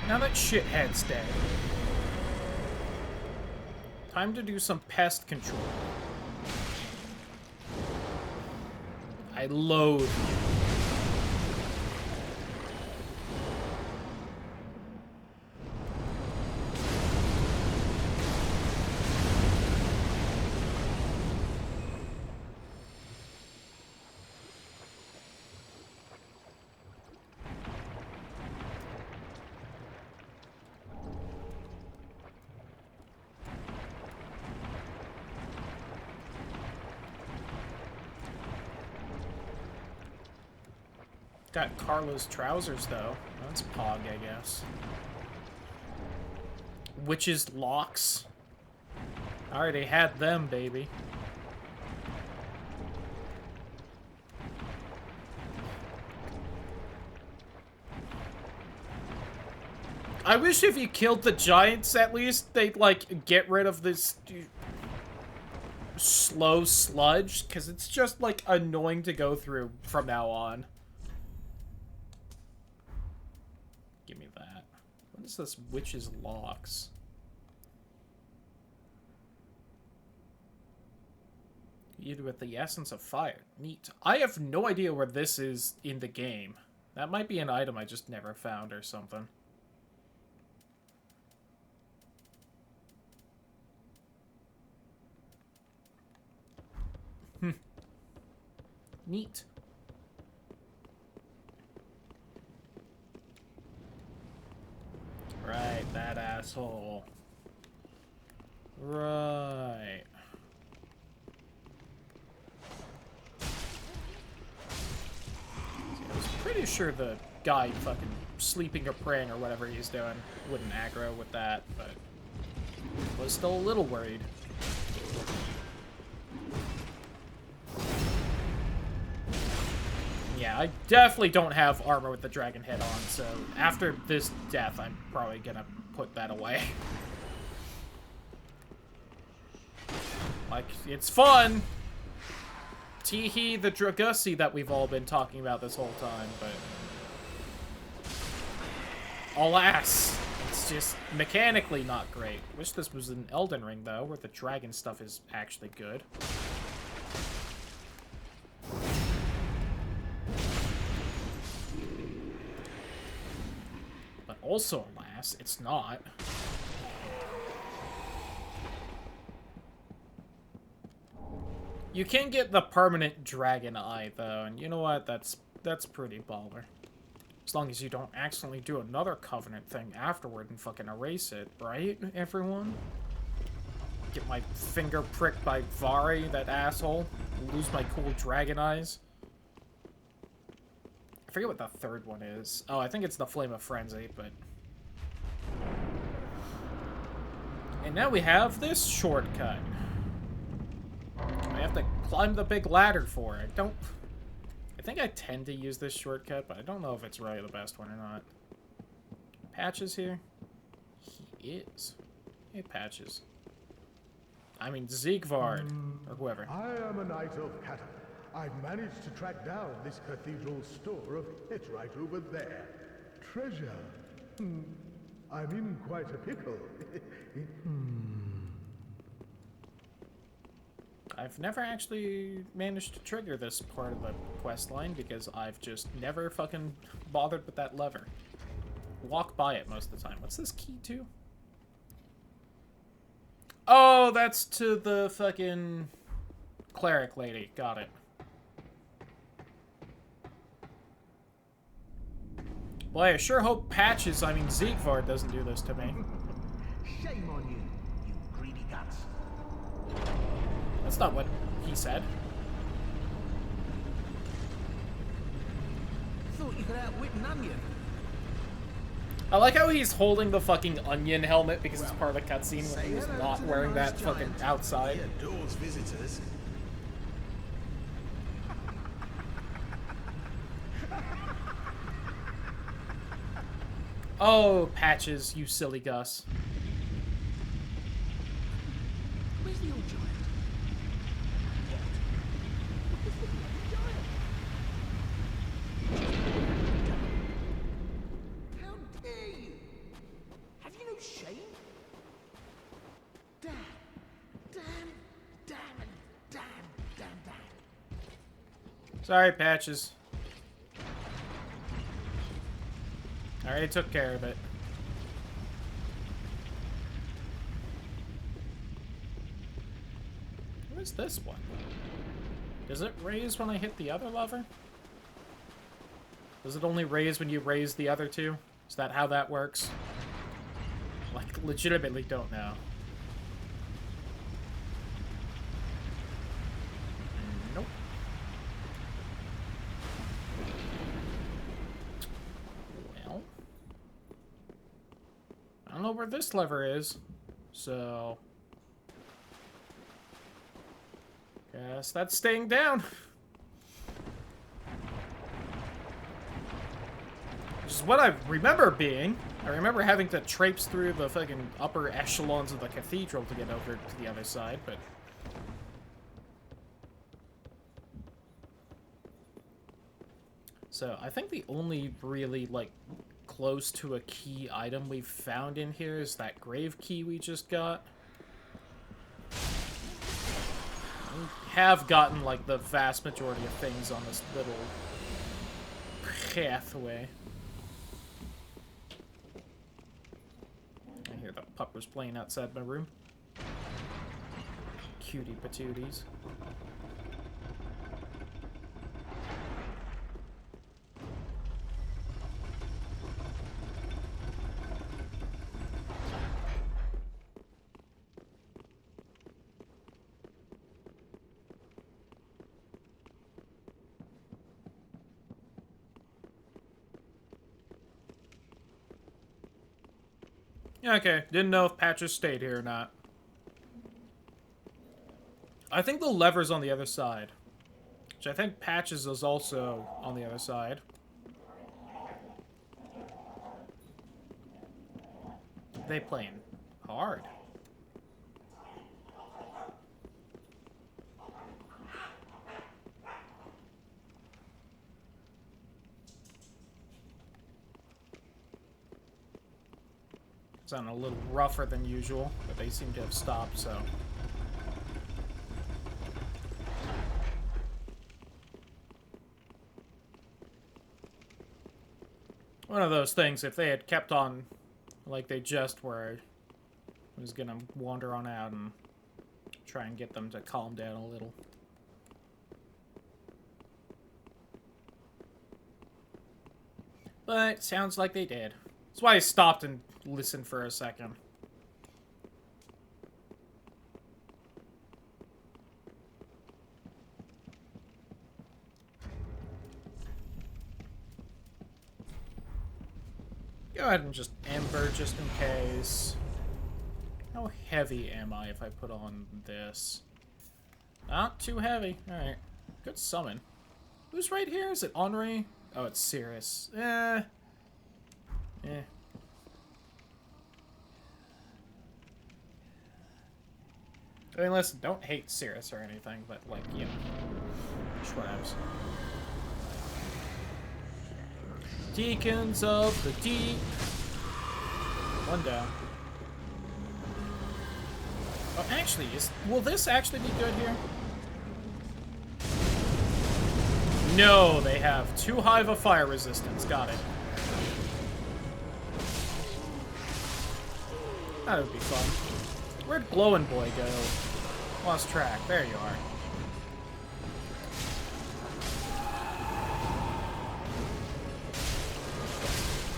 Now that shithead's dead. Time to do some pest control. I loathe you. Got Carla's trousers, though. That's Pog, I guess. Witch's locks. I already had them, baby. I wish if you killed the giants, at least, they'd, like, get rid of this slow sludge, because it's just, like, annoying to go through from now on. Give me that. What is this witch's locks? Either with the essence of fire. Neat. I have no idea where this is in the game. That might be an item I just never found or something. Neat. Right, that asshole. Right. I was pretty sure the guy fucking sleeping or praying or whatever he's doing wouldn't aggro with that, but was still a little worried. Yeah, I definitely don't have armor with the dragon head on, so after this death, I'm probably gonna put that away. Like, it's fun! Teehee the Dragussi that we've all been talking about this whole time, but... alas, it's just mechanically not great. Wish this was an Elden Ring, though, where the dragon stuff is actually good. But also, alas, it's not. You can get the permanent dragon eye, though, and you know what? That's pretty baller. As long as you don't accidentally do another Covenant thing afterward and fucking erase it, right, everyone? Get my finger pricked by Vari, that asshole. Lose my cool dragon eyes. I forget what the third one is. Oh, I think it's the Flame of Frenzy, but... And now we have this shortcut. I have to climb the big ladder for it. I think I tend to use this shortcut, but I don't know if it's really the best one or not. Patches here? He is. Hey, Patches. I mean, Siegvard, or whoever. I am a knight of Catan. I've managed to track down this cathedral's store of it right over there. Treasure. I'm in quite a pickle. I've never actually managed to trigger this part of the quest line because I've just never fucking bothered with that lever. Walk by it most of the time. What's this key to? Oh, that's to the fucking cleric lady. Got it. Boy, I sure hope Patches, I mean Siegvard, doesn't do this to me. Shame on you, you greedy guts. That's not what he said. Thought you could outwit an onion. I like how he's holding the fucking onion helmet because it's part of the cutscene when he was not wearing that fucking outside. He adores visitors. Oh, Patches, you silly Gus. Where's the old giant? How dare you? Have you no shame? Damn, damn, damn, and damn, damn, damn. Sorry, Patches. I already took care of it. What is this one? Does it raise when I hit the other lever? Does it only raise when you raise the other two? Is that how that works? Like, legitimately don't know. Nope. Well. I don't know where this lever is, so... Guess that's staying down. Which is what I remember being. I remember having to traipse through the fucking upper echelons of the cathedral to get over to the other side, but... So, I think the only really, like, close to a key item we've found in here is that grave key we just got. We have gotten, like, the vast majority of things on this little pathway. I hear the puppers playing outside my room. Cutie patooties. Yeah, okay. Didn't know if Patches stayed here or not. I think the lever's on the other side. Which I think Patches is also on the other side. They playing hard. Sounding a little rougher than usual, but they seem to have stopped, so. One of those things, if they had kept on like they just were, I was gonna wander on out and try and get them to calm down a little. But sounds like they did. That's why I stopped and listened for a second. Go ahead and just Ember just in case. How heavy am I if I put on this? Not too heavy. Alright. Good summon. Who's right here? Is it Henri? Oh, it's Sirius. Eh. I mean, listen, don't hate Sirius or anything, but, like, you know. Shrubs. Deacons of the Deep. One down. Oh, actually, will this actually be good here? No, they have too high of a fire resistance. Got it. That would be fun. Where'd Glowing Boy go? Lost track. There you are.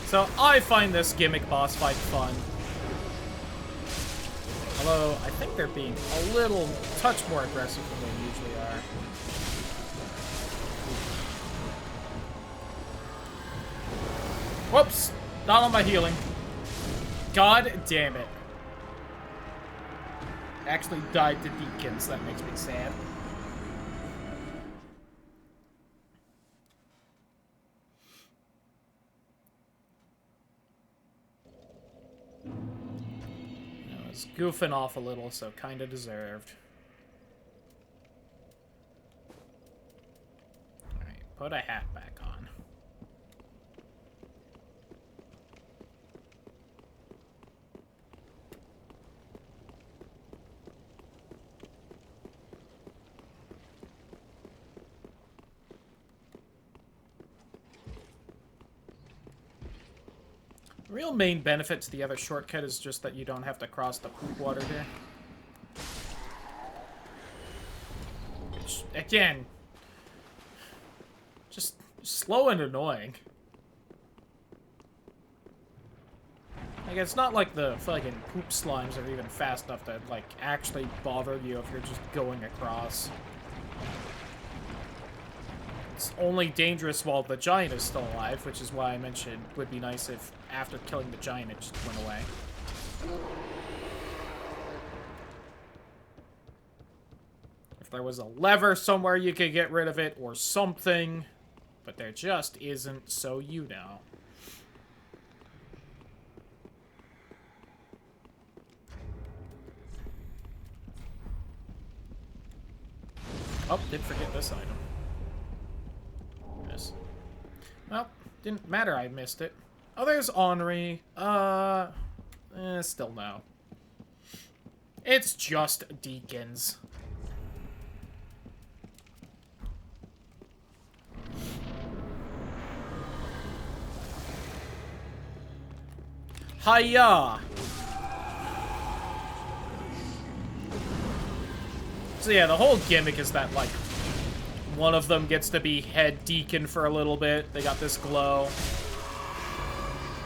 So, I find this gimmick boss fight fun. Although, I think they're being a little touch more aggressive than they usually are. Whoops! Not on my healing. God damn it. Actually died to Deacons. That makes me sad. I was goofing off a little, so kinda deserved. Alright, put a hat back on. The real main benefit to the other shortcut is just that you don't have to cross the poop water here. Which, again, just slow and annoying. Like, it's not like the fucking poop slimes are even fast enough to, like, actually bother you if you're just going across. It's only dangerous while the giant is still alive, which is why I mentioned it would be nice if after killing the giant it just went away. If there was a lever somewhere you could get rid of it or something, but there just isn't, so you know. Oh, did forget this item. Well, didn't matter I missed it. Oh, there's Henri. Still no. It's just Deacons. Hiya! So yeah, the whole gimmick is that, like, one of them gets to be head deacon for a little bit. They got this glow.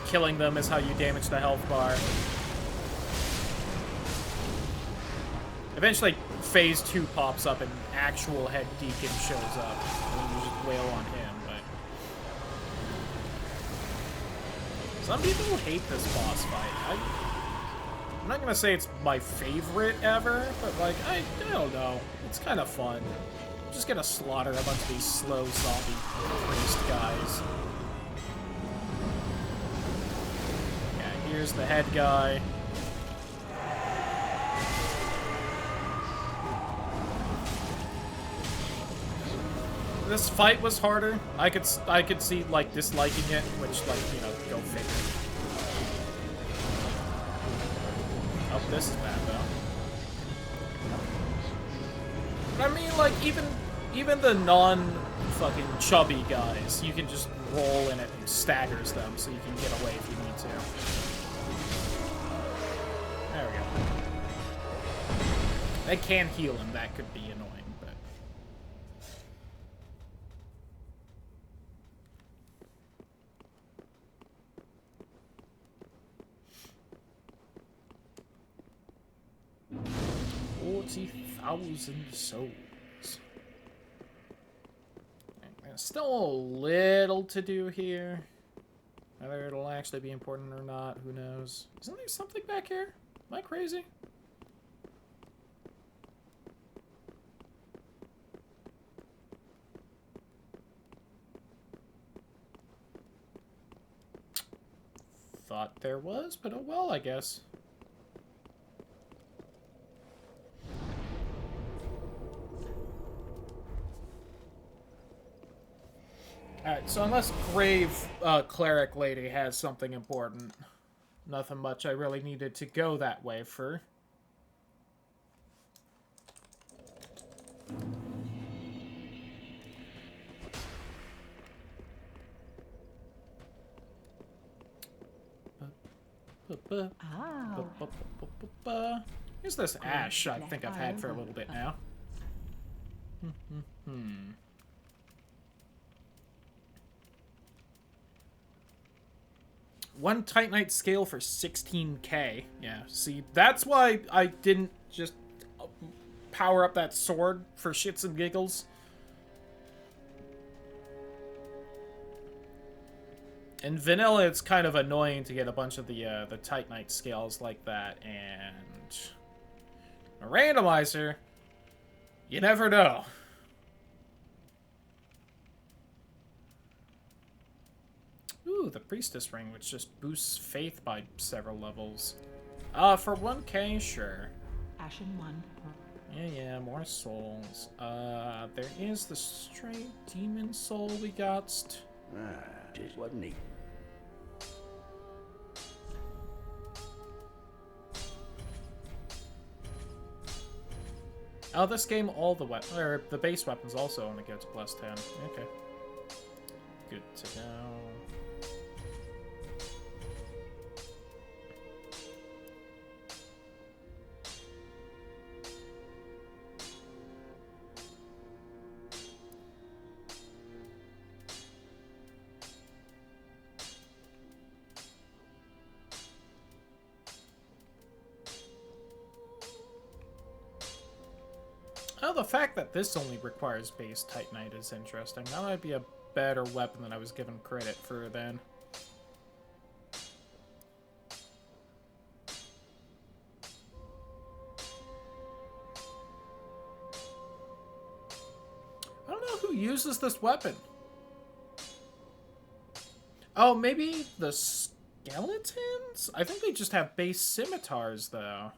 Killing them is how you damage the health bar. Eventually, phase 2 pops up and actual head deacon shows up. And you just wail on him, but... Some people hate this boss fight. I'm not gonna say it's my favorite ever, but like, I don't know. It's kind of fun. I'm just gonna slaughter a bunch of these slow zombie priest guys. Yeah, here's the head guy. This fight was harder. I could see like disliking it, which like, you know, go figure. Oh, this is bad though. But I mean, like even the non-fucking chubby guys, you can just roll and it staggers them, so you can get away if you need to. There we go. They can heal him. That could be annoying. But 40,000 souls. There's still a little to do here. Whether it'll actually be important or not, who knows. Isn't there something back here? Am I crazy? Thought there was, but oh well, I guess. Alright, so unless Grave Cleric Lady has something important, nothing much I really needed to go that way for. Here's this ash I think I've had for a little bit now. One Titanite scale for 16k. Yeah, see, that's why I didn't just power up that sword for shits and giggles. In vanilla, it's kind of annoying to get a bunch of the Titanite scales like that, and a randomizer, you never know. Ooh, the Priestess Ring, which just boosts faith by several levels. For 1k, sure. Ashen 1. Yeah, more souls. There is the straight demon soul we got. Just wasn't he? Oh, this game, all the the base weapons also only go to +10. Okay. Good to know. Oh, the fact that this only requires base Titanite is interesting. That might be a better weapon than I was given credit for then. I don't know who uses this weapon. Oh, maybe the skeletons? I think they just have base scimitars, though.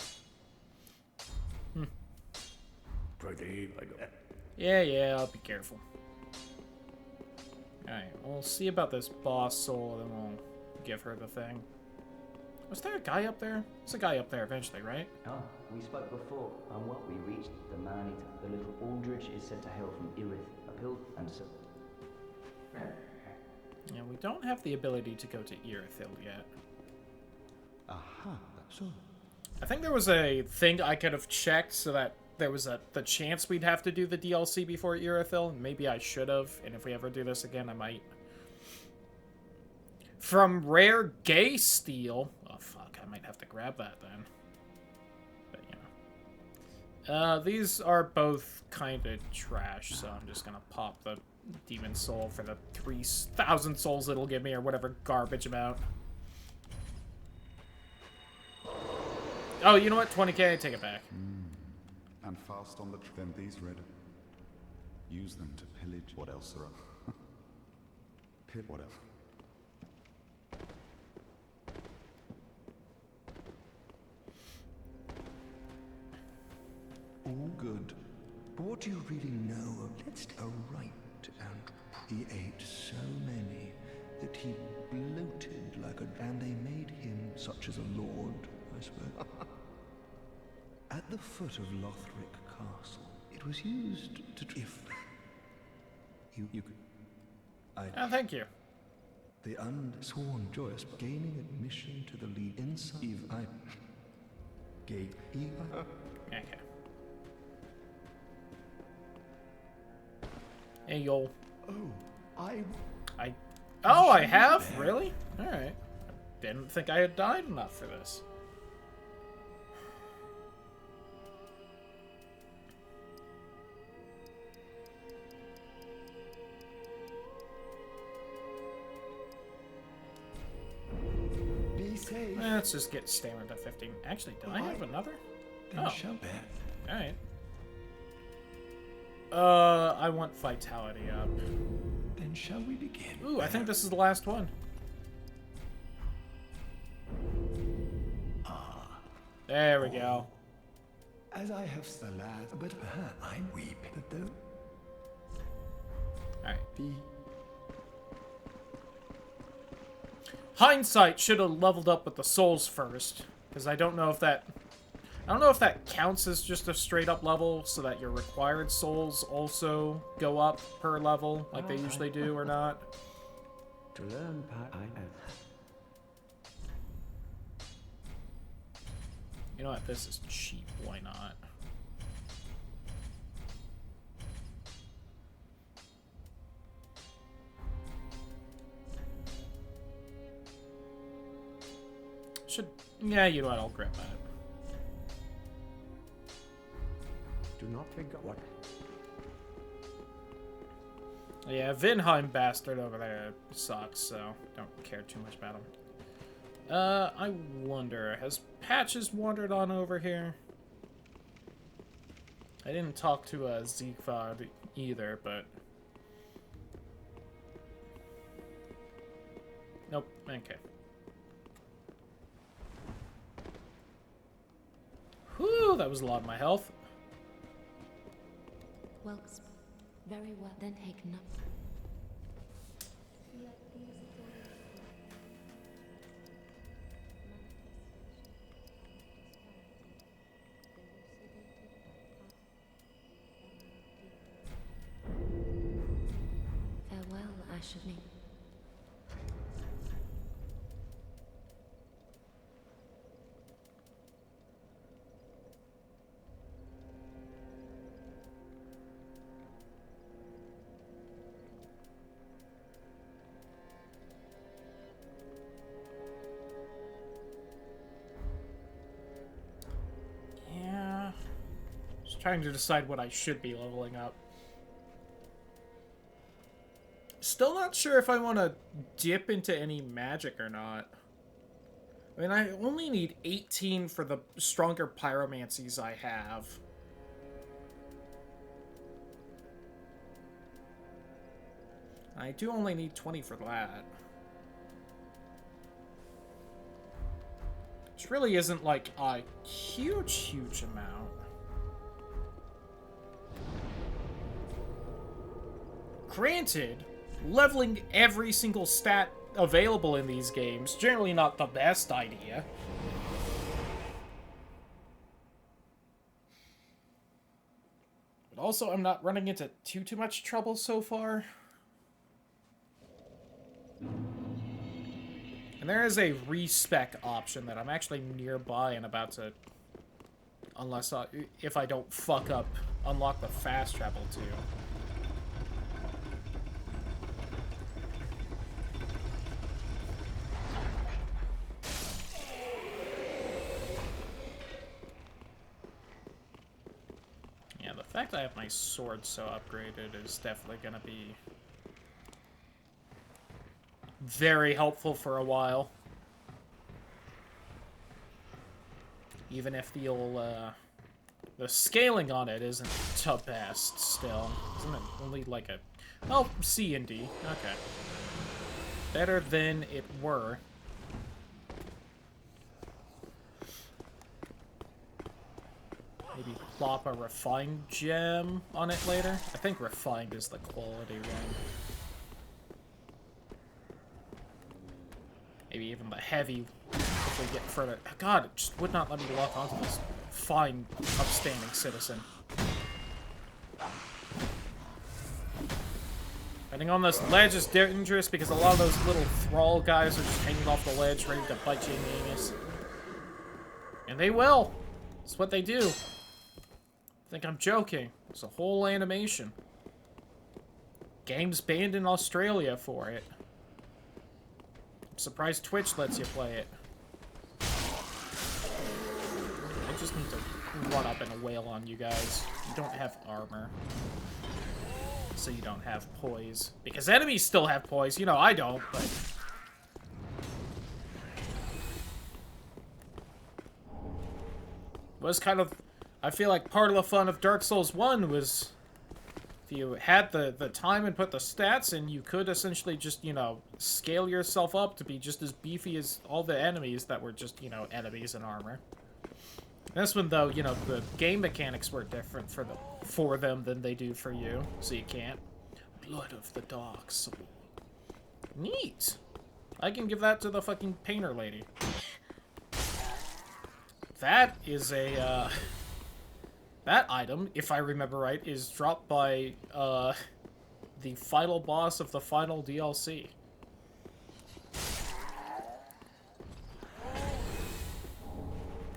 Yeah, I'll be careful. Alright, we'll see about this boss soul, and then we'll give her the thing. Was there a guy up there? There's a guy up there eventually, right? Oh, we spoke before. On what we reached, the man the little Aldrich is said to hail from Irith, a pill and so. Yeah, we don't have the ability to go to Irithil yet. Aha, so. I think there was a thing I could have checked so that there was the chance we'd have to do the DLC before Irithil. Maybe I should have, and if we ever do this again, I might. From Rare Gay Steel. Oh, fuck, I might have to grab that then. But, you know. These are both kind of trash, so I'm just gonna pop the Demon Soul for the 3,000 souls it'll give me, or whatever garbage amount. Oh, you know what? 20k, take it back. And fast on the then these red. Use them to pillage. What else are up? What else? All good. But what do you really know of let's a right and he ate so many that he bloated like a and they made him such as a lord, I suppose. At the foot of Lothric Castle, it was used to if you could Oh, thank you. the unsworn joyous gaining admission to the lead inside I gave Okay. Hey, yo. Oh, I have? Really? Alright. Didn't think I had died enough for this. Be safe. Let's just get stamina to 15. Actually, did I have another? Then Oh. shall bear. Alright. I want vitality up. Then shall we begin? Ooh, I think this is the last one. There we go. As I have the lad, but I weep that though. Alright. Be Hindsight should have leveled up with the souls first, because I don't know if that counts as just a straight up level, so that your required souls also go up per level, like they usually do, or not. To learn part, I know. You know what? This is cheap. Why not? Yeah, you know what? I'll grab that. Do not forget what. Yeah, Vinheim bastard over there sucks, so don't care too much about him. I wonder, has Patches wandered on over here? I didn't talk to Ziegfeld either, but... Nope, okay. Whew, that was a lot of my health. Well, very well. Then take enough. Farewell, Ashley. Yeah. Just trying to decide what I should be leveling up. Still not sure if I want to dip into any magic or not. I mean, I only need 18 for the stronger pyromancies I have. I do only need 20 for that. Which really isn't, like, a huge amount. Granted, leveling every single stat available in these games, generally not the best idea. But also, I'm not running into too much trouble so far. And there is a respec option that I'm actually nearby and about to, if I don't fuck up, unlock the fast travel too. Yeah, the fact that I have my sword so upgraded is definitely gonna be very helpful for a while. Even if the scaling on it isn't the best still. Isn't it only like a... Oh, C and D. Okay. Better than it were. Maybe plop a refined gem on it later. I think refined is the quality one. Maybe even the heavy if we get further. God, it just would not let me lock onto this fine, upstanding citizen. Getting on this ledge is dangerous because a lot of those little thrall guys are just hanging off the ledge ready to bite you in the anus. And they will. It's what they do. I think I'm joking. It's a whole animation. Game's banned in Australia for it. I'm surprised Twitch lets you play it. I just need to run up and wail on you guys. You don't have armor. So you don't have poise. Because enemies still have poise. You know, I don't, but... was kind of... I feel like part of the fun of Dark Souls 1 was... if you had the time and put the stats in, you could essentially just, you know, scale yourself up to be just as beefy as all the enemies that were just, you know, enemies in armor. This one, though, you know, the game mechanics were different for them than they do for you, so you can't. Blood of the Dark Soul. Neat! I can give that to the fucking painter lady. That is a, that item, if I remember right, is dropped by, the final boss of the final DLC.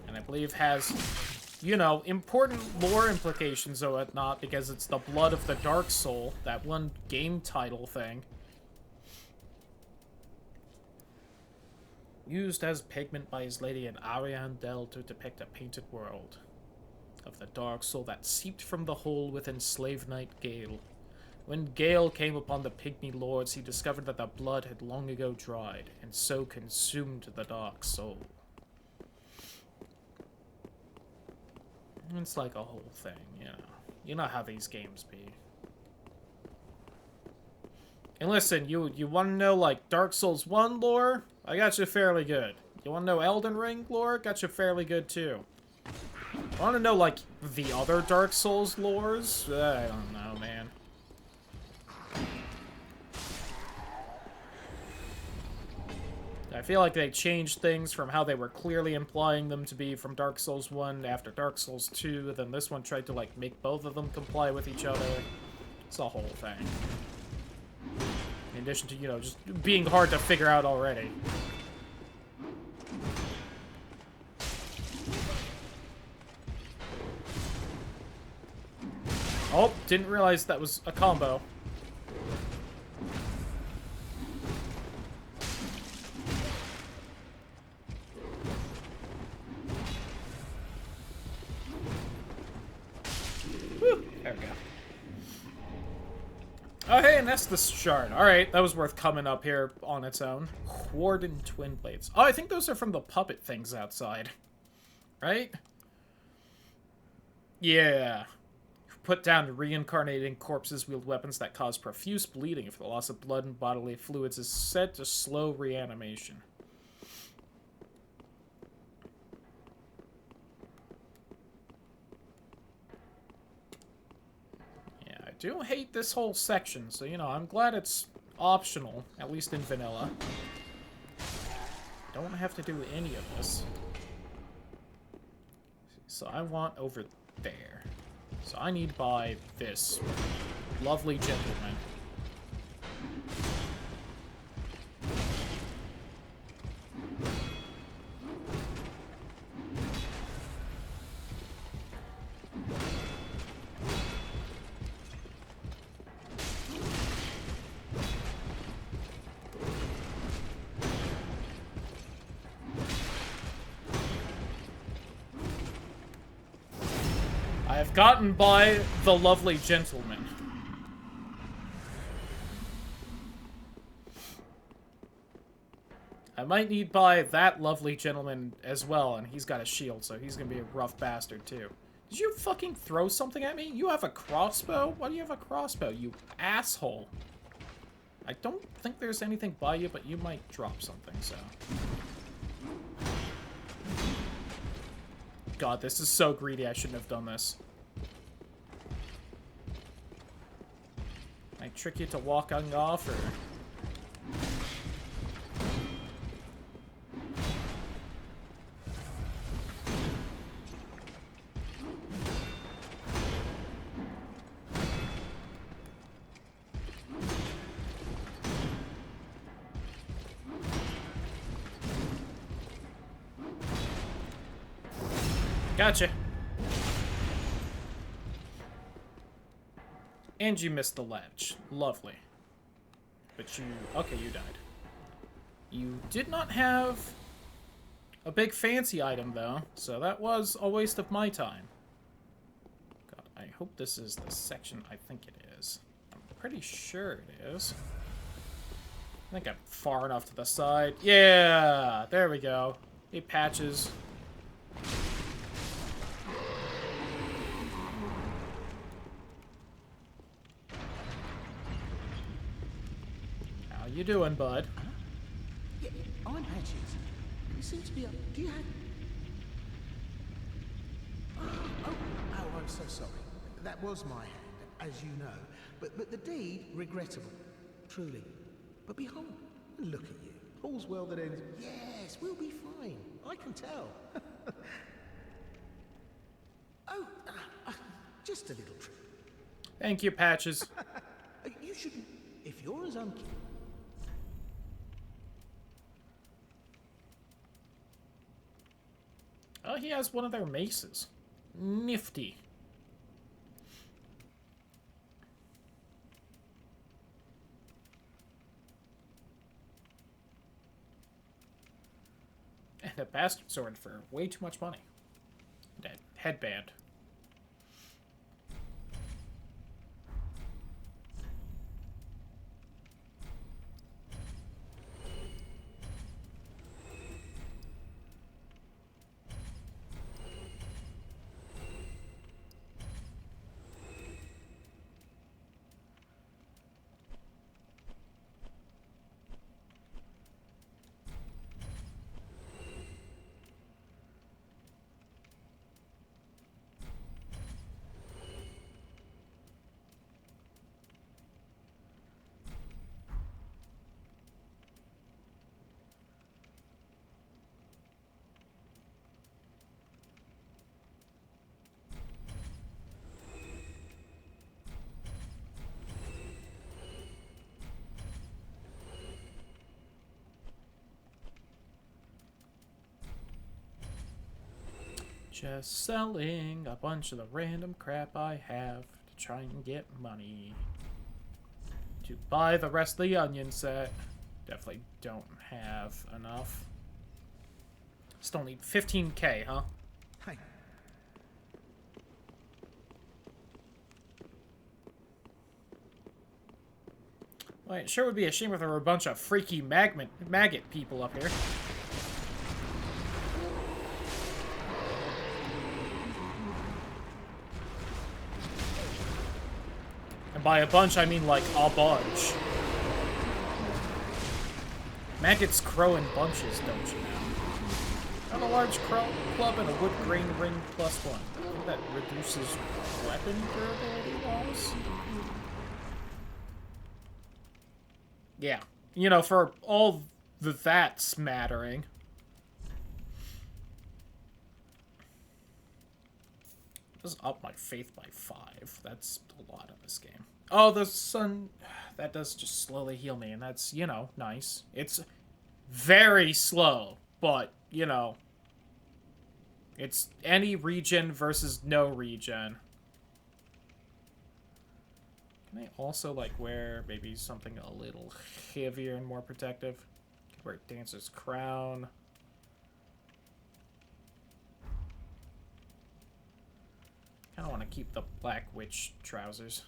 And I believe has, you know, important lore implications or whatnot, because it's the blood of the Dark Soul, that one game title thing. Used as pigment by his lady in Ariandel to depict a painted world of the Dark Soul that seeped from the hole within Slave Knight Gale. When Gale came upon the Pygmy Lords, he discovered that the blood had long ago dried, and so consumed the Dark Soul. It's like a whole thing, you know. You know how these games be. And listen, you want to know, like, Dark Souls 1 lore? I got you fairly good. You want to know Elden Ring lore? Got you fairly good, too. I want to know, like, the other Dark Souls lores? I don't know, man. I feel like they changed things from how they were clearly implying them to be from Dark Souls 1 after Dark Souls 2, then this one tried to, like, make both of them comply with each other. It's a whole thing. In addition to, you know, just being hard to figure out already. Oh, didn't realize that was a combo. Whew, there we go. Oh, hey, and that's the shard. Alright, that was worth coming up here on its own. Warden Twin Blades. Oh, I think those are from the puppet things outside. Right? Yeah. Put down reincarnating corpses wield weapons that cause profuse bleeding if the loss of blood and bodily fluids is said to slow reanimation. I do hate this whole section, so, you know, I'm glad it's optional, at least in vanilla. Don't have to do any of this. So I want over there. So I need by this lovely gentleman. I have gotten by the lovely gentleman. I might need by that lovely gentleman as well, and he's got a shield, so he's gonna be a rough bastard, too. Did you fucking throw something at me? You have a crossbow? Why do you have a crossbow, you asshole? I don't think there's anything by you, but you might drop something, so... God, this is so greedy, I shouldn't have done this. Can I trick you to walking off, or... Gotcha. And you missed the ledge. Lovely. But you... Okay, you died. You did not have a big fancy item, though, so that was a waste of my time. God, I hope this is the section I think it is. I'm pretty sure it is. I think I'm far enough to the side. Yeah! There we go. Hey, Patches. How you doing, bud? Yeah, I'm Patches. You seem to be up. Do you have... Oh, I'm so sorry. That was my hand, as you know. But the deed, regrettable. Truly. But behold, look at you. All's well that ends... Yes, we'll be fine. I can tell. Oh, just a little trick. Thank you, Patches. You shouldn't... If you're as unkeen... Oh, he has one of their maces. Nifty. And a bastard sword for way too much money. And a headband. Just selling a bunch of the random crap I have to try and get money to buy the rest of the onion set. Definitely don't have enough. Still need 15k, huh? Hey. Well, it sure would be a shame if there were a bunch of freaky maggot people up here. And by a bunch, I mean like a bunch. Maggots crow in bunches, don't you know? Got a large crow club and a wood grain ring +1. I think that reduces weapon durability loss. Yeah. You know, for all that smattering. Just up my faith by 5. That's a lot in this game. Oh, the sun... That does just slowly heal me, and that's, you know, nice. It's very slow, but, you know... It's any regen versus no regen. Can I also, like, wear maybe something a little heavier and more protective? Could wear Dancer's Crown. Kinda want to keep the Black Witch trousers.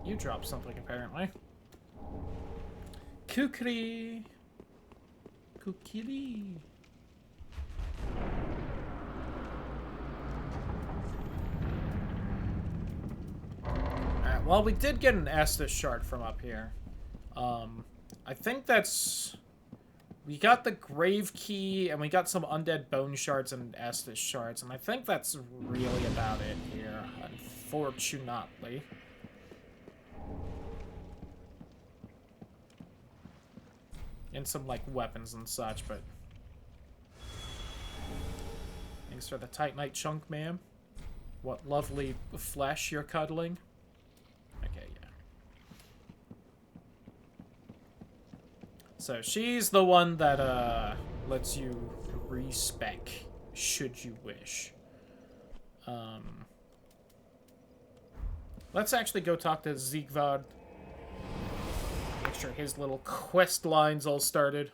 You dropped something, apparently. Kukri. Kukiri. Alright, well, we did get an Estus shard from up here. I think that's... We got the Grave Key, and we got some Undead Bone Shards and Estus Shards, and I think that's really about it here, unfortunately. And some, like, weapons and such, but... Thanks for the Titanite chunk, ma'am. What lovely flesh you're cuddling. Okay, yeah. So she's the one that lets you respec should you wish. Let's actually go talk to Ziegvard. Make sure his little quest line's all started.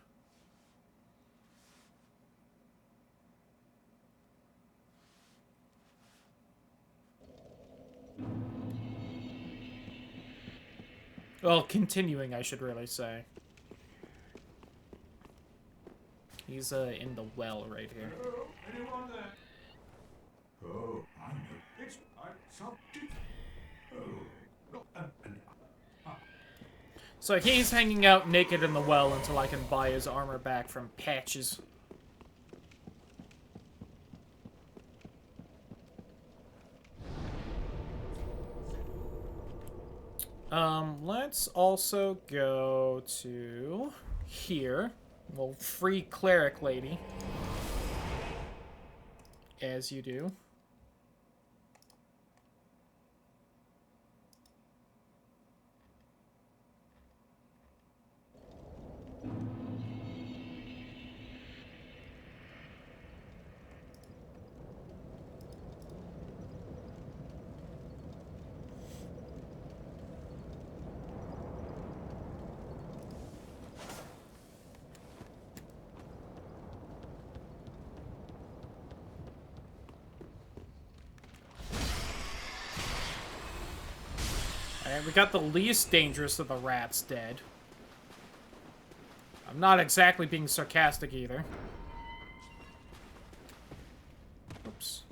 Well, continuing, I should really say. He's in the well right here. Hello, anyone there? Oh, I know. It's something. Oh, So he's hanging out naked in the well until I can buy his armor back from Patches. Let's also go to here. Well, free cleric lady. As you do. Alright, we got the least dangerous of the rats dead. I'm not exactly being sarcastic either. Oops.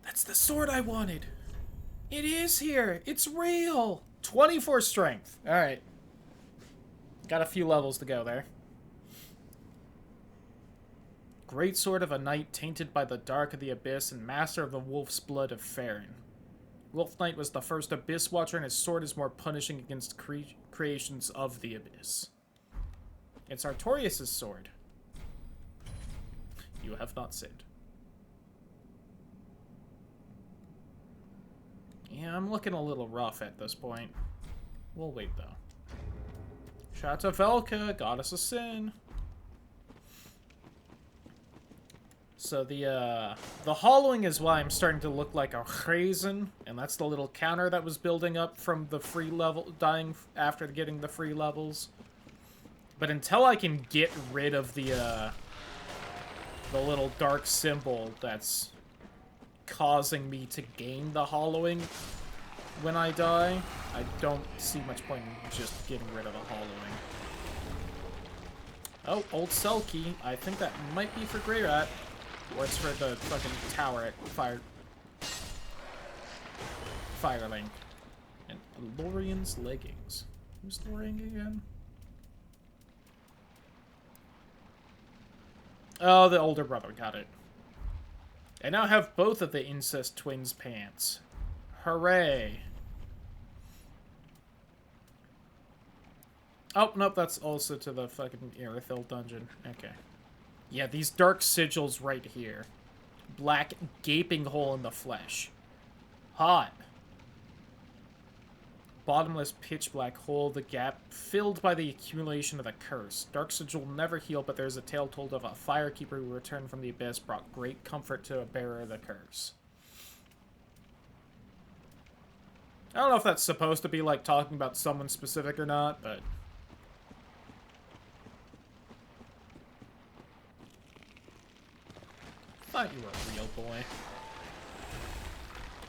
That's the sword I wanted! It is here! It's real! 24 strength. Alright. Got a few levels to go there. Great sword of a knight tainted by the dark of the abyss and master of the wolf's blood of Farron. Wolf Knight was the first abyss watcher, and his sword is more punishing against creations of the abyss. It's Artorias' sword. You have not sinned. Yeah, I'm looking a little rough at this point. We'll wait, though. Shatavelka, Goddess of Sin. So the hollowing is why I'm starting to look like a Raisin, and that's the little counter that was building up from the free level, dying after getting the free levels. But until I can get rid of the little dark symbol that's causing me to gain the hollowing when I die, I don't see much point in just getting rid of the hollowing. Oh, old cell key. I think that might be for Greyrat. Or it's for the fucking tower at Firelink. And Lorian's leggings. Who's Lorian again? Oh, the older brother. Got it. I now have both of the incest twins' pants. Hooray. Oh, nope, that's also to the fucking Irithyll dungeon. Okay. Yeah, these dark sigils right here. Black gaping hole in the flesh. Hot. Bottomless pitch black hole, the gap filled by the accumulation of the curse. Dark sigil will never heal, but there's a tale told of a firekeeper who returned from the abyss, brought great comfort to a bearer of the curse. I don't know if that's supposed to be like talking about someone specific or not, but... Thought you were a real boy.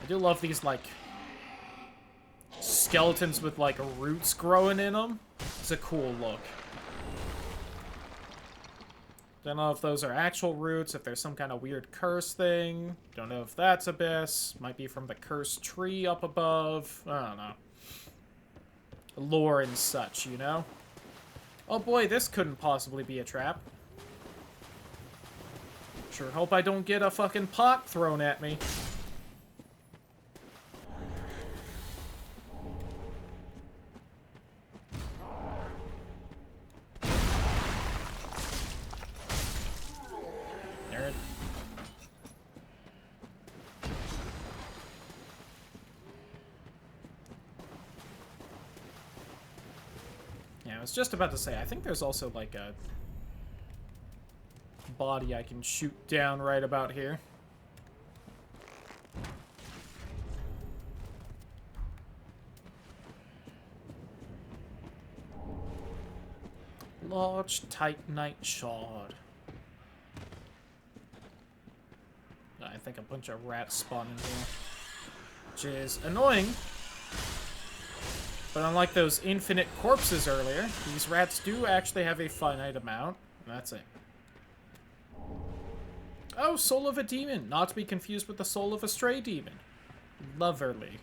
I do love these, like, skeletons with, like, roots growing in them. It's a cool look. Don't know if those are actual roots, if there's some kind of weird curse thing. Don't know if that's Abyss. Might be from the cursed tree up above. I don't know. Lore and such, you know? Oh boy, this couldn't possibly be a trap. Sure hope I don't get a fucking pot thrown at me. Nerd. Yeah, I was just about to say, I think there's also like a body I can shoot down right about here. Large Titanite shard. I think a bunch of rats spawn in here, which is annoying. But unlike those infinite corpses earlier, these rats do actually have a finite amount, and that's it. Oh, soul of a demon, not to be confused with the soul of a stray demon. Loverly.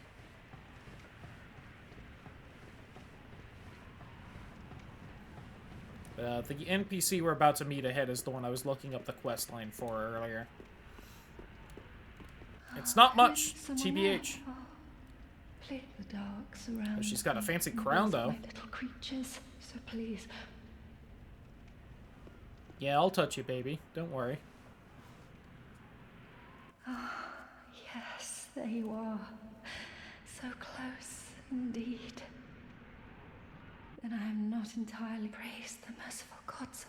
The NPC we're about to meet ahead is the one I was looking up the quest line for earlier. It's not much, TBH. Play the dark surround. Oh, she's got a fancy crown, though. My little creatures, so please. Yeah, I'll touch you, baby. Don't worry. Ah, yes, there you are. So close, indeed. Then I am not entirely praised the merciful gods.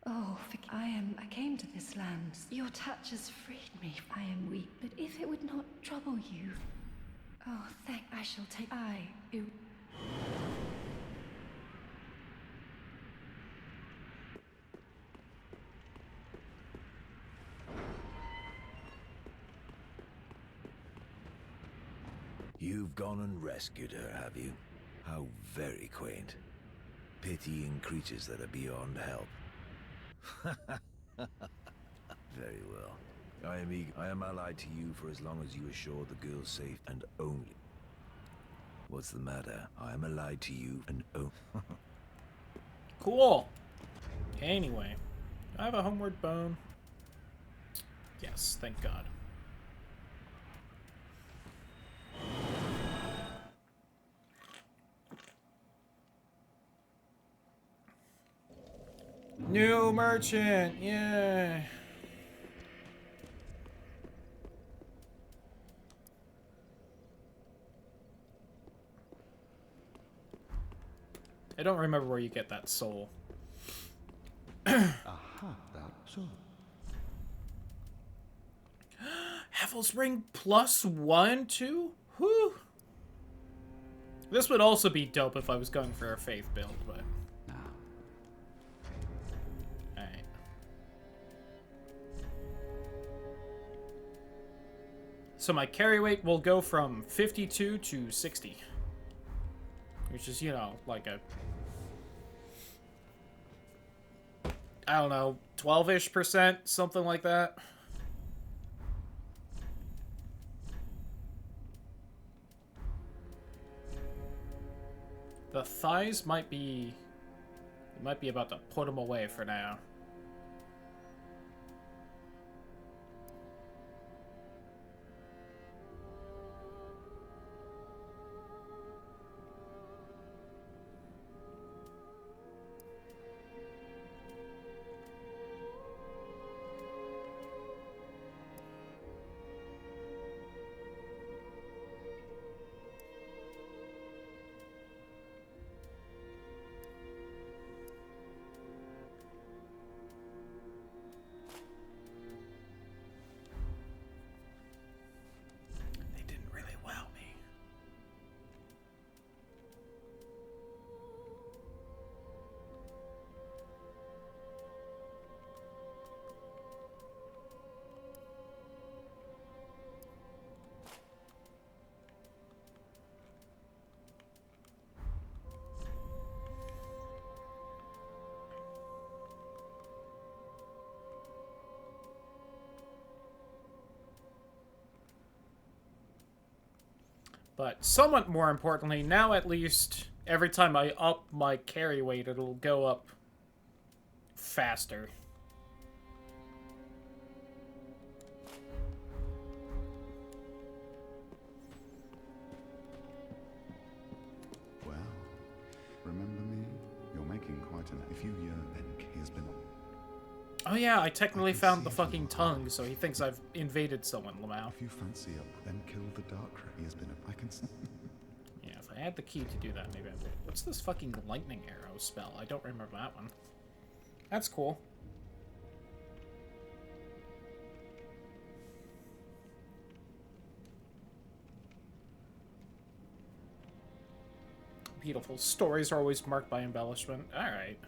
Oh, I came to this land. Your touch has freed me. I am weak, but if it would not trouble you... Oh, I shall take... you... You've gone and rescued her, have you? How very quaint. Pitying creatures that are beyond help. Very well. I am eager. I am allied to you for as long as you assure the girl's safe and only. What's the matter? I am allied to you and Cool. Anyway, do I have a homeward bone? Yes, thank God. New merchant, yeah. I don't remember where you get that soul. Aha, that's all. Hevel's Ring +1, too? Whew. This would also be dope if I was going for a faith build, but... Alright. So my carry weight will go from 52 to 60. Which is, you know, like a... I don't know, 12-ish%, something like that. The thighs might be... You might be about to put them away for now. But somewhat more importantly, now at least every time I up my carry weight, it'll go up faster. Well, remember me? You're making quite an... If you yearn, then he has been... Oh yeah, I technically found the fucking tongue, so he thinks I've invaded someone, Lamau. If you fancy it, then kill the dark rat. He has been... I can... Yeah, if I had the key to do that, maybe I'd do it. What's this fucking lightning arrow spell? I don't remember that one. That's cool. Beautiful. Stories are always marked by embellishment. Alright.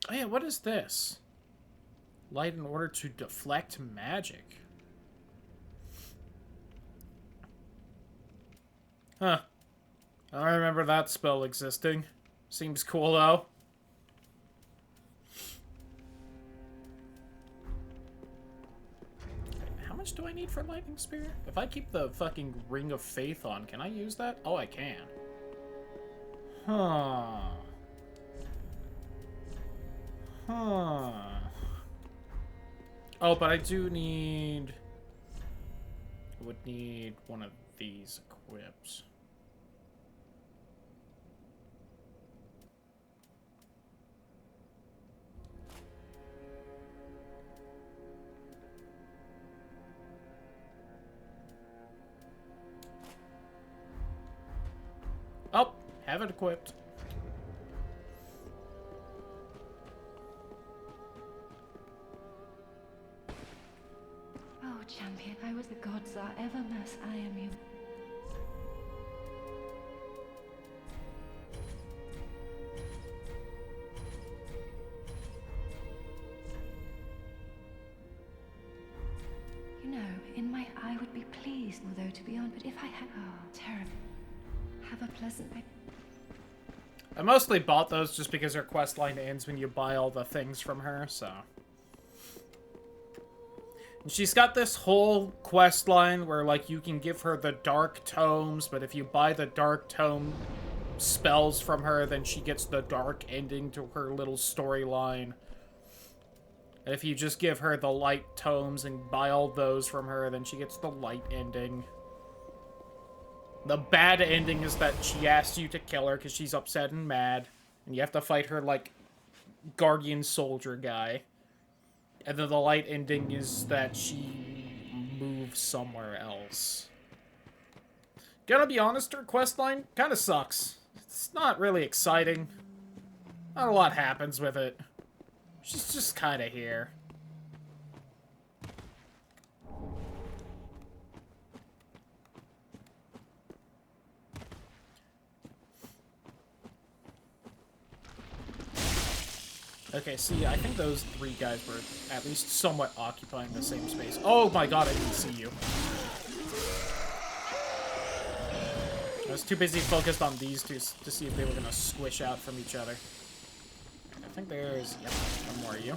Oh yeah, what is this? Light in order to deflect magic. Huh. I don't remember that spell existing. Seems cool though. How much do I need for Lightning Spear? If I keep the fucking Ring of Faith on, can I use that? Oh, I can. Huh. Huh. Oh, but I do need... I would need one of these equips. Oh, have it equipped. Oh, champion, I was the gods are ever mercy. I am you. You know, in my I would be pleased, although to be honest, but if I had terrible. Have a pleasant night. I mostly bought those just because her quest line ends when you buy all the things from her, so. And she's got this whole quest line where, like, you can give her the Dark Tomes, but if you buy the Dark Tome spells from her, then she gets the dark ending to her little storyline. And if you just give her the Light Tomes and buy all those from her, then she gets the light ending. The bad ending is that she asks you to kill her because she's upset and mad. And you have to fight her, like, guardian soldier guy. And then the light ending is that she moves somewhere else. Gonna be honest, her questline kind of sucks. It's not really exciting. Not a lot happens with it. She's just kind of here. Okay, see, I think those three guys were at least somewhat occupying the same space. Oh my god, I didn't see you. I was too busy focused on these two to see if they were going to squish out from each other. I think there's... Yep, one more of you.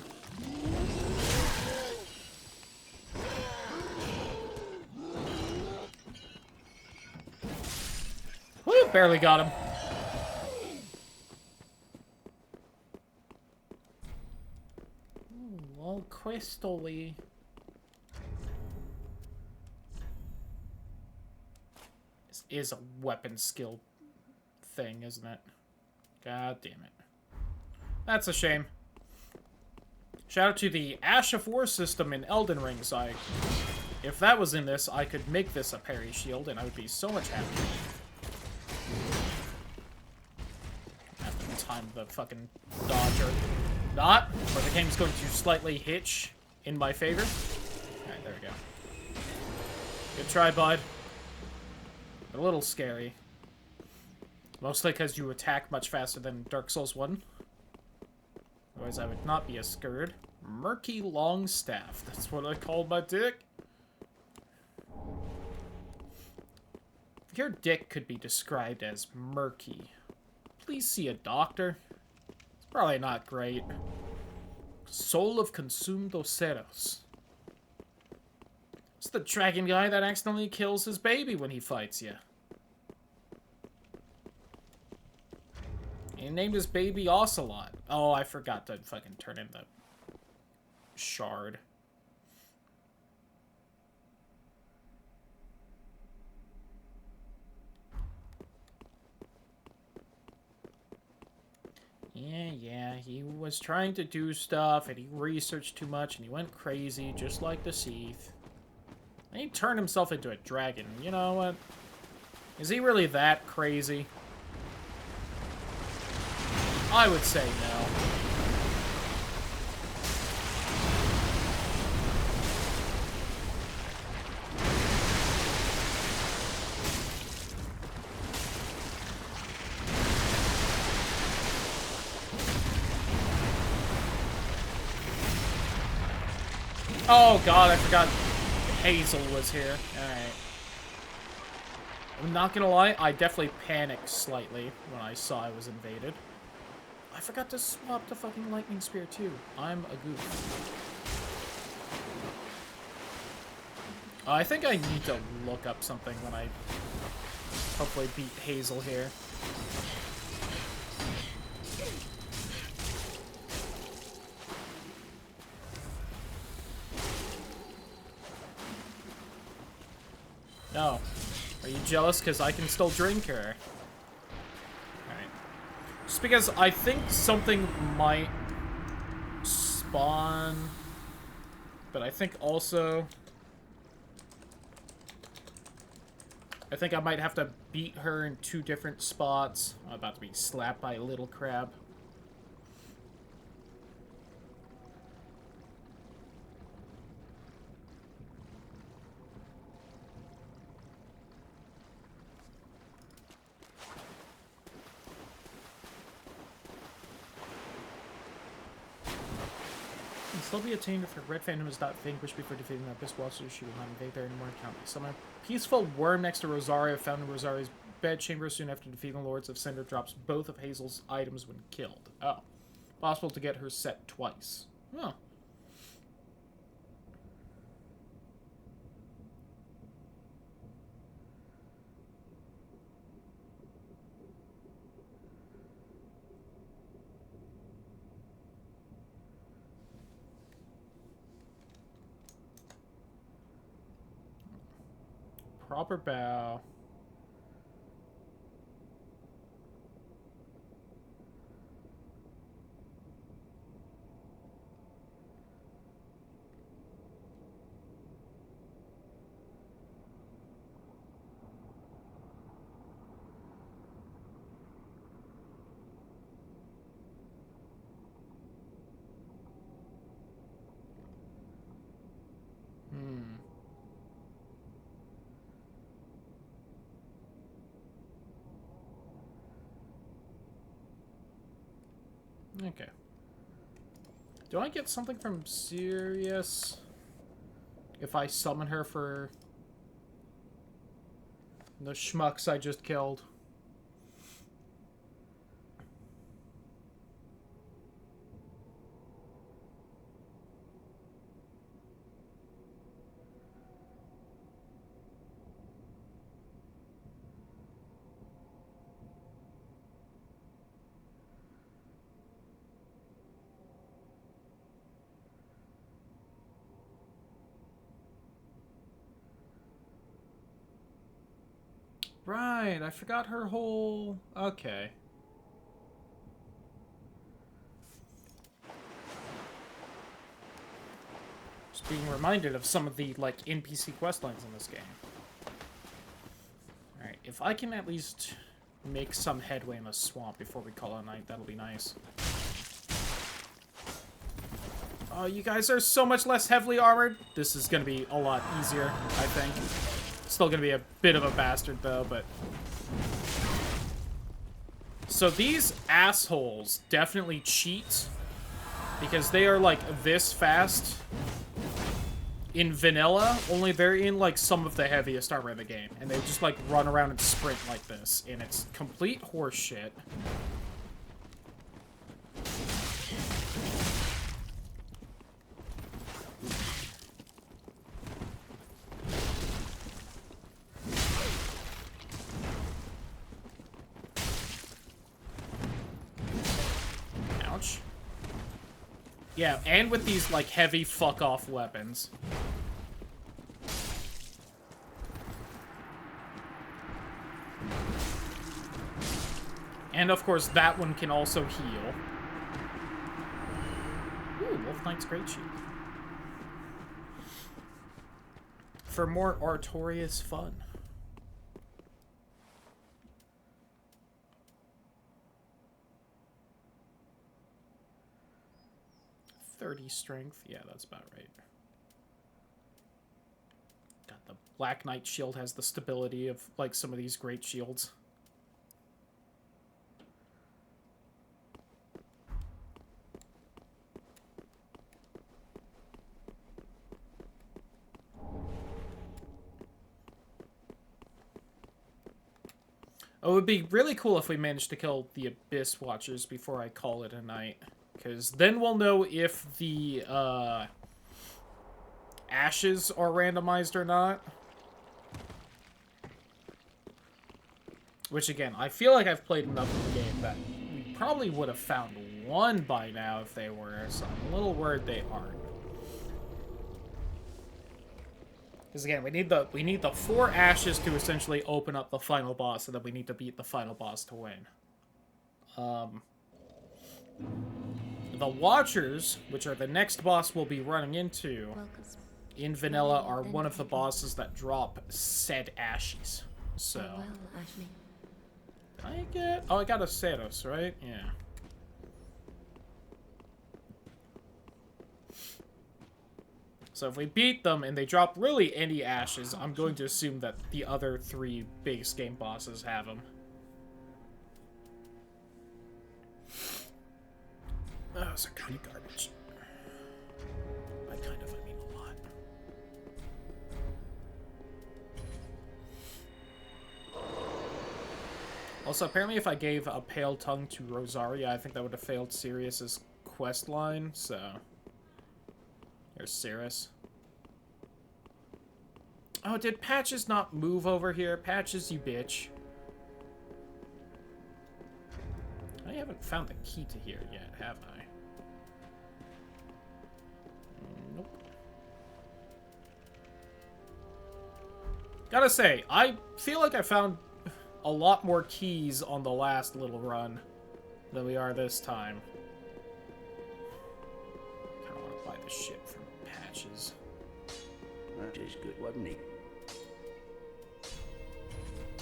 Woo! Barely got him. All crystal-y. This is a weapon skill thing, isn't it? God damn it. That's a shame. Shout out to the Ash of War system in Elden Ring, so if that was in this, I could make this a parry shield, and I would be so much happier. Have to time the fucking dodge or not, or the game's going to slightly hitch in my favor. Alright, there we go. Good try, bud. A little scary. Mostly because you attack much faster than Dark Souls 1. Otherwise, I would not be as scared. Murky Longstaff. That's what I called my dick. If your dick could be described as murky, please see a doctor. Probably not great. Soul of Consumed Oceros. It's the dragon guy that accidentally kills his baby when he fights you. He named his baby Ocelot. Oh, I forgot to fucking turn in the shard. Yeah, he was trying to do stuff, and he researched too much, and he went crazy, just like the Seath. And he turned himself into a dragon. You know what? Is he really that crazy? I would say no. Oh god, I forgot Hazel was here. Alright. I'm not gonna lie, I definitely panicked slightly when I saw I was invaded. I forgot to swap the fucking lightning spear too. I'm a goof. I think I need to look up something when I hopefully beat Hazel here. No. Are you jealous because I can still drink her? Alright. Just because I think something might spawn. But I think also... I think I might have to beat her in 2 different spots. I'm about to be slapped by a little crab. Can still be attained if her red phantom is not vanquished before defeating the Abyss Watcher. She will not invade there anymore. Count summon a peaceful worm next to Rosario, found in Rosario's bedchamber soon after defeating the Lords of Cinder. Drops both of Hazel's items when killed. Oh. Possible to get her set twice. Huh. Proper bow. Okay. Do I get something from Sirius if I summon her for the schmucks I just killed? Right, I forgot her whole... Okay. Just being reminded of some of the, like, NPC questlines in this game. Alright, if I can at least make some headway in the swamp before we call it a night, that'll be nice. Oh, you guys are so much less heavily armored. This is gonna be a lot easier, I think. Still gonna be a bit of a bastard, though, but... So these assholes definitely cheat, because they are, like, this fast in vanilla, only they're in, like, some of the heaviest armor in the game. And they just, like, run around and sprint like this, and it's complete horseshit. Yeah, and with these, like, heavy fuck-off weapons. And, of course, that one can also heal. Ooh, Wolf Knight's Great Shield. For more Artorias fun. .30 strength. Yeah, that's about right. God, the Black Knight shield has the stability of, like, some of these great shields. Oh, it would be really cool if we managed to kill the Abyss Watchers before I call it a night. Because then we'll know if the, ashes are randomized or not. Which, again, I feel like I've played enough of the game that we probably would have found one by now if they were, so I'm a little worried they aren't. Because, again, we need the 4 ashes to essentially open up the final boss, and then we need to beat the final boss to win. The Watchers, which are the next boss we'll be running into in Vanilla, are one of the bosses that drop said ashes. So, I get... Oh, I got a Satos, right? Yeah. So if we beat them and they drop really any ashes, I'm going to assume that the other 3 base game bosses have them. Oh, those are kind of garbage. By kind of, I mean a lot. Also, apparently if I gave a Pale Tongue to Rosaria, I think that would have failed Sirius's quest line, so... Here's Cirrus. Oh, did Patches not move over here? Patches, you bitch. I haven't found the key to here yet, have I? Nope. Gotta say, I feel like I found a lot more keys on the last little run than we are this time. I kinda wanna buy this shit from Patches. That is good, wasn't he?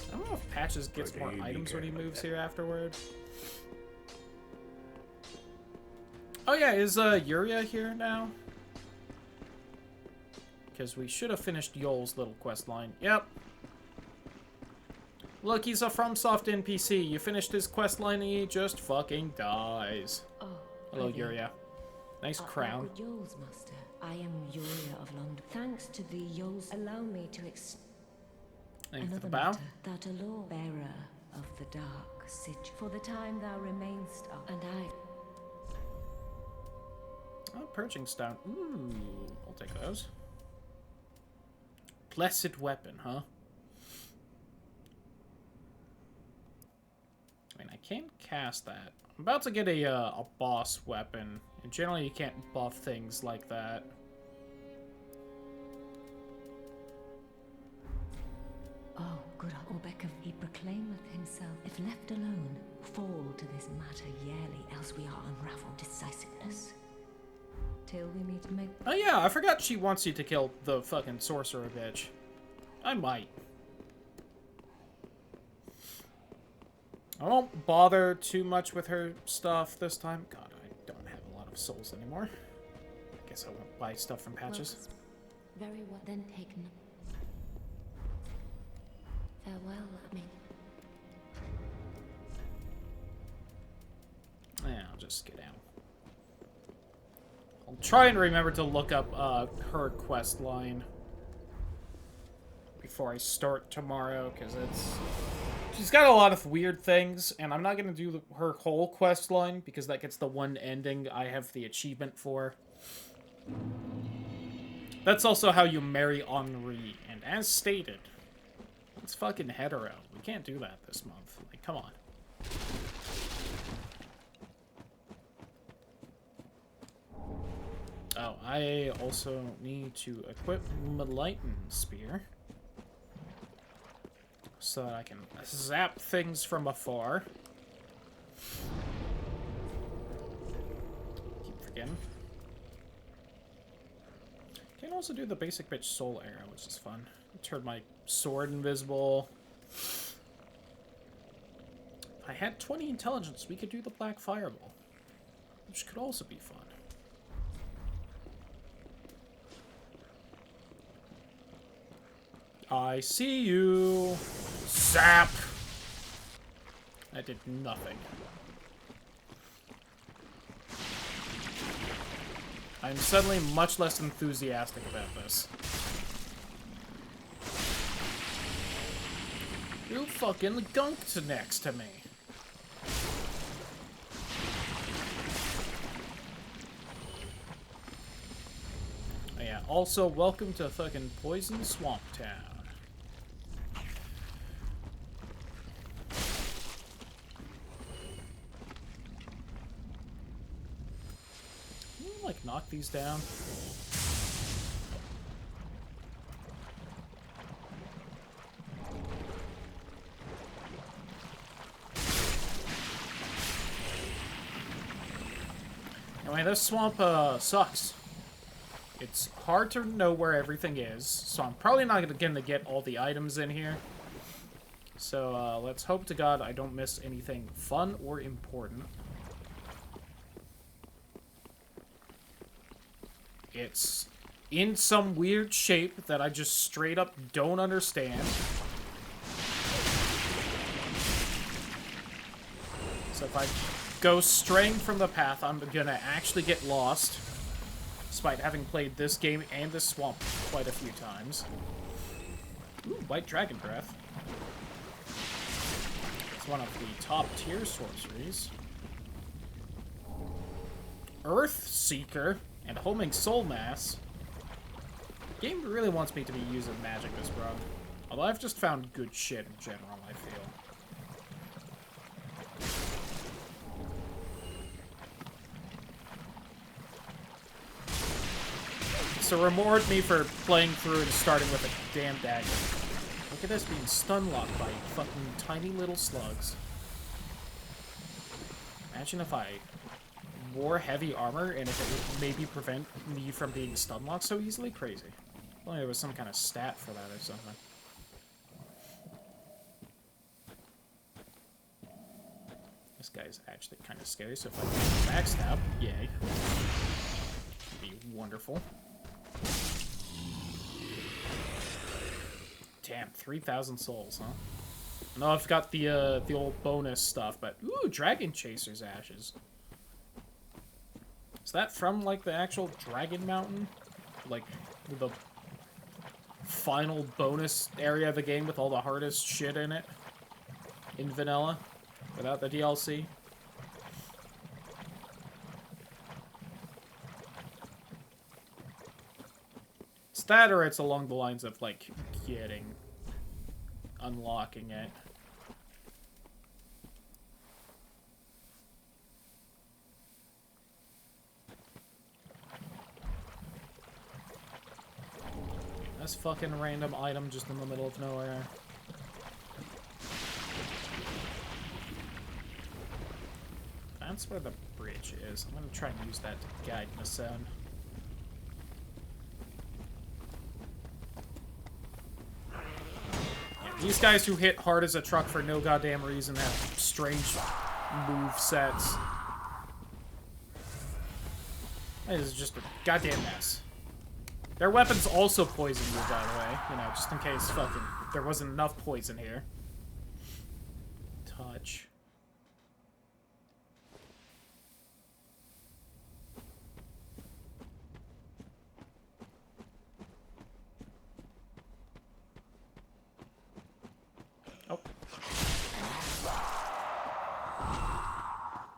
I don't know if Patches gets more items when he moves here afterward. Oh yeah, is Yuria here now? Because we should have finished Yoel's little quest line. Yep. Look, he's a FromSoft NPC. You finished his quest line and he just fucking dies. Oh, hello, Yuria. Nice crown. Yoel's master. I am Yuria of London. Thanks to the Yoel's, allow me to Thank you for the another bow. matter, that a law bearer of the dark sit for the time thou remainst of, and I. Oh, purging stone. Ooh, I'll take those. Blessed weapon, huh? I mean, I can't cast that. I'm about to get a boss weapon, and generally you can't buff things like that. Oh, good Orbecca, he proclaimeth himself, if left alone, fall to this matter yearly, else we are unraveled decisiveness. Till we meet to make... Oh yeah, I forgot she wants you to kill the fucking sorcerer bitch. I might. I won't bother too much with her stuff this time. God, I don't have a lot of souls anymore. I guess I won't buy stuff from Patches. Well, very well, then taken. Farewell, I mean. Yeah, I'll just get out. I'll try and remember to look up her quest line before I start tomorrow, because she's got a lot of weird things, and I'm not going to do her whole quest line, because that gets the one ending I have the achievement for. That's also how you marry Henri, and as stated, it's fucking hetero. We can't do that this month. Like, come on. Oh, I also need to equip my lightning spear so that I can zap things from afar. Keep forgetting. Can also do the basic bitch soul arrow, which is fun. Turn my sword invisible. If I had 20 intelligence, we could do the black fireball, which could also be fun. I see you. Zap. That did nothing. I'm suddenly much less enthusiastic about this. You fucking gunked next to me. Oh yeah, also welcome to fucking Poison Swamp Town. Can you, like, knock these down? Anyway, this swamp, sucks. It's hard to know where everything is, so I'm probably not going to get all the items in here. So, let's hope to God I don't miss anything fun or important. It's in some weird shape that I just straight up don't understand. So if I go straying from the path, I'm gonna actually get lost, despite having played this game and this swamp quite a few times. Ooh, White Dragon Breath. It's one of the top tier sorceries. Earth Seeker and Homing Soul Mass. The game really wants me to be using magic this run. Although I've just found good shit in general, I feel. So reward me for playing through and starting with a damn dagger. Look at this being stun locked by fucking tiny little slugs. Imagine if I wore heavy armor and if it would maybe prevent me from being stun locked so easily. Crazy. If only there was some kind of stat for that or something. This guy's actually kind of scary, so if I can backstab, yay. Would be wonderful. Damn, 3,000 souls, huh? I know I've got the old bonus stuff, but ooh, Dragon Chaser's ashes. Is that from like the actual Dragon Mountain? Like the final bonus area of the game with all the hardest shit in it? In vanilla? Without the DLC? It's that, or it's along the lines of, like, unlocking it. This fucking random item just in the middle of nowhere. That's where the bridge is. I'm gonna try and use that to guide my son. These guys who hit hard as a truck for no goddamn reason have strange move sets. This is just a goddamn mess. Their weapons also poison you, by the way. You know, just in case fucking there wasn't enough poison here. Touch.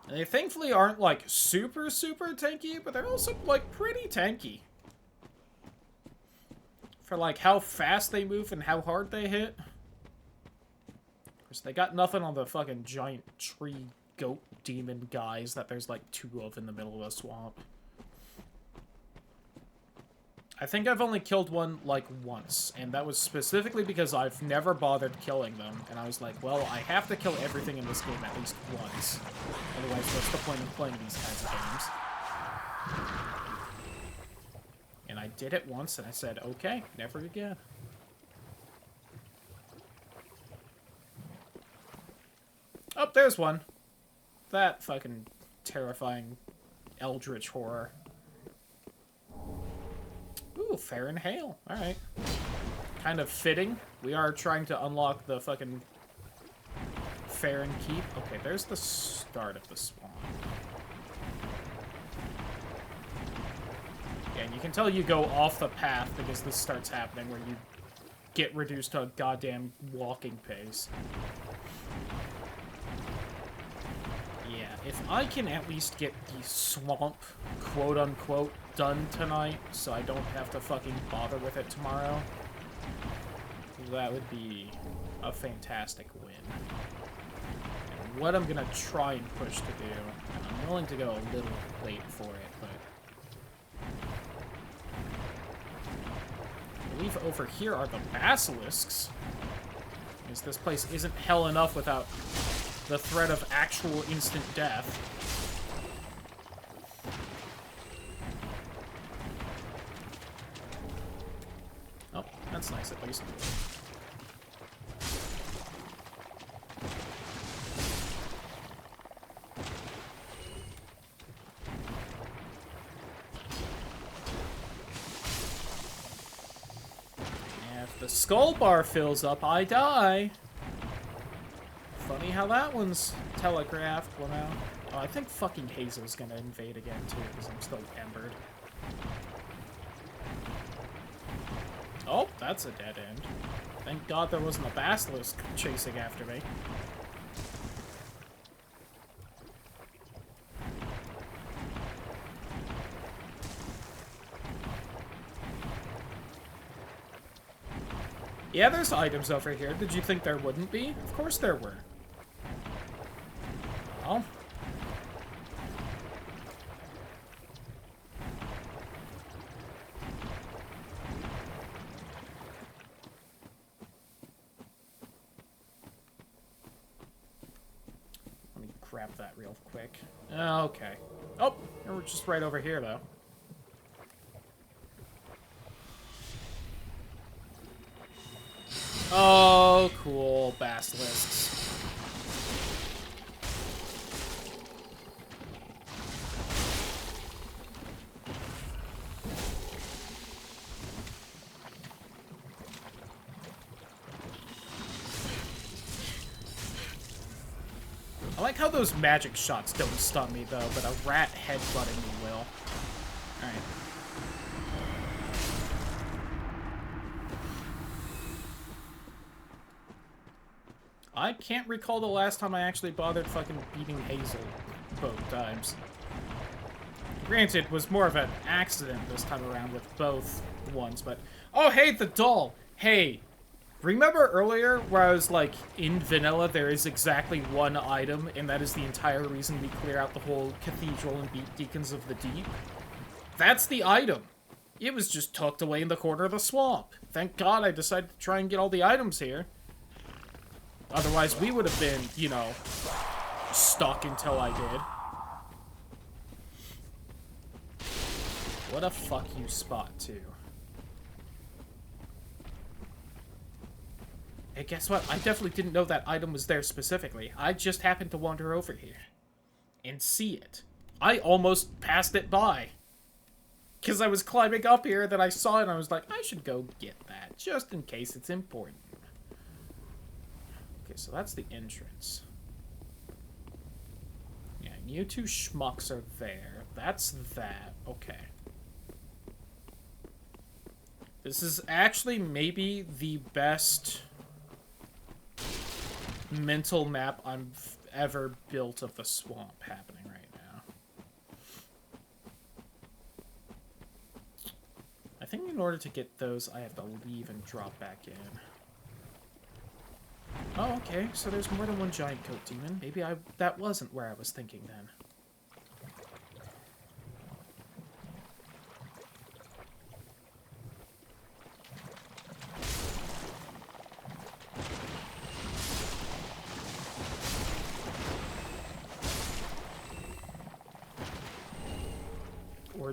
They thankfully aren't, like, super, super tanky, but they're also, like, pretty tanky. For, like, how fast they move and how hard they hit. Of course, they got nothing on the fucking giant tree goat demon guys that there's, like, 2 of in the middle of a swamp. I think I've only killed one, like, once, and that was specifically because I've never bothered killing them, and I was like, well, I have to kill everything in this game at least once. Otherwise, what's the point in playing these kinds of games? And I did it once, and I said, okay, never again. Oh, there's one. That fucking terrifying eldritch horror. Ooh, Fair and Hail. Alright. Kind of fitting. We are trying to unlock the fucking Fair and Keep. Okay, there's the start of the swamp. Yeah, and you can tell you go off the path because this starts happening where you get reduced to a goddamn walking pace. Yeah, if I can at least get the swamp, quote-unquote, done tonight, so I don't have to fucking bother with it tomorrow, that would be a fantastic win. And what I'm gonna try and push to do, and I'm willing to go a little late for it, but I believe over here are the basilisks, because this place isn't hell enough without the threat of actual instant death. Oh, that's nice at least. If the skull bar fills up, I die. Funny how that one's telegraphed. Well, now, oh, I think fucking Hazel's gonna invade again too, because I'm still embered. Oh, that's a dead end. Thank God there wasn't a basilisk chasing after me. Yeah, there's items over here. Did you think there wouldn't be? Of course there were. Oh. Let me grab that real quick. Okay. Oh, we're just right over here, though. Oh, cool. Basilisks. I like how those magic shots don't stun me, though, but a rat headbutting me will. Alright. I can't recall the last time I actually bothered fucking beating Hazel both times. Granted, it was more of an accident this time around with both ones, but... Oh, hey, the doll! Hey! Remember earlier where I was like, in vanilla there is exactly one item, and that is the entire reason we clear out the whole cathedral and beat Deacons of the Deep? That's the item! It was just tucked away in the corner of the swamp. Thank God I decided to try and get all the items here. Otherwise, we would have been, you know, stuck until I did. What a fuck you spot, too. Hey, guess what? I definitely didn't know that item was there specifically. I just happened to wander over here and see it. I almost passed it by. Because I was climbing up here, then I saw it, and I was like, I should go get that, just in case it's important. Okay, so that's the entrance. Yeah, you two schmucks are there. That's that. Okay. This is actually maybe the best mental map I've ever built of the swamp happening right now. I think in order to get those, I have to leave and drop back in. Oh, okay, so there's more than one giant goat demon. Maybe that wasn't where I was thinking then.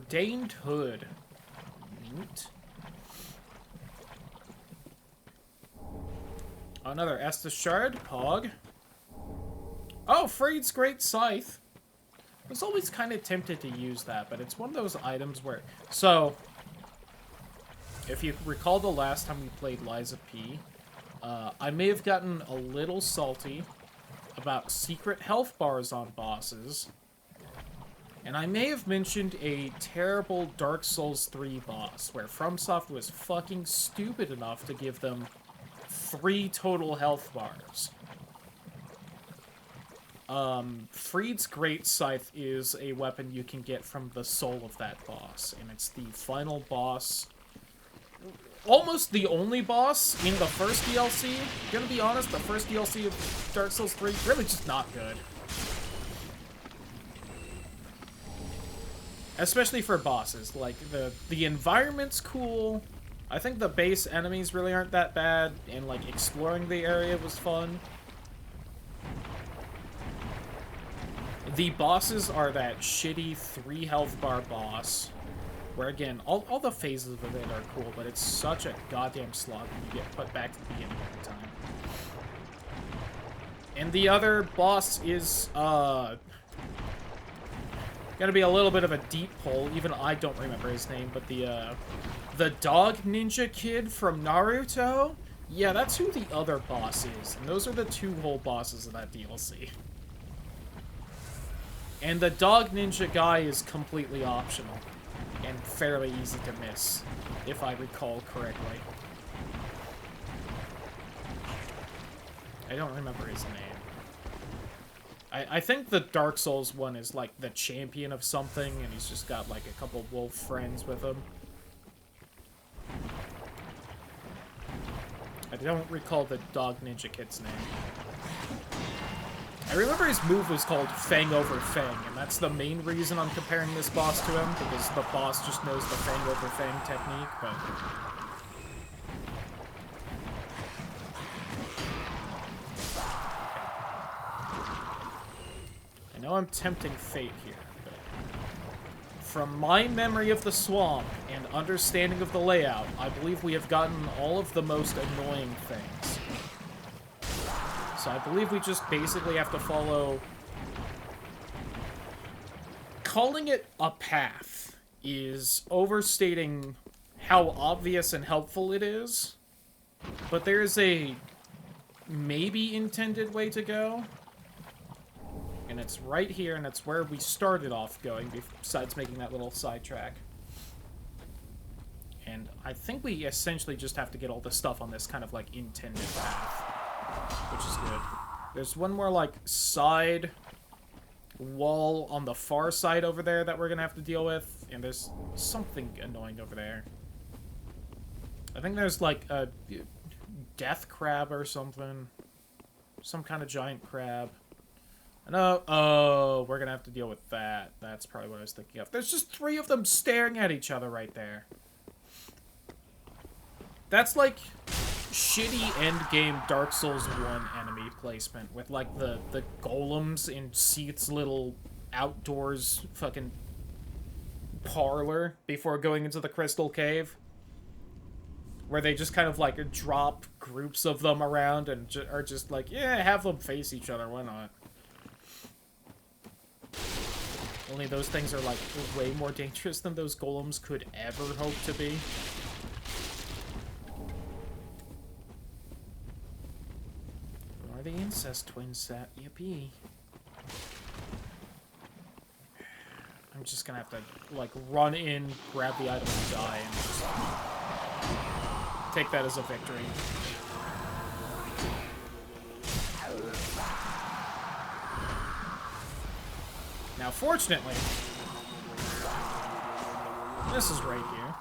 Ordained Hood. Neat. Another Estus Shard. Pog. Oh, Freyd's Great Scythe. I was always kind of tempted to use that, but it's one of those items where... So, if you recall the last time we played Liza P, I may have gotten a little salty about secret health bars on bosses, and I may have mentioned a terrible Dark Souls 3 boss, where FromSoft was fucking stupid enough to give them 3 total health bars. Freyd's Great Scythe is a weapon you can get from the soul of that boss, and it's the final boss, almost the only boss in the first DLC. Gonna be honest, the first DLC of Dark Souls 3, really just not good. Especially for bosses. Like, the environment's cool. I think the base enemies really aren't that bad, and, like, exploring the area was fun. The bosses are that shitty 3 health bar boss, where, again, all the phases of it are cool, but it's such a goddamn slog when you get put back to the beginning every time. And the other boss is, gonna be a little bit of a deep pull. Even I don't remember his name, but the dog ninja kid from Naruto? Yeah, that's who the other boss is, and those are the 2 whole bosses of that DLC. And the dog ninja guy is completely optional, and fairly easy to miss, if I recall correctly. I don't remember his name. I think the Dark Souls one is, like, the champion of something, and he's just got, like, a couple wolf friends with him. I don't recall the dog ninja kid's name. I remember his move was called Fang over Fang, and that's the main reason I'm comparing this boss to him, because the boss just knows the Fang over Fang technique, but... I know I'm tempting fate here, but... From my memory of the swamp and understanding of the layout, I believe we have gotten all of the most annoying things. So I believe we just basically have to follow... Calling it a path is overstating how obvious and helpful it is, but there is a maybe intended way to go, and it's right here, and it's where we started off going, besides making that little sidetrack. And I think we essentially just have to get all the stuff on this kind of, like, intended path, which is good. There's one more, like, side wall on the far side over there that we're gonna have to deal with, and there's something annoying over there. I think there's, like, a death crab or something. Some kind of giant crab. And oh, we're gonna have to deal with that. That's probably what I was thinking of. There's just 3 of them staring at each other right there. That's like shitty endgame Dark Souls 1 enemy placement with, like, the golems in Seath's little outdoors fucking parlor before going into the Crystal Cave. Where they just kind of, like, drop groups of them around and are just like, yeah, have them face each other, why not? Only those things are, like, way more dangerous than those golems could ever hope to be. Where are the incest twins at? Yippee. I'm just gonna have to, like, run in, grab the item, and die, and just take that as a victory. Now, fortunately, this is right here.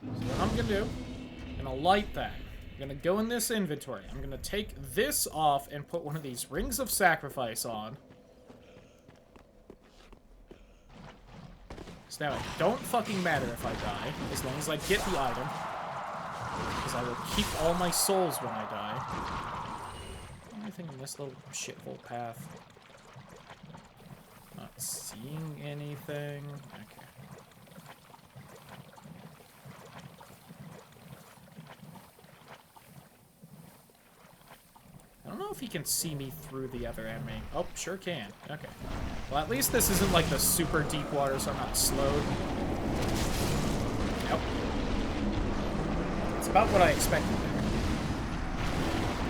So what I'm gonna do, I'm gonna light that. I'm gonna go in this inventory. I'm gonna take this off and put one of these rings of sacrifice on. So now it don't fucking matter if I die, as long as I get the item. Because I will keep all my souls when I die. Anything in this little shithole path? Not seeing anything. Okay. I don't know if he can see me through the other enemy. Oh, sure can. Okay. Well, at least this isn't like the super deep water, so I'm not slowed. Nope. It's about what I expected there.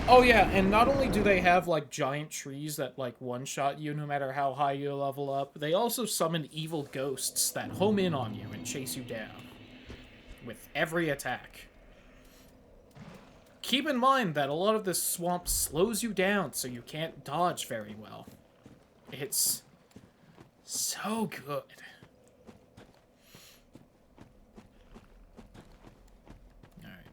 Oh yeah, and not only do they have like giant trees that like one-shot you no matter how high you level up, they also summon evil ghosts that home in on you and chase you down with every attack. Keep in mind that a lot of this swamp slows you down, so you can't dodge very well. It's so good. Alright,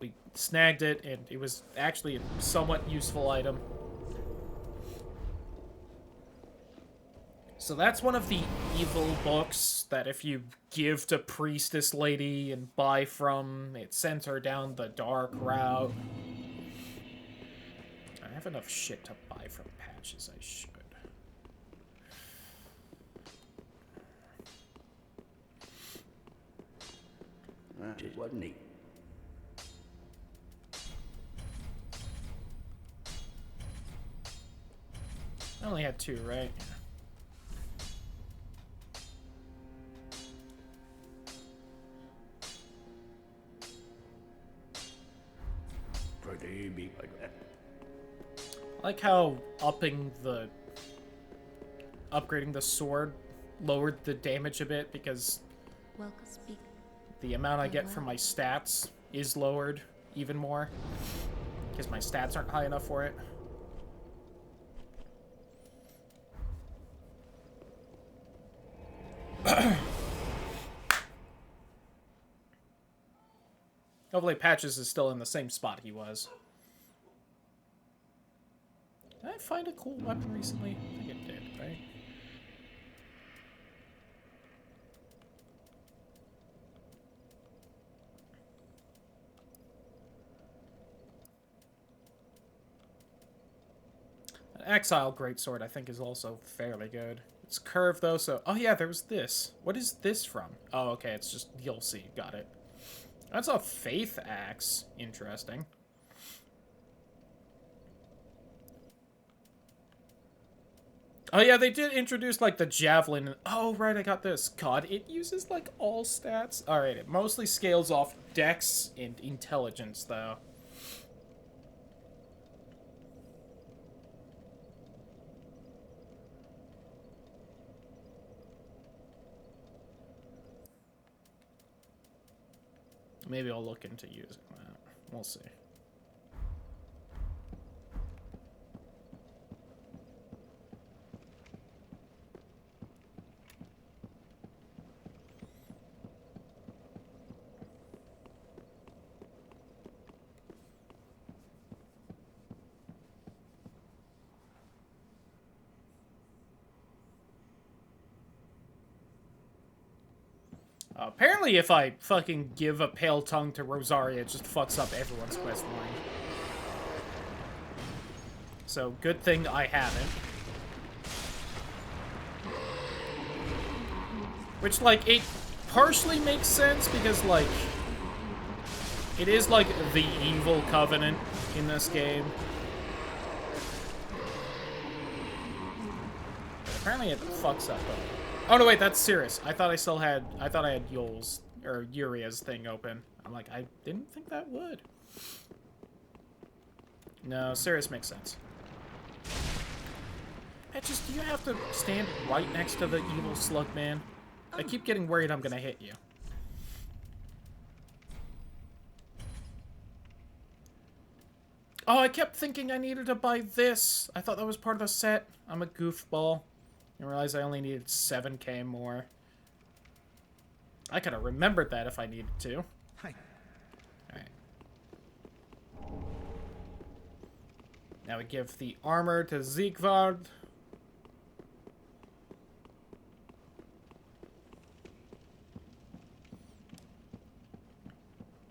we snagged it, and it was actually a somewhat useful item. So that's one of the evil books that if you give to Priestess Lady and buy from, it sends her down the dark route. I have enough shit to buy from Patches, I should. It wasn't neat. I only had 2, right? Yeah. Pretty big like that. I like how upgrading the sword lowered the damage a bit because the amount I get from my stats is lowered even more because my stats aren't high enough for it. Hopefully Patches is still in the same spot he was. Did I find a cool weapon recently? I think it did, right? An Exile Greatsword, I think, is also fairly good. It's curved, though, so... Oh, yeah, there was this. What is this from? Oh, okay, it's just... You'll see. Got it. That's a Faith Axe. Interesting. Oh, yeah, they did introduce, like, the Javelin. Oh, right, I got this. God, it uses, like, all stats. Alright, it mostly scales off Dex and Intelligence, though. Maybe I'll look into using that. We'll see. Apparently, if I fucking give a Pale Tongue to Rosaria, it just fucks up everyone's quest line. So, good thing I haven't. Which, like, it partially makes sense because, like, it is, like, the evil covenant in this game. But apparently it fucks up, though. Oh, no, wait, that's Cirrus. I thought I had Yul's, or Uria's thing open. I'm like, I didn't think that would. No, Cirrus makes sense. Patches, do you have to stand right next to the evil slug man? I keep getting worried I'm gonna hit you. Oh, I kept thinking I needed to buy this. I thought that was part of the set. I'm a goofball. I realized I only needed 7k more. I could have remembered that if I needed to. Hi. Alright. Now we give the armor to Siegward.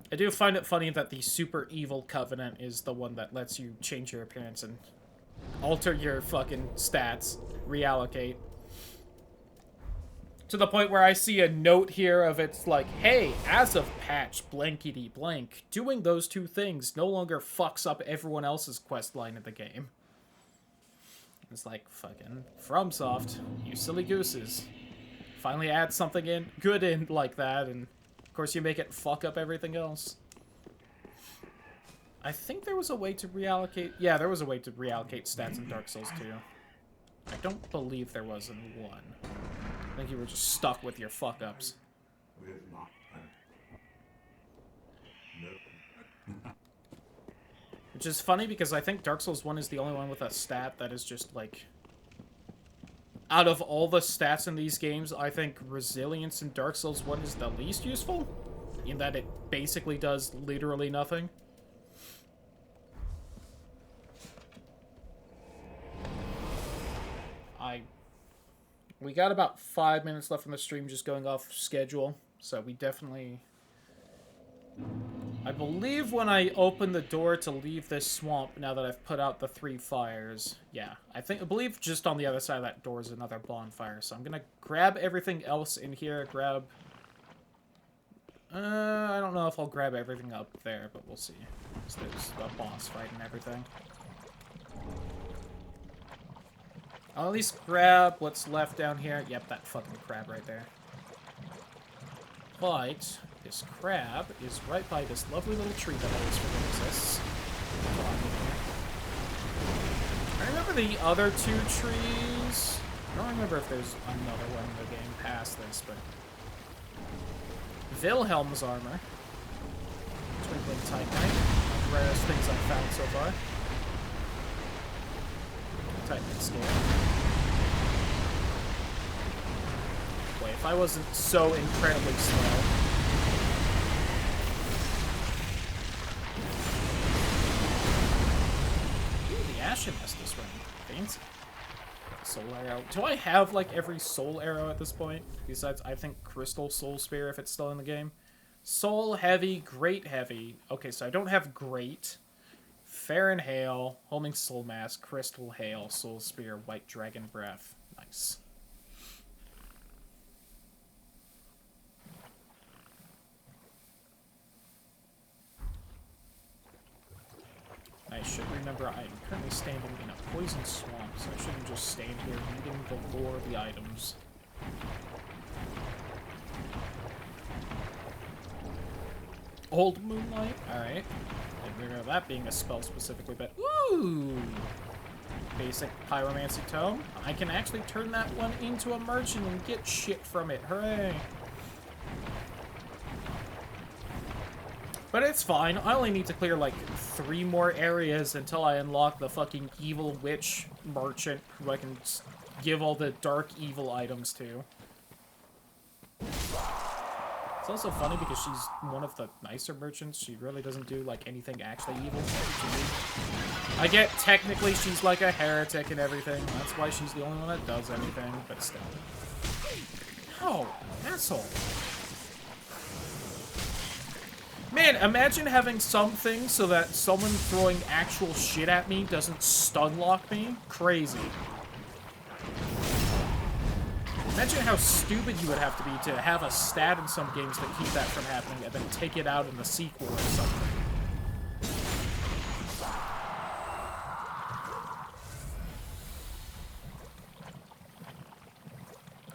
I do find it funny that the super evil covenant is the one that lets you change your appearance and alter your fucking stats, reallocate. To the point where I see a note here of it's like, hey, as of patch blankety blank, doing those two things no longer fucks up everyone else's quest line in the game. It's like, fucking FromSoft, you silly gooses. Finally add something in, good in like that, and of course you make it fuck up everything else. I think there was a way to reallocate... Yeah, there was a way to reallocate stats in Dark Souls 2. I don't believe there was in 1. I think you were just stuck with your fuck-ups. Which is funny because I think Dark Souls 1 is the only one with a stat that is just, like... Out of all the stats in these games, I think Resilience in Dark Souls 1 is the least useful. In that it basically does literally nothing. We got about 5 minutes left in the stream, just going off schedule, so we definitely... I believe when I open the door to leave this swamp, now that I've put out the 3 fires, yeah, I believe just on the other side of that door is another bonfire, so I'm gonna grab everything else in here, I don't know if I'll grab everything up there, but we'll see. So there's a boss fight and everything. I'll at least grab what's left down here. Yep, that fucking crab right there. But this crab is right by this lovely little tree that I always forget exists. I remember the other 2 trees. I don't remember if there's another one in the game past this, but... Wilhelm's armor. Twinkling Titanite. One of the rarest things I've found so far. Titanite scale. Wait, if I wasn't so incredibly slow. Ooh, the Ashen Estus ring. Fancy. Soul arrow. Do I have, like, every soul arrow at this point? Besides, I think Crystal Soul Spear, if it's still in the game. Soul Heavy, Great Heavy. Okay, so I don't have Great. Fair and Hail, Homing Soul Mask, Crystal Hail, Soul Spear, White Dragon Breath. Nice. I should remember I am currently standing in a poison swamp, so I shouldn't just stand here reading the lore of the items. Old Moonlight? Alright. Didn't remember that being a spell specifically, but... Ooh! Basic Pyromancy Tome. I can actually turn that one into a merchant and get shit from it. Hooray! But it's fine. I only need to clear, like, 3 more areas until I unlock the fucking evil witch merchant who I can give all the dark evil items to. It's also funny because she's one of the nicer merchants. She really doesn't do, like, anything actually evil. I get technically she's, like, a heretic and everything. That's why she's the only one that does anything, but still. Oh, asshole. Man, imagine having something so that someone throwing actual shit at me doesn't stun lock me. Crazy. Imagine how stupid you would have to be to have a stat in some games that keep that from happening and then take it out in the sequel or something.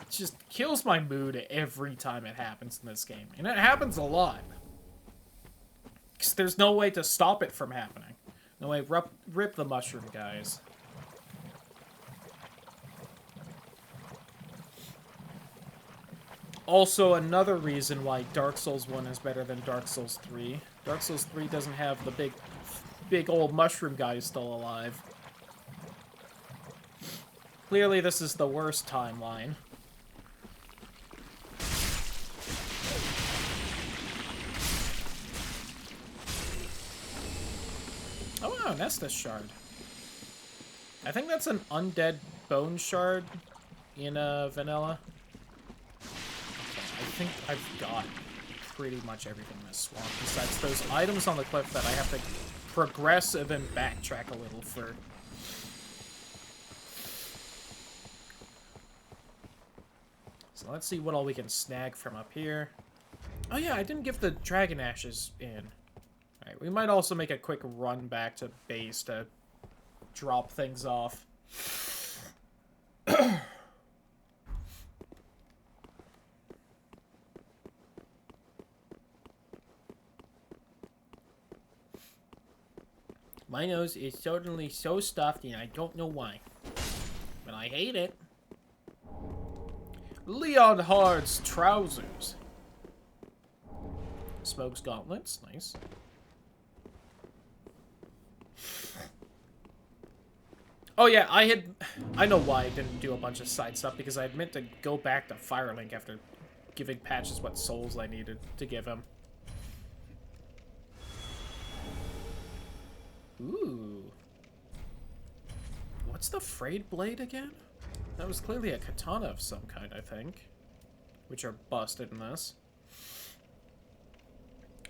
It just kills my mood every time it happens in this game. And it happens a lot. There's no way to stop it from happening. No way, rip the mushroom, guys. Also, another reason why Dark Souls 1 is better than Dark Souls 3. Dark Souls 3 doesn't have the big old mushroom guy still alive. Clearly, this is the worst timeline. Oh wow, Nestus Shard. I think that's an undead bone shard in vanilla. I think I've got pretty much everything in this swamp, besides those items on the cliff that I have to progress and then backtrack a little for. So let's see what all we can snag from up here. Oh yeah, I didn't give the dragon ashes in. Alright, we might also make a quick run back to base to drop things off. My nose is certainly so stuffed and I don't know why. But I hate it. Leon Hard's trousers. Smoke's gauntlets, nice. Oh yeah, I know why I didn't do a bunch of side stuff, because I had meant to go back to Firelink after giving Patches what souls I needed to give him. Ooh. What's the frayed blade again? That was clearly a katana of some kind, I think. Which are busted in this.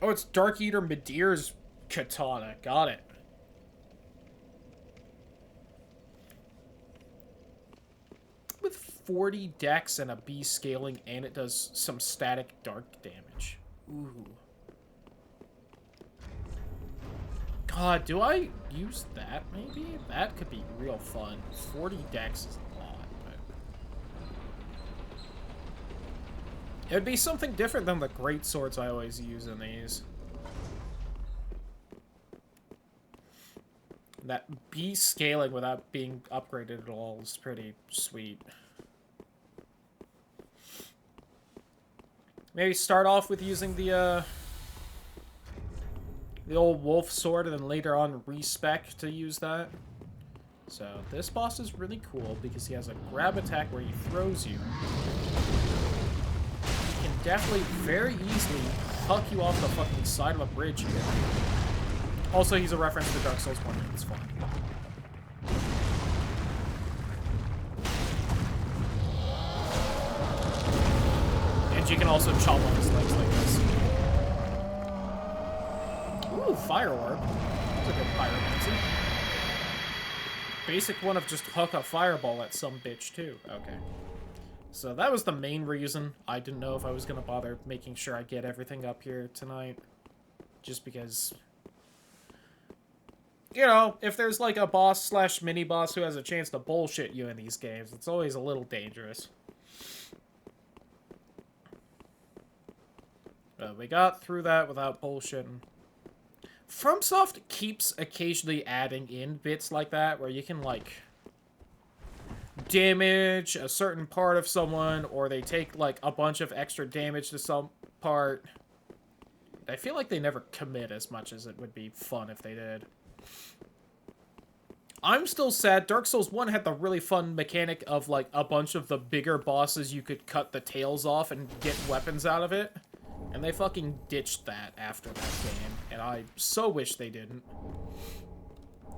Oh, it's Dark Eater Midir's katana. Got it. With 40 dex and a B scaling, and it does some static dark damage. Ooh. God, do I use that, maybe? That could be real fun. 40 dex is a lot, but... It would be something different than the great swords I always use in these. That B scaling without being upgraded at all is pretty sweet. Maybe start off with using the old wolf sword, and then later on respec to use that. So this boss is really cool because he has a grab attack where he throws you. He can definitely very easily huck you off the fucking side of a bridge here. Also, he's a reference to Dark Souls 1, and it's fun. And you can also chop off his legs like this. Ooh, Fire Orb. That's a good pyromancy. Basic one of just huck a fireball at some bitch, too. Okay. So that was the main reason. I didn't know if I was going to bother making sure I get everything up here tonight. Just because... You know, if there's like a boss slash mini-boss who has a chance to bullshit you in these games, it's always a little dangerous. But we got through that without bullshitting. FromSoft keeps occasionally adding in bits like that, where you can, like, damage a certain part of someone, or they take, like, a bunch of extra damage to some part. I feel like they never commit as much as it would be fun if they did. I'm still sad. Dark Souls 1 had the really fun mechanic of, like, a bunch of the bigger bosses you could cut the tails off and get weapons out of it. And they fucking ditched that after that game. And I so wish they didn't.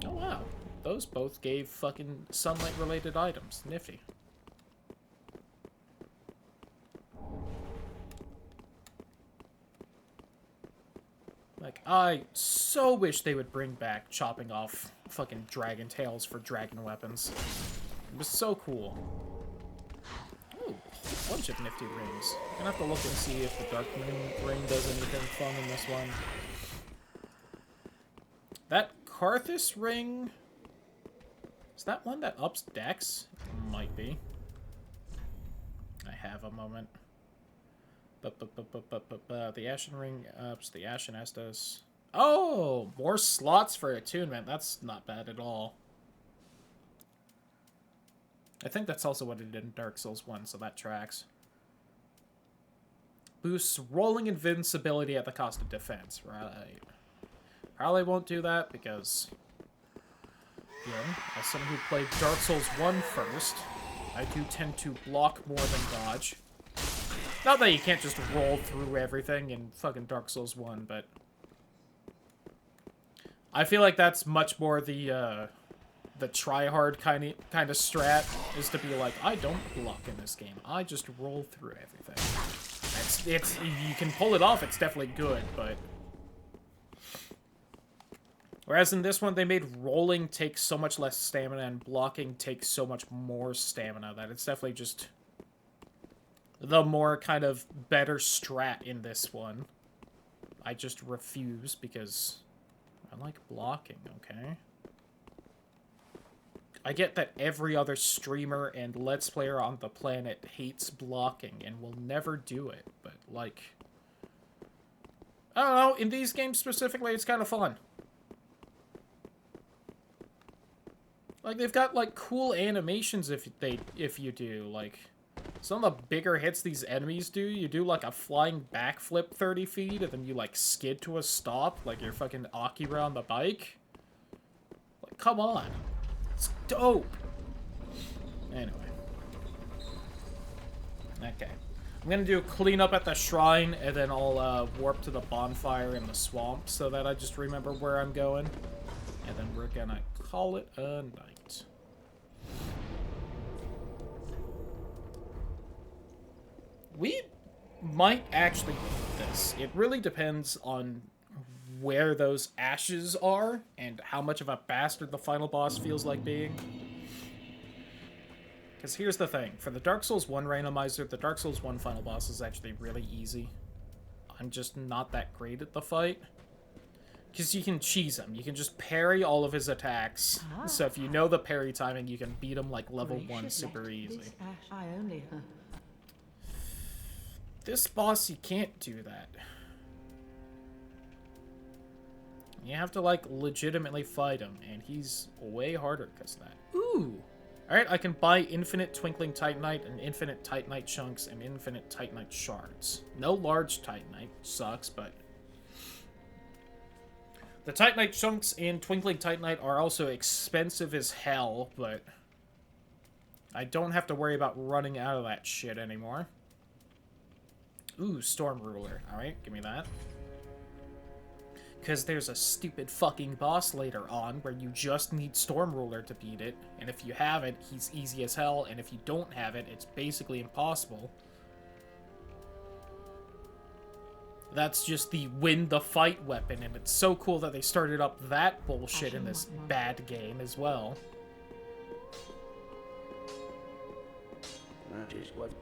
Oh, wow. Those both gave fucking sunlight-related items. Nifty. Like, I so wish they would bring back chopping off fucking dragon tails for dragon weapons. It was so cool. Ooh, a bunch of nifty rings. I'm gonna have to look and see if the Dark Moon ring does anything fun in this one. That Karthus ring... Is that one that ups dex? Might be. I have a moment. The Ashen ring ups the Ashen Estus. Oh! More slots for attunement. That's not bad at all. I think that's also what it did in Dark Souls 1, so that tracks. Boosts rolling invincibility at the cost of defense. Right. Probably won't do that because... Again, as someone who played Dark Souls 1 first, I do tend to block more than dodge. Not that you can't just roll through everything in fucking Dark Souls 1, but... I feel like that's much more the try-hard kind of strat, is to be like, I don't block in this game. I just roll through everything. It's you can pull it off, it's definitely good, but... Whereas in this one, they made rolling take so much less stamina and blocking take so much more stamina that it's definitely just the more kind of better strat in this one. I just refuse because I like blocking, okay? I get that every other streamer and Let's Player on the planet hates blocking and will never do it, but, like... I don't know, in these games specifically, it's kind of fun. Like, they've got, like, cool animations if you do, like... Some of the bigger hits these enemies do, you do, like, a flying backflip 30 feet, and then you, like, skid to a stop, like you're fucking Akira on the bike. Like, come on. It's dope. Anyway. Okay. I'm gonna do a cleanup at the shrine, and then I'll warp to the bonfire in the swamp so that I just remember where I'm going. And then we're gonna call it a night. We might actually beat this. It really depends on where those ashes are and how much of a bastard the final boss feels like being. Because here's the thing. For the Dark Souls 1 randomizer, the Dark Souls 1 final boss is actually really easy. I'm just not that great at the fight. Because you can cheese him. You can just parry all of his attacks. So if you know the parry timing, you can beat him like level 1 super easy. This boss, you can't do that. You have to, like, legitimately fight him, and he's way harder because of that. Ooh! Alright, I can buy infinite Twinkling Titanite and infinite Titanite chunks and infinite Titanite shards. No large Titanite. Sucks, but... The Titanite chunks and Twinkling Titanite are also expensive as hell, but... I don't have to worry about running out of that shit anymore. Ooh, Storm Ruler. Alright, give me that. Because there's a stupid fucking boss later on where you just need Storm Ruler to beat it. And if you have it, he's easy as hell. And if you don't have it, it's basically impossible. That's just the win the fight weapon. And it's so cool that they started up that bullshit in this bad game as well. That is what...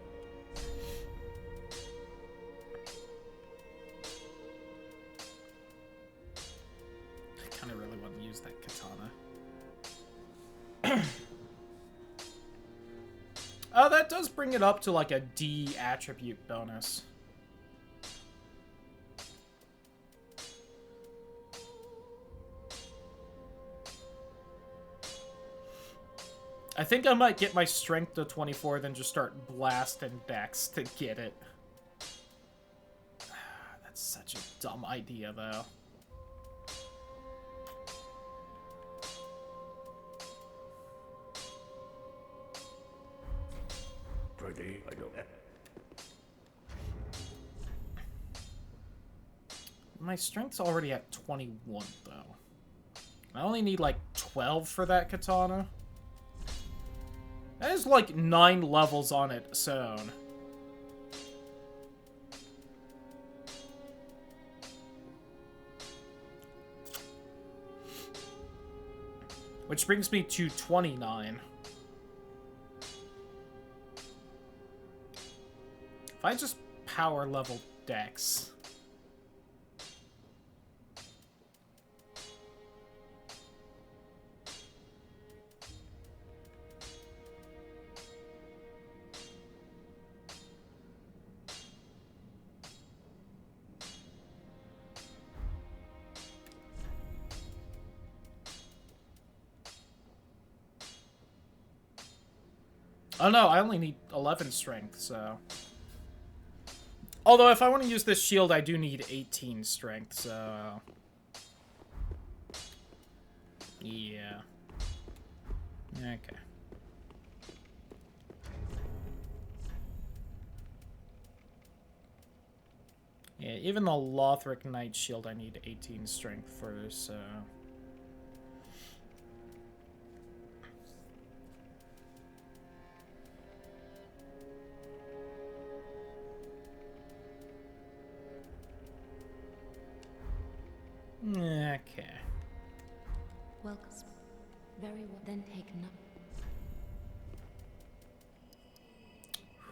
I kind of really want to use that katana. Oh, that does bring it up to like a D attribute bonus. I think I might get my strength to 24, then just start blasting dex to get it. That's such a dumb idea, though. Pretty, I don't... My strength's already at 21, though. I only need, like, 12 for that katana. That is, like, 9 levels on its own. Which brings me to 29. If I just power level Dex... Oh no, I only need 11 strength, so... Although if I want to use this shield, I do need 18 strength, so... Yeah. Okay. Yeah, even the Lothric Knight shield I need 18 strength for, so... Okay. Welcome. Very well. Then take no.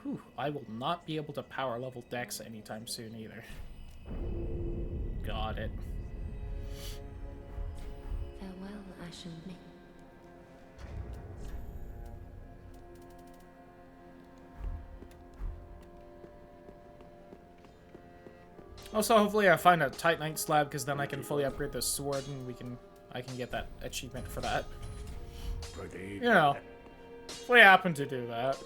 Whew, I will not be able to power level Dex anytime soon either. Got it. Farewell, Ashen. Also, hopefully I find a Titanite slab, because then I can fully upgrade the sword, and I can get that achievement for that. You know, if we happen to do that.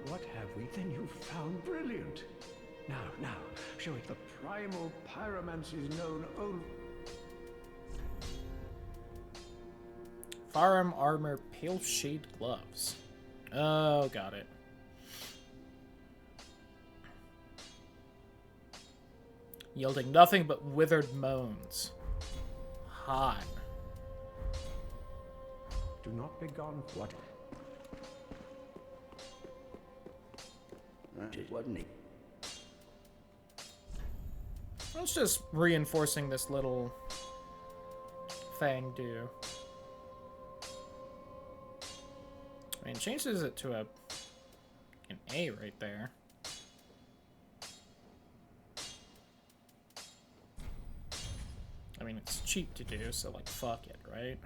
What have we? Then you found brilliant. Now, show it. The primal pyromancy is known only. Firearm armor, pale shade gloves. Oh, got it. Yielding nothing but withered moans. Hot. Do not be gone. What? Wasn't he? Let's just reinforcing this little thing do. I mean, changes it to an A right there. I mean, it's cheap to do, so like, fuck it, right?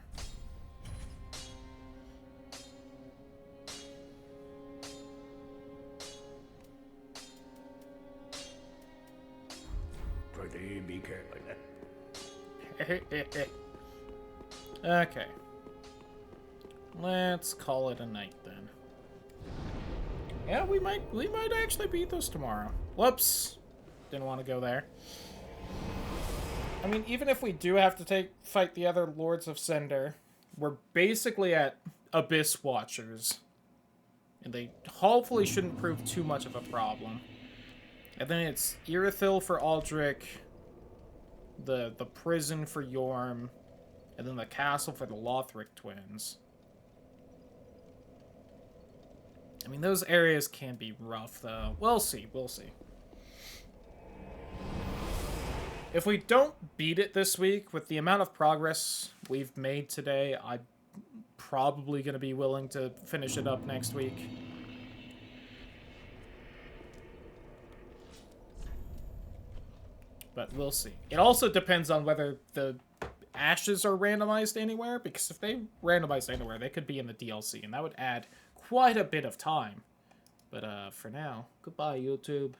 Be careful. Okay. Let's call it a night then. Yeah, we might actually beat this tomorrow. Whoops. Didn't want to go there. I mean, even if we do have to fight the other Lords of Cinder, we're basically at Abyss Watchers. And they hopefully shouldn't prove too much of a problem. And then it's Irithyll for Aldrich, the prison for Yorm, and then the castle for the Lothric twins. I mean, those areas can be rough, though. We'll see, we'll see. If we don't beat it this week, with the amount of progress we've made today, I'm probably going to be willing to finish it up next week. But we'll see. It also depends on whether the ashes are randomized anywhere, because if they randomized anywhere, they could be in the DLC, and that would add quite a bit of time. But for now, goodbye, YouTube.